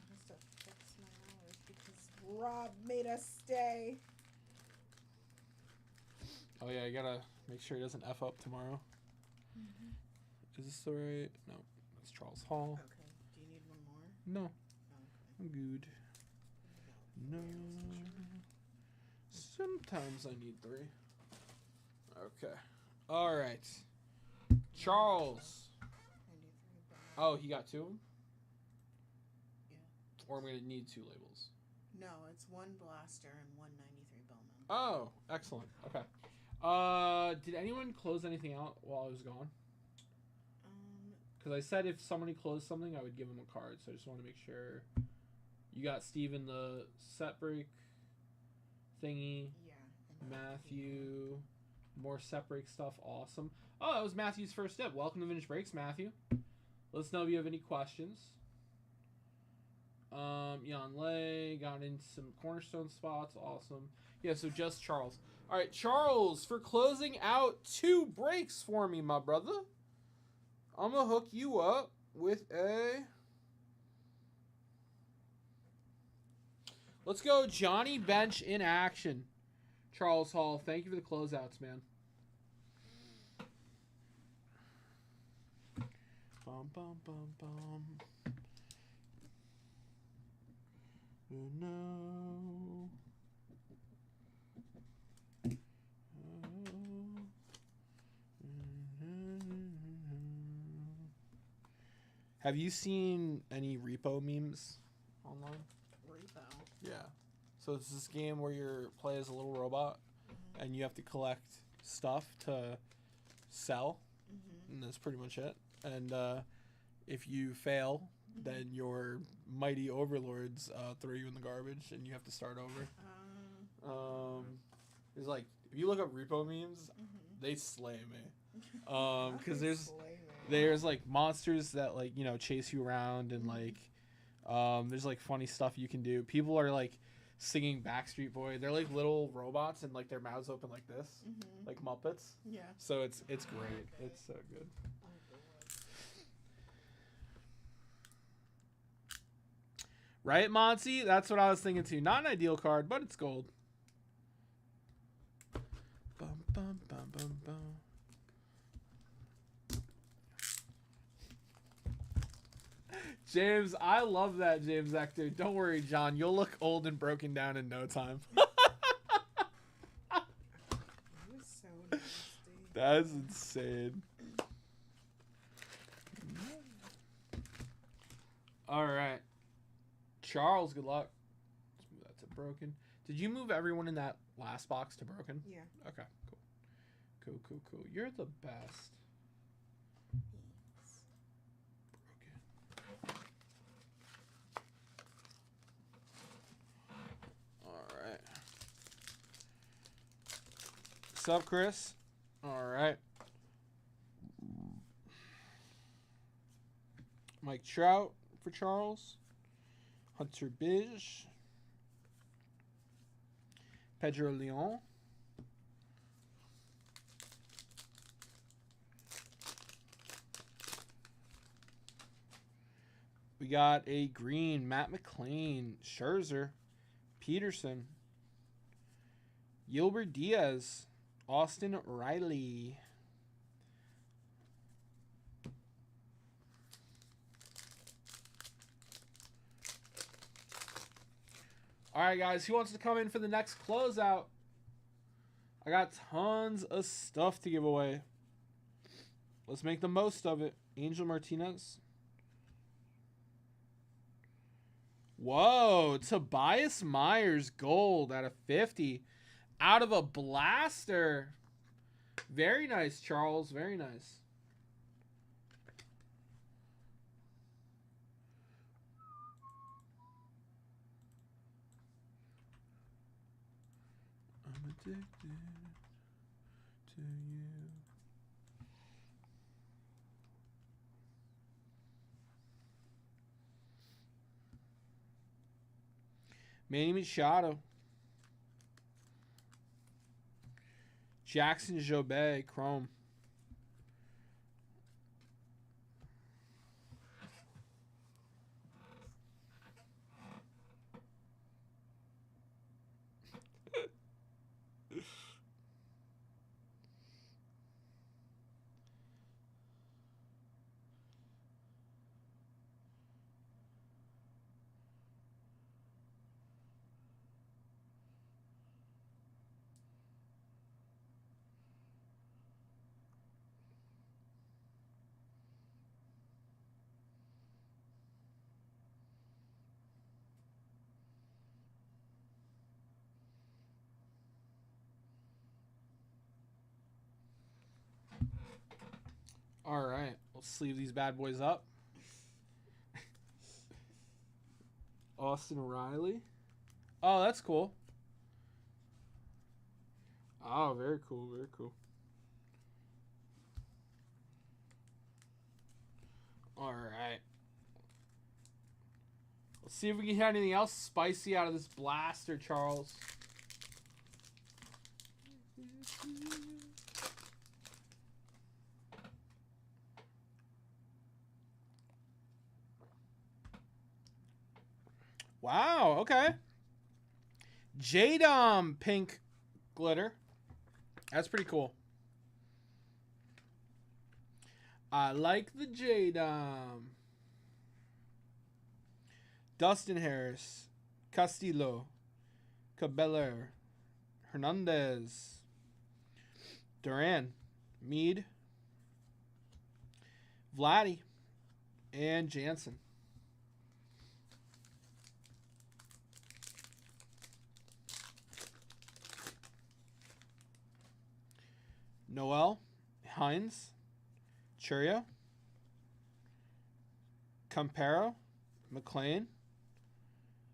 has to fix my hours because Rob made us stay. Oh yeah, you gotta make sure he doesn't F up tomorrow. Is this the right? No, that's Charles Hall. Okay. Do you need one more? No, Okay. I'm good. No. Sometimes I need 3. Okay. All right. Charles. 93 Oh, he got 2 of them? Yeah. Or I'm going to need 2 labels. No, it's 1 Blaster and 1 93 Bowman. Oh, excellent. Okay. Did anyone close anything out while I was gone? Um, Because I said if somebody closed something, I would give them a card. So I just want to make sure. You got Steven the set break thingy. yeah. And Matthew, more set break stuff. Awesome. Oh, that was Matthew's first step. Welcome to Vintage Breaks, Matthew. Let us know if you have any questions. Jan Lay got into some cornerstone spots. Awesome. Yeah, so just Charles. All right, Charles, for closing out 2 breaks for me, my brother. I'm going to hook you up with a... Let's go Johnny Bench in action. Charles Hall, thank you for the closeouts, man. Bum, bum, bum, bum. No. Have you seen any repo memes online? Repo. Yeah. So it's this game where you play as a little robot, and you have to collect stuff to sell, and that's pretty much it. And if you fail, then your mighty overlords throw you in the garbage, and you have to start over. There's like, if you look up repo memes, they slay me. Because there's like monsters that like, you know, chase you around, and like there's like funny stuff you can do. People are like singing Backstreet Boy. They're like little robots, and like their mouths open like this, like Muppets. Yeah. So it's great. It's so good. Right, Monty? That's what I was thinking too. Not an ideal card, but it's gold. Bum, bum, bum, bum, bum. James, I love that, James Ector. Don't worry, John. You'll look old and broken down in no time. So nasty. That's insane. All right. Charles, good luck. Let's move that to broken. Did you move everyone in that last box to broken? Yeah. Okay, cool. Cool. You're the best. Broken. All right. What's up, Chris? All right. Mike Trout for Charles. Hunter Bish. Pedro Leon. We got a green Matt McClain, Scherzer, Peterson, Gilbert Diaz, Austin Riley. All right, guys, who wants to come in for the next closeout? I got tons of stuff to give away. Let's make the most of it. Angel Martinez. Whoa, Tobias Myers gold out of 50. Out of a blaster. Very nice, Charles. Very nice. I'm addicted to you. Manny Machado. Jackson Jobet, Chrome. All right. We'll sleeve these bad boys up. Austin Riley. Oh, that's cool. Oh, very cool. Very cool. All right. Let's see if we can hit anything else spicy out of this blaster, Charles. Wow, okay. Jadom pink glitter. That's pretty cool. I like the Jadom. Dustin Harris, Castillo, Cabeller, Hernandez, Duran, Mead, Vladdy, and Jansen. Noel, Hines, Churio, Campero, McLean,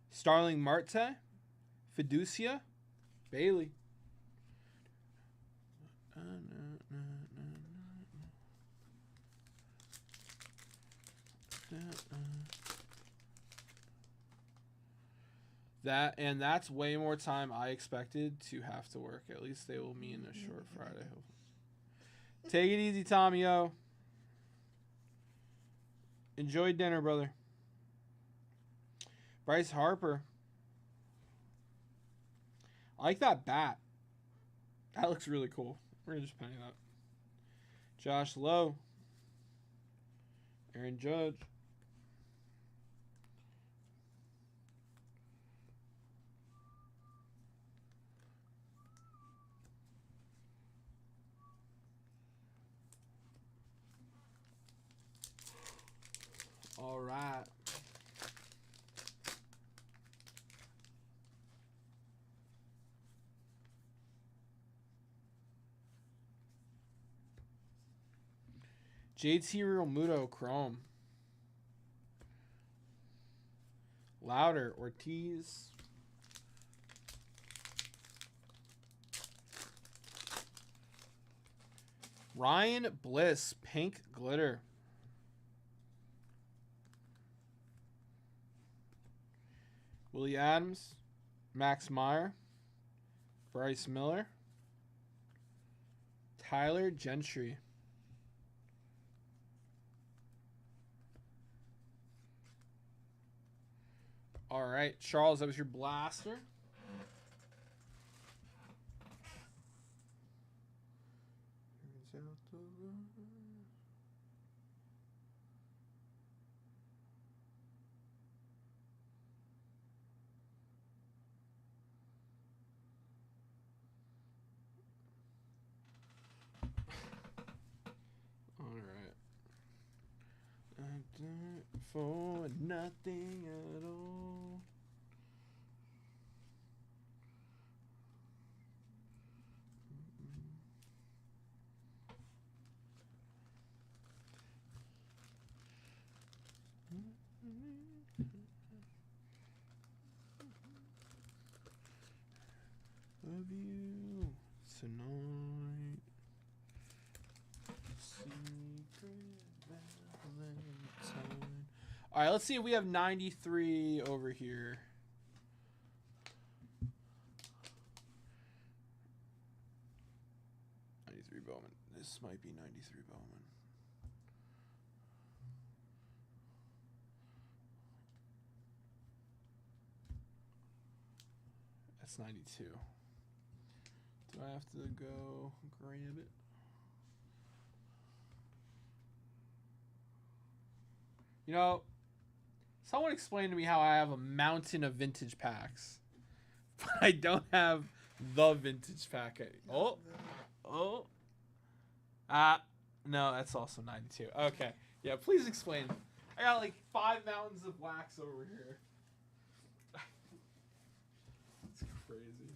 Starling Marte, Fiducia, Bailey. That's way more time I expected to have to work. At least they will mean a short Friday. Take it easy, Tommy-O. Enjoy dinner, brother. Bryce Harper. I like that bat. That looks really cool. We're going to just penny that. Josh Lowe. Aaron Judge. All right. JT Realmuto Chrome. Louder Ortiz. Ryan Bliss pink glitter. Willie Adams, Max Meyer, Bryce Miller, Tyler Gentry. All right, Charles, that was your blaster. For nothing at all. Love you tonight. Secret Valentine. All right, let's see if we have 93 over here. Bowman. This might be 93 Bowman. That's 92. Do I have to go grab it? You know, someone explained to me how I have a mountain of vintage packs, but I don't have the vintage pack. Oh. No, that's also 92. Okay. Yeah, please explain. I got like 5 mountains of wax over here. It's crazy.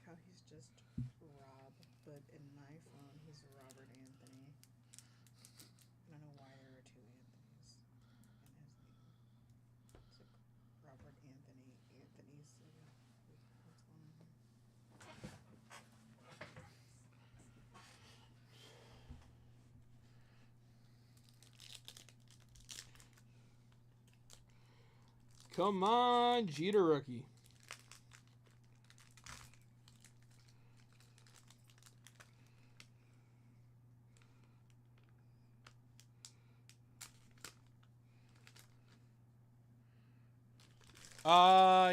how he's just Rob, but in my phone he's Robert Anthony. I don't know why there are two Anthonys in his name. It's like Robert Anthony so what's going on here? Come on, Jeter rookie.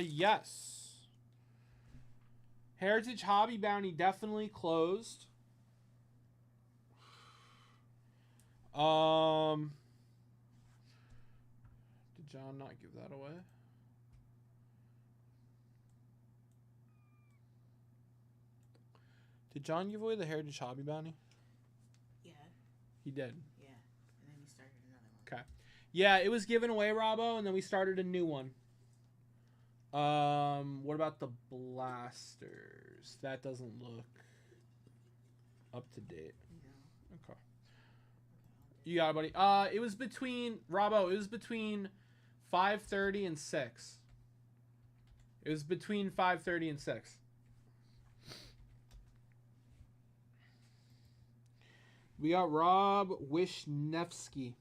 Yes. Heritage Hobby Bounty definitely closed. Did John not give that away? Did John give away the Heritage Hobby Bounty? Yeah, He did. yeah. And then he started another one. Okay. Yeah, it was given away, Robbo, and then we started a new one. What about the blasters? That doesn't look up to date. No. Okay. You got it, buddy. It was between Robbo. It was between 5:30 and 6. It was between 5:30 and 6. We got Rob Wisniewski,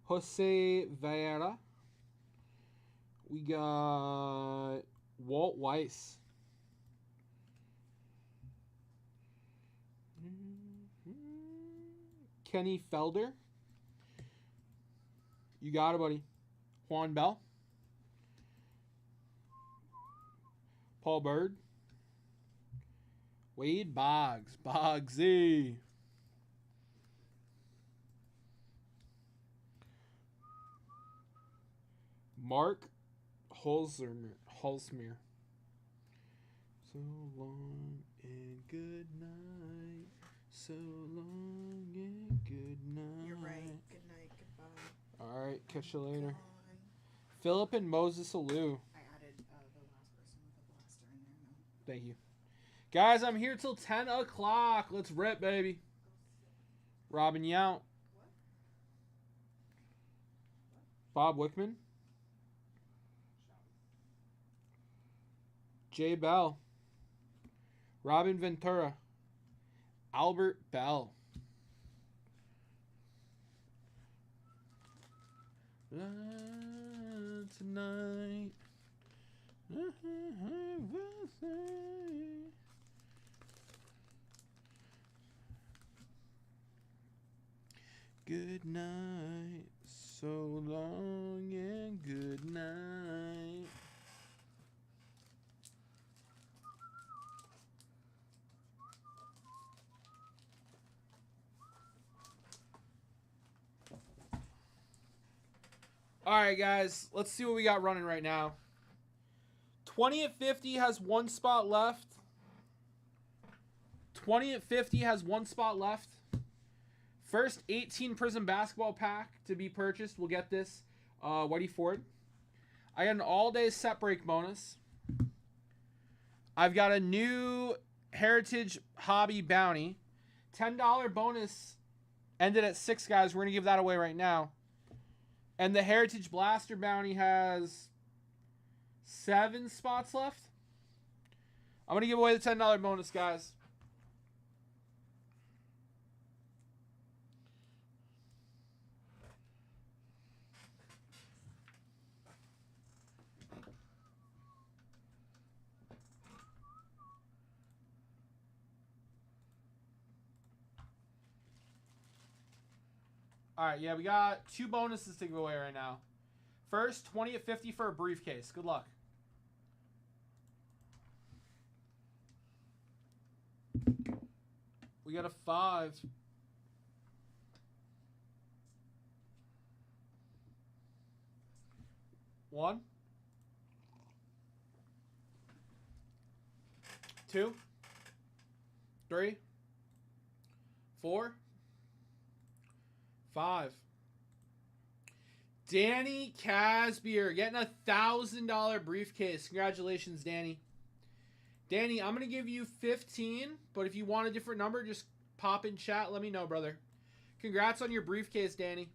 Jose Vera. We got Walt Weiss. Kenny Felder. You got it, buddy. Juan Bell. Paul Bird. Wade Boggs. Boggsy. Mark Holzmer. So long and good night. So long and good night. You're right. Good night. Goodbye. All right, catch you later. Gone. Philip and Moses Alou. I added the last person with the blaster in there now. Thank you. Guys, I'm here till 10 o'clock. Let's rip, baby. Robin Yount. Bob Wickman. Jay Bell. Robin Ventura. Albert Bell. Tonight. Good night. So long and good night. All right, guys, let's see what we got running right now. 20 at 50 has one spot left. 20 at 50 has one spot left. First 18 Prism basketball pack to be purchased. We'll get this. Whitey Ford. I got an all-day set break bonus. I've got a new Heritage Hobby Bounty. $10 bonus ended at 6, guys. We're going to give that away right now. And the Heritage Blaster Bounty has 7 spots left. I'm going to give away the $10 bonus, guys. All right, yeah, we got 2 bonuses to give away right now. First, 20 at 50 for a briefcase. Good luck. We got a 5. One. 2. 3. 4. 5. Danny Casbier getting a $1,000 briefcase. Congratulations, Danny. Danny, I'm going to give you 15, but if you want a different number, just pop in chat. Let me know, brother. Congrats on your briefcase, Danny.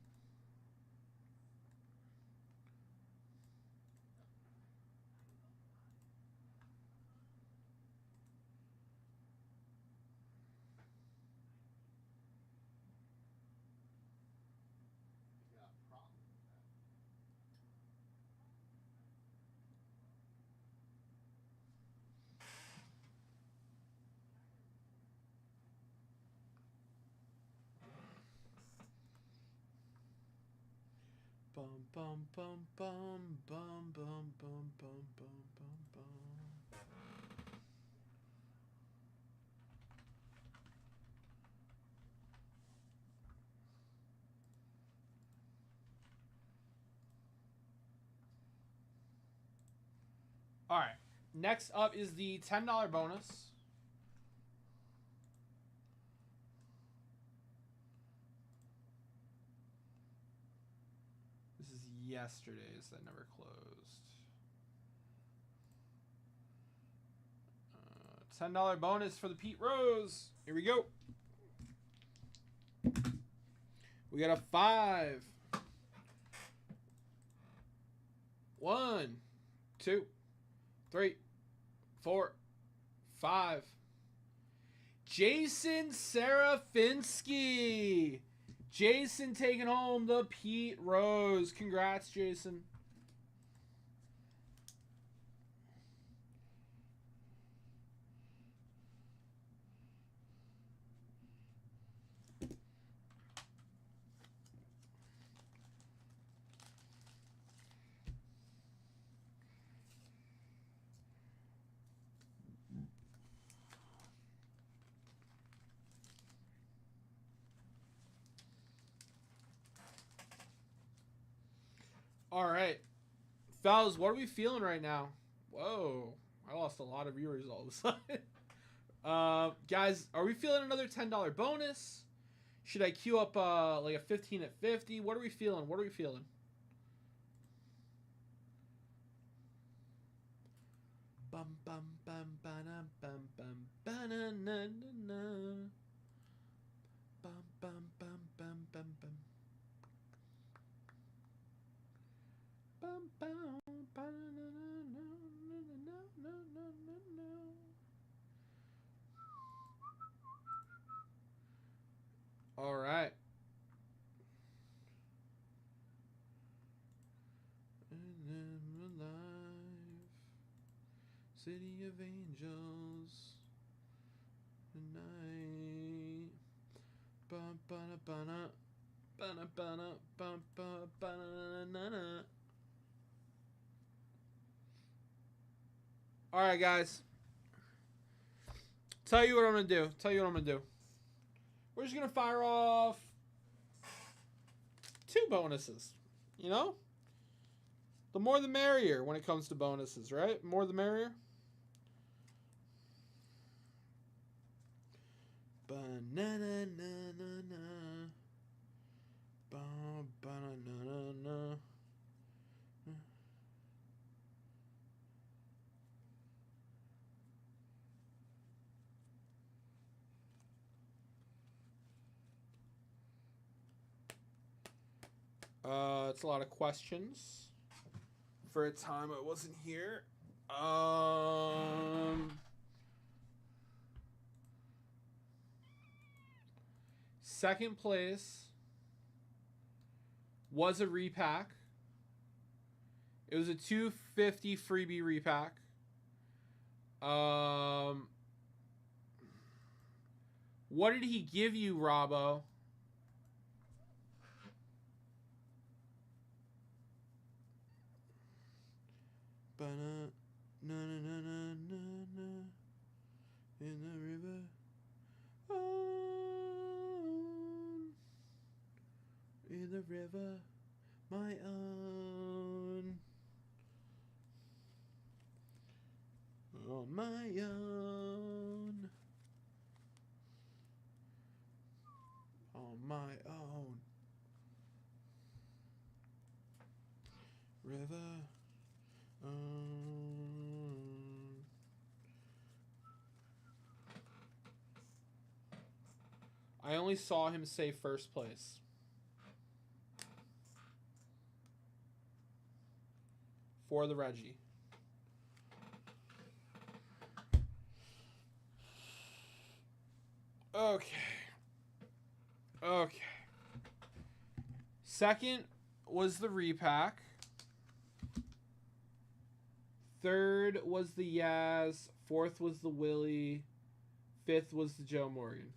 Bum bum bum bum bum bum bum bum bum bum bum. All right. Next up is the $10 bonus. This is yesterday's that never closed. $10 bonus for the Pete Rose. Here we go. We got a 5. 1, 2, 3, 4, 5. Jason Serafinski. Jason taking home the Pete Rose. Congrats, Jason. All right. Fellas, what are we feeling right now? Whoa. I lost a lot of viewers all of a sudden. Guys, are we feeling another $10 bonus? Should I queue up like a 15 at 50? What are we feeling? What are we feeling? Bum bum bum bum bum bum bum na na na. Bum bum bum bum bum bum. Bum bum ba na na na na na na na. All right. And I'm alive, City of Angels, tonight. Ba ba ba na ba na ba na ba ba ba na na. All right, guys. Tell you what I'm gonna do. We're just gonna fire off 2 bonuses. You know, the more the merrier when it comes to bonuses, right? More the merrier. Banana na na na. Ba ba na na na. It's a lot of questions for a time I wasn't here. Second place was a repack. It was a $250 freebie repack. What did he give you, Robbo? Na na na na na na in the river. In the river, my own. On my own. On my own. River. I only saw him say first place. For the Reggie. Okay. Okay. Second was the repack. Third was the Yaz. Fourth was the Willie. Fifth was the Joe Morgan.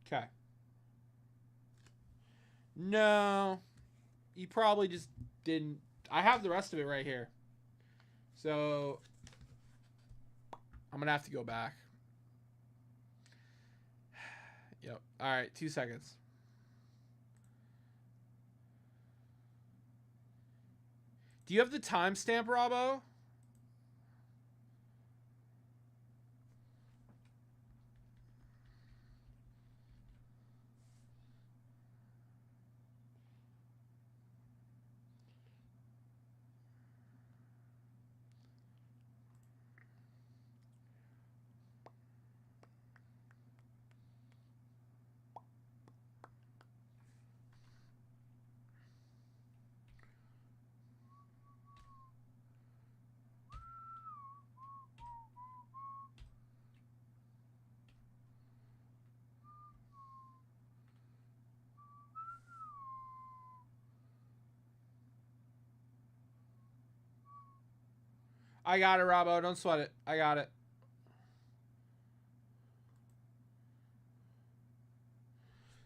Okay. No. You probably just didn't. I have the rest of it right here. So I'm going to have to go back. Yep. All right. 2 seconds. Do you have the timestamp, Robbo? I got it, Robbo. Don't sweat it. I got it.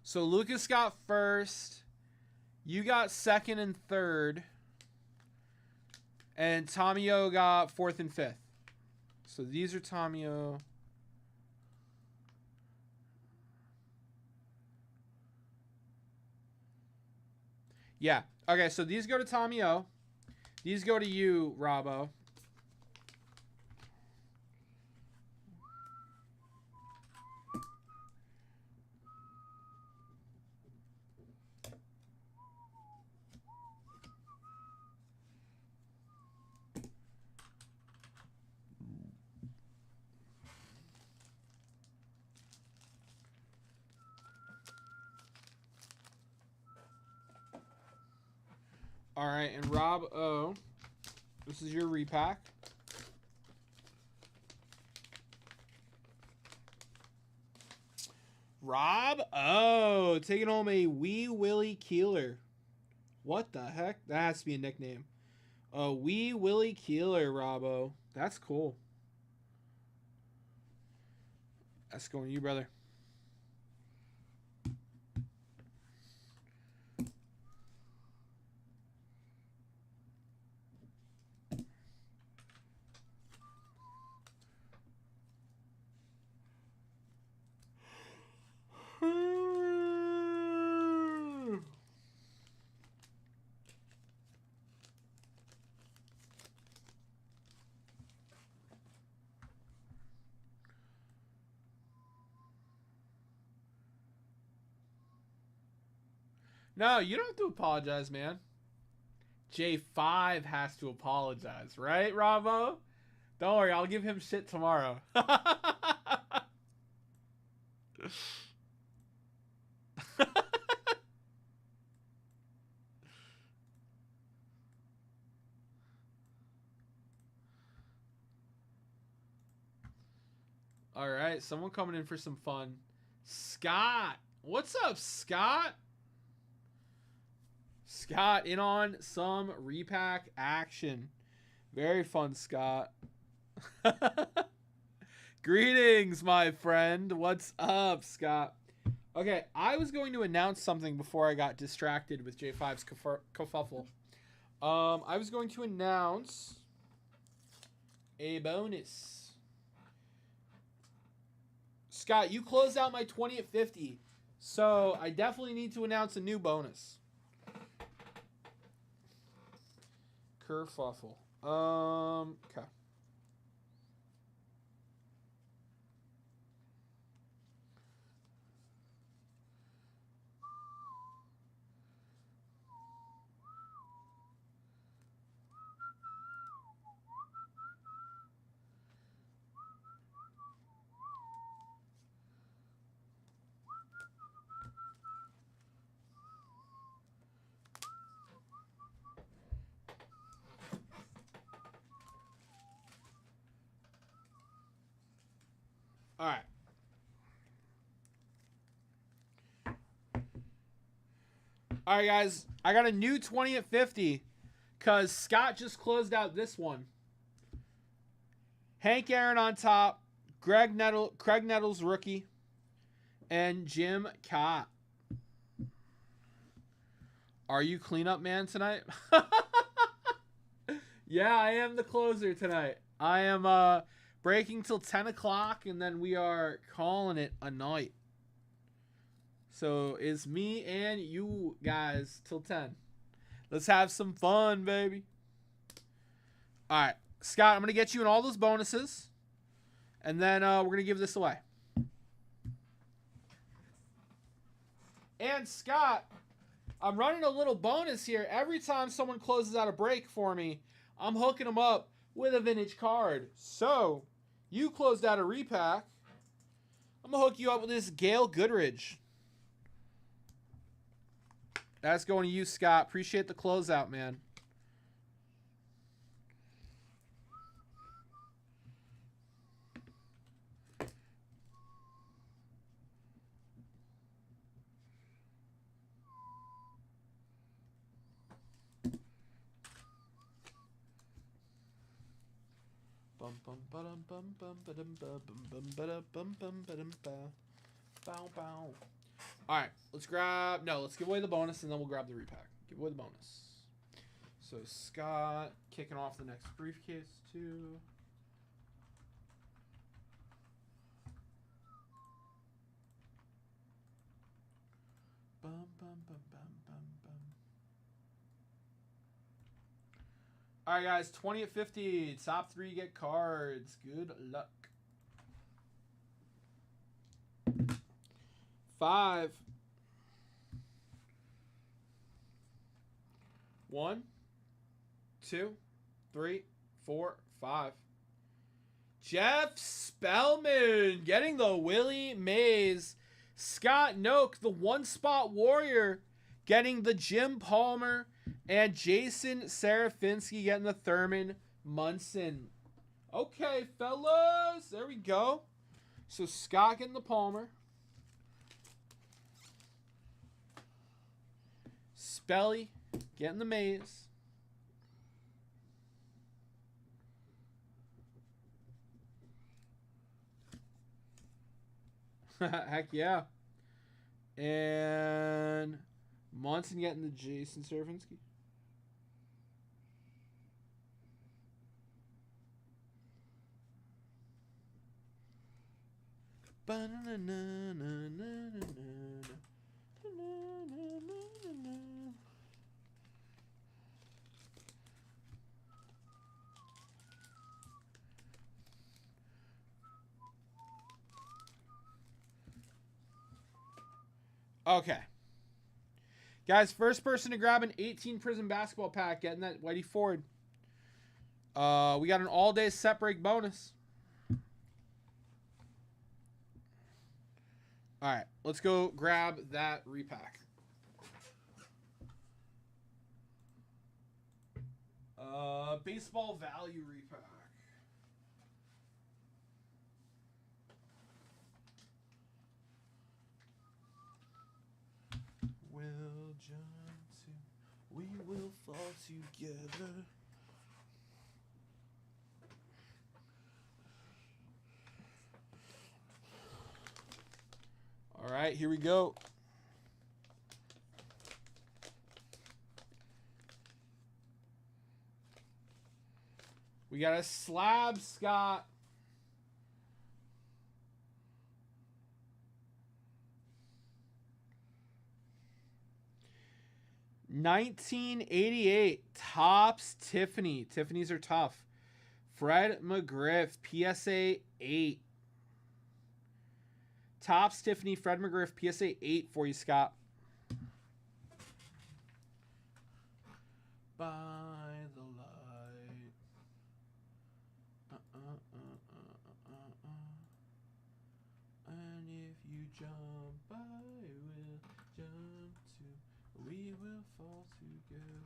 So Lucas got first. You got second and third. And Tomio got fourth and fifth. So these are Tomio. Yeah. Okay, so these go to Tomio. These go to you, Robbo. All right, and Rob O, this is your repack. Rob O, taking home a Wee Willie Keeler. What the heck? That has to be a nickname. A Wee Willie Keeler, Robbo. That's cool. That's going to you, brother. No, you don't have to apologize, man. J5 has to apologize, right, Ravo? Don't worry, I'll give him shit tomorrow. All right, someone coming in for some fun. Scott. What's up, Scott? Scott in on some repack action. Very fun, Scott. Greetings, my friend. What's up, Scott? Okay, I was going to announce something before I got distracted with J5's kerfuffle. I was going to announce a bonus. Scott, you closed out my 20 at 50, so I definitely need to announce a new bonus. Kerfuffle. Okay. All right. All right, guys. I got a new 20 at 50 because Scott just closed out this one. Hank Aaron on top, Craig Nettles rookie, and Jim Cott. Are you cleanup man tonight? Yeah, I am the closer tonight. I am breaking till 10 o'clock, and then we are calling it a night. So it's me and you guys till 10. Let's have some fun, baby. All right, Scott, I'm going to get you in all those bonuses, and then we're going to give this away. And Scott, I'm running a little bonus here. Every time someone closes out a break for me, I'm hooking them up with a vintage card. So, you closed out a repack. I'm going to hook you up with this Gail Goodridge. That's going to you, Scott. Appreciate the closeout, man. Alright, let's give away the bonus and then we'll grab the repack. Give away the bonus. So Scott kicking off the next briefcase too. Alright guys, 20 at 50. Top 3 get cards. Good luck. 5. 1, 2, 3, 4, 5. Jeff Spellman getting the Willie Mays. Scott Noak, the one-spot warrior, getting the Jim Palmer. And Jason Serafinski getting the Thurman Munson. Okay, fellas. There we go. So Scott getting the Palmer. Spelly getting the Mays. Heck yeah. And Munson getting the Jason Serafinski. Okay. Guys, first person to grab an 18 Prism basketball pack, getting that Whitey Ford. We got an all-day set break bonus. All right, let's go grab that repack. Baseball value repack. We'll jump to, we will fall together. All right, here we go. We got a slab, Scott. $19.88 Topps Tiffany. Tiffany's are tough. Fred McGriff, PSA 8. Topps Tiffany, Fred McGriff, PSA 8 for you, Scott. By the light. And if you jump, I will jump too. We will fall together.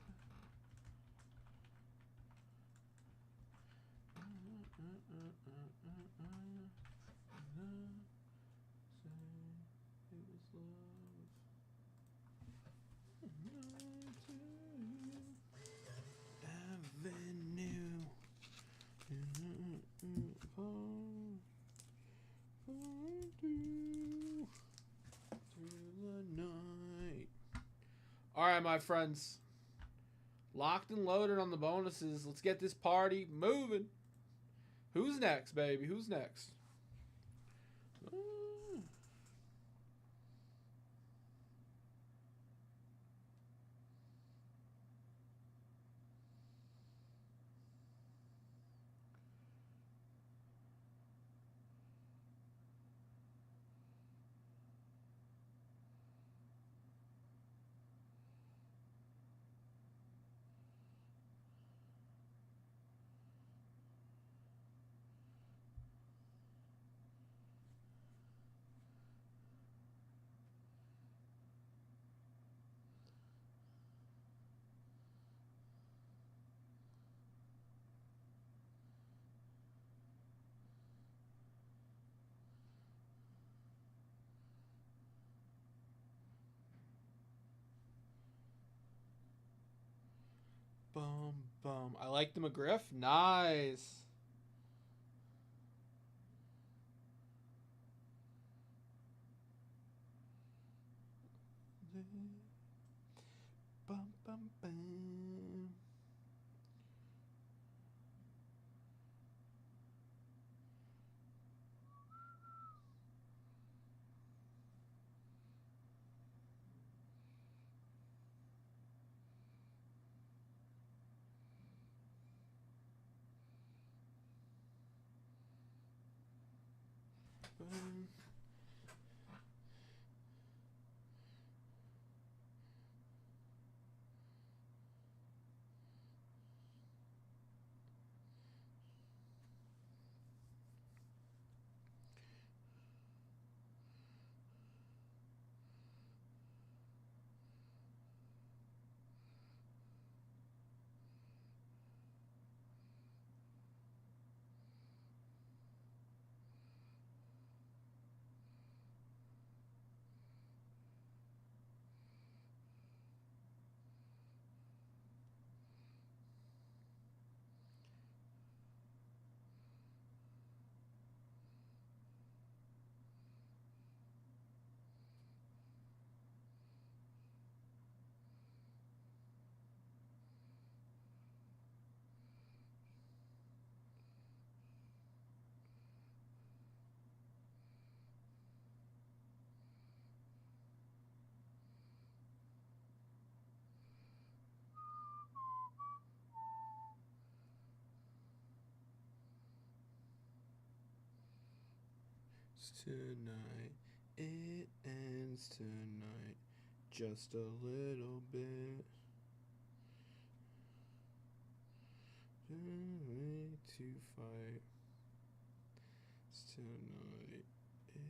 Avenue. Through the night. All right, my friends. Locked and loaded on the bonuses. Let's get this party moving. Who's next, baby? Who's next? Bum, bum. I like the McGriff. Nice. Bum, bum, bum. Bum. Tonight, it ends tonight, just a little bit. Way to fight. Tonight, it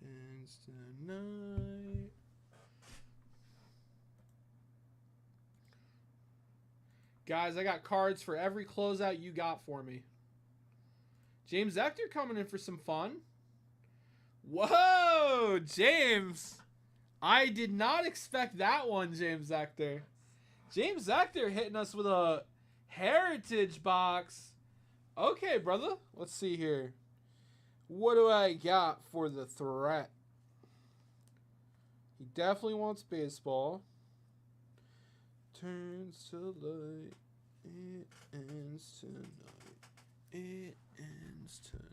ends tonight. Guys, I got cards for every closeout you got for me. James Ector coming in for some fun. Whoa, James. I did not expect that one, James Ector. James Ector hitting us with a heritage box. Okay, brother. Let's see here. What do I got for the threat? He definitely wants baseball. Turns to light. It ends tonight. It ends tonight.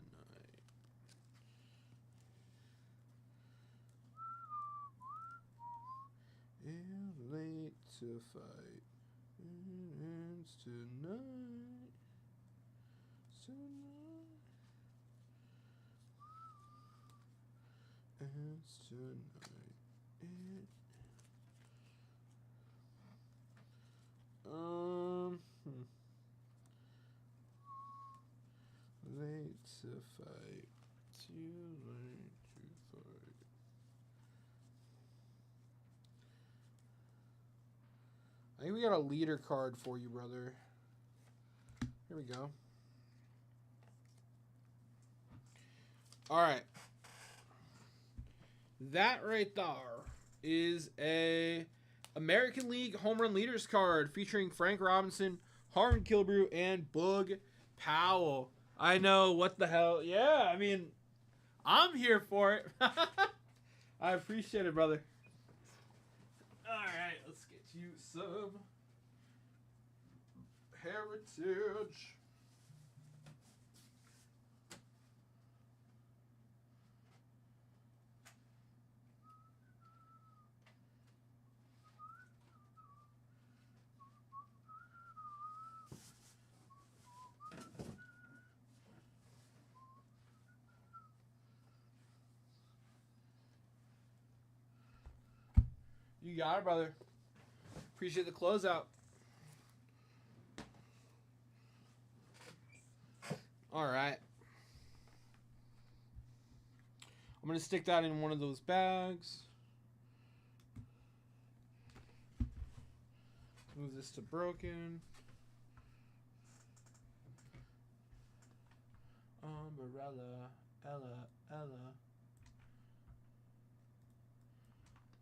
Late to fight. It ends tonight. Tonight. Ends tonight. Late to fight. Too late to fight. I think we got a leader card for you, brother. Here we go. All right. That right there is a American League Home Run Leaders card featuring Frank Robinson, Harmon Killebrew, and Boog Powell. I know, what the hell. Yeah, I mean, I'm here for it. I appreciate it, brother. All right, let's get you some Heritage. You got it, brother. Appreciate the closeout. All right. I'm going to stick that in one of those bags. Move this to broken. Umbrella, Ella, Ella.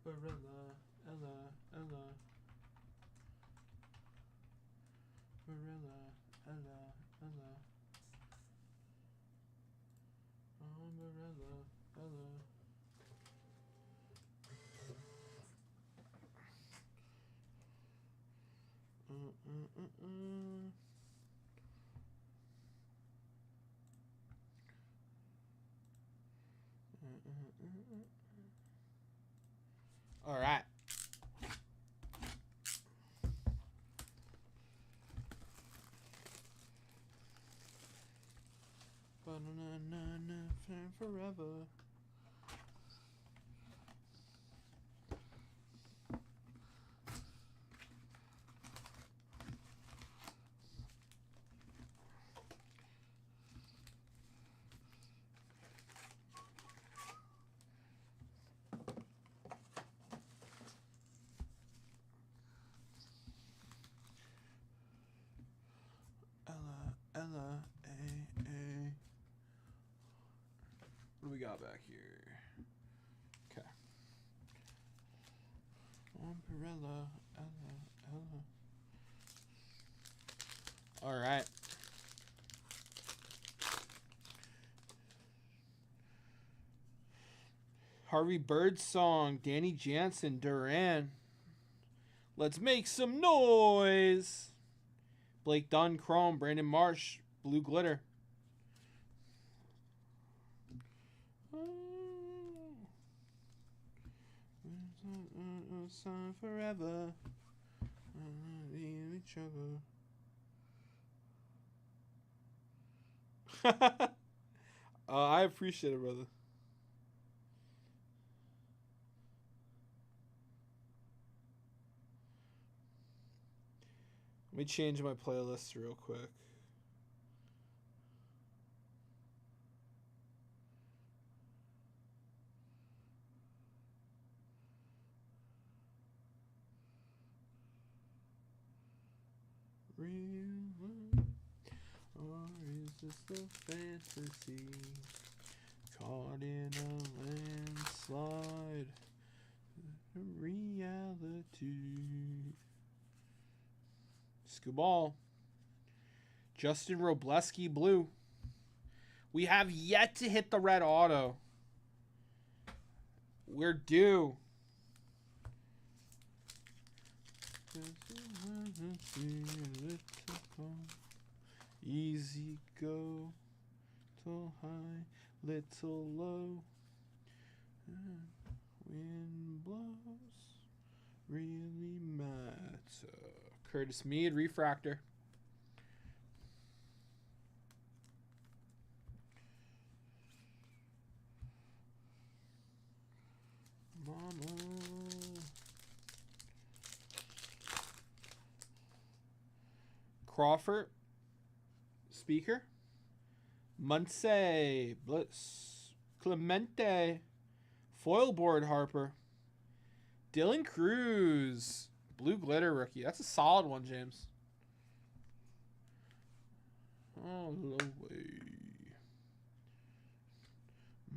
Barilla, Ella, Ella. Barilla, Ella, Ella. Umbrella, Ella. All right. Forever. Ella, A. What do we got back here? Okay. Umbrella, Ella. All right. Harvey Birdsong, Danny Jansen, Duran. Let's make some noise. Blake Dunn, Chrome, Brandon Marsh, Blue Glitter. Forever. Each other. I appreciate it, brother. Let me change my playlist real quick. Real, or is this a fantasy? Caught in a landslide. Reality. Skubal. Justin Robleski, blue. We have yet to hit the red auto. We're due. Easy go, little high, little low. Wind blows, really matter. Curtis Mead, refractor. Mama. Crawford, speaker. Muncy, Bliss. Clemente, foil board Harper. Dylan Cruz, blue glitter rookie. That's a solid one, James. All the way.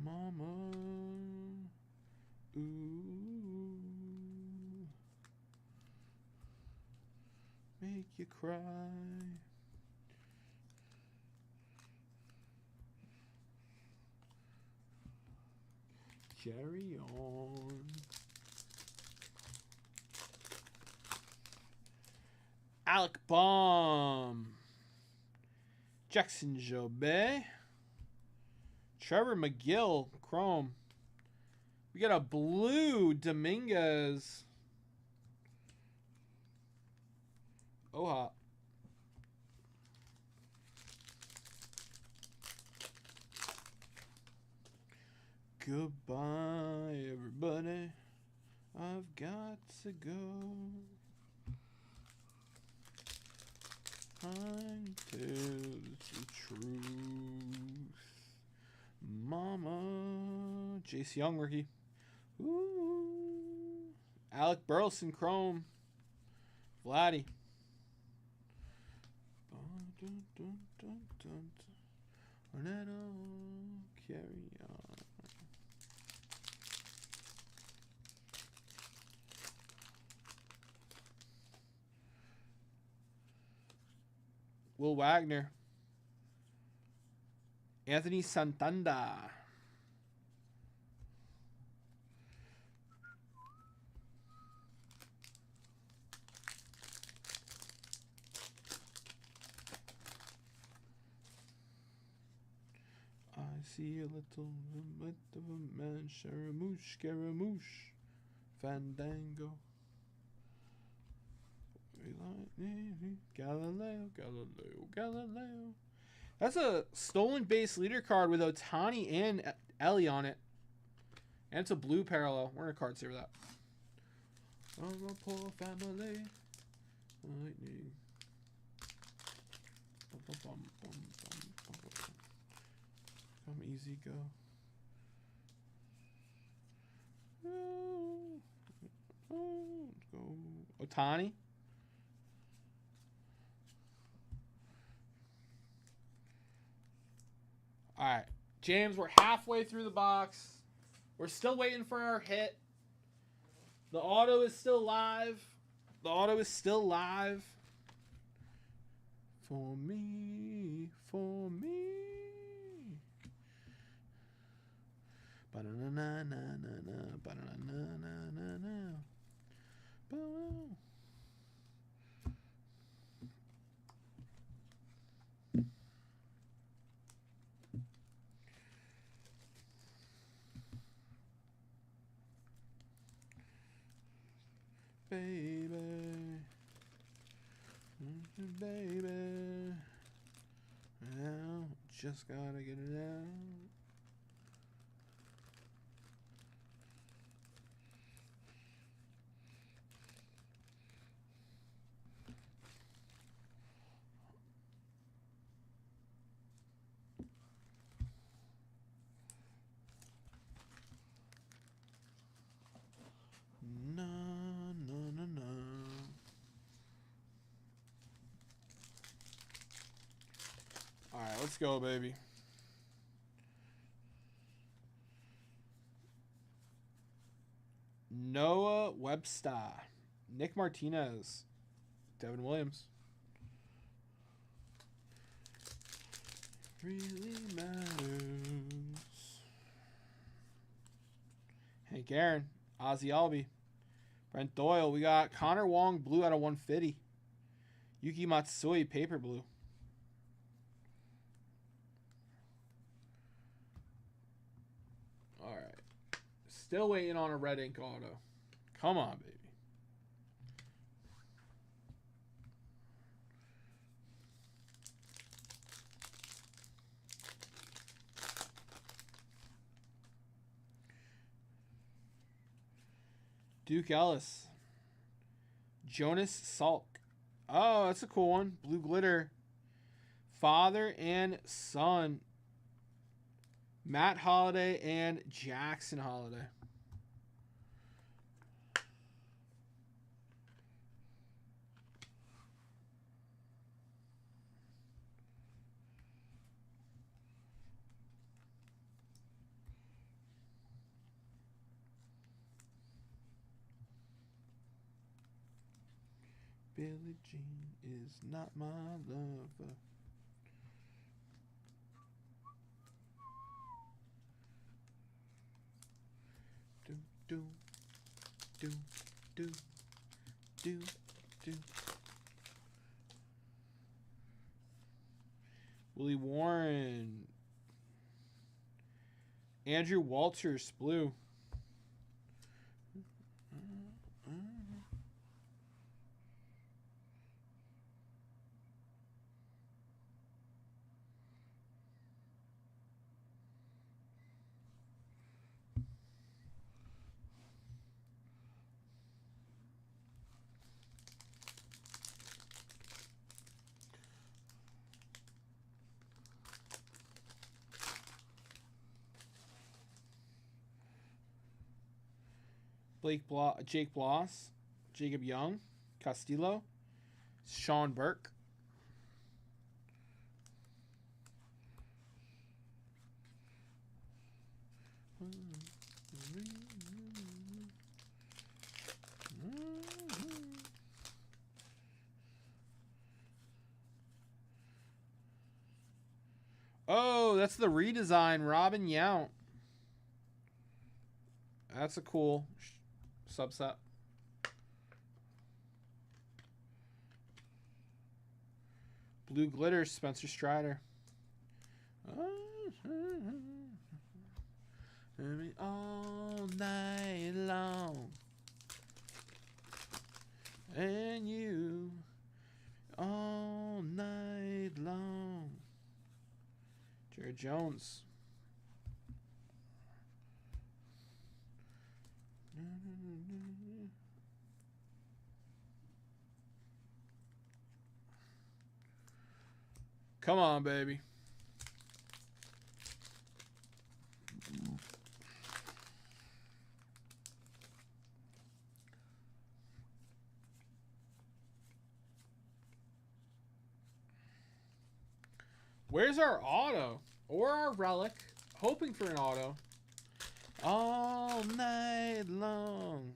Mama. cry. Carry on. Alec Baum. Jackson Jobet. Trevor McGill. Chrome. We got a blue Dominguez. Oha. Goodbye, everybody. I've got to go. I tell the truth. Mama. Jace Young rookie. Ooh. Alec Burleson Chrome. Vladdy. Dun, dun, dun, dun, dun. Let all carry on. Will Wagner. Anthony Santander. I see a little bit of a man, Scaramouche, Scaramouche, Fandango. Galileo, Galileo, Galileo. That's a stolen base leader card with Otani and Ellie on it. And it's a blue parallel. We're going to card save that. Oh, my poor family. Lightning. Come easy, go. Let's go. Otani. All right, James, we're halfway through the box. We're still waiting for our hit. The auto is still live. The auto is still live. For me, for me. Ba-na-na-na-na-na, ba-na-na-na-na-na. Ba-na. Baby, baby, now just gotta get it out. No, no, no, no. All right, let's go, baby. Noah Webster, Nick Martinez, Devin Williams. Really matters. Hank Aaron, Ozzy Albi, Brent Doyle. We got Connor Wong, blue out of 150. Yuki Matsui, paper blue. All right. Still waiting on a red ink auto. Come on, baby. Duke Ellis. Jonas Salk. Oh, that's a cool one. Blue glitter. Father and son. Matt Holliday and Jackson Holliday. Billie Jean is not my lover. Do do do do do do. Willie Warren. Andrew Walters, blue. Jake Bloss, Jacob Young, Castillo, Sean Burke. Oh, that's the redesign, Robin Yount. That's a cool subset. Blue glitter, Spencer Strider. All night long, and you all night long. Jared Jones. Come on, baby. Where's our auto? Or our relic? Hoping for an auto. All night long.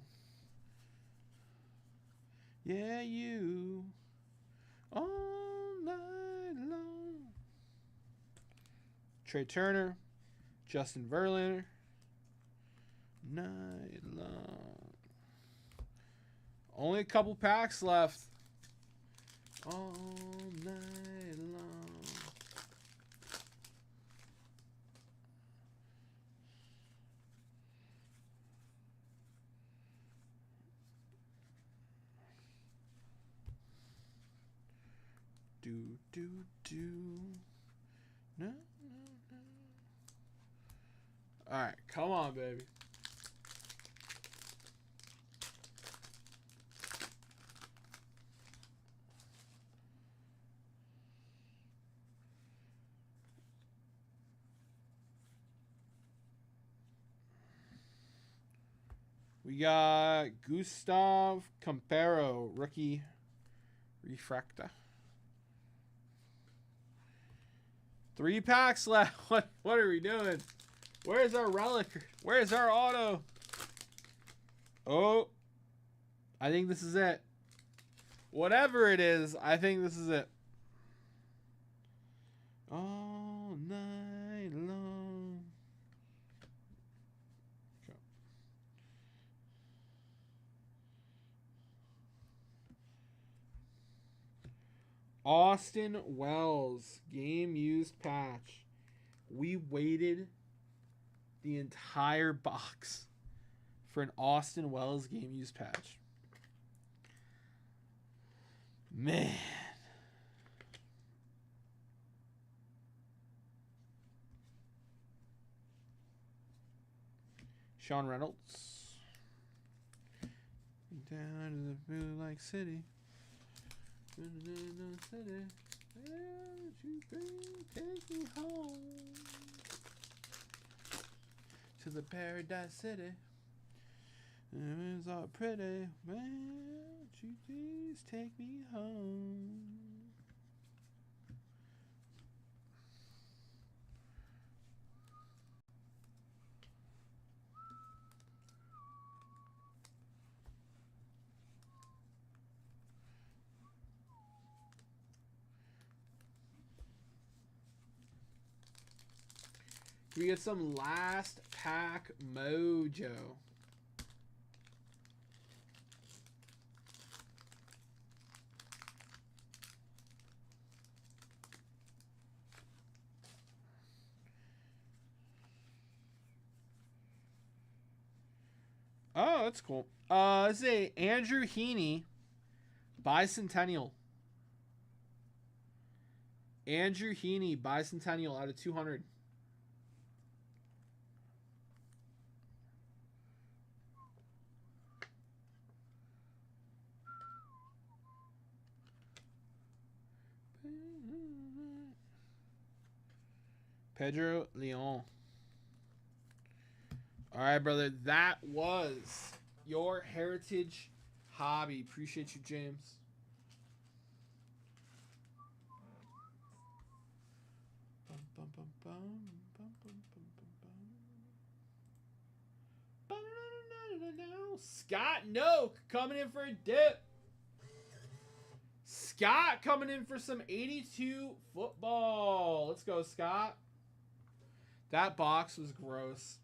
Yeah, you. All night long. Trey Turner. Justin Verlander. Night long. Only a couple packs left. All night long. Do. No. All right, come on, baby. We got Gustav Campero, rookie refractor. 3 packs left. What are we doing? Where's our relic? Where's our auto? Oh, I think this is it. Whatever it is, I think this is it. All night long. Okay. Austin Wells, game used patch. We waited the entire box for an Austin Wells game used patch. Man. Sean Reynolds. Down to the blue like city. City. Take me home to the paradise city. It was all pretty. Man, you please take me home. Can we get some last pack mojo? Oh, that's cool. This is a Andrew Heaney Bicentennial. Andrew Heaney Bicentennial out of 200. Pedro Leon. All right, brother. That was your heritage hobby. Appreciate you, James. Scott Noak coming in for a dip. Scott coming in for some 82 football. Let's go, Scott. That box was gross.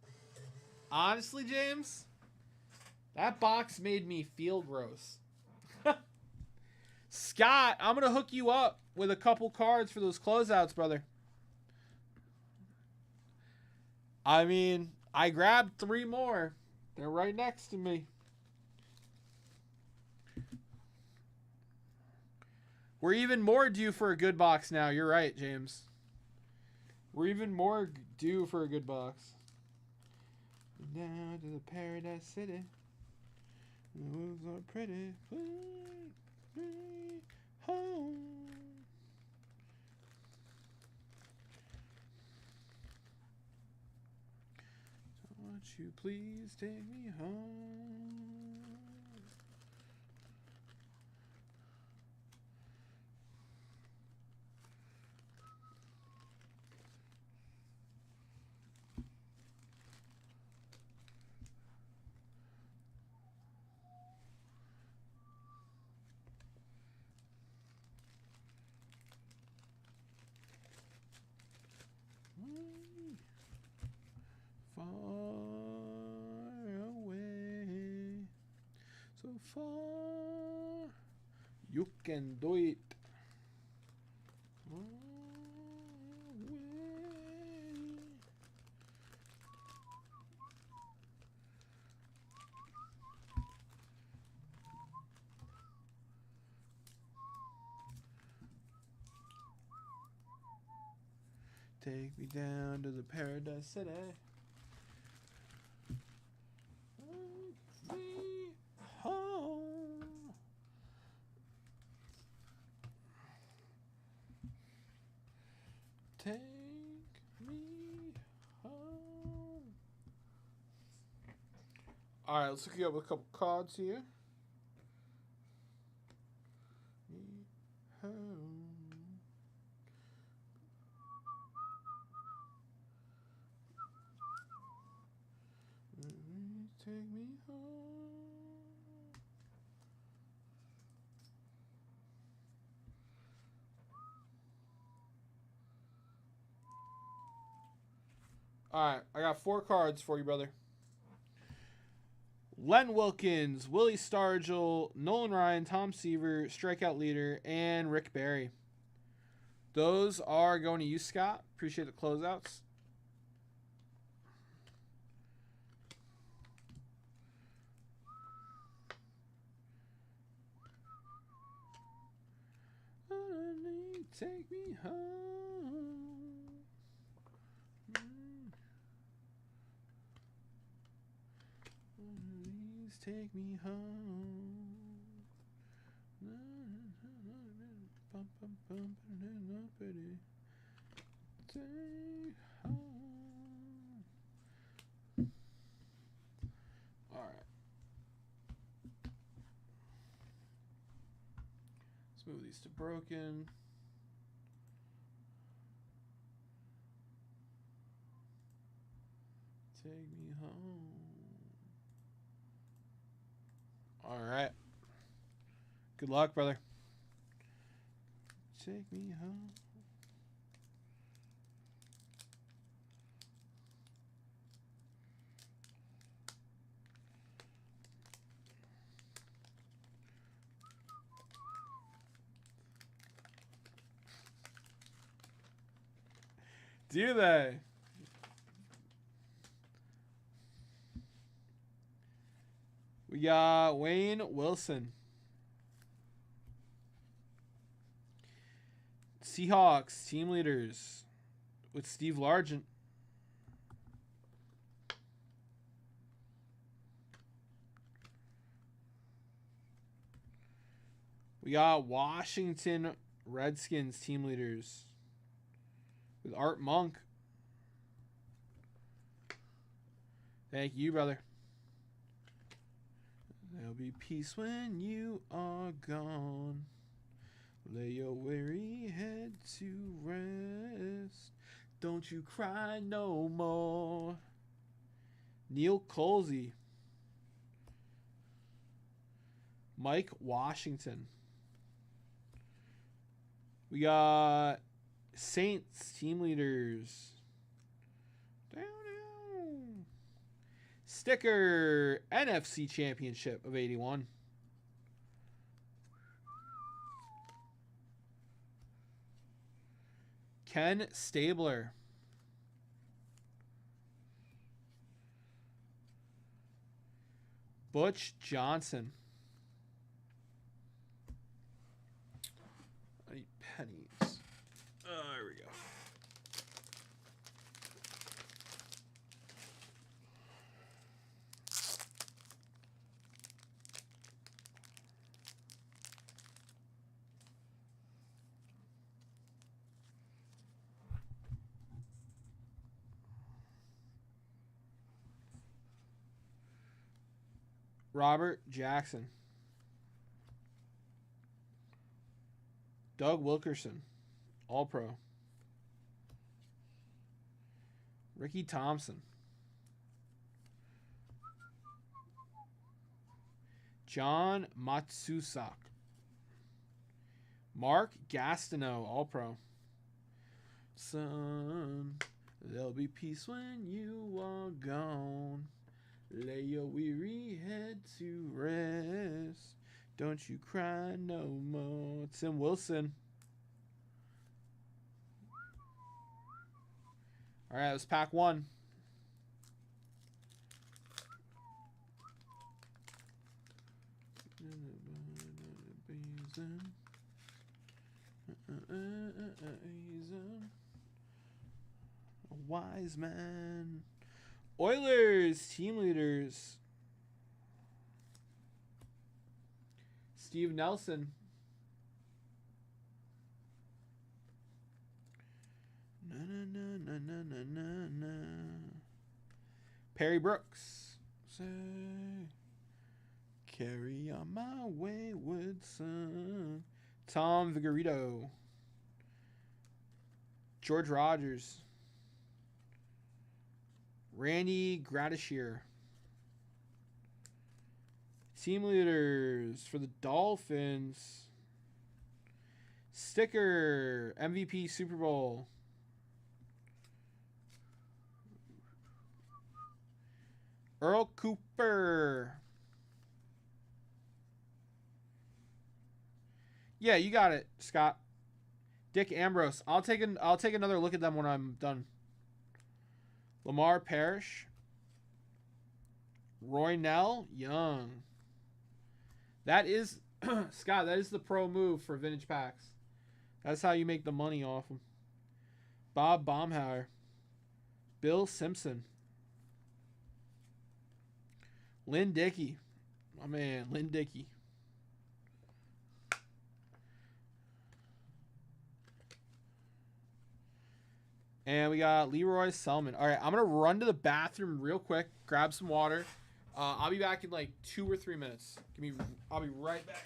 Honestly, James, that box made me feel gross. Scott, I'm going to hook you up with a couple cards for those closeouts, brother. I mean, I grabbed 3 more. They're right next to me. We're even more due for a good box now. You're right, James. We're even more due for a good box. Down to the Paradise City. The woods are pretty. Please me home. Won't you please take me home? Far away, so far, you can do it. Far away. Take me down to the Paradise City. Take me home. Take me home. All right, let's hook you up with a couple cards here. Me home. Take me home. All right, I got 4 cards for you, brother. Len Wilkins, Willie Stargell, Nolan Ryan, Tom Seaver, strikeout leader, and Rick Barry. Those are going to you, Scott. Appreciate the closeouts. Take me home. Please take me home. Take home. All right. Let's move these to broken. Take me home. All right. Good luck, brother. Take me home. Do they? We got Wayne Wilson. Seahawks team leaders with Steve Largent. We got Washington Redskins team leaders with Art Monk. Thank you, brother. There'll be peace when you are gone. Lay your weary head to rest. Don't you cry no more. Neil Colsey. Mike Washington. We got Saints team leaders. Sticker NFC Championship of 81. Ken Stabler. Butch Johnson. I need pennies. There we go. Robert Jackson. Doug Wilkerson. All-Pro. Ricky Thompson. John Matsusak. Mark Gastineau. All-Pro. Son, there'll be peace when you are gone. Lay your weary head to rest. Don't you cry no more. Tim Wilson. All right, let's pack one. A wise man. Oilers team leaders. Steve Nelson. Na, na, na, na, na, na, na. Perry Brooks. Say, carry on my wayward son. Tom Vigorito. George Rogers. Randy Gradishier. Team leaders for the Dolphins. Sticker. MVP Super Bowl. Earl Cooper. Yeah, you got it, Scott. Dick Ambrose. I'll take another look at them when I'm done. Lamar Parrish. Roy Nell Young. That is, Scott, that is the pro move for vintage packs. That's how you make the money off them. Bob Baumhauer. Bill Simpson. Lynn Dickey. My man, Lynn Dickey. And we got Leroy Selman. All right, I'm going to run to the bathroom real quick, grab some water. I'll be back in like 2 or 3 minutes. I'll be right back.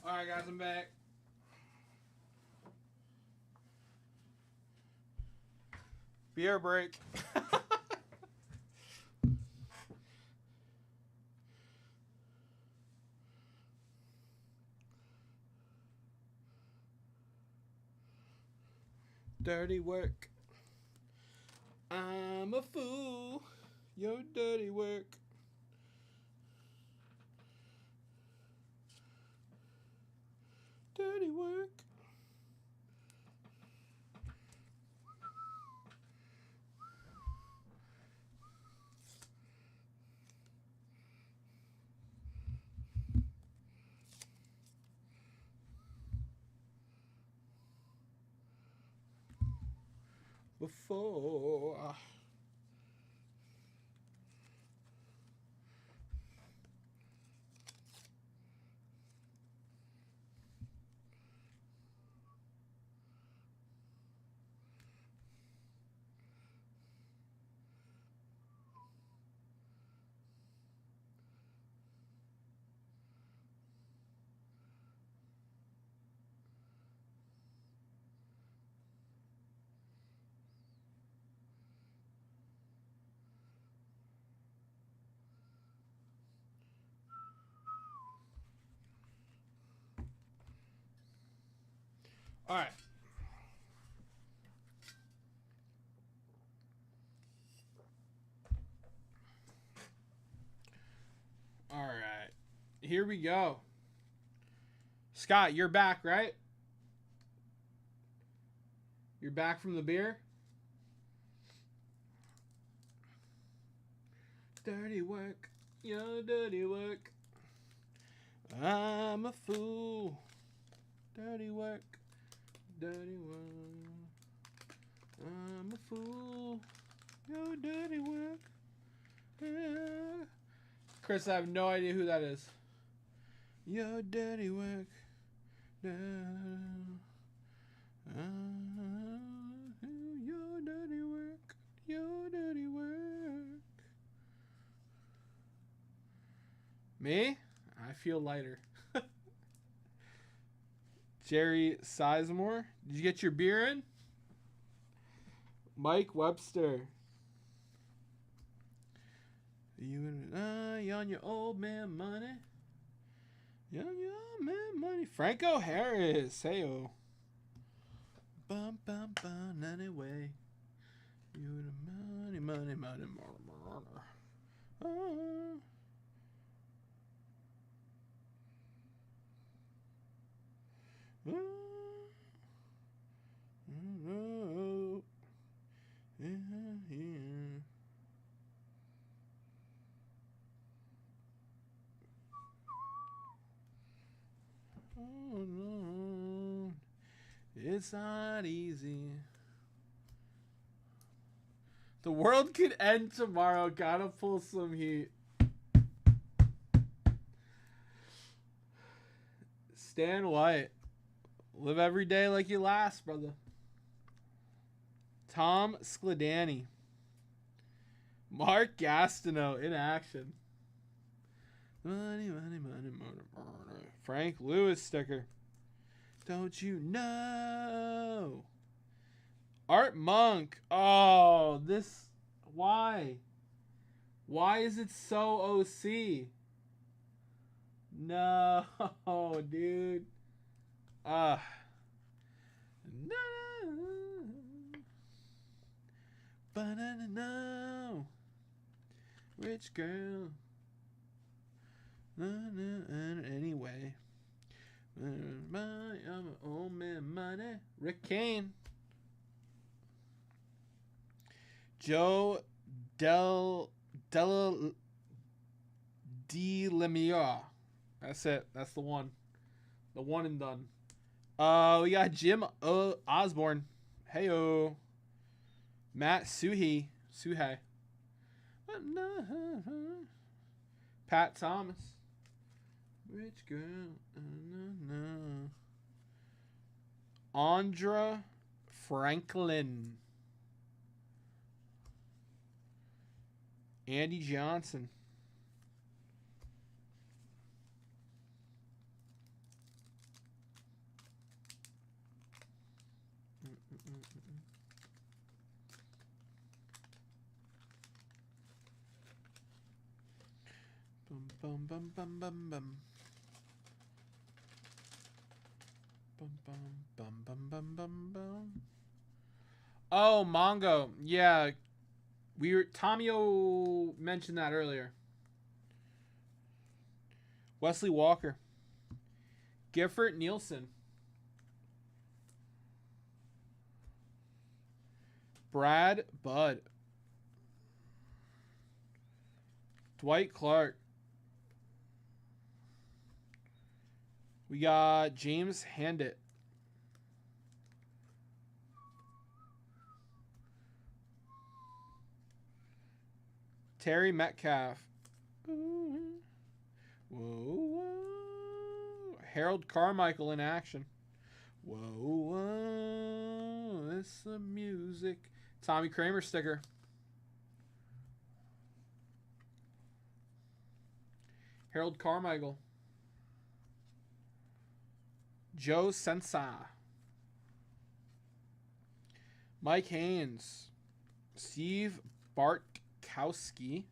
Alright, guys, I'm back. Beer break. Dirty work. I'm a fool. Your dirty work. Dirty work. Before. All right. All right. Here we go. Scott, you're back, right? You're back from the beer? Dirty work. Your dirty work. I'm a fool. Dirty work. Dirty work. I'm a fool. Your dirty work. Yeah. Chris, I have no idea who that is. Your dirty work. Your dirty work. Your dirty work. Me? I feel lighter. Jerry Sizemore. Did you get your beer in? Mike Webster. You on your old man money? You on your old man money? Franco Harris. Heyo. Bum bum bum. Anyway. You the money. Oh. Oh, yeah. Oh, no. It's not easy. The world could end tomorrow. Gotta pull some heat. Stan White. Live every day like you last, brother. Tom Skladany. Mark Gastineau in action. Money. Frank Lewis sticker. Don't you know? Art Monk. Oh, this. Why? Why is it so OC? No, dude. No. No. Rich girl. Anyway. I'm an old man money. Rick Kane. Joe DeLemieux. That's it. That's the one. The one and done. We got Jim Osborne. Heyo. Matt Suhey. Pat Thomas. Rich girl. Andra Franklin. Andy Johnson. Bum bum bum bum bum. Bum bum bum bum bum bum bum. Oh, Mongo. Yeah, Tommy-O mentioned that earlier. Wesley Walker. Gifford Nielsen. Brad Budd. Dwight Clark. We got James Handit. Terry Metcalf. Whoa, whoa. Harold Carmichael in action. Whoa, whoa. It's the music. Tommy Kramer sticker. Harold Carmichael. Joe Sensa. Mike Haynes. Steve Bartkowski.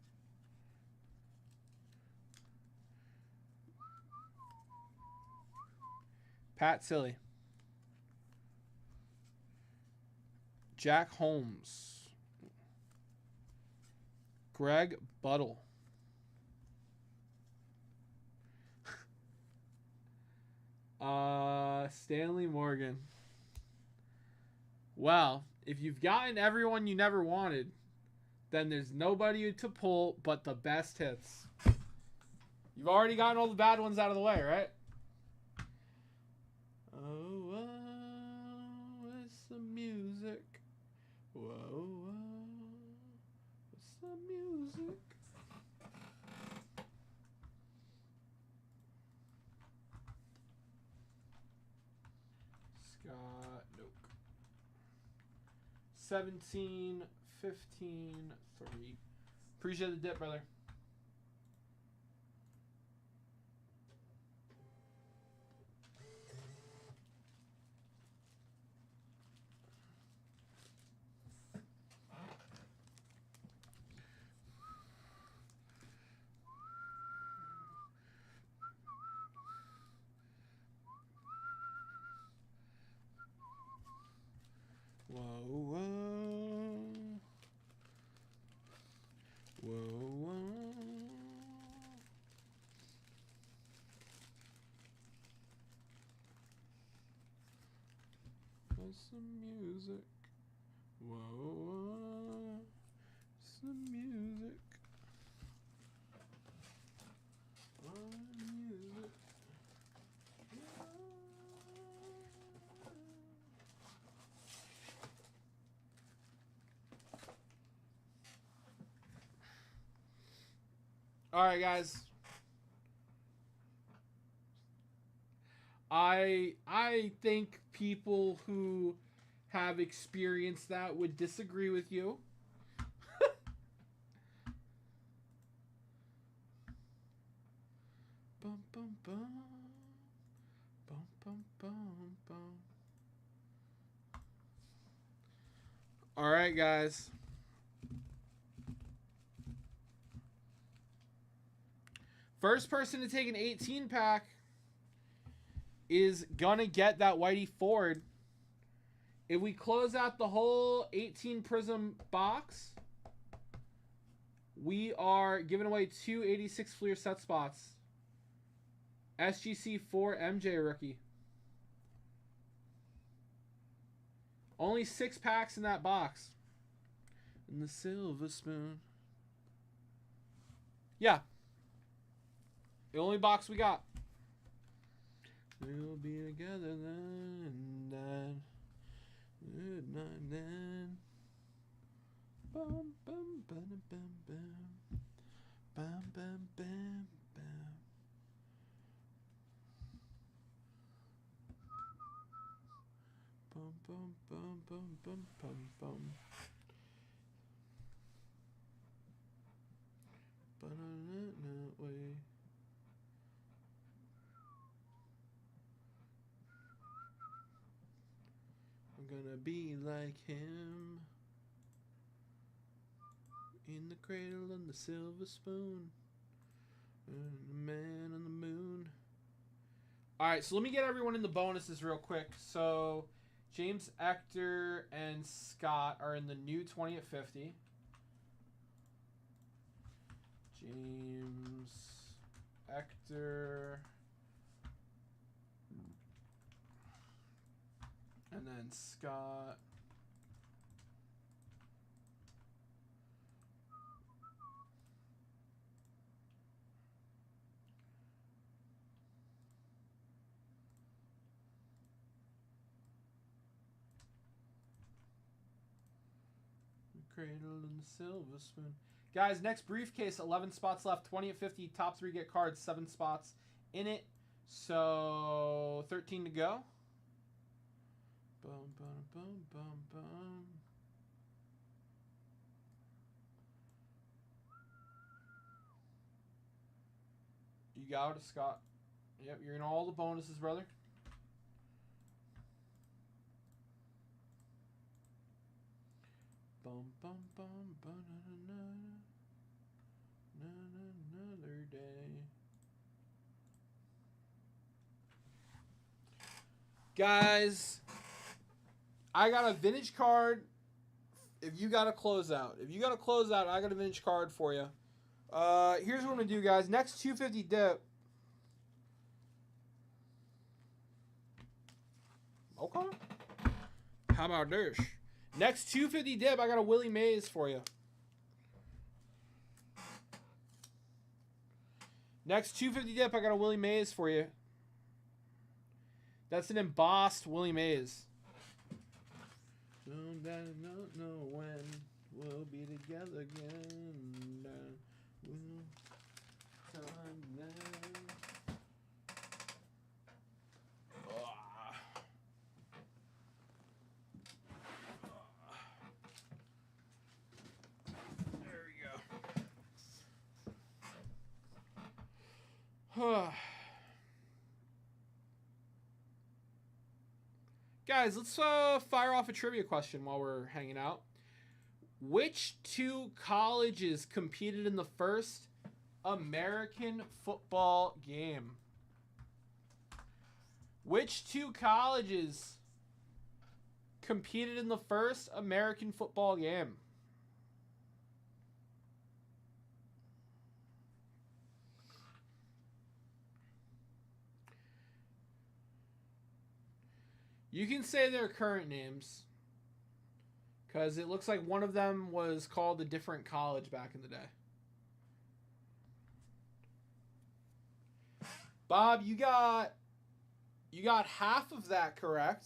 Pat Silly. Jack Holmes. Greg Buttle. Stanley Morgan. Well, if you've gotten everyone you never wanted, then there's nobody to pull but the best hits. You've already gotten all the bad ones out of the way, right? Oh, oh, it's the music. Whoa, whoa, it's the music. Scott, nope. 17, 15, 3. Appreciate the dip, brother. Whoa, whoa. Whoa, whoa. What's the music? Whoa, whoa. It's the music. Music. All right, guys. I think people who have experienced that would disagree with you. Bum bum bum. Bum bum bum bum. All right, guys. First person to take an 18 pack is gonna get that Whitey Ford. If we close out the whole 18 Prism box, we are giving away 2 86 Fleer set spots. SGC 4 MJ rookie. Only 6 packs in that box. And the silver spoon. Yeah. The only box we got. We'll be together then and then. Good night then. Bum bum bum bum bum. Bum bum bum bum. Bum bum bum bum bum bum bum. But I'm not that way. I'm gonna be like him. In the cradle and the silver spoon. And the man on the moon. Alright, so let me get everyone in the bonuses real quick. So, James, Ector, and Scott are in the new 20 at 50. James, Ector, and then Scott. Cradle and the silver spoon. Guys, next briefcase, 11 spots left. 20 at 50. Top 3 get cards. 7 spots in it. So, 13 to go. Bum, bum, bum, bum, bum. You got it, Scott. Yep, you're in all the bonuses, brother. Bum, bum, bum, bum, na, na, na, na, another day. Guys, I got a vintage card. If you got a closeout, I got a vintage card for you. Here's what I'm gonna do, guys. Next 250 dip. Okay. How about this? Next 250 dip, I got a Willie Mays for you. Next 250 dip, I got a Willie Mays for you. That's an embossed Willie Mays. Don't know when we'll be together again. Guys, let's fire off a trivia question while we're hanging out. Which 2 colleges competed in the first American football game? Which 2 colleges competed in the first American football game? You can say their current names, because it looks like one of them was called a different college back in the day. Bob, you got half of that correct.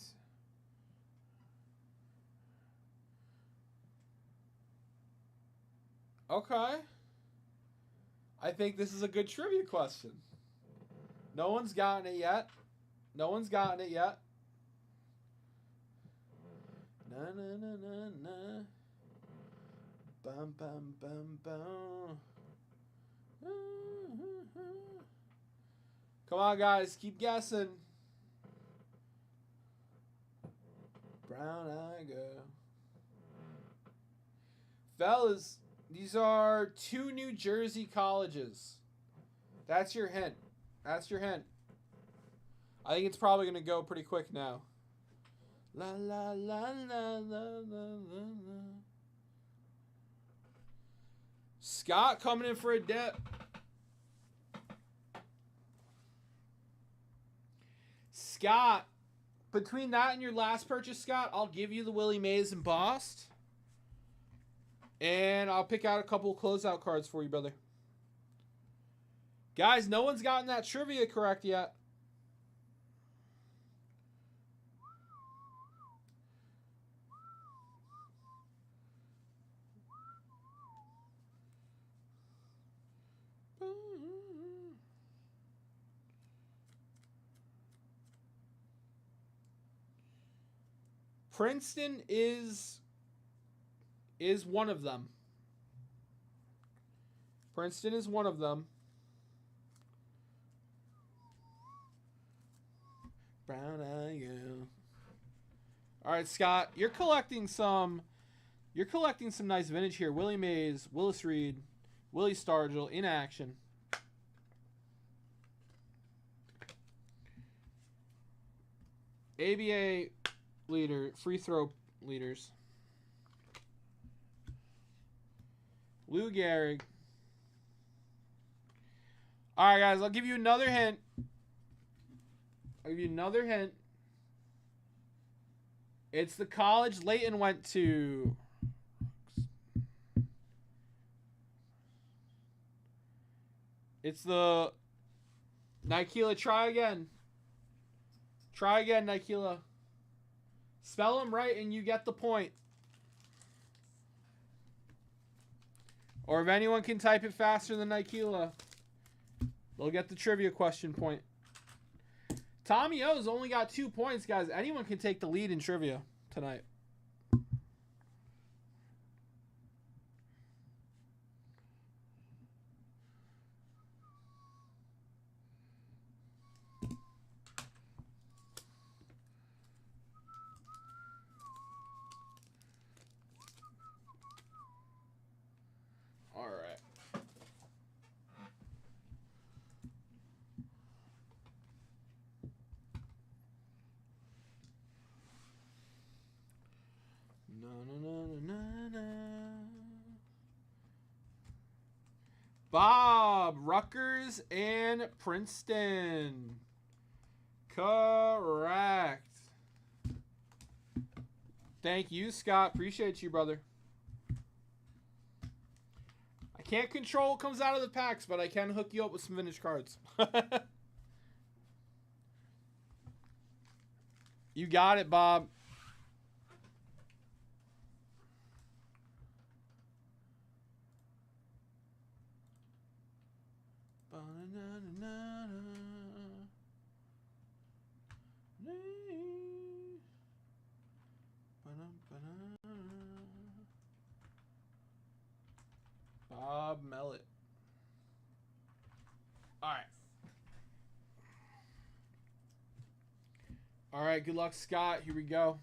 Okay. I think this is a good trivia question. No one's gotten it yet. No one's gotten it yet. Na na na na na. Bum bum bum bum. Come on, guys, keep guessing. Brown eye girl. Fellas, these are 2 New Jersey colleges. That's your hint. That's your hint. I think it's probably going to go pretty quick now. La la la la la la la. Scott coming in for a dip. Scott, between that and your last purchase, Scott, I'll give you the Willie Mays embossed. And I'll pick out a couple of closeout cards for you, brother. Guys, no one's gotten that trivia correct yet. Princeton is one of them. Princeton is one of them. Brown eye girl. All right, Scott, you're collecting some nice vintage here. Willie Mays, Willis Reed, Willie Stargell in action. ABA leader, free throw leaders. Lou Gehrig. All right, guys, I'll give you another hint. It's the college Leighton went to. It's the Nikela. Try again, Nikela. Spell them right and you get the point. Or if anyone can type it faster than Nikela, they'll get the trivia question point. Tommy O's only got 2 points, guys. Anyone can take the lead in trivia tonight. All right. Bob, Rutgers and Princeton. Correct. Thank you, Scott. Appreciate you, brother. I can't control what comes out of the packs, but I can hook you up with some vintage cards. You got it, Bob. Bob Mellett. All right. All right, good luck, Scott. Here we go.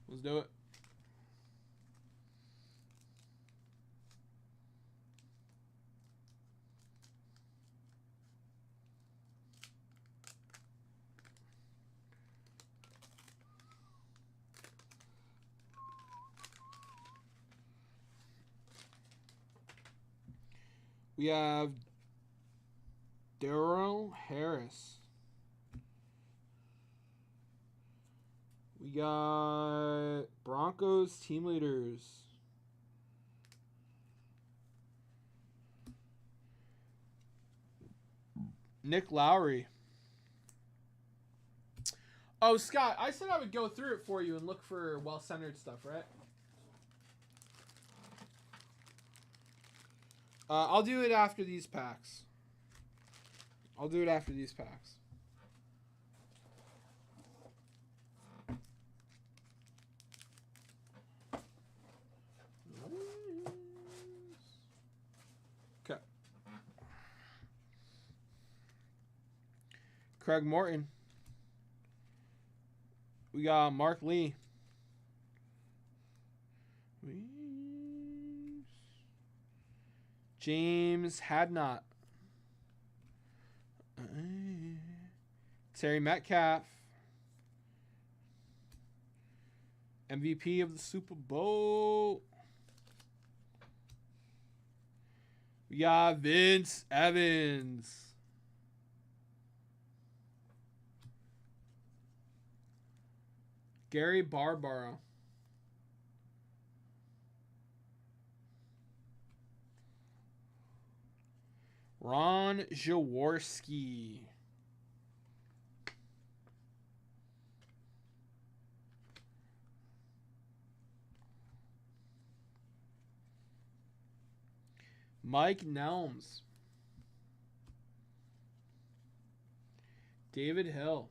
Let's do it. We have Daryl Harris. We got Broncos team leaders. Nick Lowry. Oh, Scott, I said I would go through it for you and look for well-centered stuff, right? I'll do it after these packs. Okay. Craig Morton. We got Mark Lee. James Hadnot. Terry Metcalf. MVP of the Super Bowl. We got Vince Evans. Gary Barbaro. Ron Jaworski. Mike Nelms. David Hill.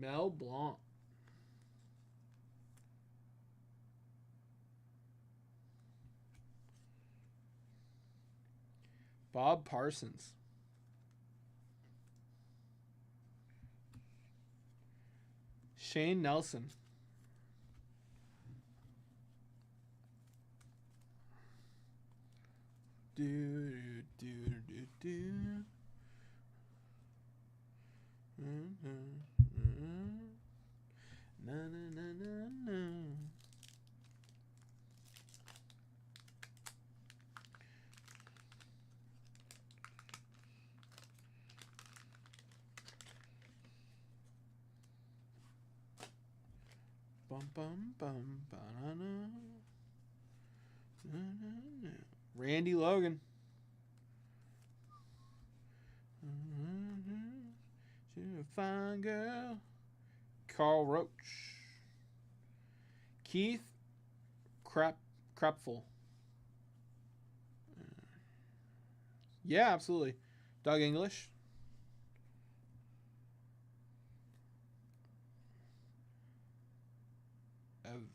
Mel Blanc. Bob Parsons. Shane Nelson. Do do do do. Na na na na na. Bum bum bum banana. Randy Logan. She's a fine girl. Carl Roach. Keith Krapfel. Yeah, absolutely. Doug English. Evans.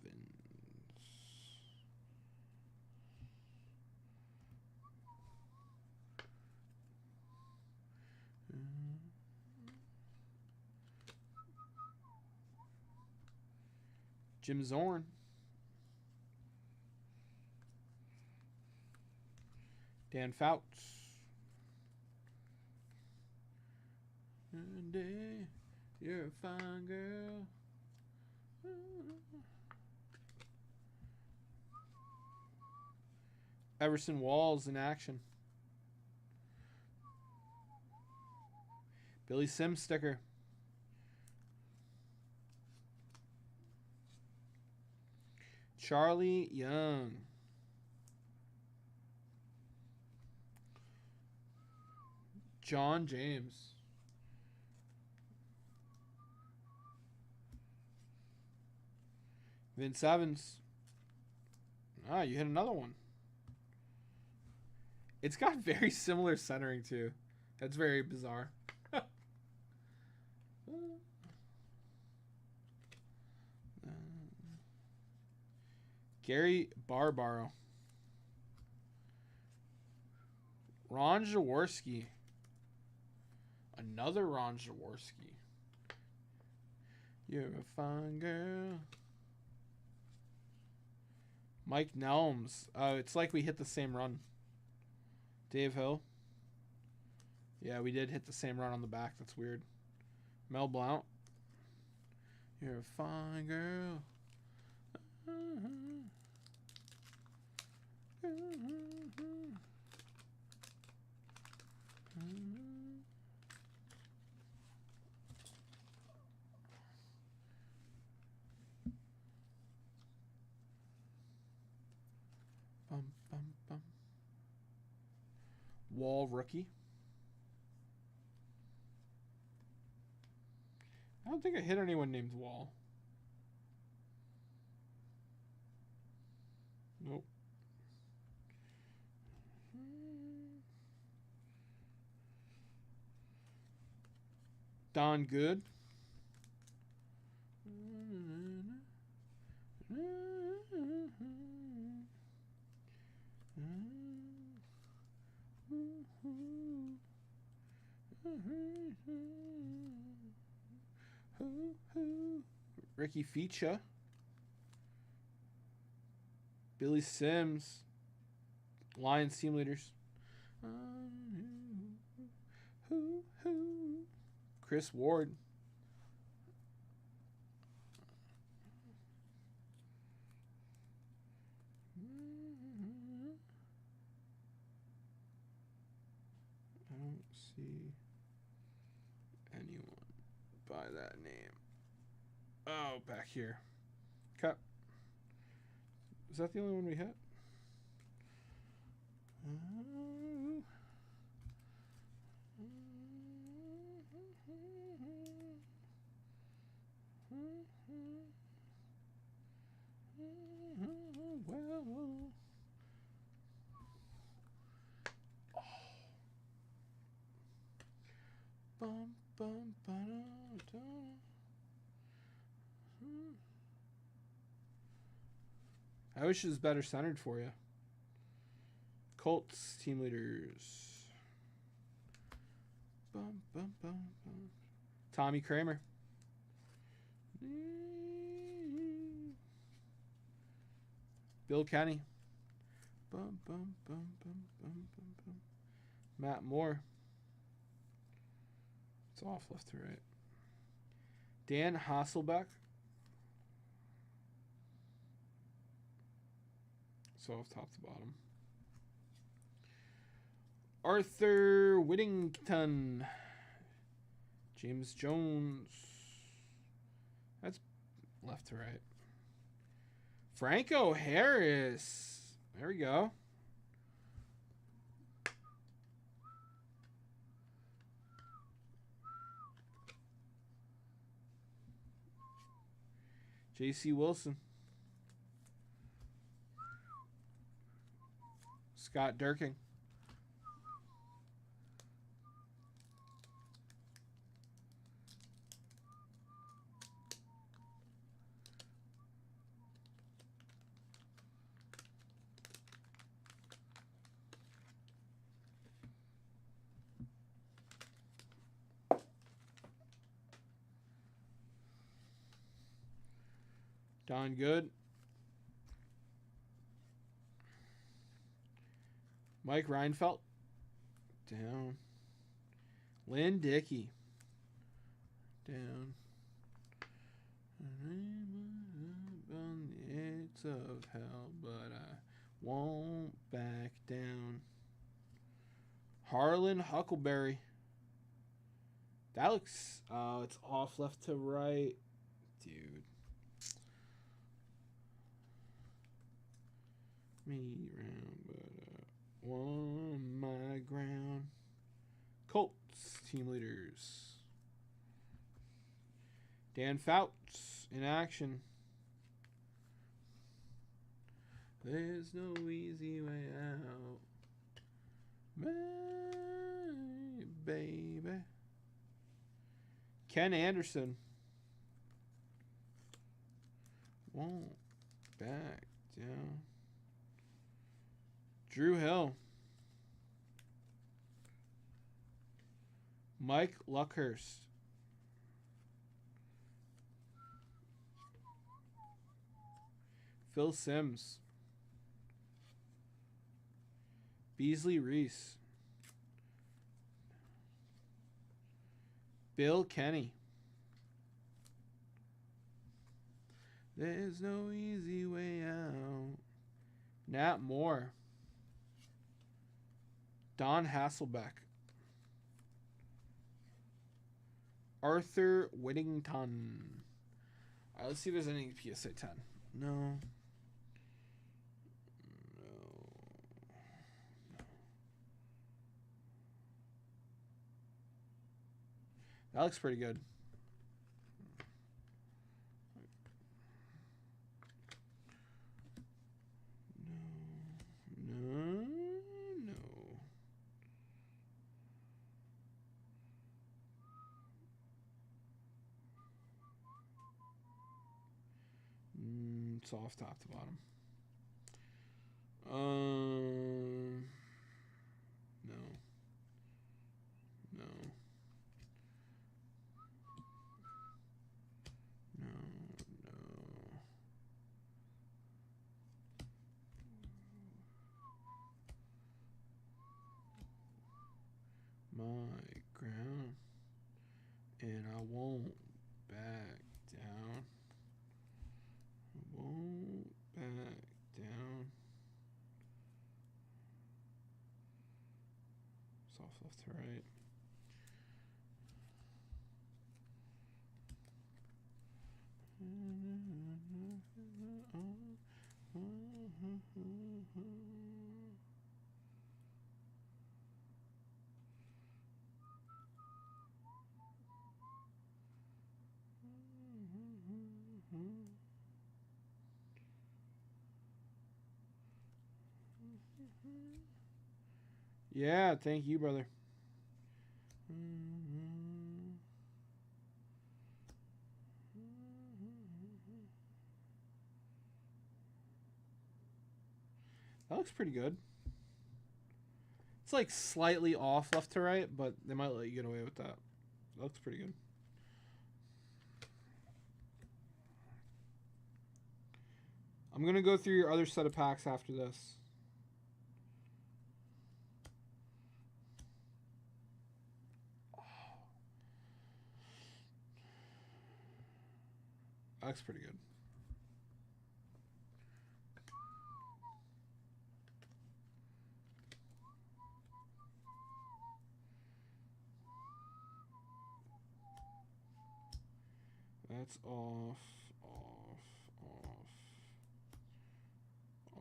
Jim Zorn. Dan Fouts. You're a fine girl. Everson Walls in action. Billy Sims sticker. Charlie Young. John James. Vince Evans. Ah, you hit another one. It's got very similar centering too. That's very bizarre. Gary Barbaro. Ron Jaworski. Another Ron Jaworski. You're a fine girl. Mike Nelms. It's like we hit the same run. Dave Hill. Yeah, we did hit the same run on the back. That's weird. Mel Blount. You're a fine girl. Bum, bum, bum. Wall rookie. I don't think I hit anyone named Wall. Nope. Don Good. Ricky Feature. Billy Sims. Lions team leaders. Chris Ward. I don't see anyone by that name. Oh, back here. Cut. Is that the only one we hit? Well. Bum, bum, ba-da-da. I wish it was better centered for you. Colts team leaders. bum, bum, bum, bum. Tommy Kramer. Bill Kenny. Bum, bum, bum, bum, bum, bum, bum. Matt Moore. It's off left to right. Dan Hasselbeck. It's off top to bottom. Arthur Whittington. James Jones. That's left to right. Franco Harris. There we go. J.C. Wilson. Scott Durkin. Don Good. Mike Reinfeldt. Down. Lynn Dickey. Down. On the edge of hell, but I won't back down. Harlan Huckleberry. That looks, it's off left to right. Dude. Me round, but won my ground. Colts team leaders. Dan Fouts in action. There's no easy way out, my baby. Ken Anderson. Won't back down. Drew Hill. Mike Luckhurst. Phil Simms. Beasley Reese. Bill Kenny. There's no easy way out. Nat Moore. Don Hasselbeck. Arthur Whittington. All right, let's see if there's any PSA 10. No. That looks pretty good. No. It's off top to bottom. No. My ground, and I won't back down. Won't back down. Soft left to right. Yeah, thank you, brother. That looks pretty good. It's like slightly off left to right, but they might let you get away with that. That looks pretty good. I'm going to go through your other set of packs after this. That looks pretty good. That's off, off, off,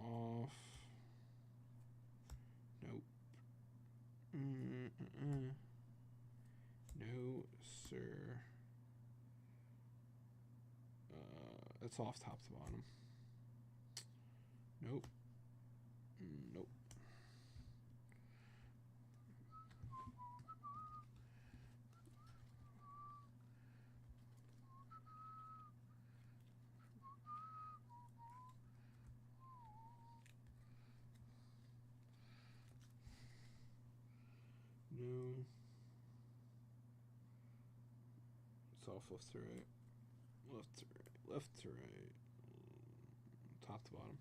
off. Nope. No, sir. That's off top to bottom. Nope. Nope. No. It's off left to right. Left to right. Left to right. Top to bottom.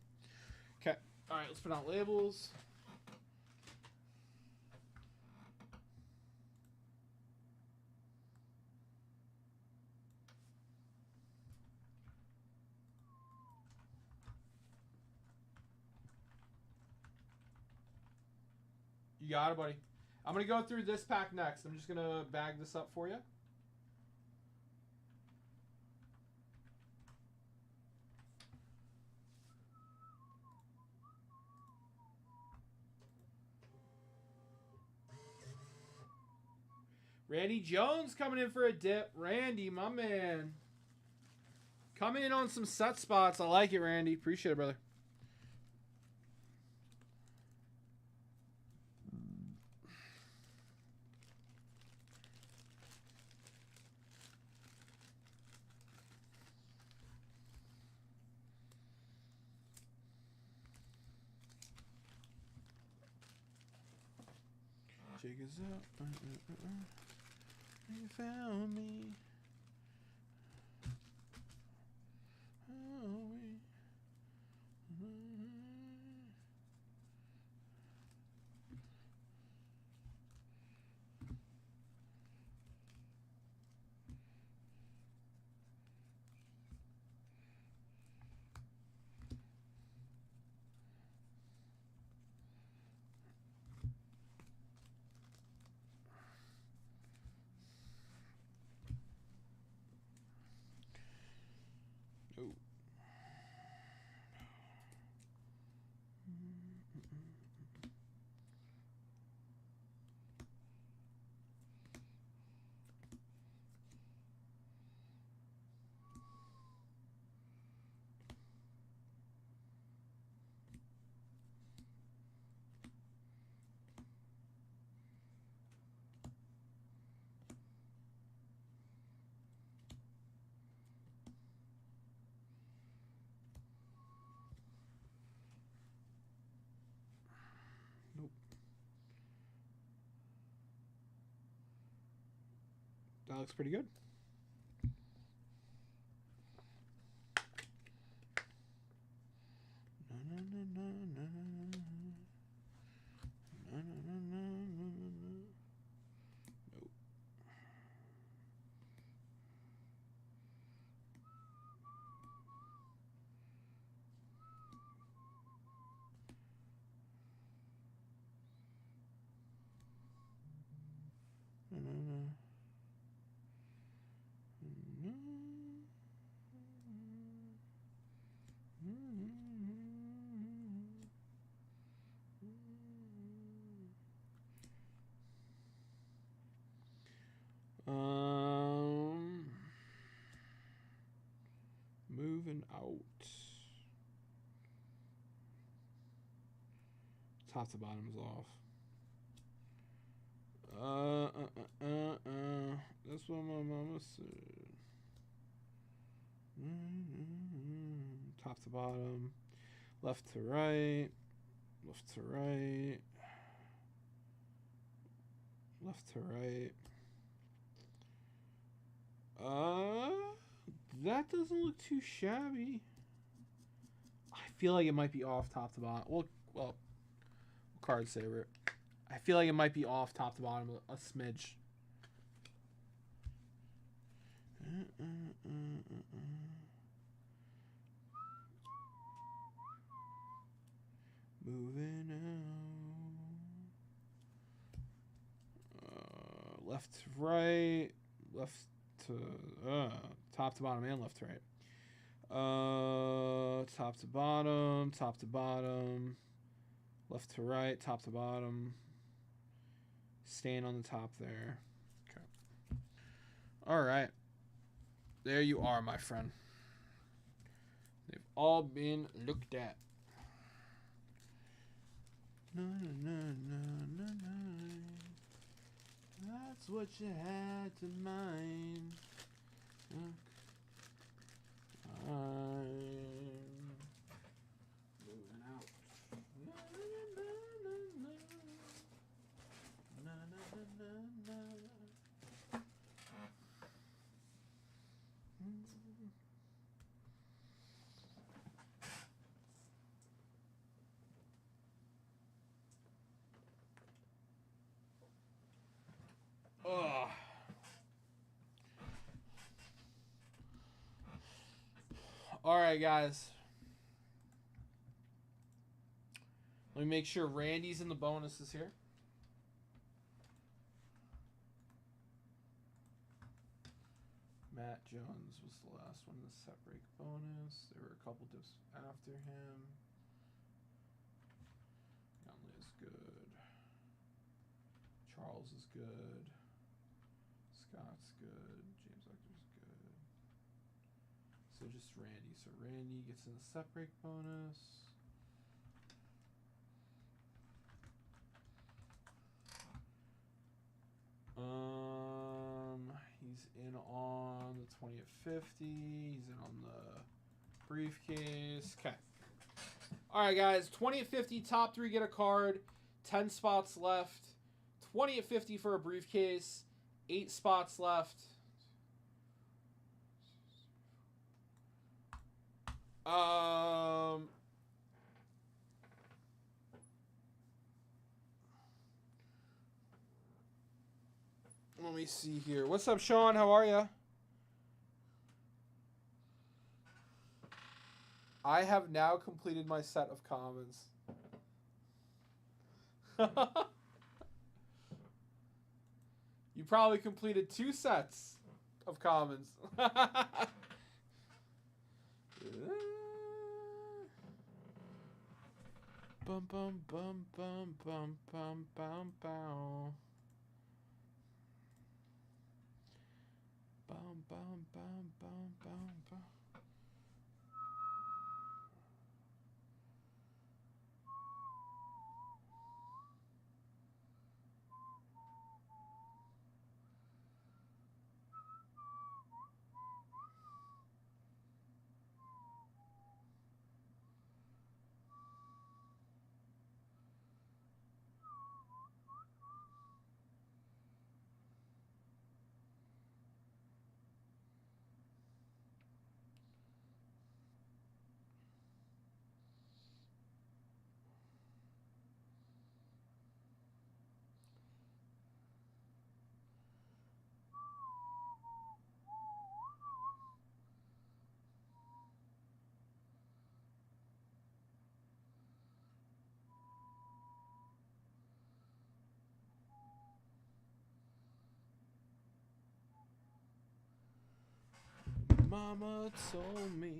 Okay. All right, let's put out labels. You got it, buddy. I'm going to go through this pack next. I'm just going to bag this up for you. Randy Jones coming in for a dip. Randy, my man. Coming in on some set spots. I like it, Randy. Appreciate it, brother. Jig is up. You found me. Oh, oh. Nope. That looks pretty good. Moving out. Top to bottom's off. That's what my mama said. Top to bottom. Left to right. Left to right. Left to right. That doesn't look too shabby. I feel like it might be off top to bottom. Well, card saver it. I feel like it might be off top to bottom a smidge. Moving out. Left to right. Left to top to bottom and left to right. Top to bottom. Top to bottom. Left to right. Top to bottom. Staying on the top there. Okay. All right. There you are, my friend. They've all been looked at. No, no, no, no, no, no. That's what you had to mind. I'm moving out. Na, na, na, na, na. Na, na, na, na, na. Ugh. All right, guys. Let me make sure Randy's in the bonuses here. Matt Jones was the last one in the set break bonus. There were a couple dips after him. Youngly is good. Charles is good. Scott's good. James Lecter's good. So just Randy. So Randy gets in the set break bonus. He's in on the 20 at 50. He's in on the briefcase. Okay. All right, guys. 20 at 50. Top three get a card. 10 spots left. 20 at 50 for a briefcase. 8 spots left. Let me see here. What's up, Sean? How are you? I have now completed my set of commons. You probably completed 2 sets of commons. Bum bum bum bum bum bum bum bum. Bum bum bum bum bum bum. Mama told me.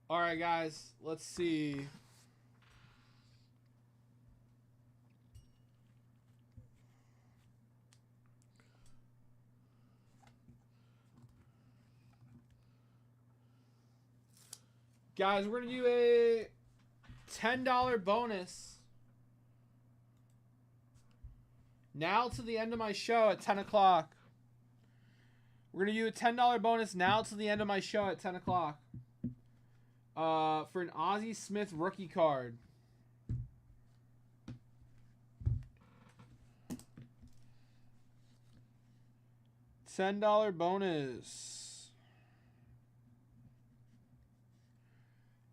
All right, guys, let's see. Guys, we're going to do a $10 bonus. Now to the end of my show at 10 o'clock. We're going to do a $10 bonus now till the end of my show at 10 o'clock. For an Ozzie Smith rookie card. $10 bonus.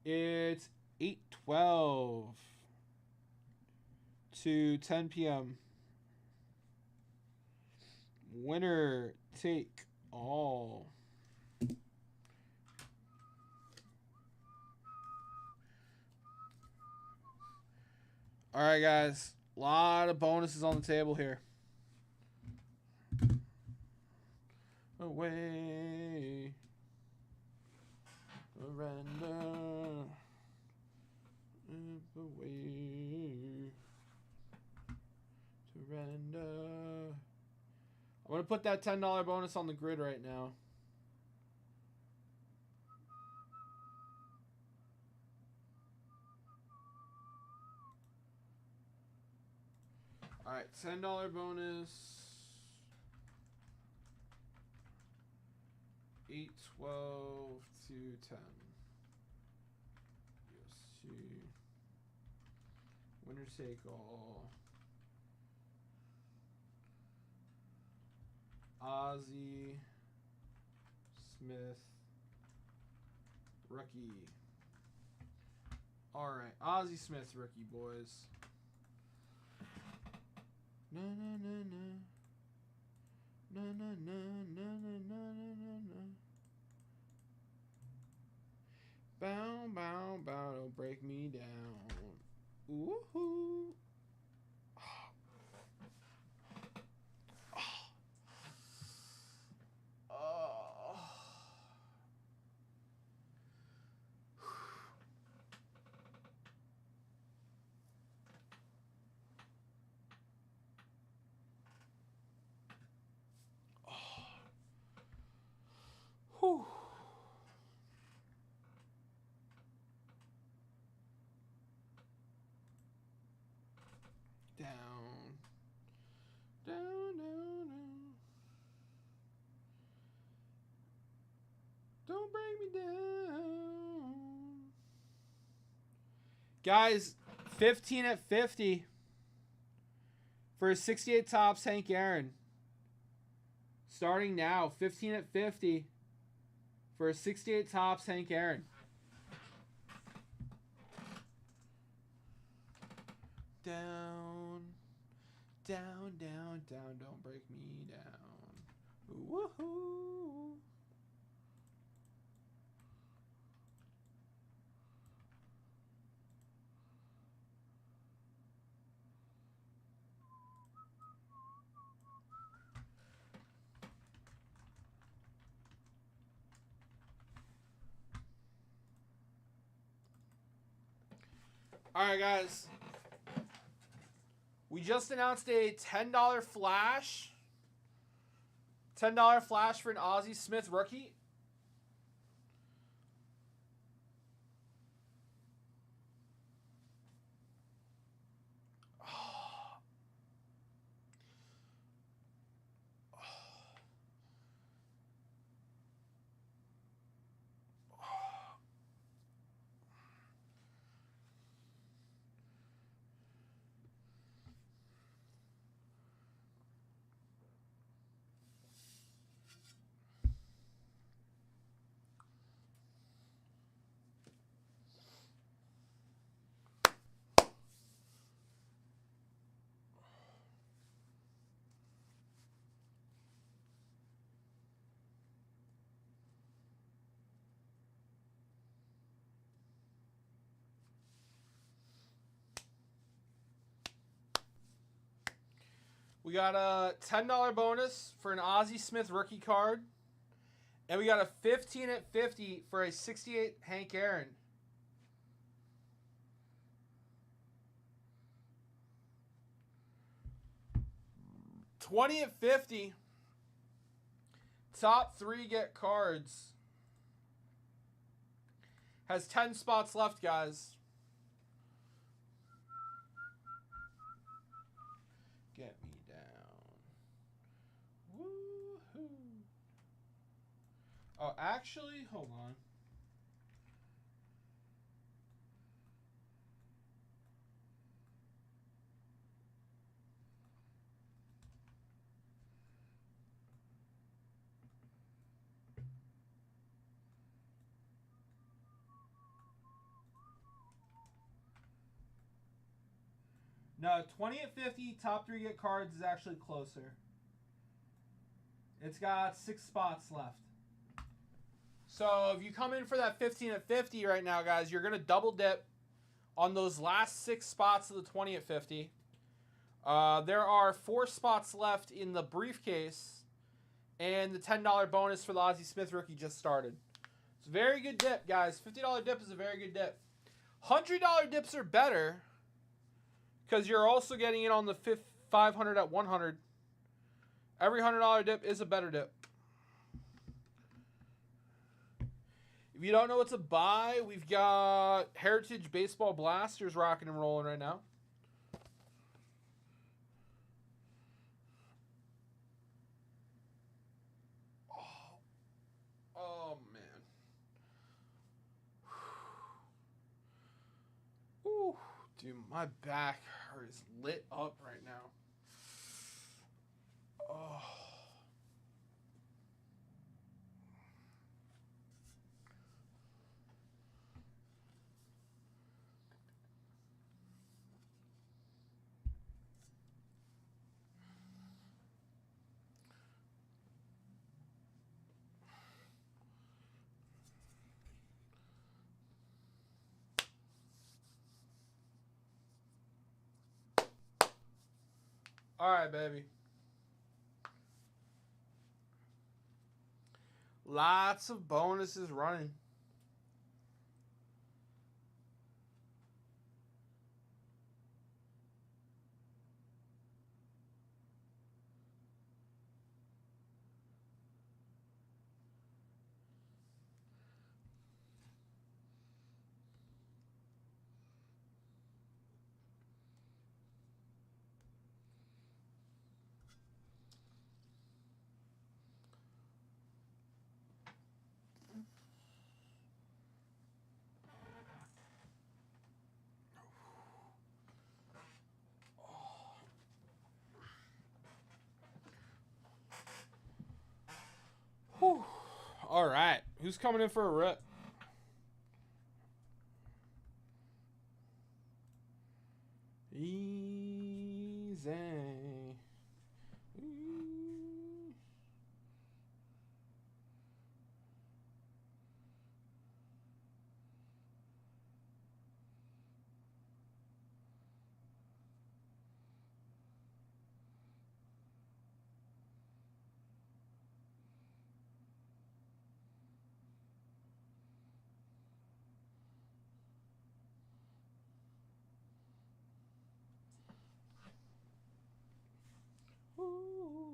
It's 8:12 to 10 p.m. Winner take all. All right, guys. A lot of bonuses on the table here. Away. Surrender. Away. Surrender. I'm going to put that $10 bonus on the grid right now. All right, $10 bonus. 8:12 to 10. USC. Winner take all. Ozzie Smith rookie. All right, Ozzie Smith rookie, boys. Na na na na. Na na na na na na na na. Bow bow bow, don't break me down. Woohoo! Whew. Down. Down, down, down. Don't bring me down. Guys, 15 at 50 for a 68 tops Hank Aaron. Starting now, 15 at 50 for a 68 tops Hank Aaron. Down, down, down, down, don't break me down. Woohoo! All right, guys. We just announced a $10 flash. $10 flash for an Ozzie Smith rookie. We got a $10 bonus for an Ozzie Smith rookie card. And we got a 15 at 50 for a 68 Hank Aaron. $20 at 50. Top 3 get cards. Has 10 spots left, guys. Get me down. Woohoo. Oh, actually, hold on. No, 20 at 50, top 3 get cards is actually closer. It's got 6 spots left. So if you come in for that 15 at 50 right now, guys, you're going to double dip on those last 6 spots of the 20 at 50. There are 4 spots left in the briefcase, and the $10 bonus for the Ozzie Smith rookie just started. It's a very good dip, guys. $50 dip is a very good dip. $100 dips are better because you're also getting it on the 500 at 100. Every $100 dip is a better dip. If you don't know what to buy, we've got Heritage Baseball Blasters rocking and rolling right now. Oh man. Ooh, dude, my back is lit up right now. Oh. All right, baby. Lots of bonuses running. Whew. All right. Who's coming in for a rip? Easy. Ooh.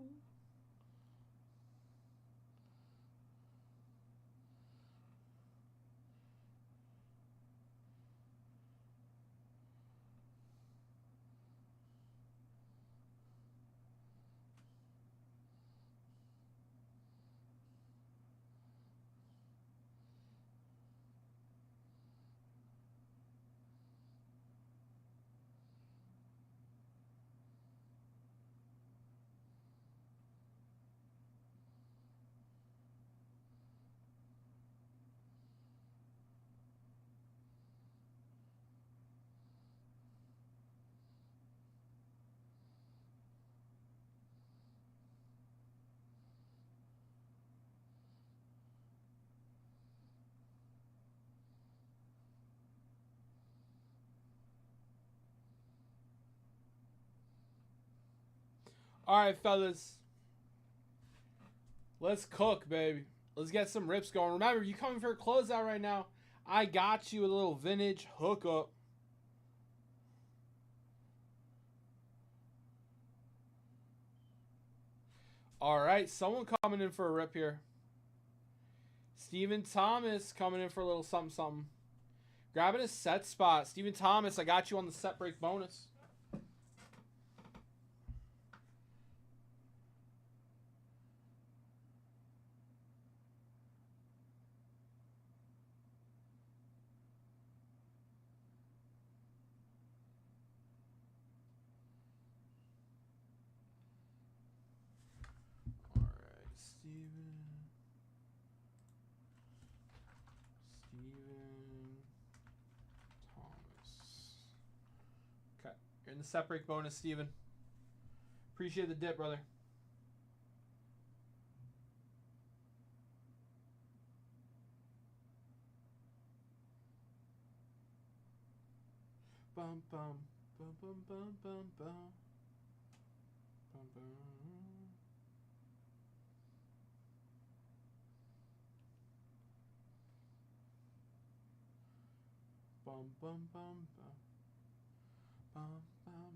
All right, fellas. Let's cook, baby. Let's get some rips going. Remember, you coming for a closeout right now. I got you a little vintage hookup. All right, someone coming in for a rip here. Steven Thomas coming in for a little something, something. Grabbing a set spot. Steven Thomas, I got you on the set break bonus. in the set break bonus, Steven. Appreciate the dip, brother. Bum bum bum bum bum bum bum bum bum. Bum bum bum bum bum bum bum.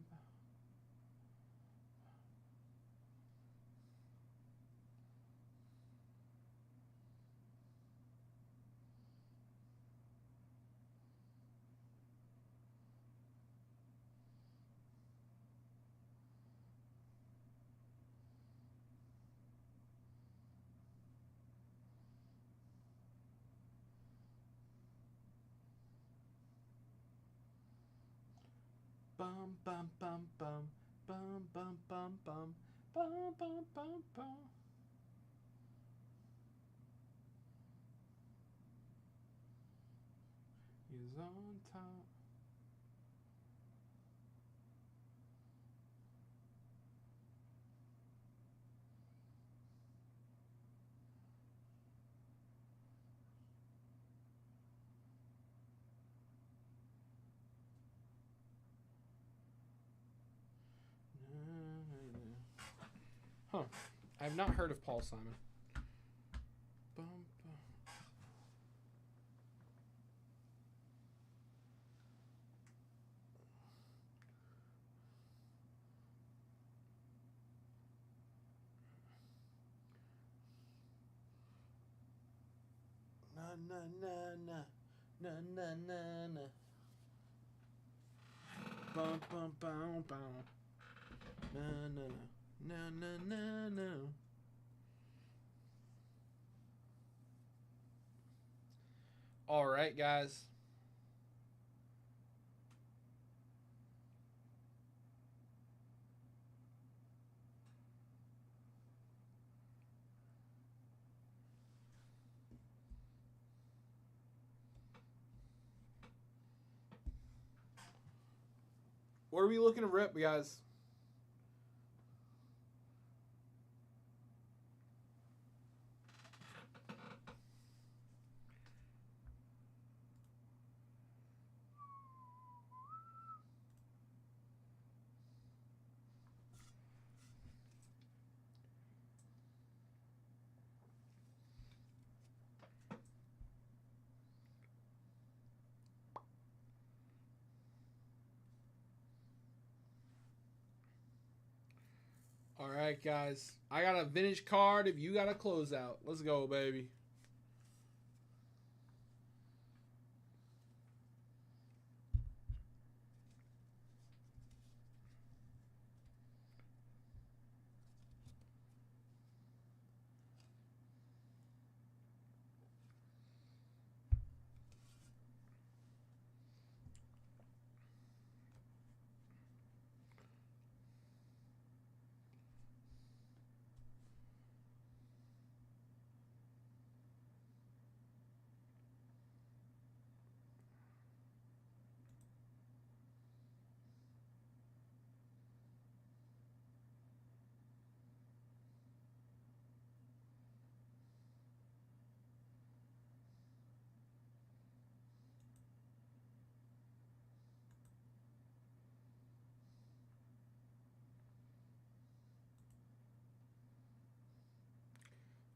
Bum bum bum bum bum bum bum bum bum bum bum bum. He's on top. Huh. I've not heard of Paul Simon. Bum, bum. Na na na na na na na na. Bum bum bum bum. Na na na na na na. All right, guys. What are we looking to rip, guys? All right, guys. I got a vintage card if you got a closeout. Let's go, baby.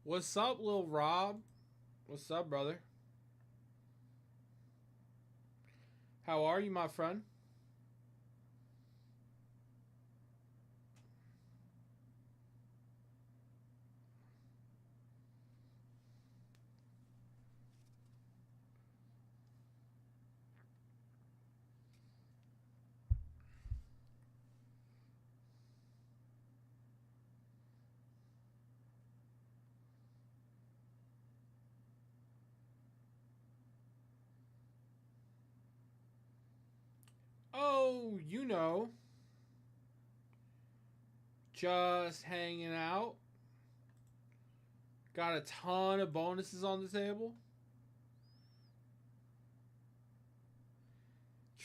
What's up, Lil Rob? What's up, brother? How are you, my friend? Oh, you know. Just hanging out. Got a ton of bonuses on the table.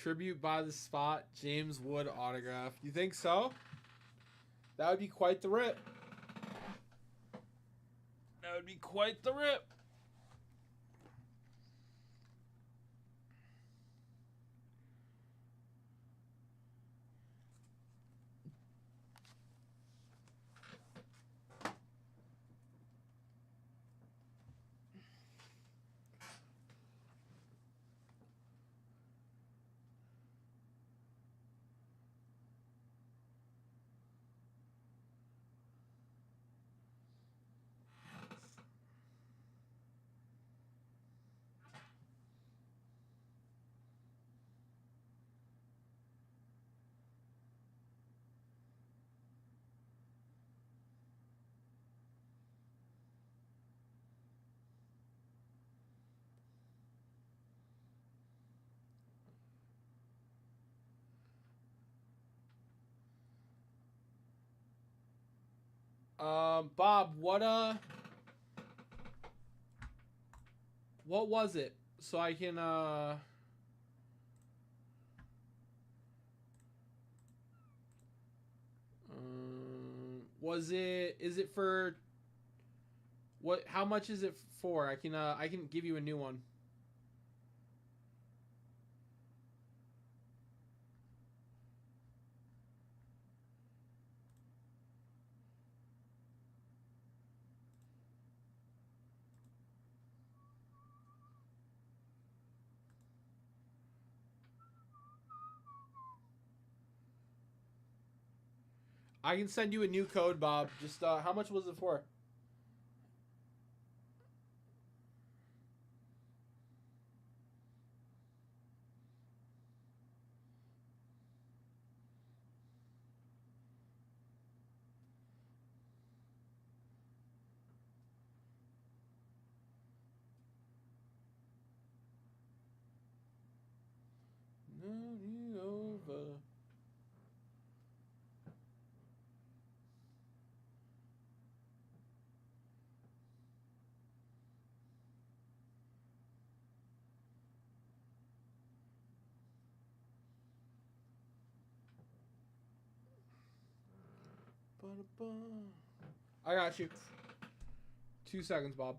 Tribute by the spot, James Wood autograph. You think so? That would be quite the rip. That would be quite the rip. Bob, what was it? So I can is it for what, how much is it for? I can give you a new one. I can send you a new code, Bob. Just how much was it for? Over. I got you. 2 seconds, Bob.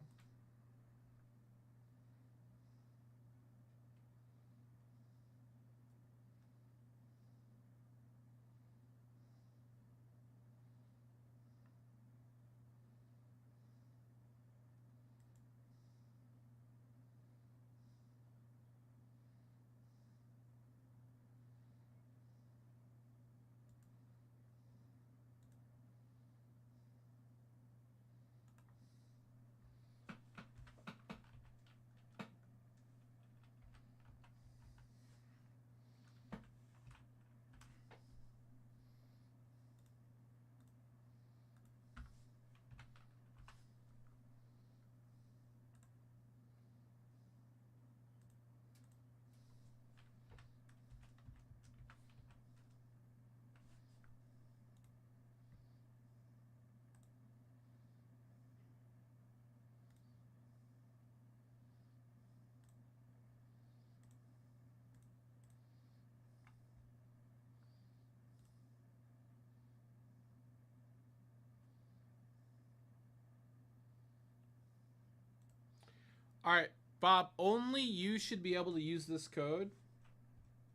All right, Bob, only you should be able to use this code.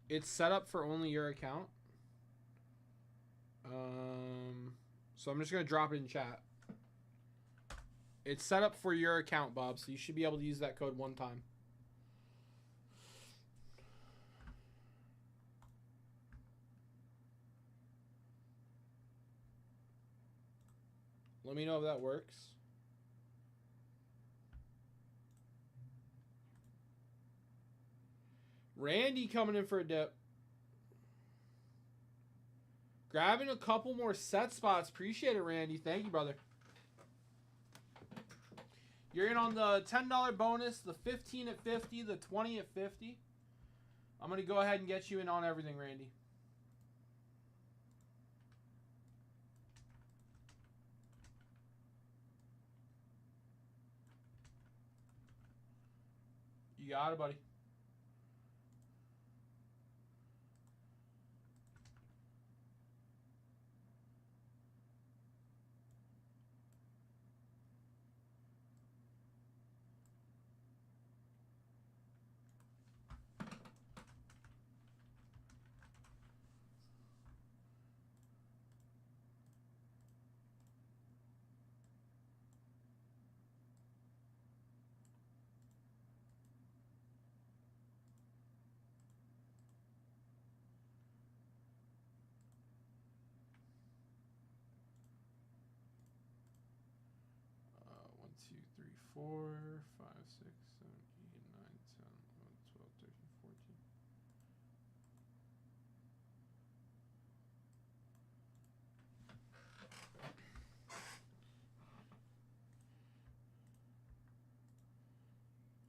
It's set up for only your account. So I'm just going to drop it in chat. It's set up for your account, Bob, so you should be able to use that code one time. Let me know if that works. Randy coming in for a dip. Grabbing a couple more set spots. Appreciate it, Randy. Thank you, brother. You're in on the $10 bonus, the 15 at 50, the 20 at 50. I'm going to go ahead and get you in on everything, Randy. You got it, buddy. 4, 5, 6, 7, 8, 9, 10, 11, 12, 13, 14.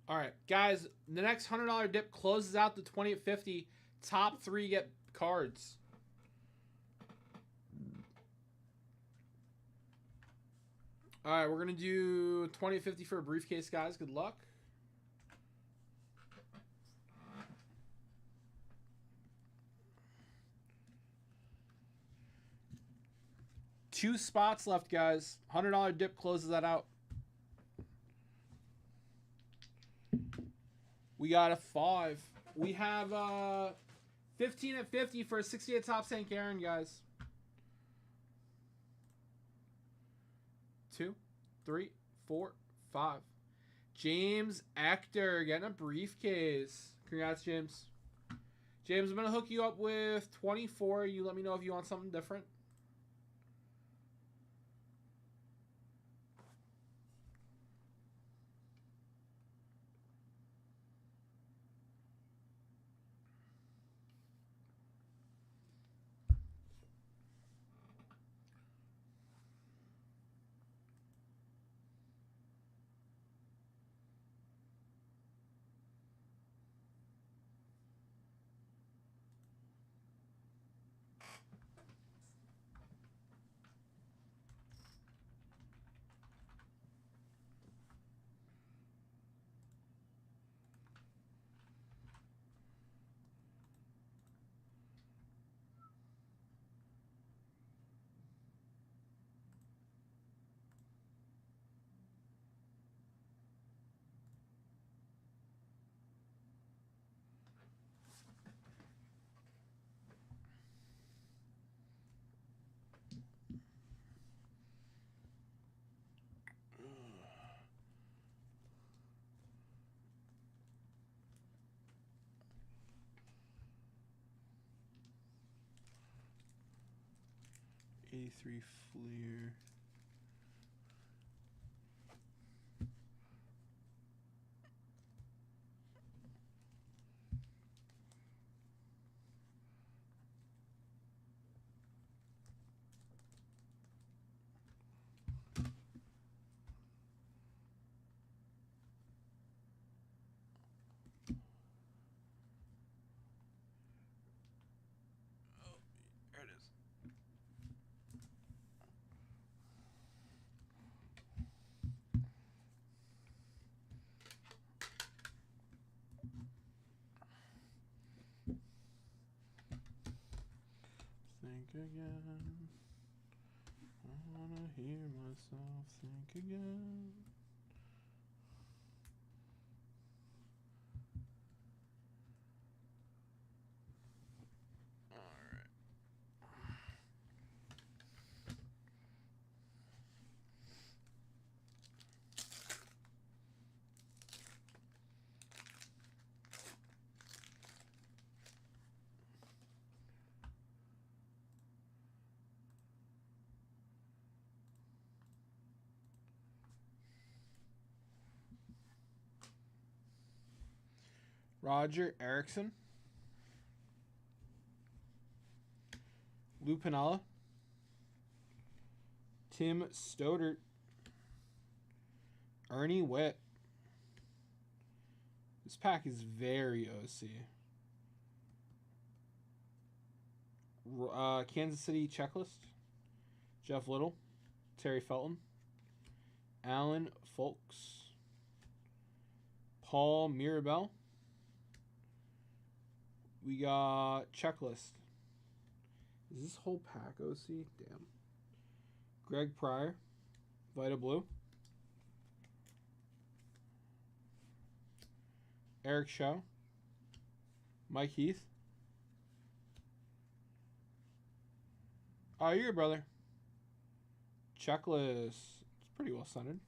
All right, guys, the next $100 dip closes out the 20 at 50. Top 3 get cards. All right, we're going to do 20 at 50 for a briefcase, guys. Good luck. Two spots left, guys. $100 dip closes that out. We got a 5. We have 15 at 50 for a 60 at top St. Karen, guys. 2, 3, 4, 5. James Ector getting a briefcase. Congrats, James. James, I'm going to hook you up with 24. You let me know if you want something different. '83 Fleer. There it is. Think again. I wanna hear myself think again. Alright. Roger Erickson. Lou Piniella. Tim Stodert. Ernie Witt. This pack is very OC. Kansas City Checklist. Jeff Little. Terry Felton. Alan Folks. Paul Mirabelle. We got Checklist. Is this whole pack OC? Damn. Greg Pryor. Vita Blue. Eric Shaw. Mike Heath. Oh, you're your brother. Checklist. It's pretty well centered.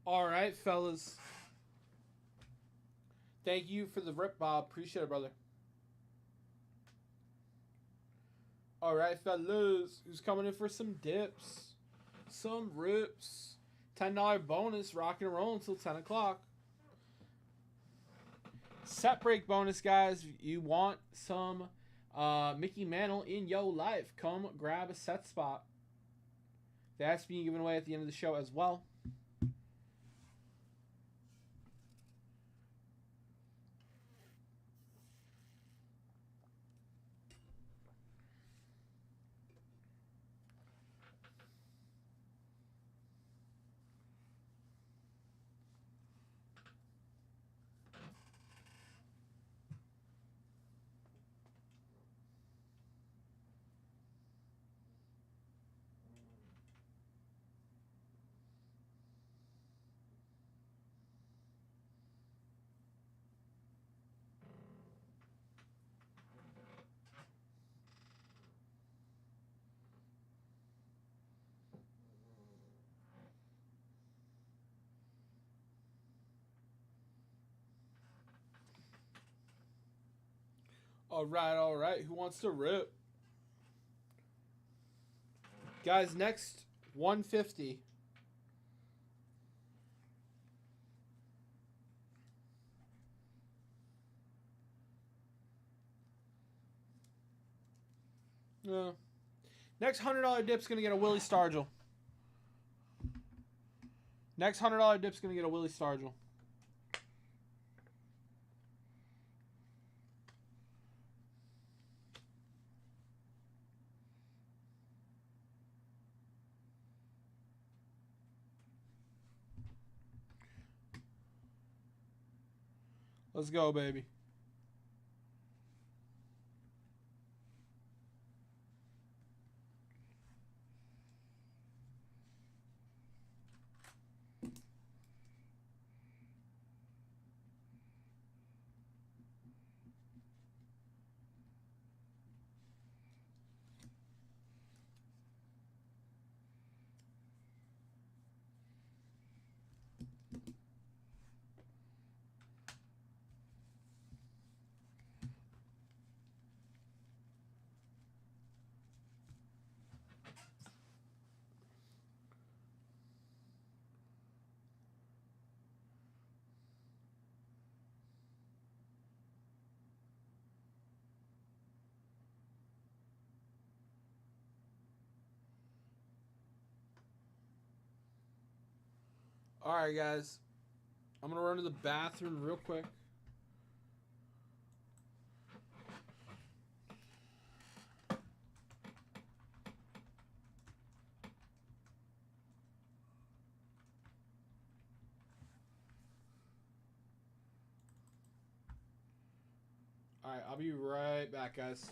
All right, fellas. Thank you for the rip, Bob. Appreciate it, brother. All right, fellas. Who's coming in for some dips? Some rips. $10 bonus. Rocking and rolling until 10 o'clock. Set break bonus, guys. If you want some Mickey Mantle in your life, come grab a set spot. That's being given away at the end of the show as well. All right. Who wants to rip? Guys, next 150. Yeah. Next $100 dip's gonna get a Willie Stargell. Next $100 dip's gonna get a Willie Stargell. Let's go, baby. All right, guys. I'm going to run to the bathroom real quick. All right, I'll be right back, guys.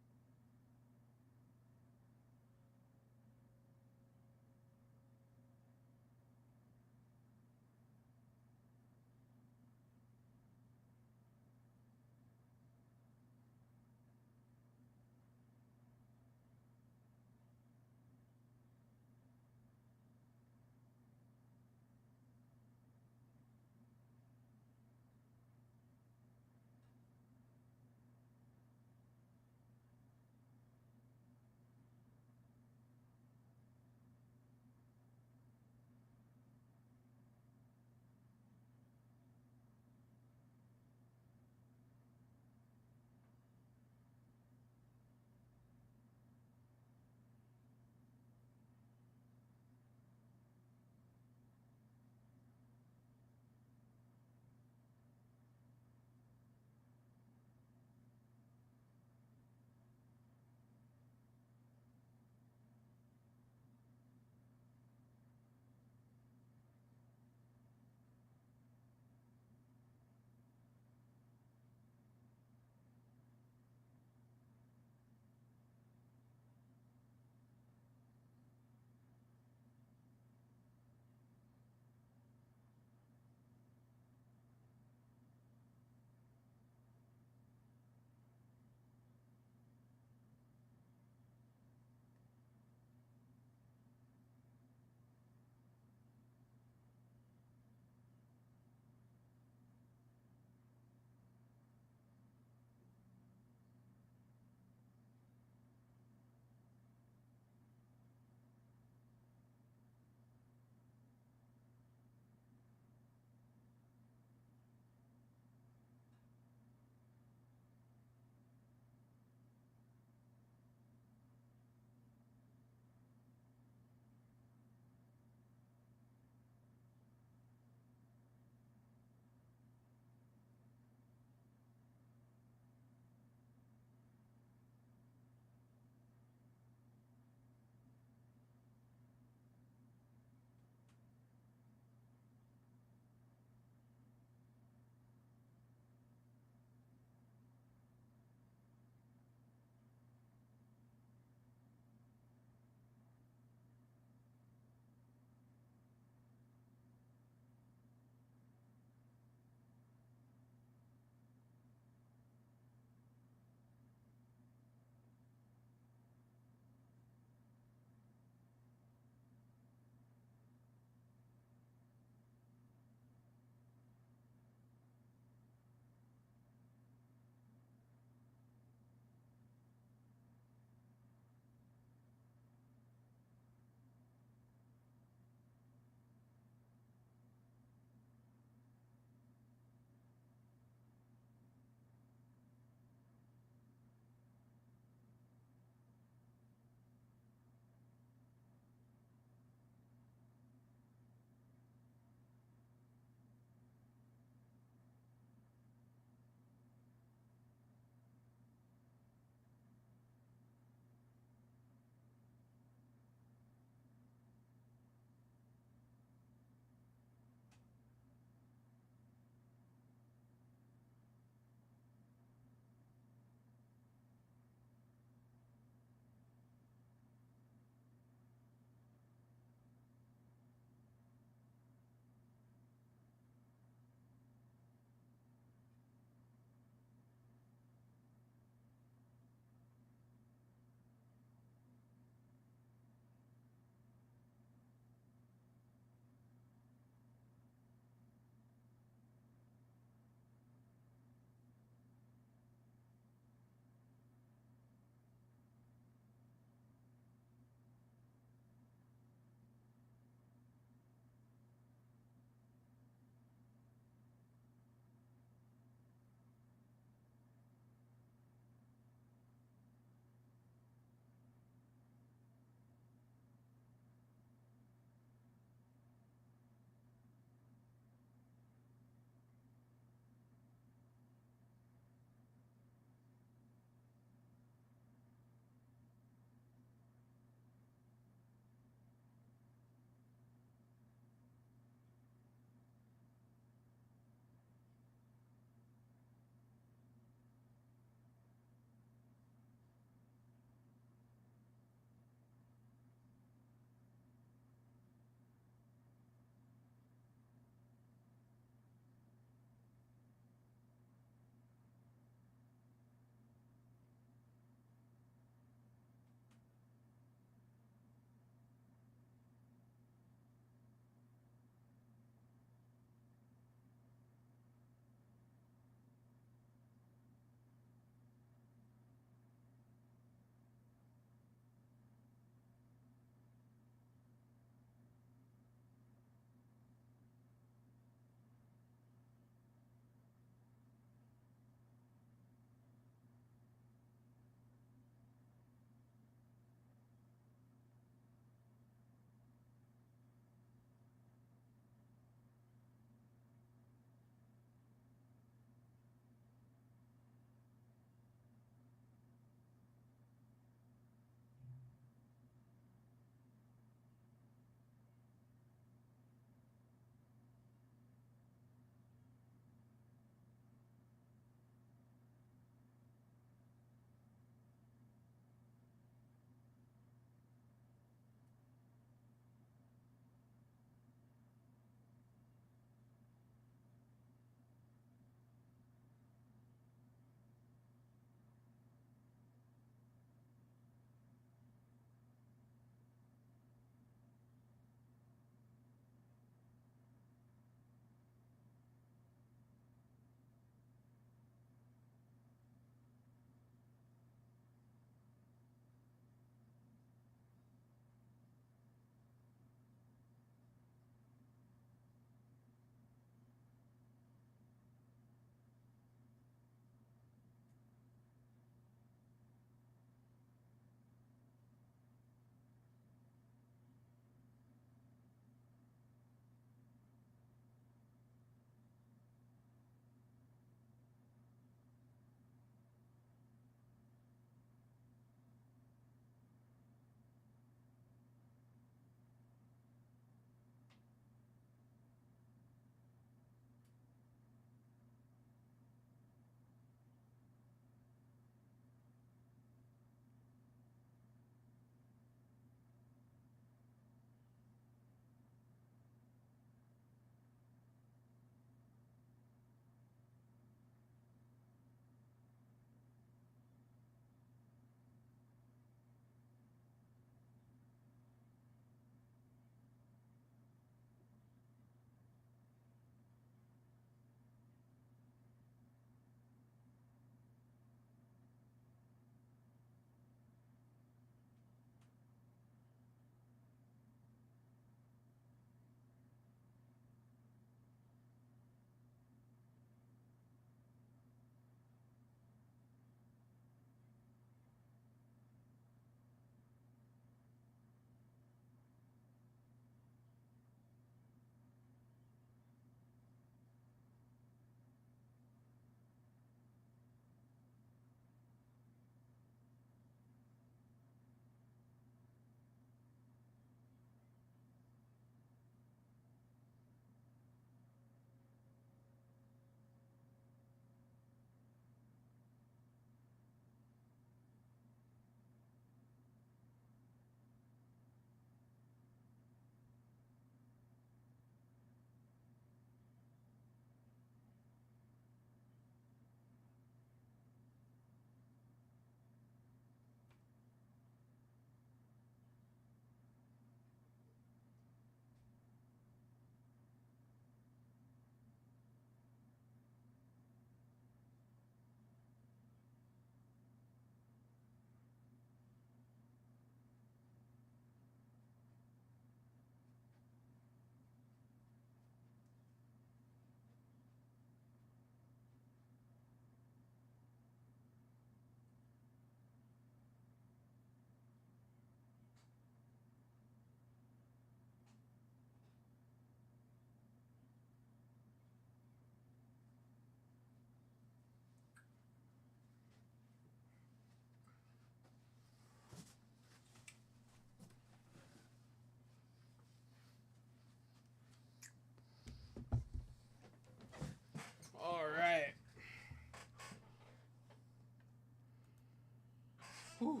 Whew.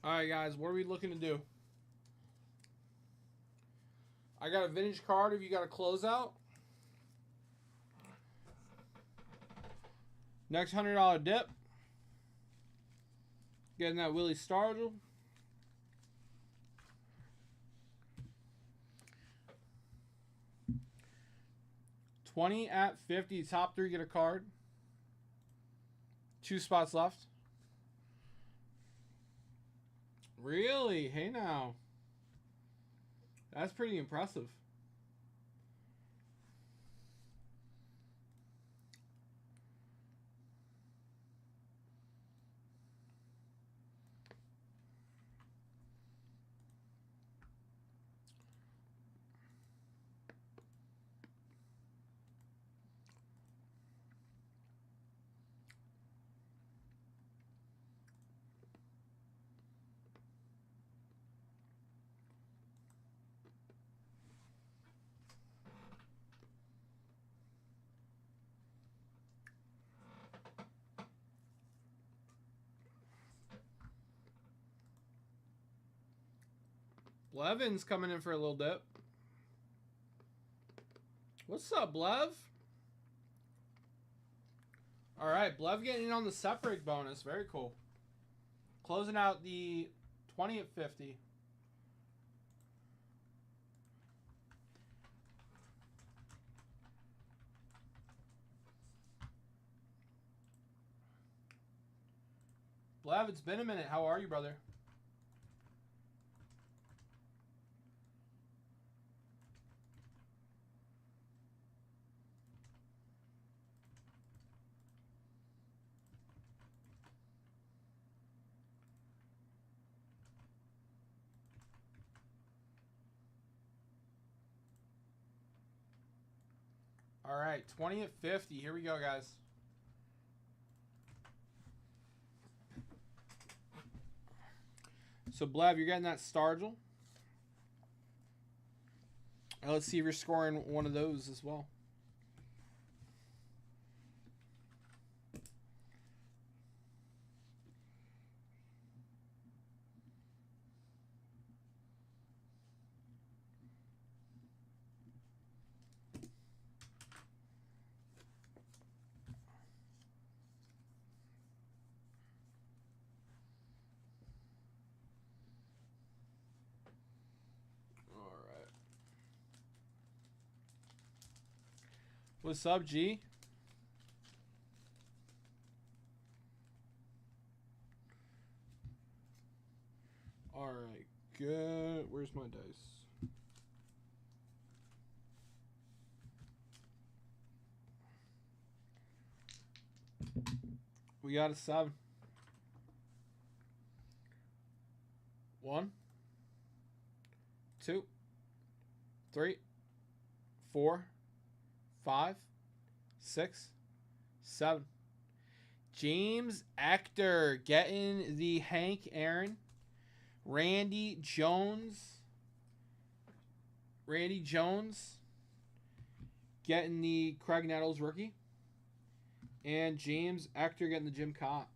All right, guys, what are we looking to do? I got a vintage card if you got a closeout. Next $100 dip. Getting that Willie Stargell. $20 at $50. Top 3 get a card. 2 spots left. Really? Hey now. That's pretty impressive. Blevin's coming in for a little dip. What's up, Blev? All right, Blev getting in on the set break bonus. Very cool. Closing out the 20 at 50. Blev, it's been a minute. How are you, brother? All right, 20 at 50. Here we go, guys. So, Blev, you're getting that Stargell. Let's see if you're scoring one of those as well. What's up, G? All right, good. Where's my dice? We got a 7. 1, 2, 3, 4, 5, 6, 7. James Ector getting the Hank Aaron. Randy Jones getting the Craig Nettles rookie. And James Ector getting the Jim Cott.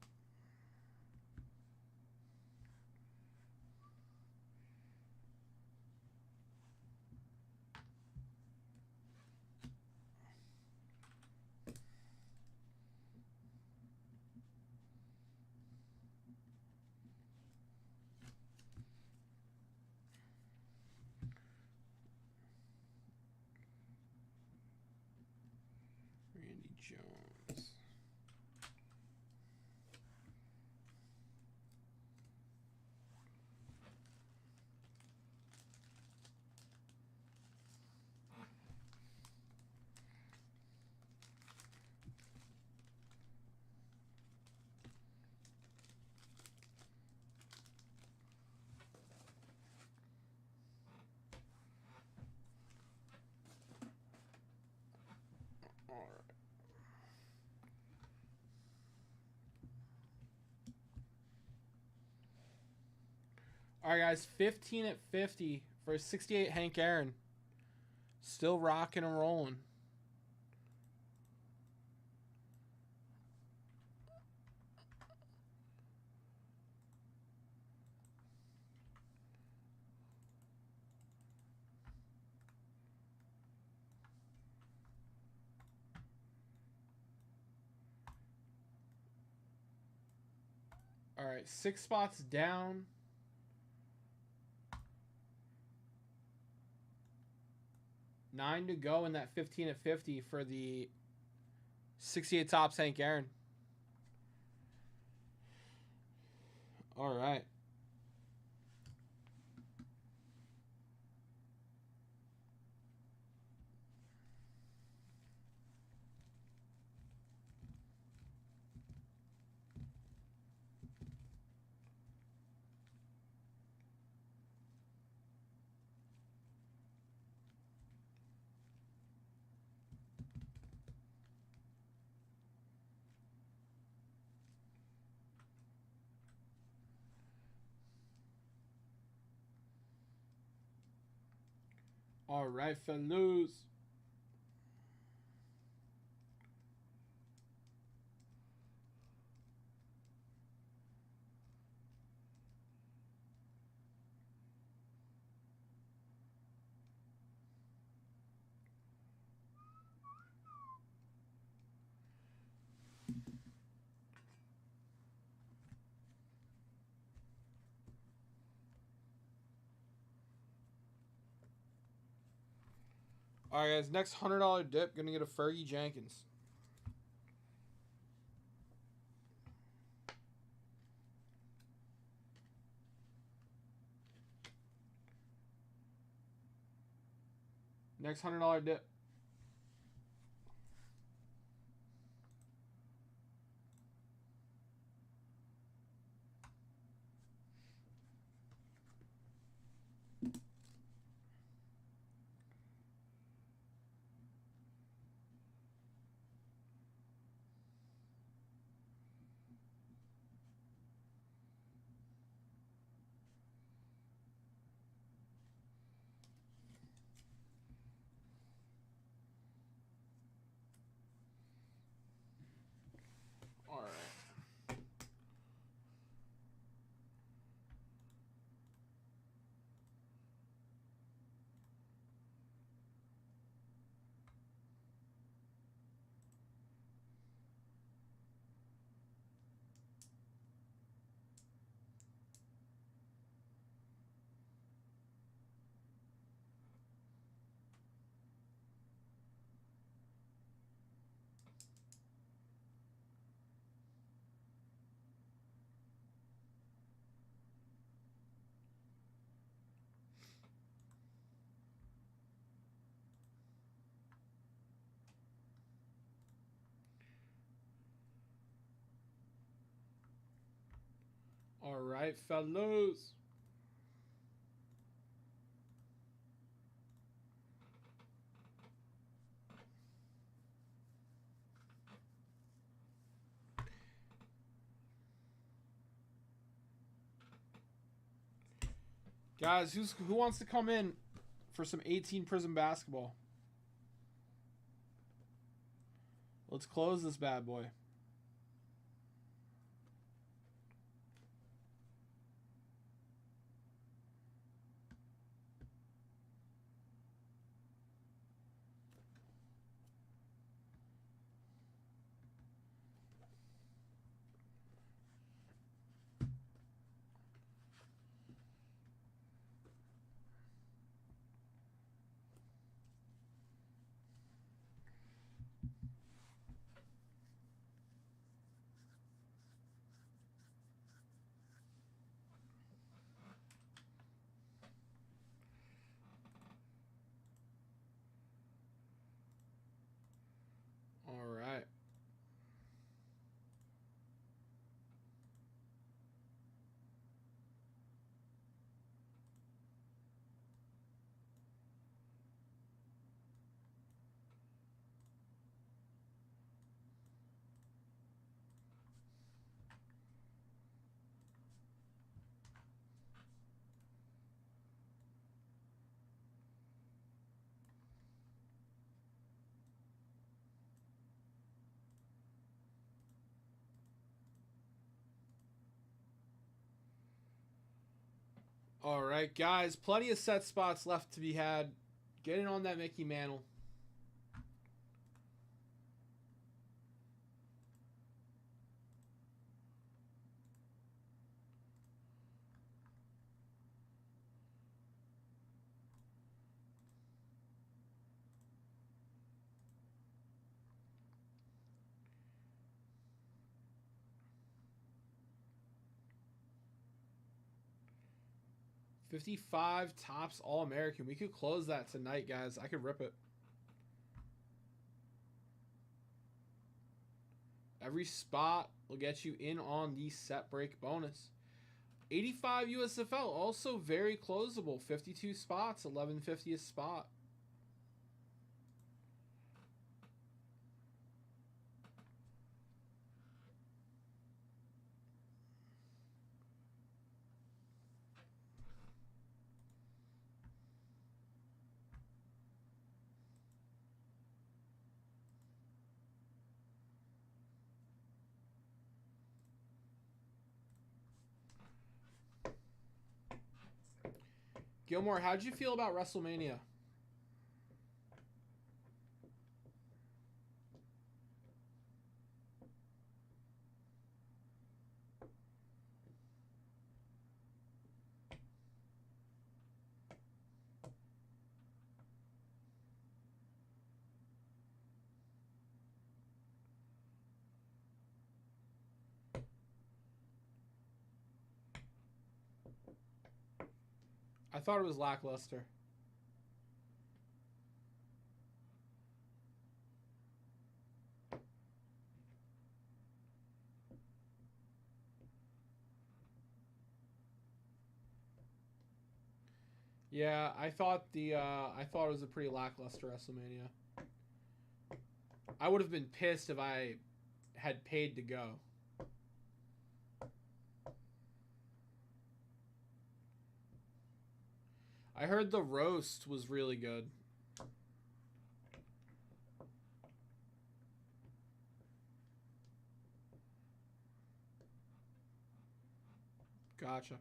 Jones. All right. All right, guys. 15 at 50 for 68 Hank Aaron. Still rocking and rolling. All right, 6 spots down. Nine to go in that 15 at 50 for the 68 Topps Hank Aaron. All right. All right, fellas. All right, guys. Next $100 dip. Gonna get a Fergie Jenkins. Next $100 dip. All right. All right, fellas. Guys, who wants to come in for some 18 Prism basketball? Let's close this bad boy. All right, guys. Plenty of set spots left to be had. Get in on that Mickey Mantle. $55 Topps All-American. We could close that tonight, guys. I could rip it. Every spot will get you in on the set break bonus. 85 USFL, also very closable. 52 spots, 1150 a spot. Gilmore, how'd you feel about WrestleMania? I thought it was lackluster. Yeah, I thought it was a pretty lackluster WrestleMania. I would have been pissed if I had paid to go. I heard the roast was really good. Gotcha.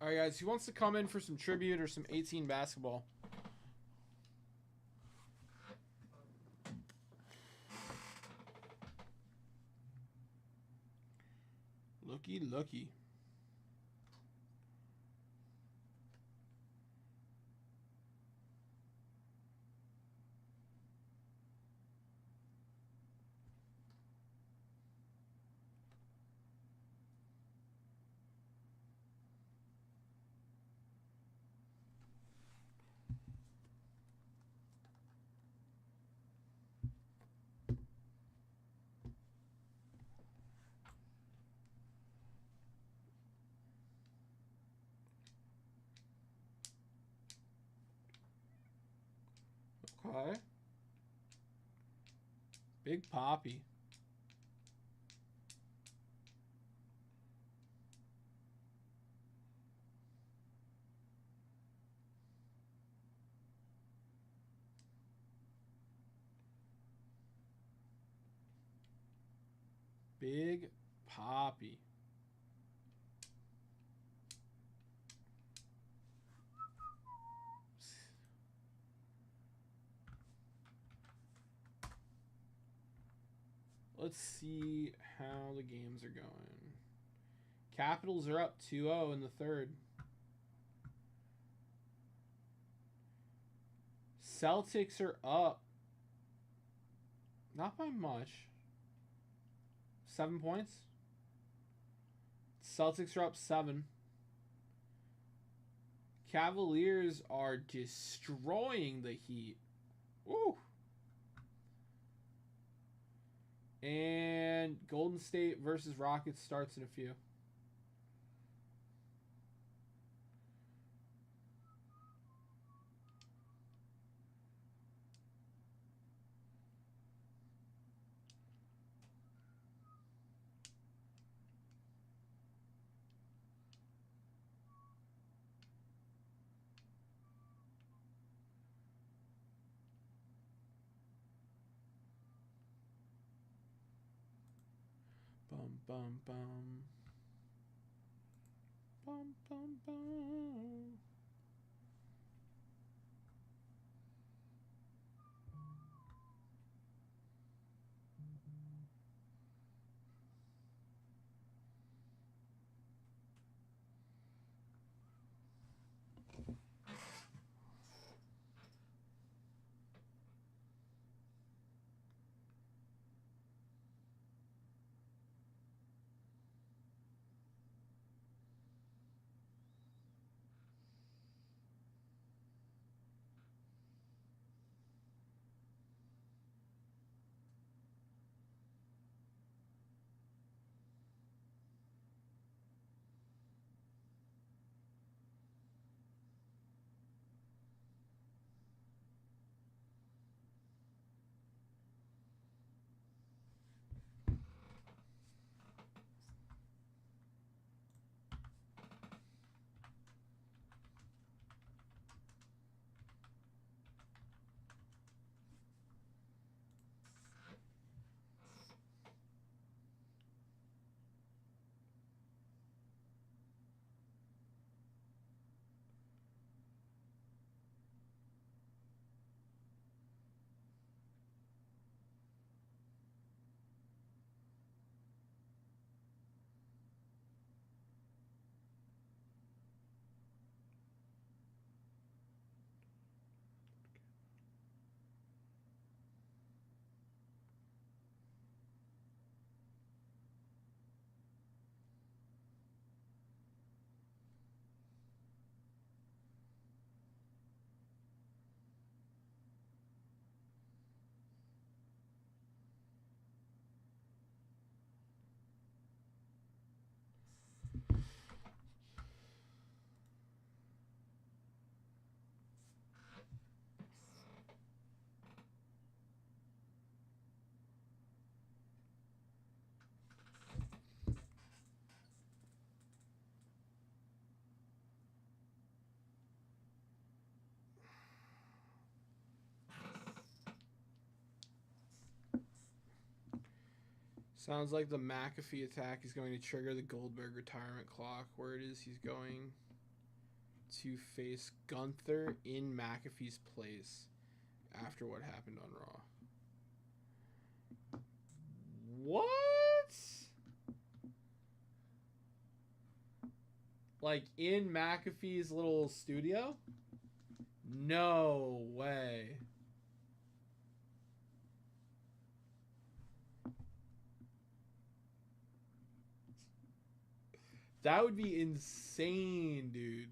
All right, guys. Who wants to come in for some tribute or some 18 basketball? Looky. Okay. Big Poppy. Big Poppy. Let's see how the games are going. Capitals are up 2-0 in the third. Celtics are up. Not by much. 7 points. Celtics are up 7. Cavaliers are destroying the Heat. Woo! And Golden State versus Rockets starts in a few. Bum bum bum. Bum bum bum. Sounds like the McAfee attack is going to trigger the Goldberg retirement clock. Where it is, he's going to face Gunther in McAfee's place after what happened on Raw. What? Like in McAfee's little studio? No way. That would be insane, dude.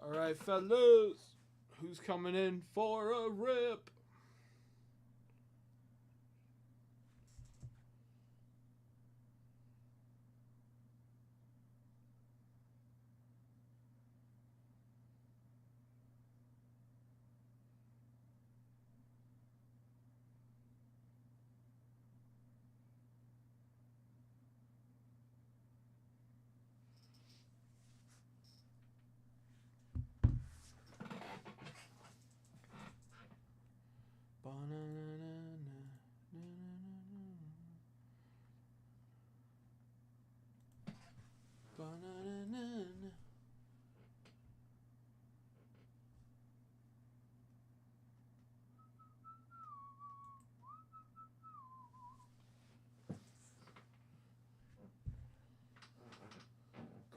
All right, fellas. Who's coming in for a rip?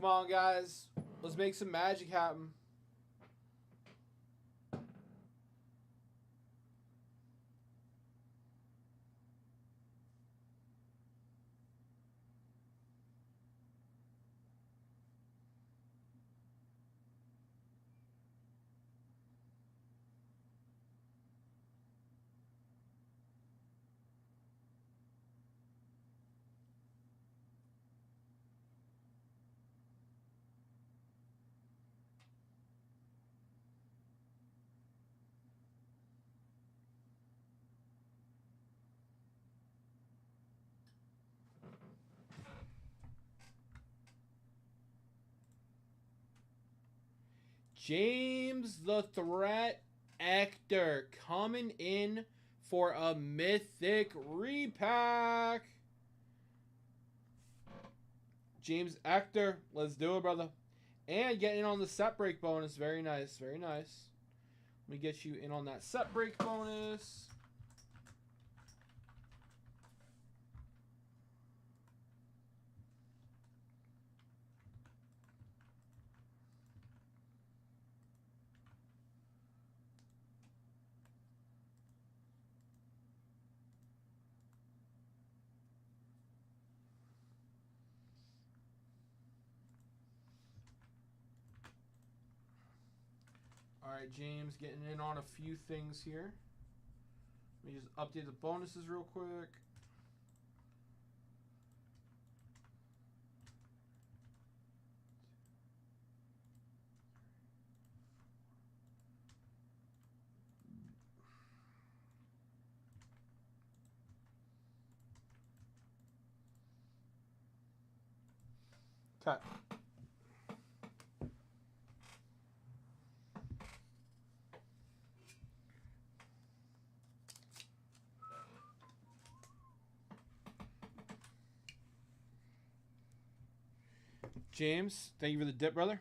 Come on, guys. Let's make some magic happen. James the Threat Ector coming in for a mythic repack. James Ector, let's do it, brother. And getting in on the set break bonus. Very nice, very nice. Let me get you in on that set break bonus. All right, James, getting in on a few things here. Let me just update the bonuses real quick. Okay. James, thank you for the dip, brother.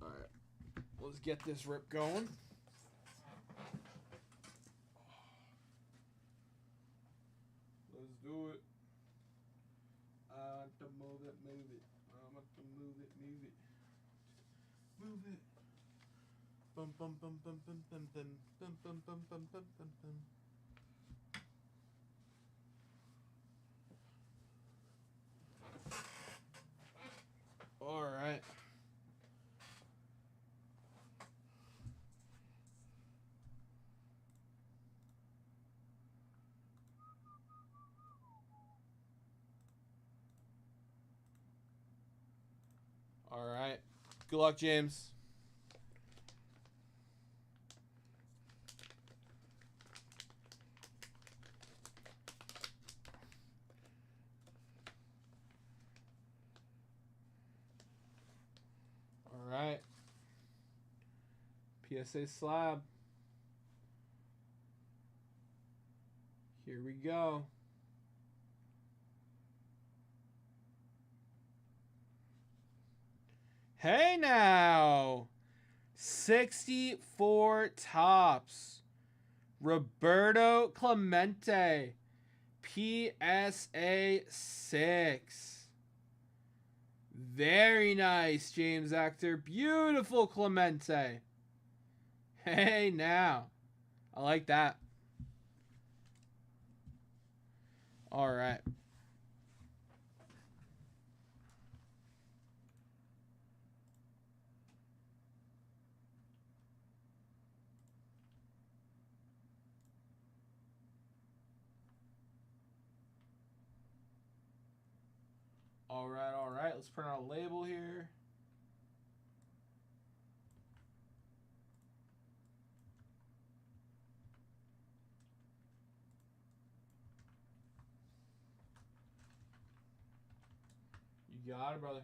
All right, let's get this rip going. Let's do it. I want to move it, move it. I want to move it, move it. Move it. Bum bum bum bum bum bum bum bum bum bum bum bum bum bum. All right. All right. Good luck, James. All right. PSA slab. Here we go. Hey now. 64 tops. Roberto Clemente. PSA 6. Very nice, James Ector. Beautiful Clemente. Hey now. I like that. All right. All right, all right. Let's print out a label here. You got it, brother.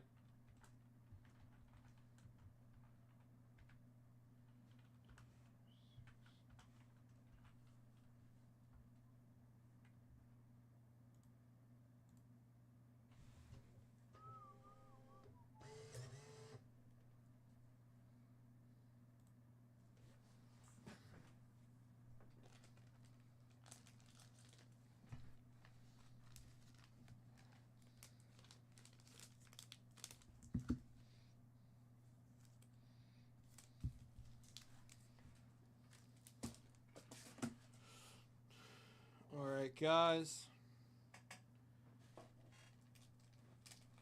right, guys.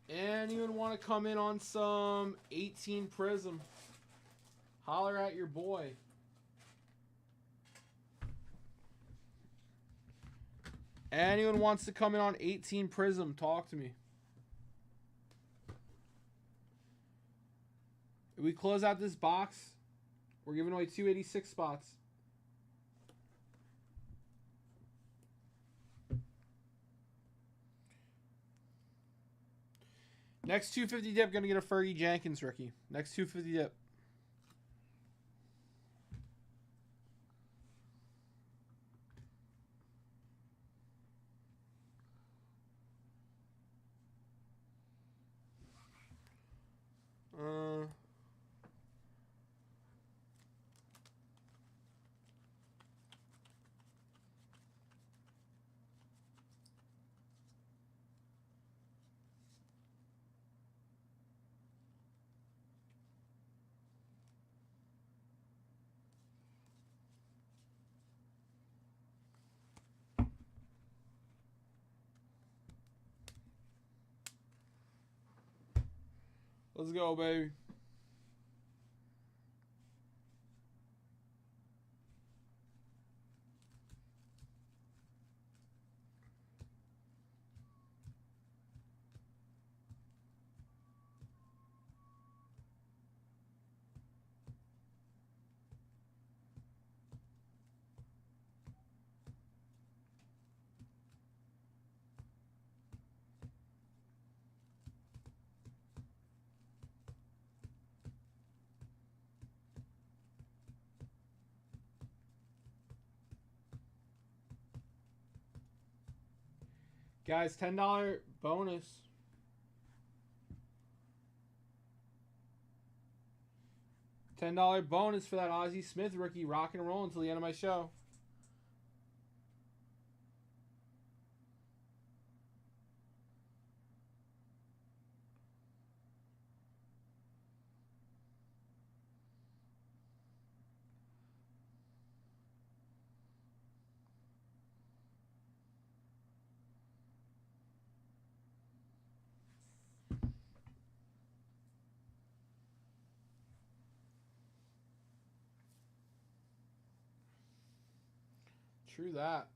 Anyone want to come in on some 18 Prism? Holler at your boy. Anyone wants to come in on 18 Prism, talk to me. If we close out this box, we're giving away 286 spots. Next 250 dip, gonna get a Fergie Jenkins rookie. Next 250 dip. Let's go, baby. Guys, $10 bonus. $10 bonus for that Ozzie Smith rookie. Rock and roll until the end of my show. True that.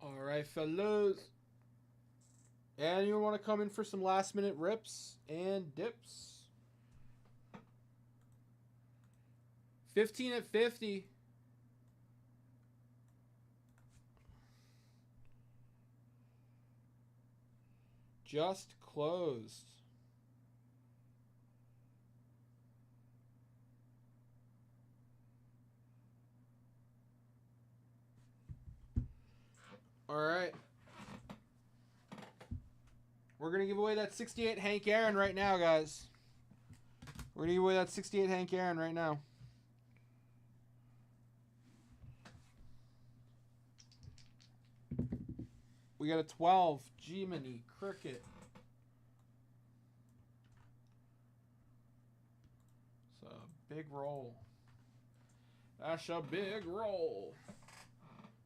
All right, fellas. And you want to come in for some last minute rips and dips? 15 at 50. Just closed. All right. We're going to give away that 68 Hank Aaron right now, guys. We're going to give away that 68 Hank Aaron right now. We got a 12 G-Mini Cricket. It's a big roll. That's a big roll.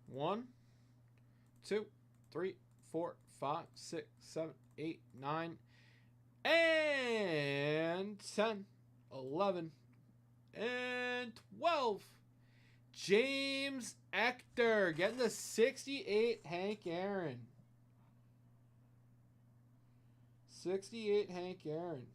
1, 2, 3, 4, 5, 6, 7, 8, 9, and 10, 11, and 12. James Ector getting the 68 Hank Aaron. 68 Hank Aaron.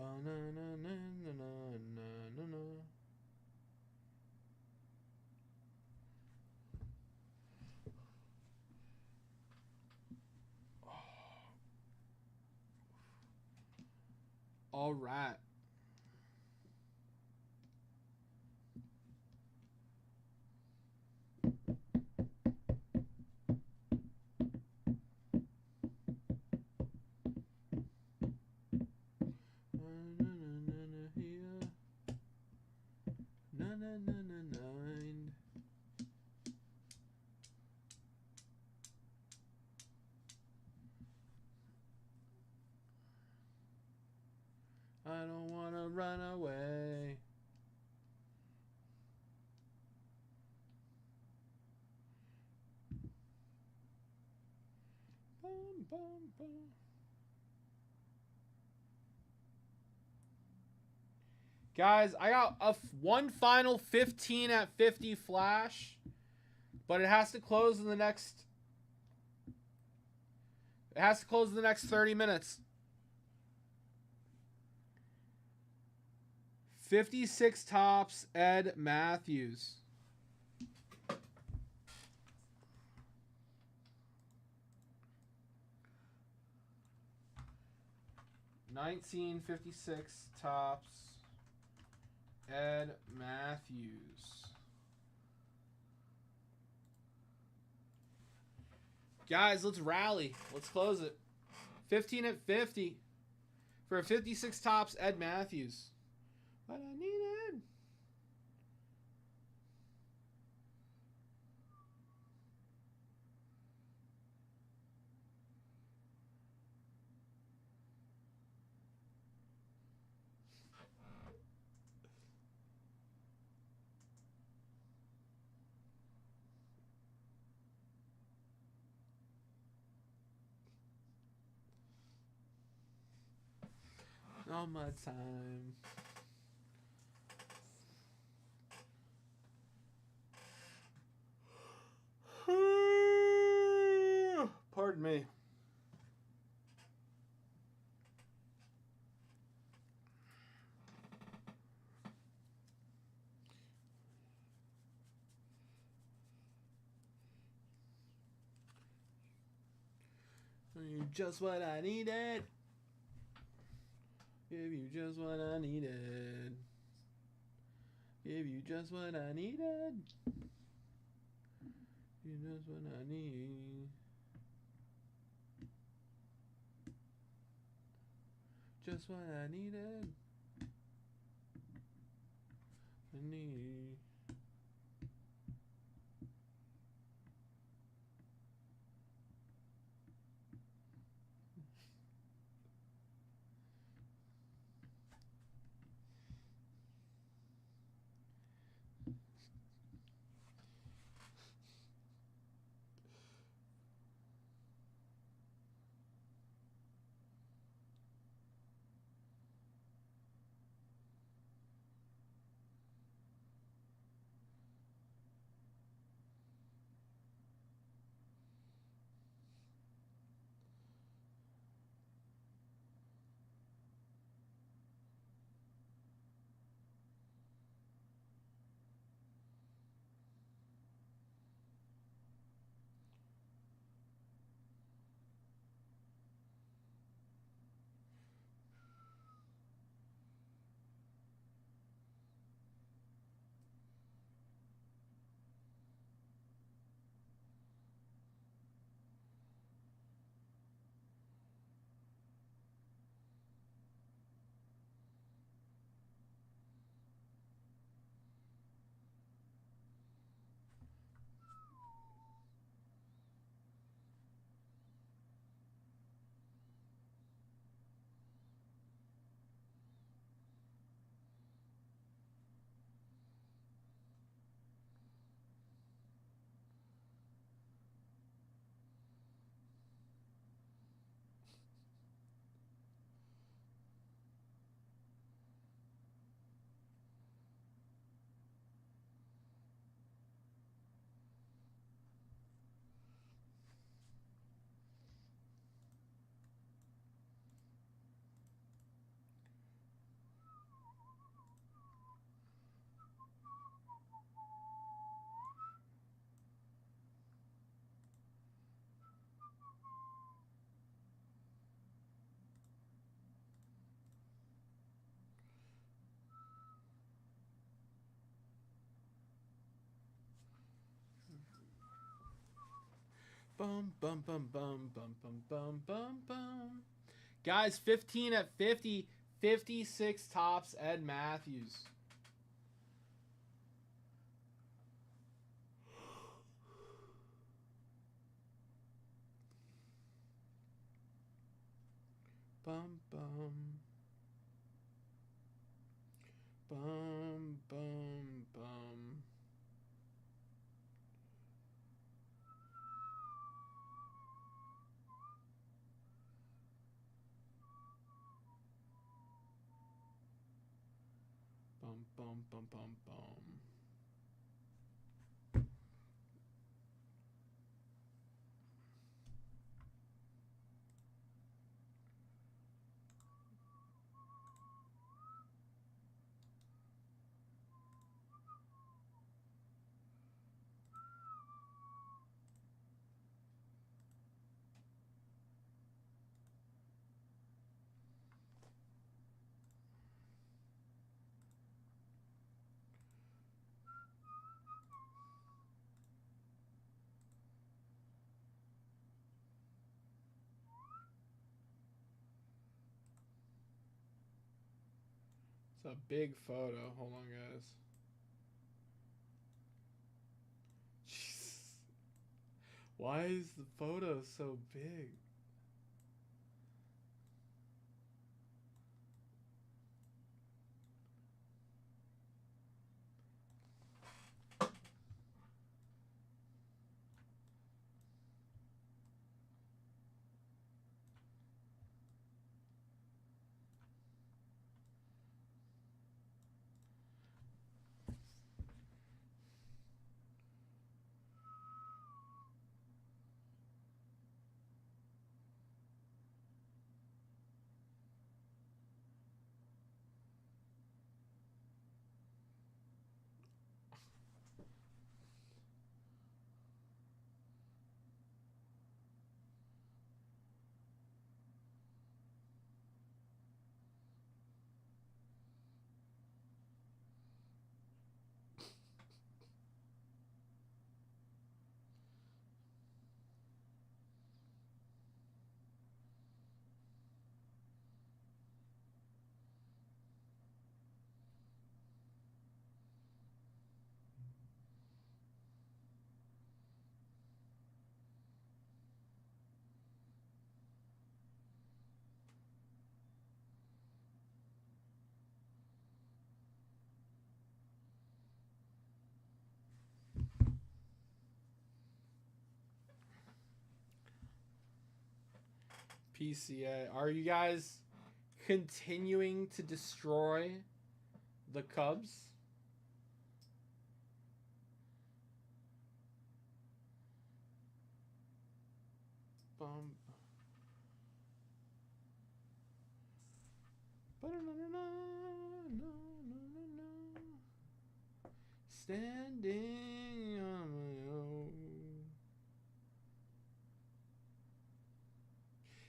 Ba-na-na-na-na-na-na-na. All right. I don't want to run away. Bum, bum, bum. Guys, I got one final 15 at 50 flash, but it has to close in the next. It has to close in the next 30 minutes. 56 tops, Ed Matthews. $19.56 tops, Ed Matthews. Guys, let's rally. Let's close it. 15 at 50 for a 56 tops, Ed Matthews. What I needed. All my time. Pardon me. You're just what I needed. Give you just what I needed. Give you just what I needed. You just what I need. Just what I needed. I need. Bum, bum, bum, bum, bum, bum, bum, bum, bum. Guys, 15 at 50. 56 tops, Ed Matthews. Bum, bum. Bum, bum, bum. Bum, bum, bum, bum, bum. It's a big photo. Hold on, guys. Jesus. Why is the photo so big? PCA. Are you guys continuing to destroy the Cubs? Bum. Standing on my own.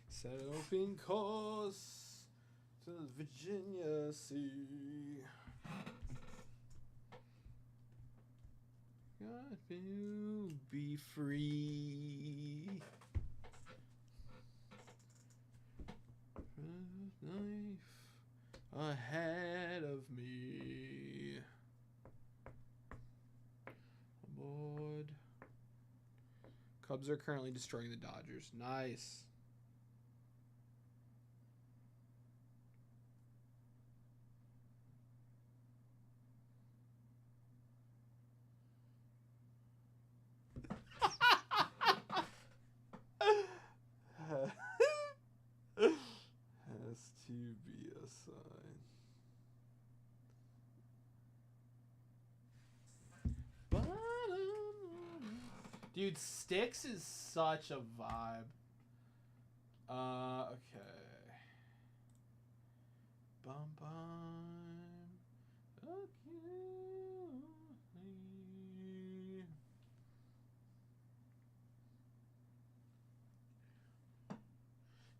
Set open course to the Virginia Sea. Got to be free. Knife ahead of me. Aboard. Cubs are currently destroying the Dodgers. Nice. Has to be a sign. Dude, Styx is such a vibe. Okay. Bum bum. Okay.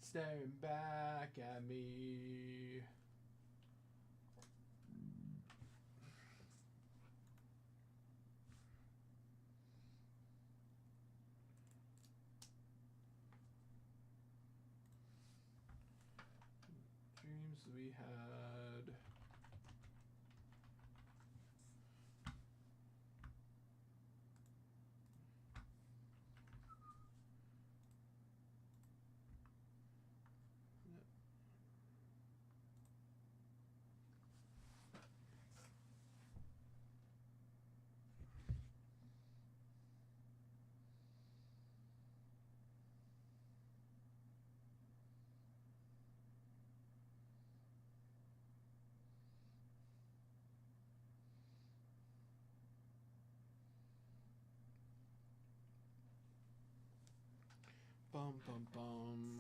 Staring back at me. we had. Bum bum bum.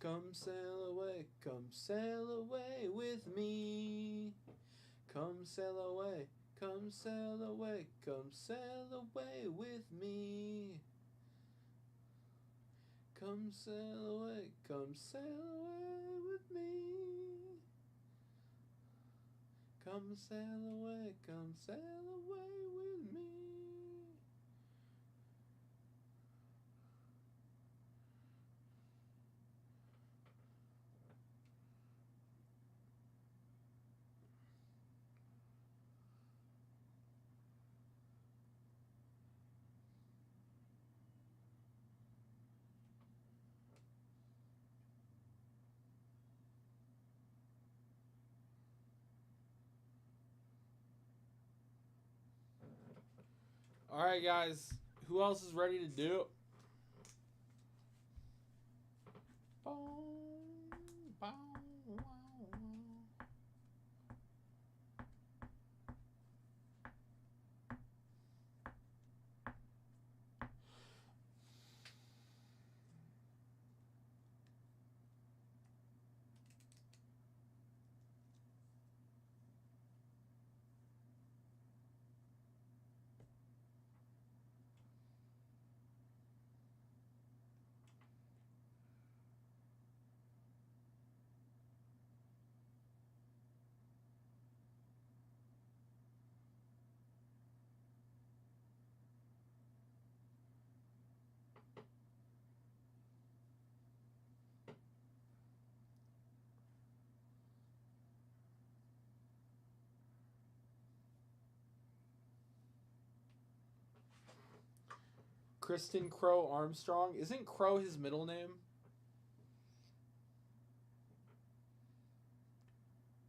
Come sail away with me. Come sail away, come sail away, come sail away with me. Come sail away with me. Come sail away with me. All right, guys. Who else is ready to do it? Kristen Crow Armstrong. Isn't Crow his middle name?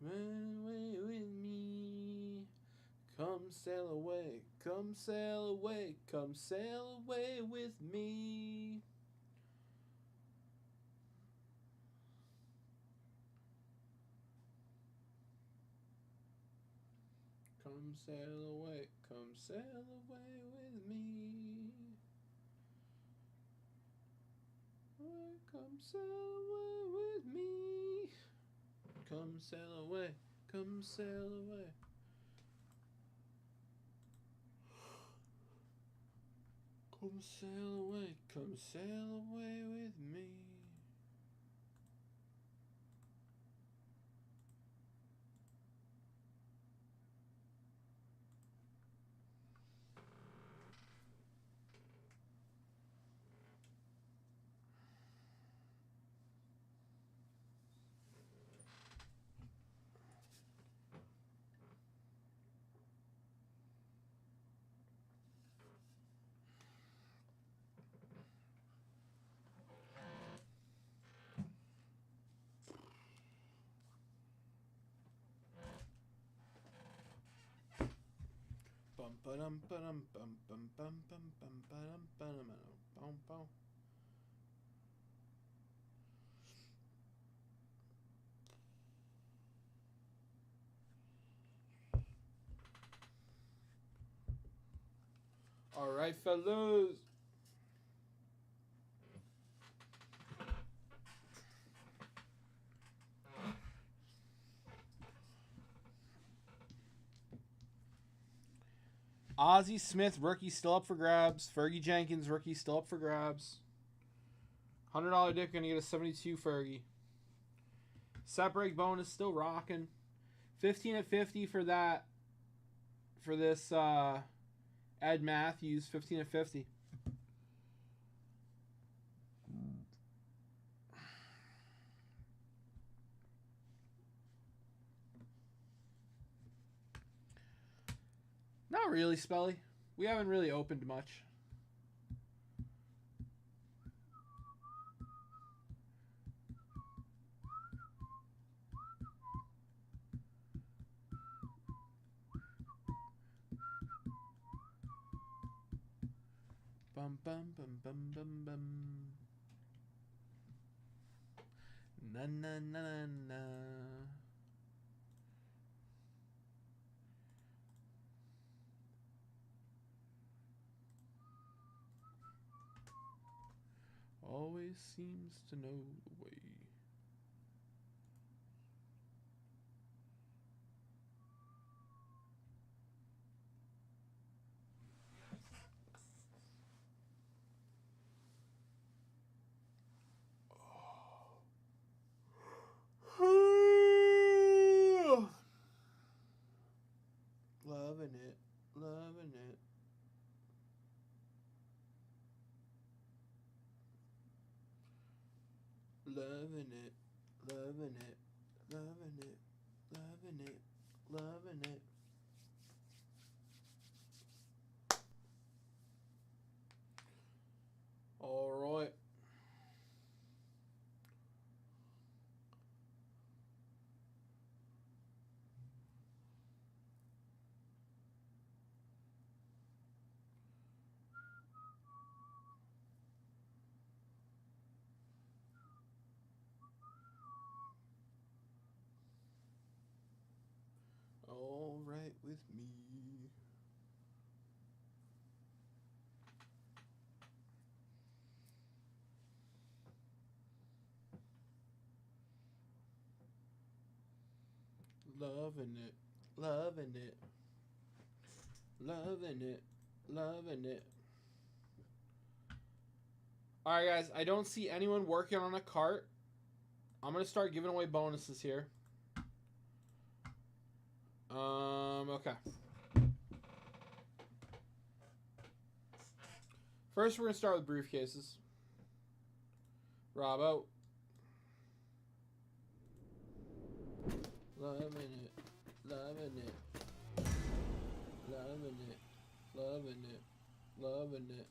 Run away with me. Come sail away. Come sail away. Come sail away with me. Come sail away. Come sail away with me. Come sail away with me. Come sail away. Come sail away. Come sail away. Come sail away with me. All right, fellas. Ozzie Smith, rookie, still up for grabs. Fergie Jenkins, rookie, still up for grabs. $100 Dick, gonna get a 72 Fergie. Set break bonus still rocking. 15 at 50 for that. For this Ed Matthews, 15 at 50. Not really, Spelly. We haven't really opened much. Bum bum bum bum bum bum. Na na na na. Always seems to know the way. Loving it, loving it. Loving it, loving it, loving it, loving it, loving it. All right. All right with me. Loving it, loving it, loving it, loving it. All right, guys. I don't see anyone working on a cart. I'm gonna start giving away bonuses here. Okay. First, we're gonna start with briefcases. Robbo. Loving it, loving it, loving it, loving it, loving it,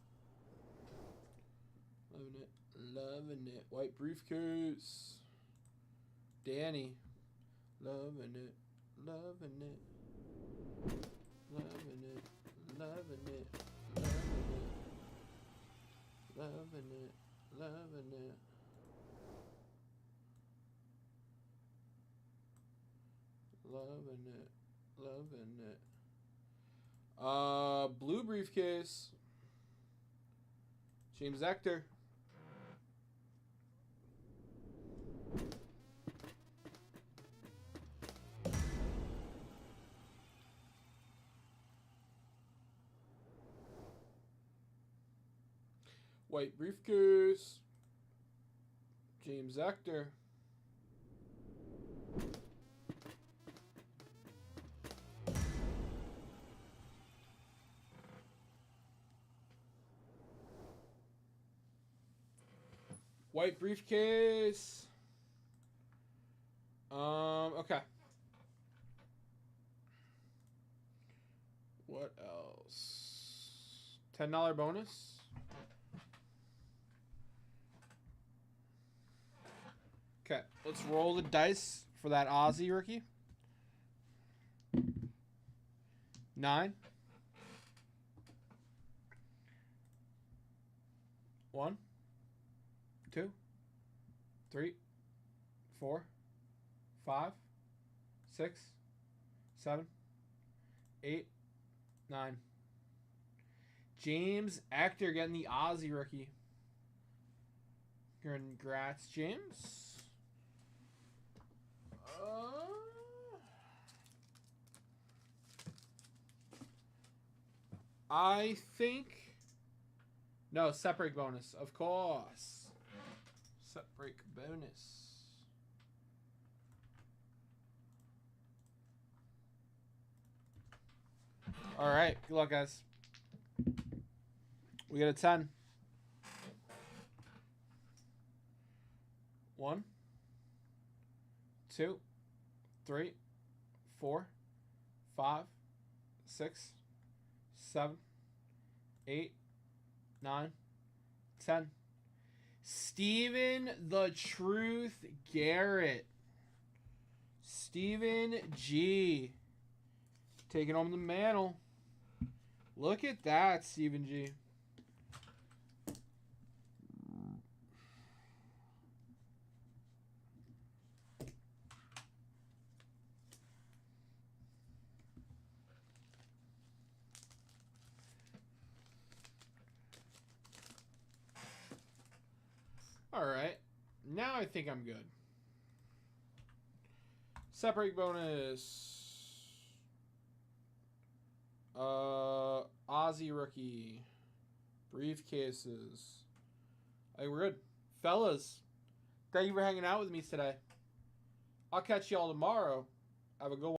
loving it, loving it. White briefcase. Danny. Loving it, loving it, loving it, loving it, loving it, loving it. Loving it, loving it. Blue briefcase. James Ector. White briefcase. James Ector. White briefcase. Okay. What else? $10 bonus. Okay, let's roll the dice for that Aussie rookie. 9. 1, 2, 3, 4, 5, 6, 7, 8, 9. James Ector getting the Aussie rookie. Congrats, James. I think... No, set break bonus, of course. Set break bonus. All right. Good luck, guys. We got a 10. 1, 2, 3, 4, 5, 6, 7, 8, 9, 10. Steven the Truth Garrett. Steven G. Taking home the mantle. Look at that, Steven G. All right. Now I think I'm good. Separate bonus. Aussie rookie. Briefcases. Hey, we're good. Fellas, thank you for hanging out with me today. I'll catch y'all tomorrow. Have a good one.